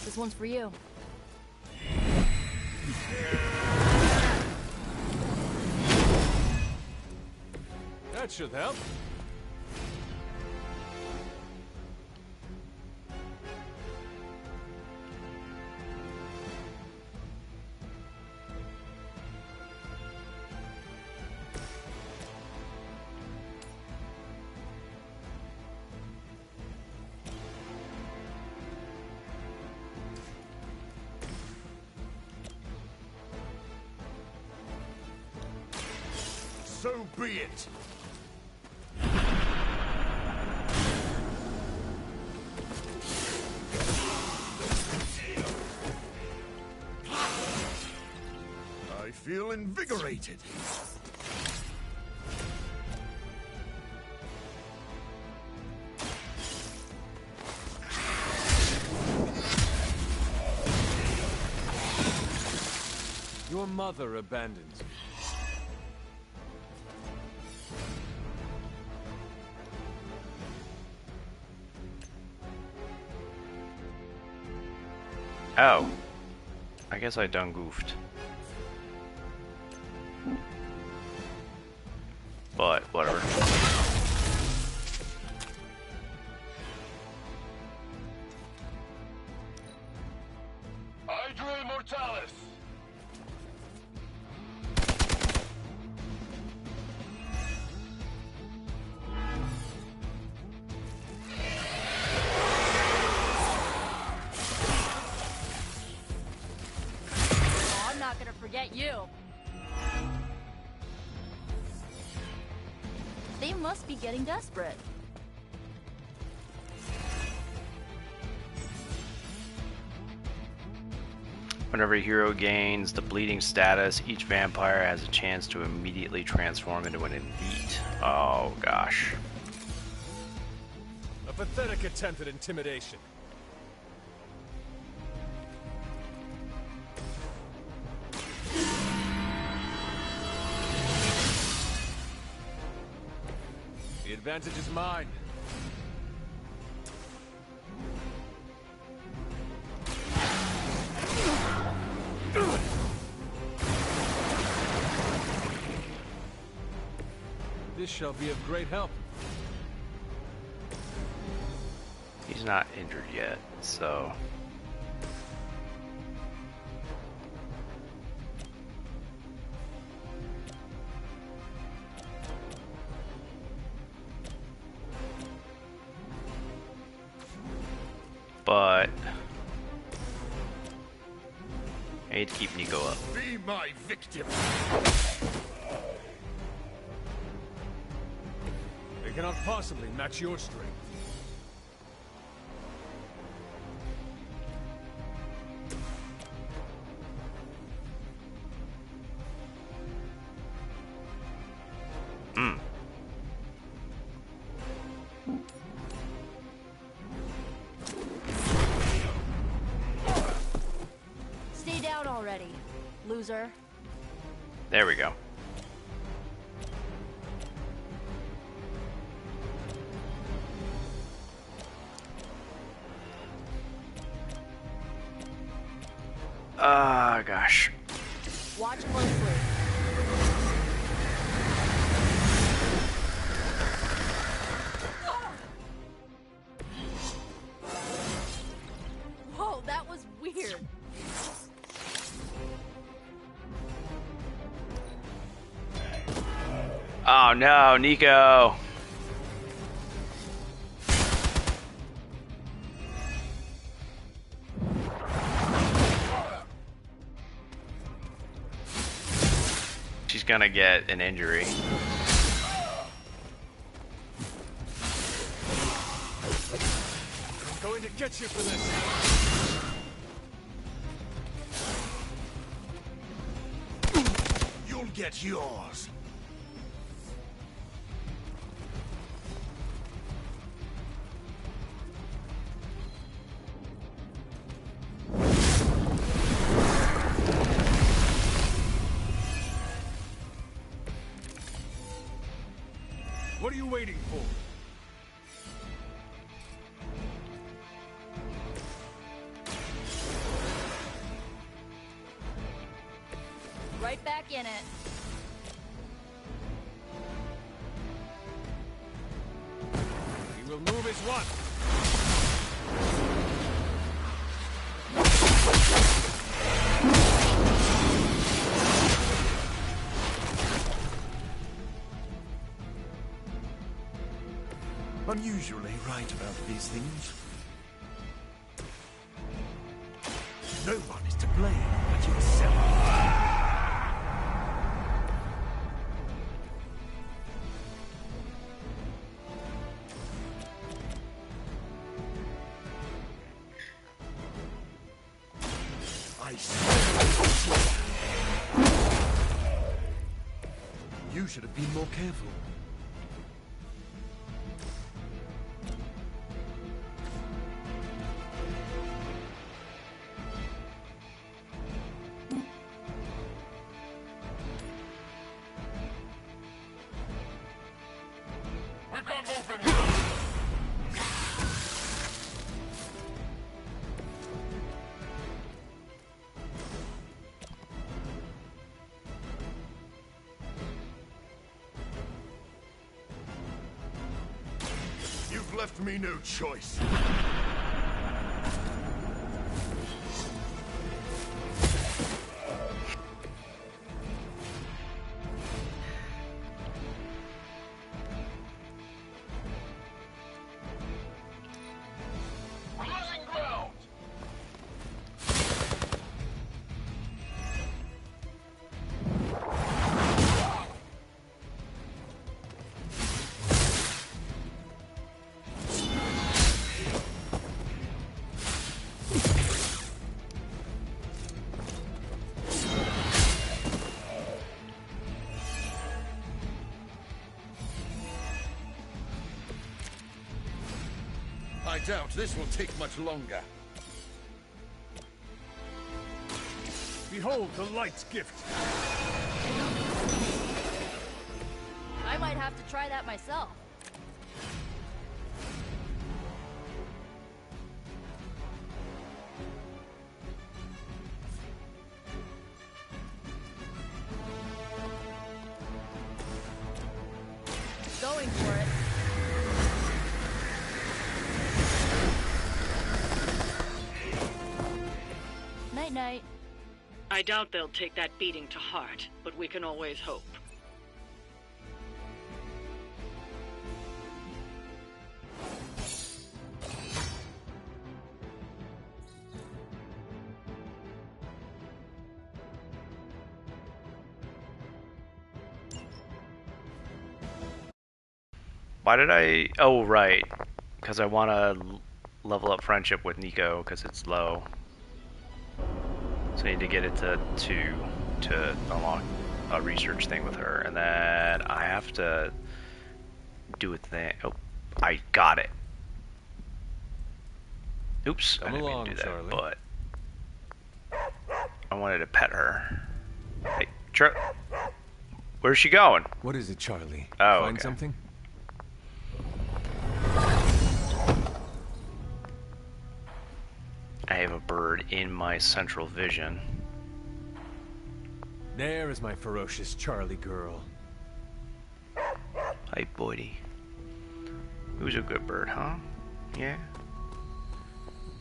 This one's for you. That should help. So be it. I feel invigorated. Your mother abandoned you. Oh. I guess I done goofed. But, whatever. Hydra Immortalis! Oh, I'm not gonna forget you. They must be getting desperate. Whenever a hero gains the bleeding status, each vampire has a chance to immediately transform into an elite. Oh gosh. A pathetic attempt at intimidation. The advantage is mine. This shall be of great help. He's not injured yet, so... But... I hate to keep Nico up. Be my victim. They cannot possibly match your strength. Stay down already, loser. There we go. Ah, gosh. Watch closely. Whoa, that was weird. Oh no, Nico! She's gonna get an injury. I'm going to get you for this. You'll get yours. What are you waiting for? Right back in it. is one. I'm usually right about these things. No one is to blame but yourself. You should have been more careful. You've left me no choice. I doubt this will take much longer. Behold the light's gift. I might have to try that myself. Going for it. Night-night. I doubt they'll take that beating to heart, but we can always hope. Why did I... Oh, right. Because I want to level up friendship with Nico, because it's low. So I need to get it to 2 to unlock a research thing with her. And then I have to do a thing... Oh, I got it. Oops, I didn't mean to do that, Charlie. but... I wanted to pet her. Hey, where's she going? What is it, Charlie? Oh, Find okay. something? I have a bird in my central vision. There is my ferocious Charlie girl. Hi, buddy. Who's a good bird, huh? Yeah?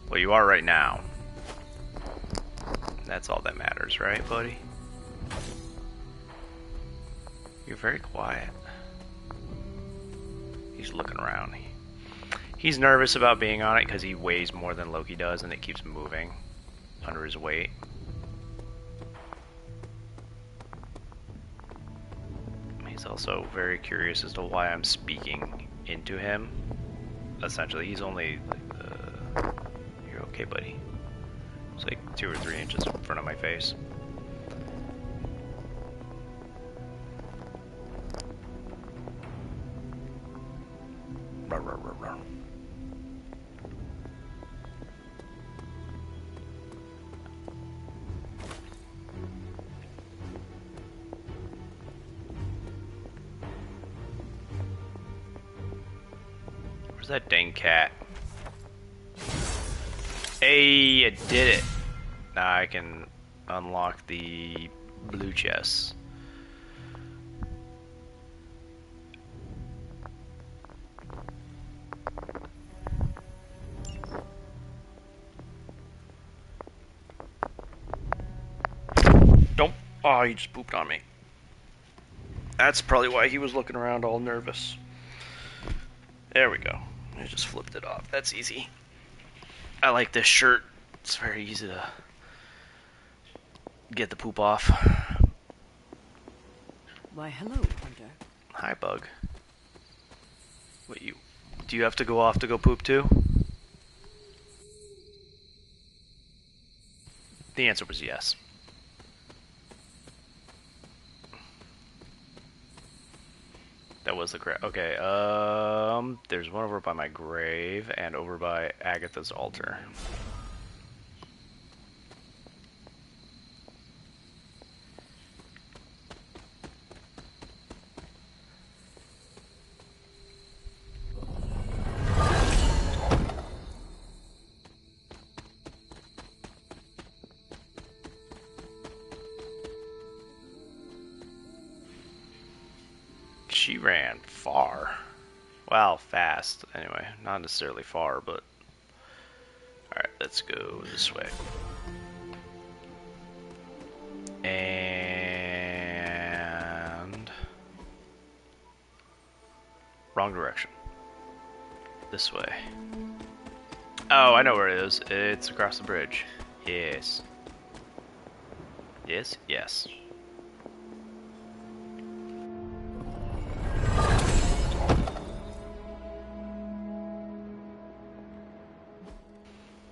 Well, you are right now. That's all that matters, right, buddy? You're very quiet. He's looking around. He's nervous about being on it because he weighs more than Loki does and it keeps moving under his weight. He's also very curious as to why I'm speaking into him. Essentially, he's only like, you're okay, buddy. It's like 2 or 3 inches in front of my face. Ruh, ruh, ruh, ruh. Where's that dang cat? Hey, I did it! Now I can unlock the blue chest. Oh, he just pooped on me. That's probably why he was looking around all nervous. There we go. I just flipped it off. That's easy. I like this shirt. It's very easy to get the poop off. Why, hello, Hunter. Hi, Bug. What, do you have to go off to go poop too? The answer was yes. That was the correct. Okay, there's one over by my grave and over by Agatha's altar. She ran far. Well, fast, anyway. Not necessarily far, but... Alright, let's go this way. And... Wrong direction. This way. Oh, I know where it is. It's across the bridge. Yes. Yes? Yes.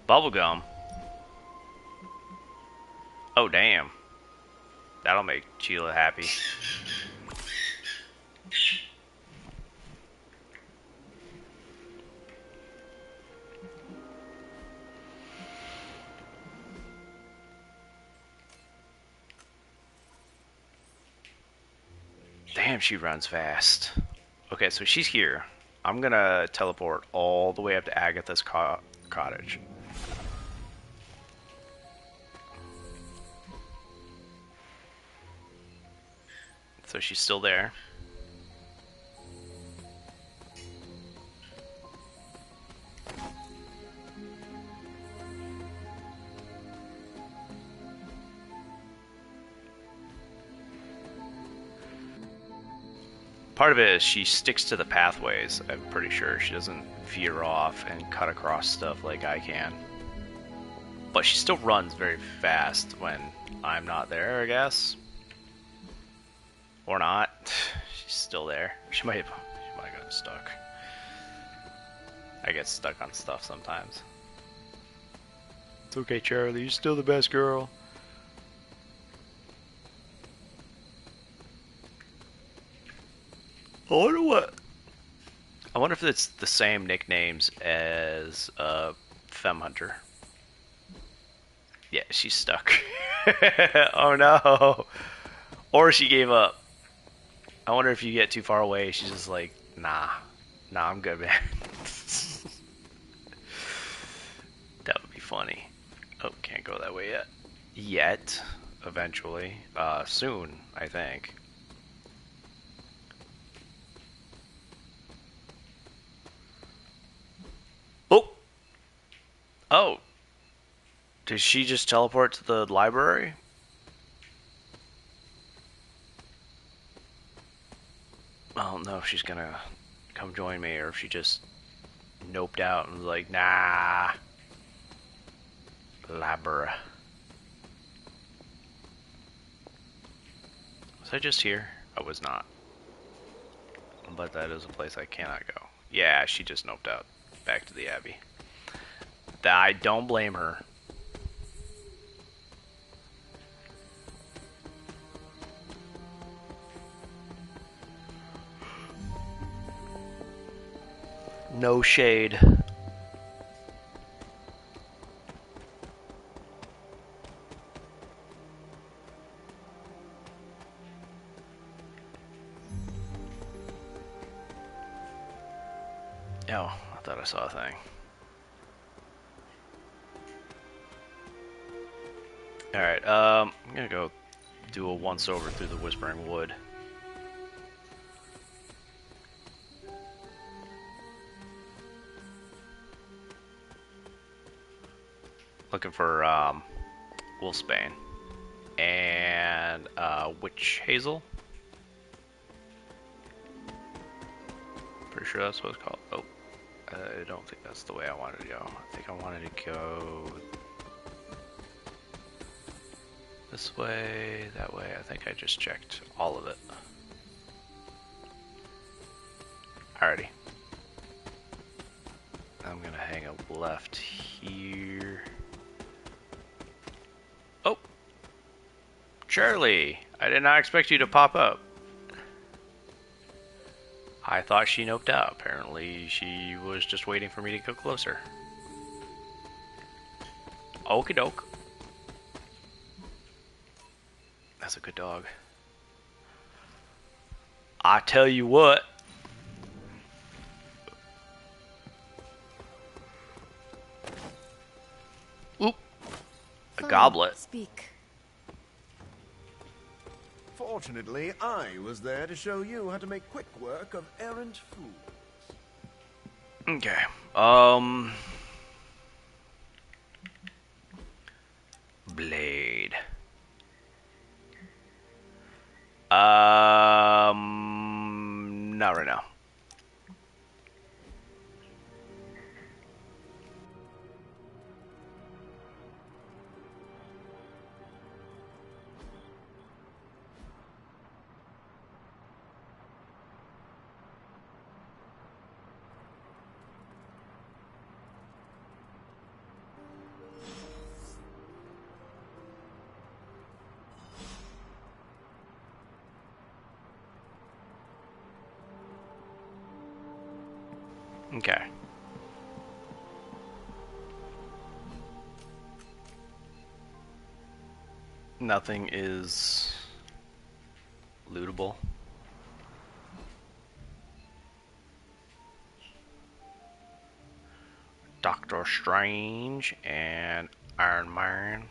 Bubblegum? Oh, damn. That'll make Sheila happy. Damn, she runs fast. Okay, so she's here. I'm gonna teleport all the way up to Agatha's cottage. So she's still there. Part of it is she sticks to the pathways, I'm pretty sure. She doesn't veer off and cut across stuff like I can. But she still runs very fast when I'm not there, I guess. Or not. She's still there. She might have gotten stuck. I get stuck on stuff sometimes. It's okay, Charlie. You're still the best girl. I wonder if it's the same nicknames as Femme Hunter. Yeah, she's stuck. Oh no. Or she gave up. I wonder if you get too far away, she's just like, nah, I'm good, man. That would be funny. Oh, can't go that way yet. Yet, eventually. Soon, I think. Oh! Did she just teleport to the library? I don't know if she's gonna come join me or if she just noped out and was like, nah. Library. Was I just here? I was not. But that is a place I cannot go. Yeah, she just noped out. Back to the Abbey. I don't blame her. No shade. Oh, I thought I saw a thing. Alright, I'm gonna go do a once-over through the Whispering Wood. Looking for Wolfsbane. And and Witch Hazel. Pretty sure that's what it's called. Oh, I don't think that's the way I wanted to go. I think I wanted to go this way, that way. I think I just checked all of it. Alrighty. I'm gonna hang a left here. Oh! Charlie! I did not expect you to pop up. I thought she noped out. Apparently she was just waiting for me to go closer. Okie doke. That's a good dog. I tell you what. Oop. A goblet. Speak. Fortunately, I was there to show you how to make quick work of errant fools. Okay. Blade. Not right now. Okay. Nothing is lootable. Doctor Strange and Iron Man.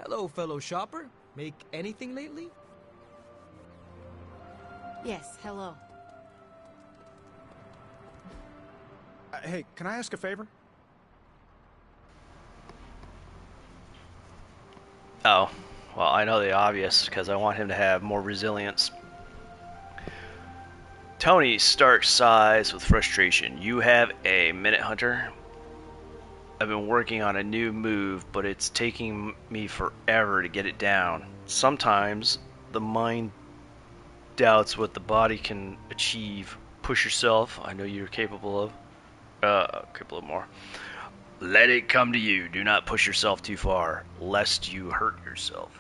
Hello, fellow shopper. Make anything lately? Yes, hello. Hey, can I ask a favor? Oh, well, I know the obvious because I want him to have more resilience. Tony Stark sighs with frustration. You have a minute, Hunter? I've been working on a new move, but it's taking me forever to get it down. Sometimes the mind doubts what the body can achieve. Push yourself. I know you're capable of more. Let it come to you. Do not push yourself too far, lest you hurt yourself.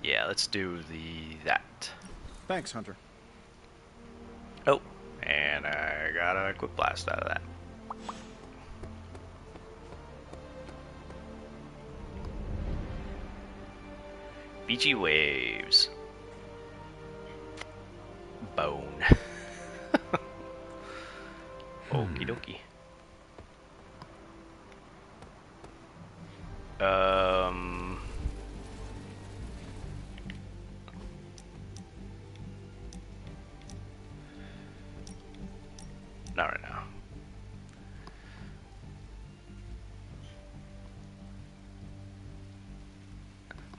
Yeah, let's do that. Thanks, Hunter. Oh, and I got a quick blast out of that. Beachy waves. Bone. Okie dokie. Not right now.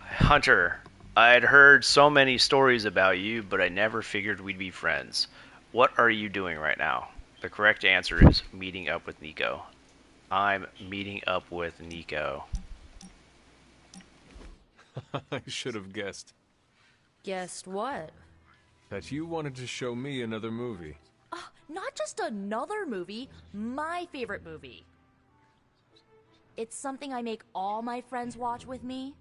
Hunter, I'd heard so many stories about you, but I never figured we'd be friends. What are you doing right now? The correct answer is meeting up with Nico. I'm meeting up with Nico. I should have guessed. Guessed what? That you wanted to show me another movie. Not just another movie, my favorite movie. It's something I make all my friends watch with me.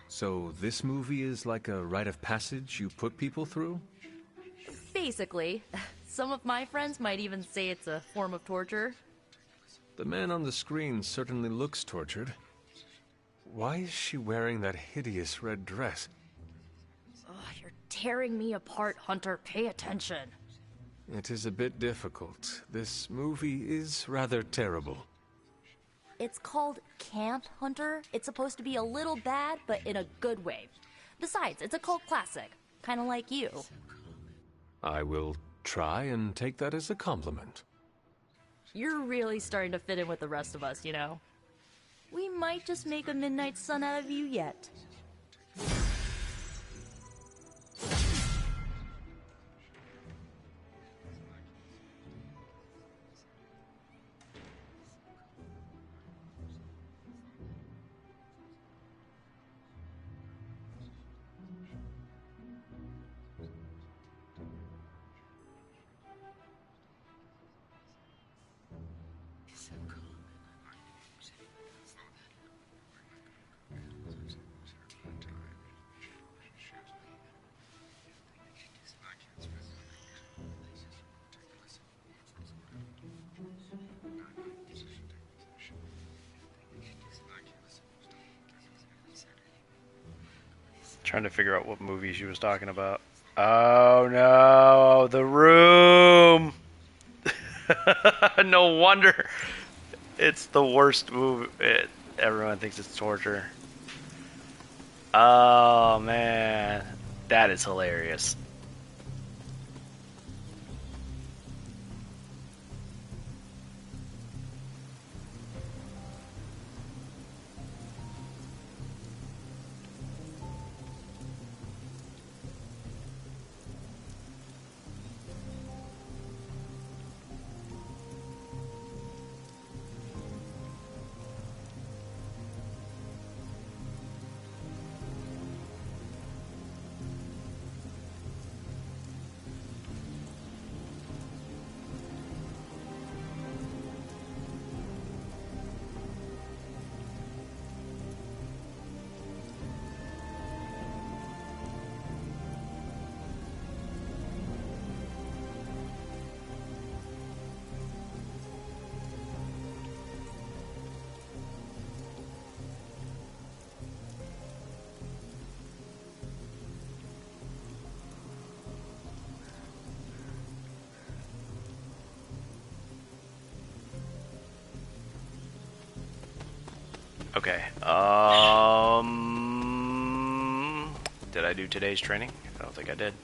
So this movie is like a rite of passage you put people through? Basically. Some of my friends might even say it's a form of torture. The man on the screen certainly looks tortured. Why is she wearing that hideous red dress? You're tearing me apart, Hunter. Pay attention. It is a bit difficult. This movie is rather terrible. It's called Camp, Hunter. It's supposed to be a little bad, but in a good way. Besides, it's a cult classic. Kind of like you. I will try and take that as a compliment. You're really starting to fit in with the rest of us, you know? We might just make a Midnight Sun out of you yet. Trying to figure out what movie she was talking about. Oh no, The Room! No wonder it's the worst movie. Everyone thinks it's torture. Oh man, that is hilarious. Okay. Did I do today's training? I don't think I did.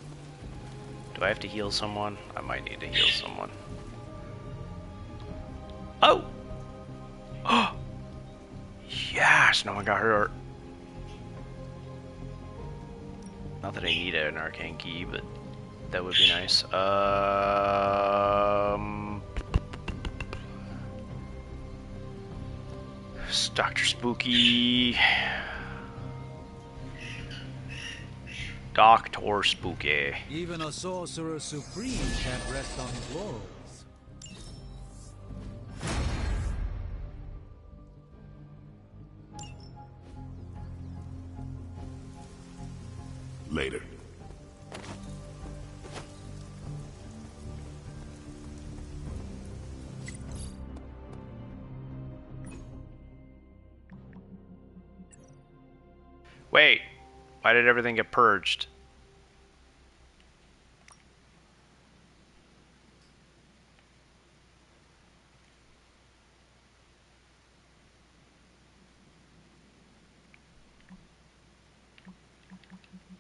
Do I have to heal someone? I might need to heal someone. Oh! Oh! Yes! No one got hurt. Not that I need an arcane key, but that would be nice. Dr. Spooky. Dr. Spooky. Even a sorcerer supreme can't rest on his laurels. Later. Wait, why did everything get purged?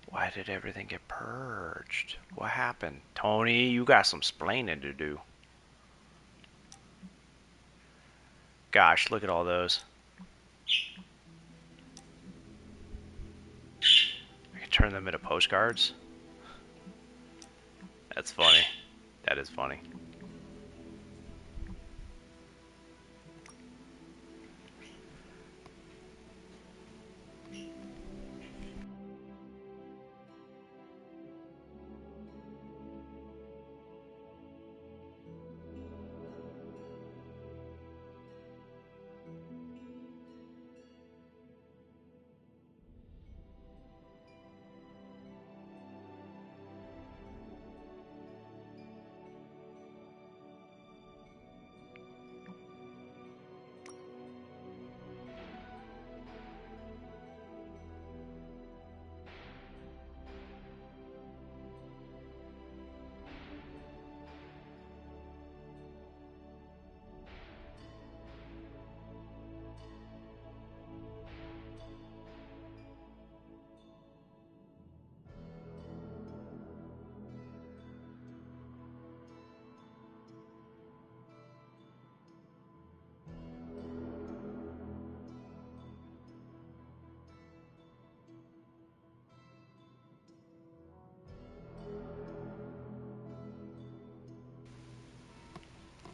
Why did everything get purged? What happened? Tony, you got some splaining to do. Gosh, look at all those. I can turn them into postcards. That's funny. That is funny.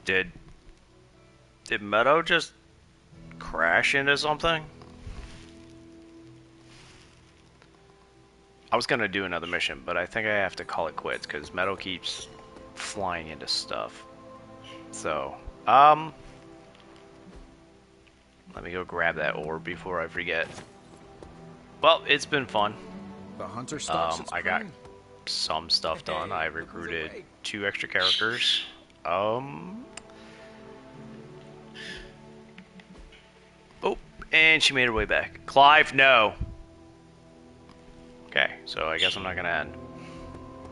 Did Meadow just crash into something? I was gonna do another mission, but I think I have to call it quits because Meadow keeps flying into stuff. So, let me go grab that orb before I forget. Well, it's been fun. The hunter stops its I got prey. some stuff done. I recruited 2 extra characters. Oh, and she made her way back. Clive, no. Okay, so I guess I'm not gonna end.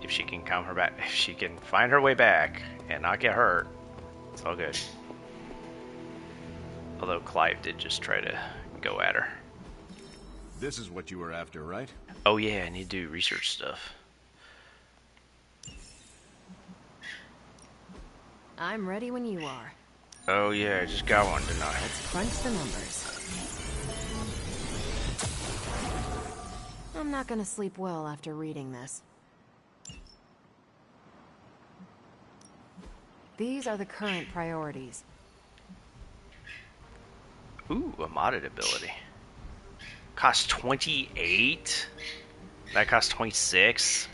If she can come her back, if she can find her way back and not get hurt, it's all good. Although Clive did just try to go at her. This is what you were after, right? Oh yeah, I need to do research stuff. I'm ready when you are. Oh yeah, I just got one tonight. Let's crunch the numbers. I'm not gonna sleep well after reading this. These are the current priorities. Ooh, a modded ability. Costs 28? That costs 26?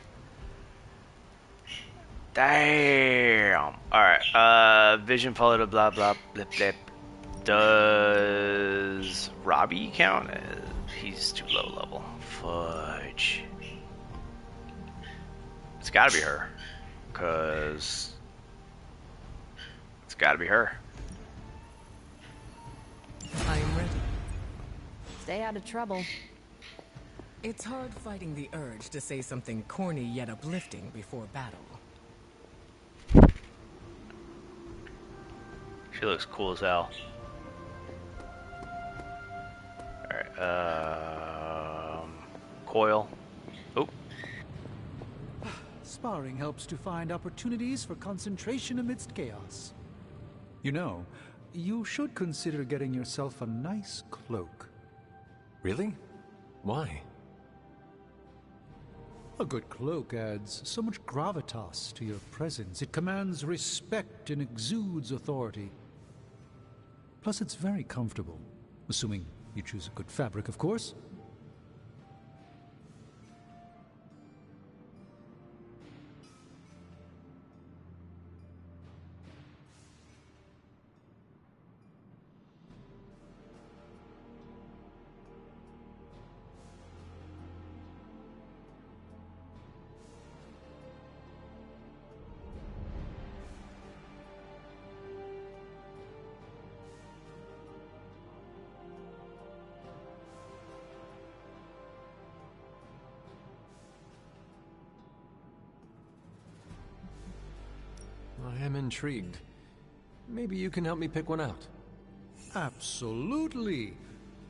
Damn! Alright, vision followed a blah blah blip blip. Does Robbie count? He's too low level. Fudge. It's gotta be her. Cause it's gotta be her. I'm ready. Stay out of trouble. It's hard fighting the urge to say something corny yet uplifting before battle. She looks cool as hell. Alright, coil. Oh. Sparring helps to find opportunities for concentration amidst chaos. You know, you should consider getting yourself a nice cloak. Really? Why? A good cloak adds so much gravitas to your presence. It commands respect and exudes authority. Plus, it's very comfortable. Assuming you choose a good fabric, of course. I am intrigued. Maybe you can help me pick one out. Absolutely.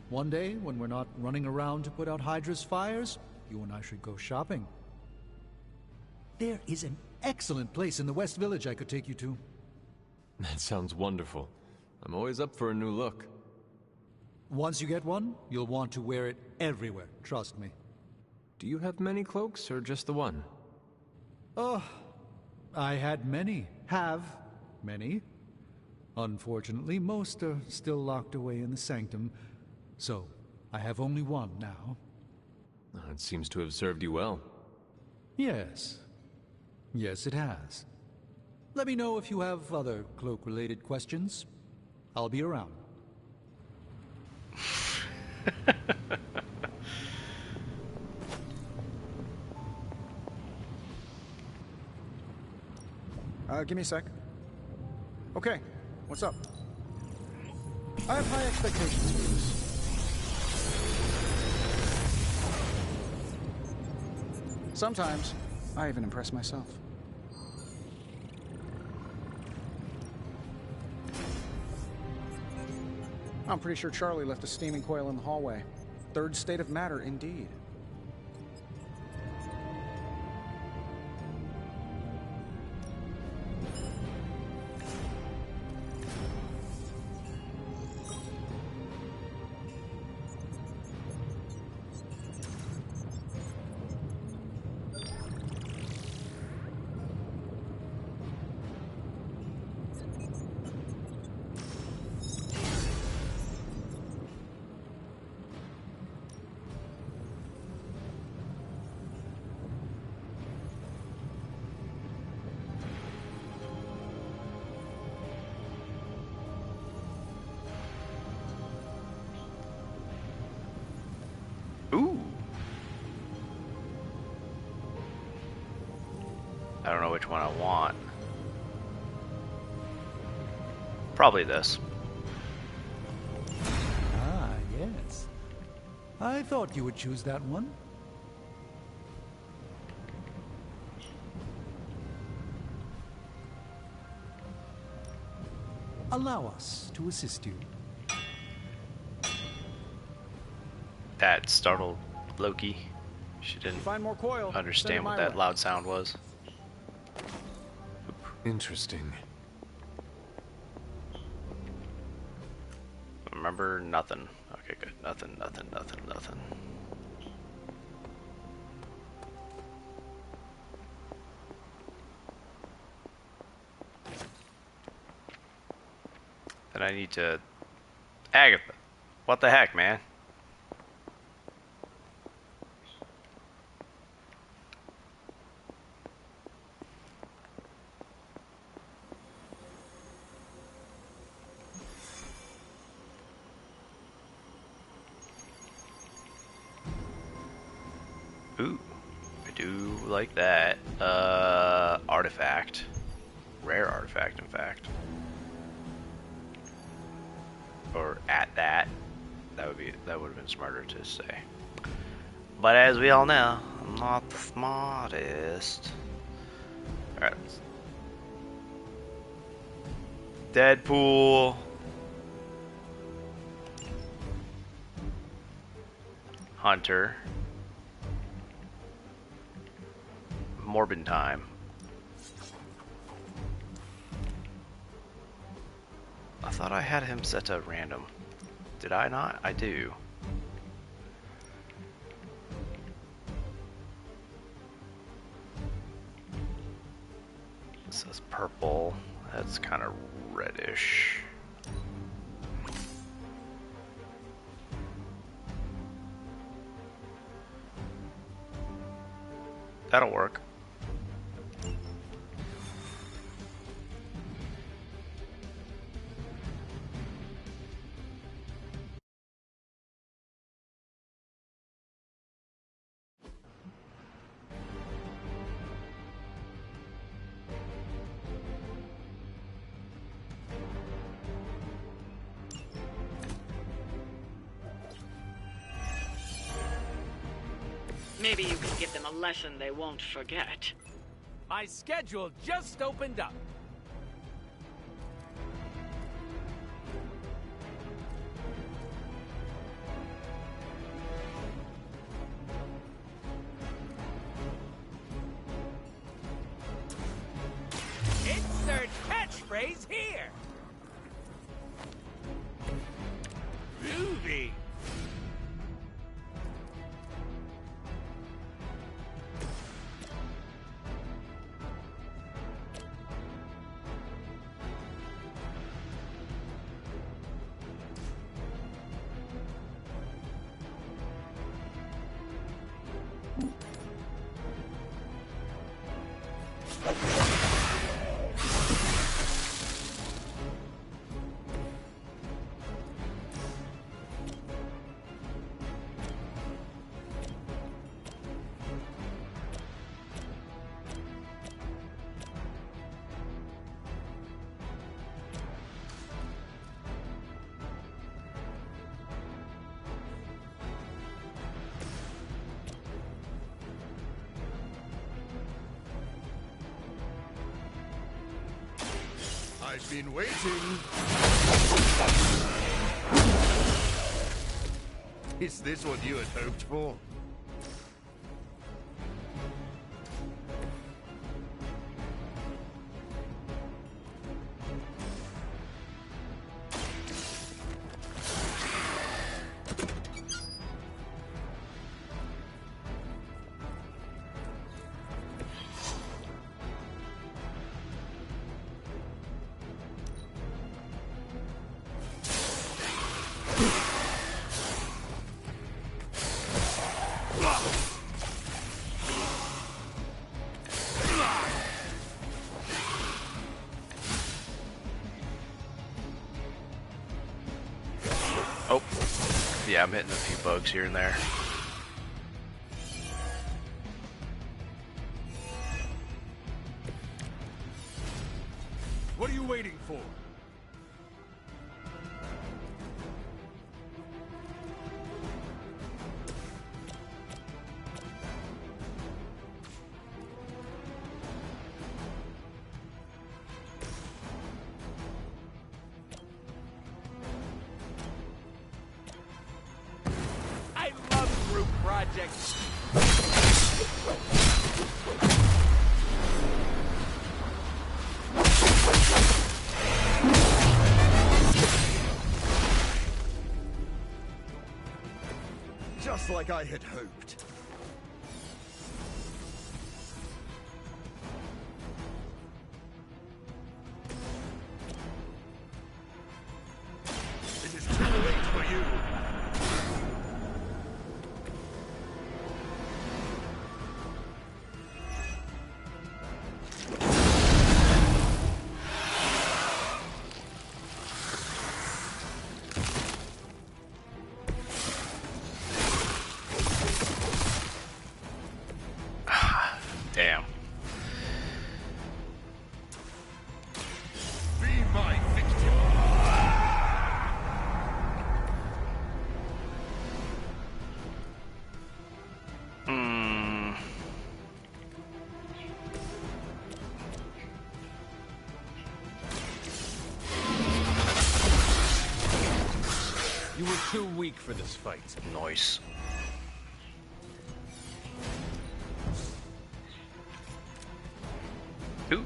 One day, when we're not running around to put out Hydra's fires, you and I should go shopping. There is an excellent place in the West Village I could take you to. That sounds wonderful. I'm always up for a new look. Once you get one, you'll want to wear it everywhere, trust me. Do you have many cloaks, or just the one? Oh, I had many. Have many. Unfortunately, most are still locked away in the sanctum, so I have only one now. It seems to have served you well. Yes. Yes, it has. Let me know if you have other cloak-related questions. I'll be around. Give me a sec. Okay, what's up? I have high expectations for this. Sometimes, I even impress myself. I'm pretty sure Charlie left a steaming coil in the hallway. Third state of matter, indeed. I don't know which one I want. Probably this. Ah, yes. I thought you would choose that one. Allow us to assist you. That startled Loki. She didn't Find more coil. understand what that loud sound was. Interesting. Remember nothing. Okay, good. Nothing. Then I need to... Agatha. What the heck, man? Ooh, I do like that. Artifact. Rare artifact, in fact. Or at that. That would have been smarter to say. But as we all know, I'm not the smartest. Alright. Deadpool. Hunter. Morbin time. I thought I had him set to random. Did I not? I do. This is purple. That's kind of reddish. That'll work. Maybe you can give them a lesson they won't forget. My schedule just opened up. Insert catchphrase here. Groovy. I've been waiting. Is this what you had hoped for? Oh, yeah, I'm hitting a few bugs here and there. project. Just like I had hoped. It is too late for you. Damn. Be my victim. You were too weak for this fight. Nice. Ooh.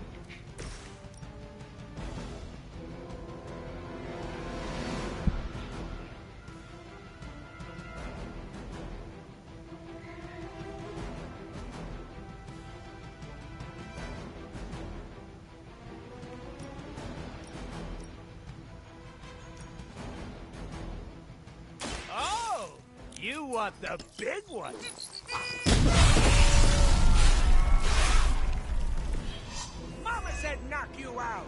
Oh, you want the big one? Mama said knock you out.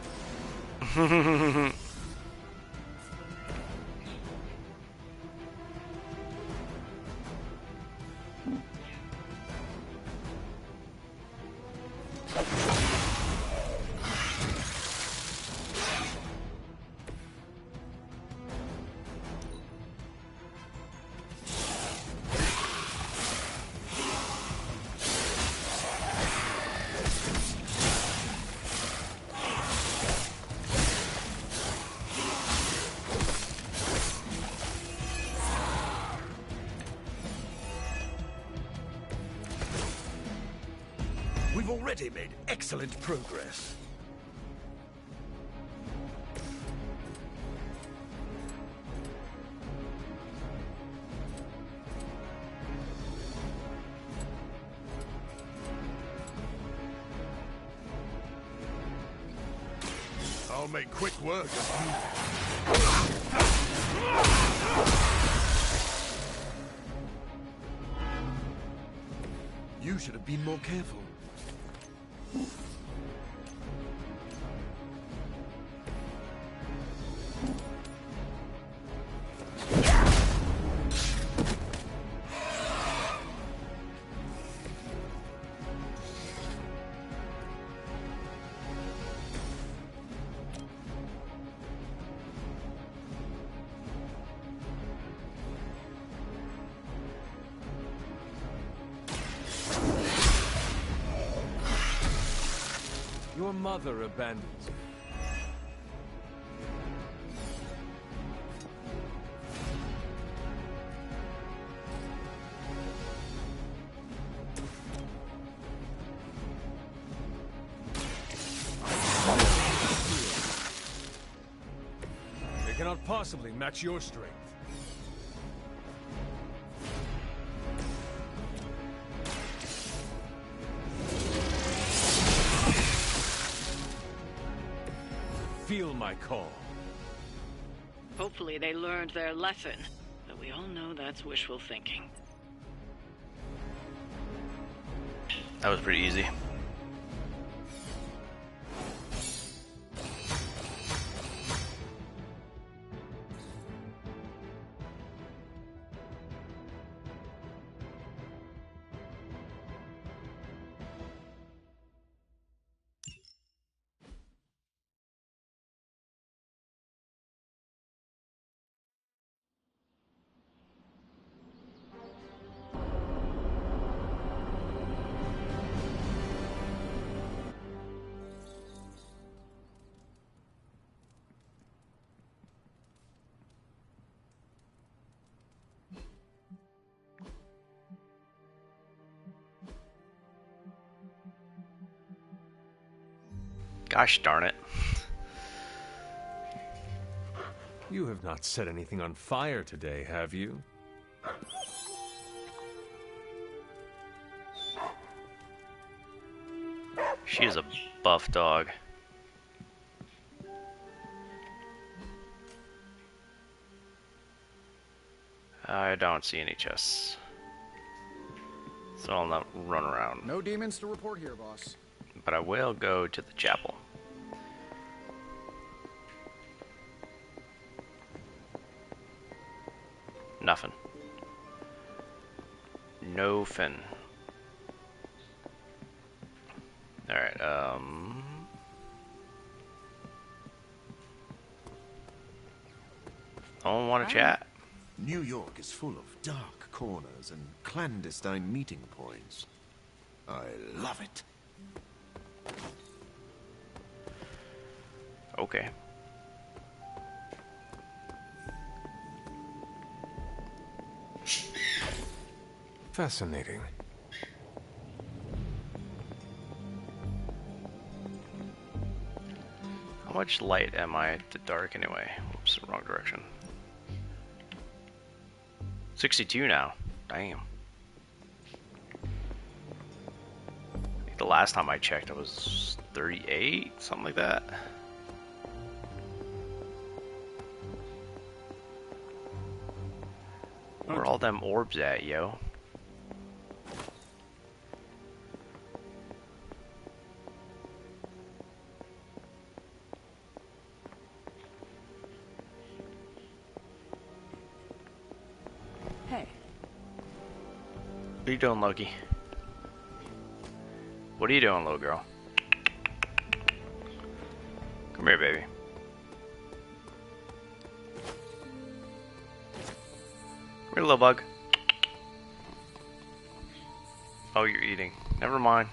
We've already made excellent progress. I'll make quick work of you. You should have been more careful. Your mother abandoned you. They cannot possibly match your strength. Feel my call. Hopefully they learned their lesson, but we all know that's wishful thinking. That was pretty easy. Gosh darn it. You have not set anything on fire today, have you? She is a buff dog. I don't see any chests. So I'll not run around. No demons to report here, boss. But I will go to the chapel. Nothing. No fin. Alright, I don't want to chat. New York is full of dark corners and clandestine meeting points. I love it. Okay. Fascinating. How much light am I to dark anyway? Oops, wrong direction. 62 now. Damn. I think the last time I checked it was 38, something like that. Where are all them orbs at, yo? Hey. What are you doing, Loki? What are you doing, little girl? Come here, baby. Come here, little bug. Oh, you're eating. Never mind.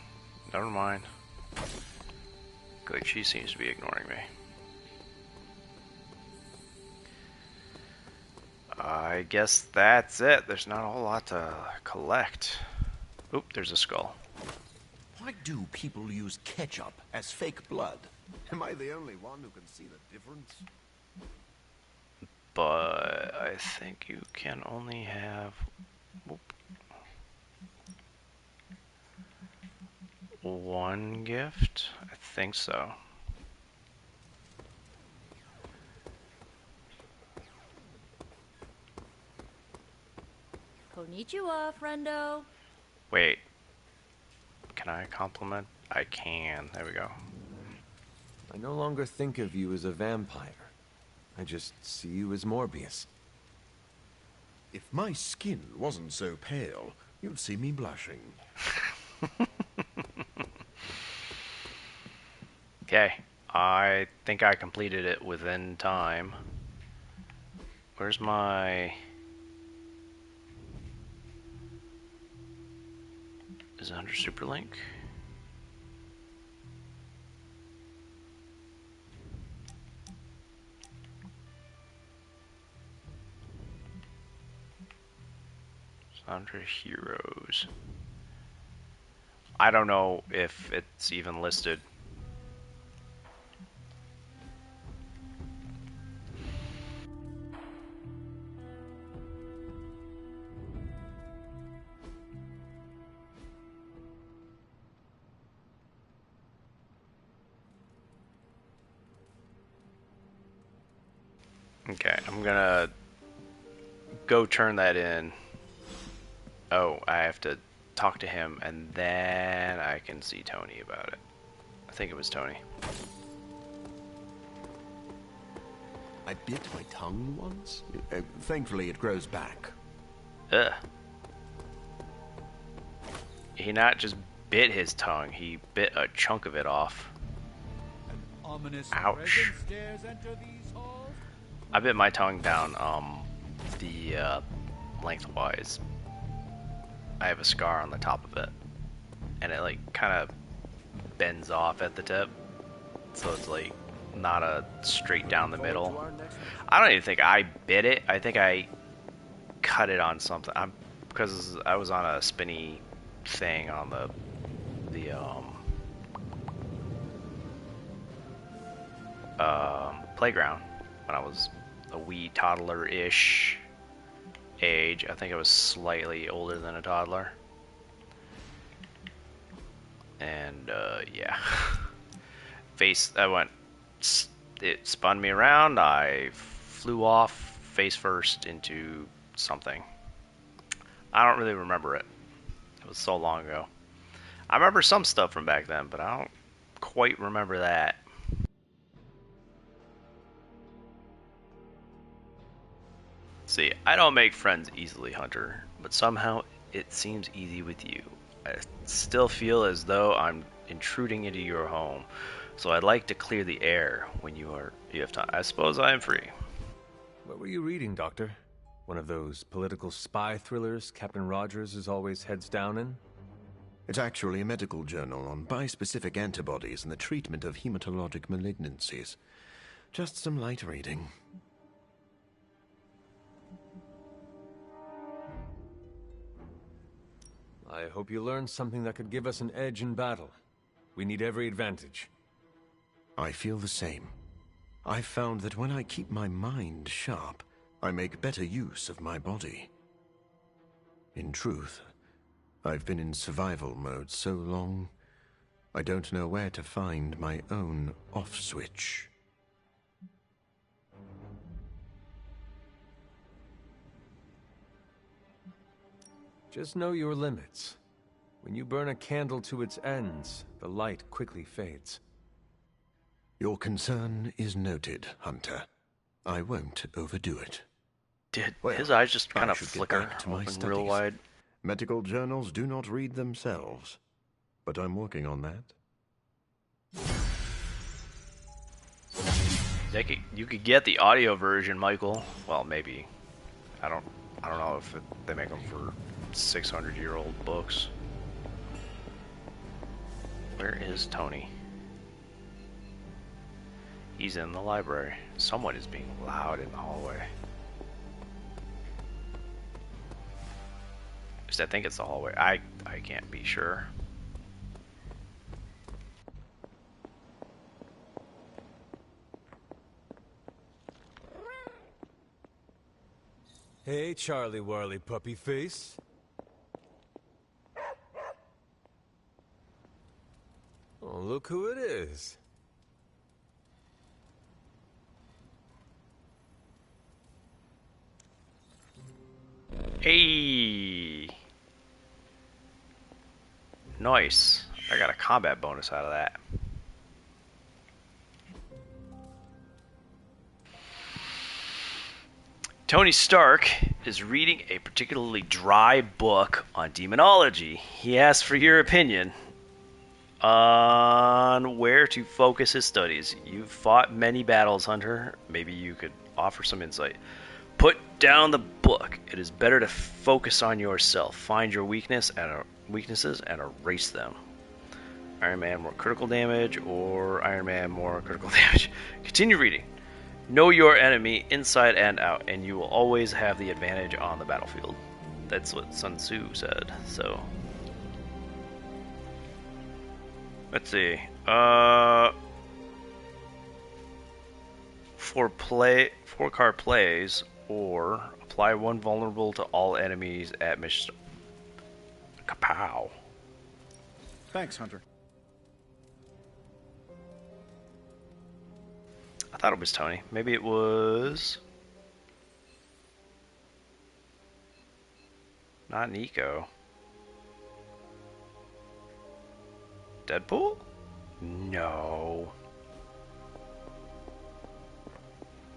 Never mind. Good, she seems to be ignoring me. I guess that's it. There's not a whole lot to collect. Oop, there's a skull. Why do people use ketchup as fake blood? Am I the only one who can see the difference? But I think you can only have one gift. I think so. Konnichiwa, friendo. Wait. Can I compliment? I can. There we go. I no longer think of you as a vampire. I just see you as Morbius. If my skin wasn't so pale, you'd see me blushing. Okay. I think I completed it within time. Where's my... Is it under Superlink? It's under Heroes. I don't know if it's even listed. Okay, I'm gonna go turn that in. Oh, I have to talk to him and then I can see Tony about it. I think it was Tony. I bit my tongue once. Thankfully, it grows back. Ugh. He not just bit his tongue, he bit a chunk of it off. Ouch. I bit my tongue down the lengthwise. I have a scar on the top of it, and it like kind of bends off at the tip, so it's like not a straight down the middle. I don't even think I bit it. I think I cut it on something. Because I was on a spinny thing on the playground when I was a wee toddler-ish age. I think I was slightly older than a toddler. And yeah, it spun me around. I flew off face first into something. I don't really remember it. It was so long ago. I remember some stuff from back then, but I don't quite remember that. See, I don't make friends easily, Hunter, but somehow it seems easy with you. I still feel as though I'm intruding into your home, so I'd like to clear the air when you have time. I suppose I am free. What were you reading, Doctor? One of those political spy thrillers Captain Rogers is always heads down in? It's actually a medical journal on bispecific antibodies and the treatment of hematologic malignancies. Just some light reading. I hope you learned something that could give us an edge in battle. We need every advantage. I feel the same. I've found that when I keep my mind sharp, I make better use of my body. In truth, I've been in survival mode so long, I don't know where to find my own off switch. Just know your limits. When you burn a candle to its ends, the light quickly fades. Your concern is noted, Hunter. I won't overdo it. Did his eyes just kind of flicker to my open real wide? Medical journals do not read themselves, but I'm working on that. You could get the audio version, Michael. Well, maybe. I don't know if they make them for 600-year-old books. Where is Tony? He's in the library. Someone is being loud in the hallway. At least I think it's the hallway. I can't be sure. Hey, Charlie Warley puppy face. Oh, look who it is. Hey! Nice. I got a combat bonus out of that. Tony Stark is reading a particularly dry book on demonology. He asks for your opinion on where to focus his studies. You've fought many battles, Hunter. Maybe you could offer some insight. Put down the book. It is better to focus on yourself. Find your weaknesses and erase them. Iron Man more critical damage, or Iron Man more critical damage. Continue reading. Know your enemy inside and out, and you will always have the advantage on the battlefield. That's what Sun Tzu said. So, let's see. For card plays, or apply one vulnerable to all enemies at mission. Kapow. Thanks, Hunter. I thought it was Tony. Maybe it was not Nico. Deadpool? No.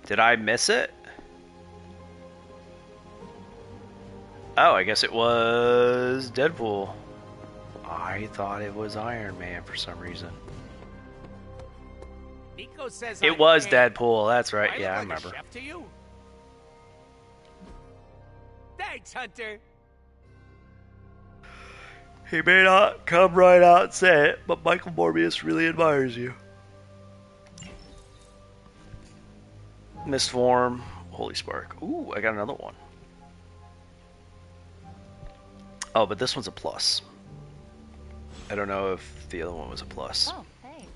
Did I miss it? Oh, I guess it was Deadpool. I thought it was Iron Man for some reason. Nico says It was Deadpool, that's right. Yeah, I remember. Chef to you. Thanks, Hunter. He may not come right out and say it, but Michael Morbius really admires you. Mistform, Holy Spark. Ooh, I got another one. Oh, but this one's a plus. I don't know if the other one was a plus. Oh, hey.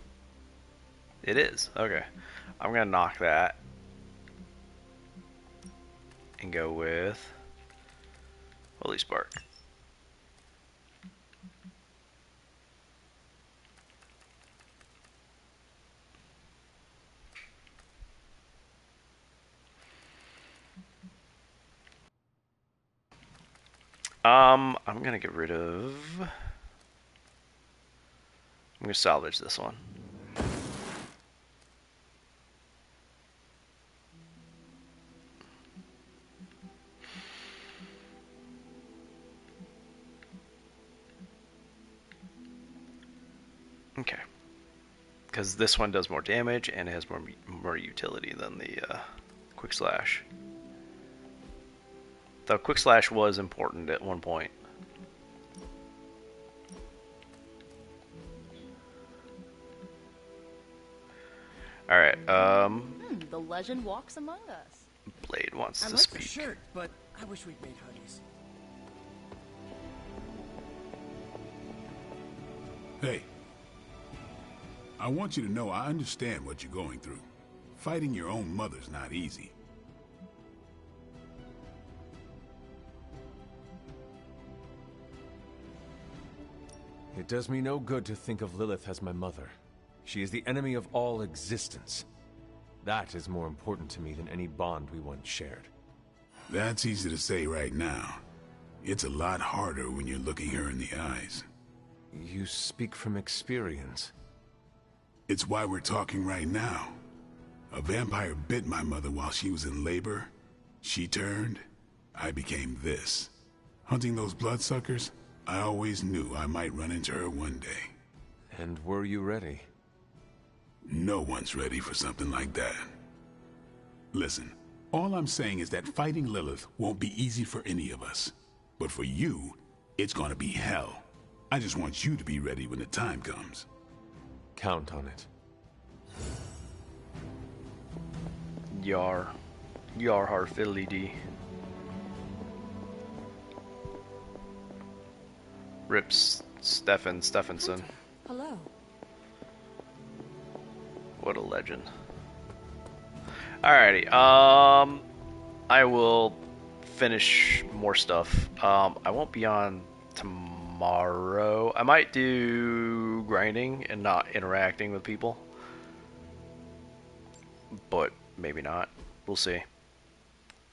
It is. Okay. I'm gonna knock that and go with Holy Spark. I'm gonna get rid of. I'm gonna salvage this one. Okay. Because this one does more damage and it has more utility than the Quick Slash. The Quick Slash was important at one point. Alright, The legend walks among us. Blade wants I to like speak. the shirt, but I wish we'd made hoodies. Hey. I want you to know I understand what you're going through. Fighting your own mother's not easy. It does me no good to think of Lilith as my mother. She is the enemy of all existence. That is more important to me than any bond we once shared. That's easy to say right now. It's a lot harder when you're looking her in the eyes. You speak from experience. It's why we're talking right now. A vampire bit my mother while she was in labor. She turned. I became this. Hunting those bloodsuckers, I always knew I might run into her one day. And were you ready? No one's ready for something like that. Listen, all I'm saying is that fighting Lilith won't be easy for any of us. But for you, it's gonna be hell. I just want you to be ready when the time comes. Count on it. Yar hard fiddly dee. Rips Stephenson. Hello. What a legend. Alrighty, I will finish more stuff. I won't be on tomorrow. I might do grinding and not interacting with people. But maybe not. We'll see.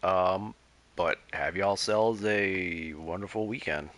But have y'all selves a wonderful weekend.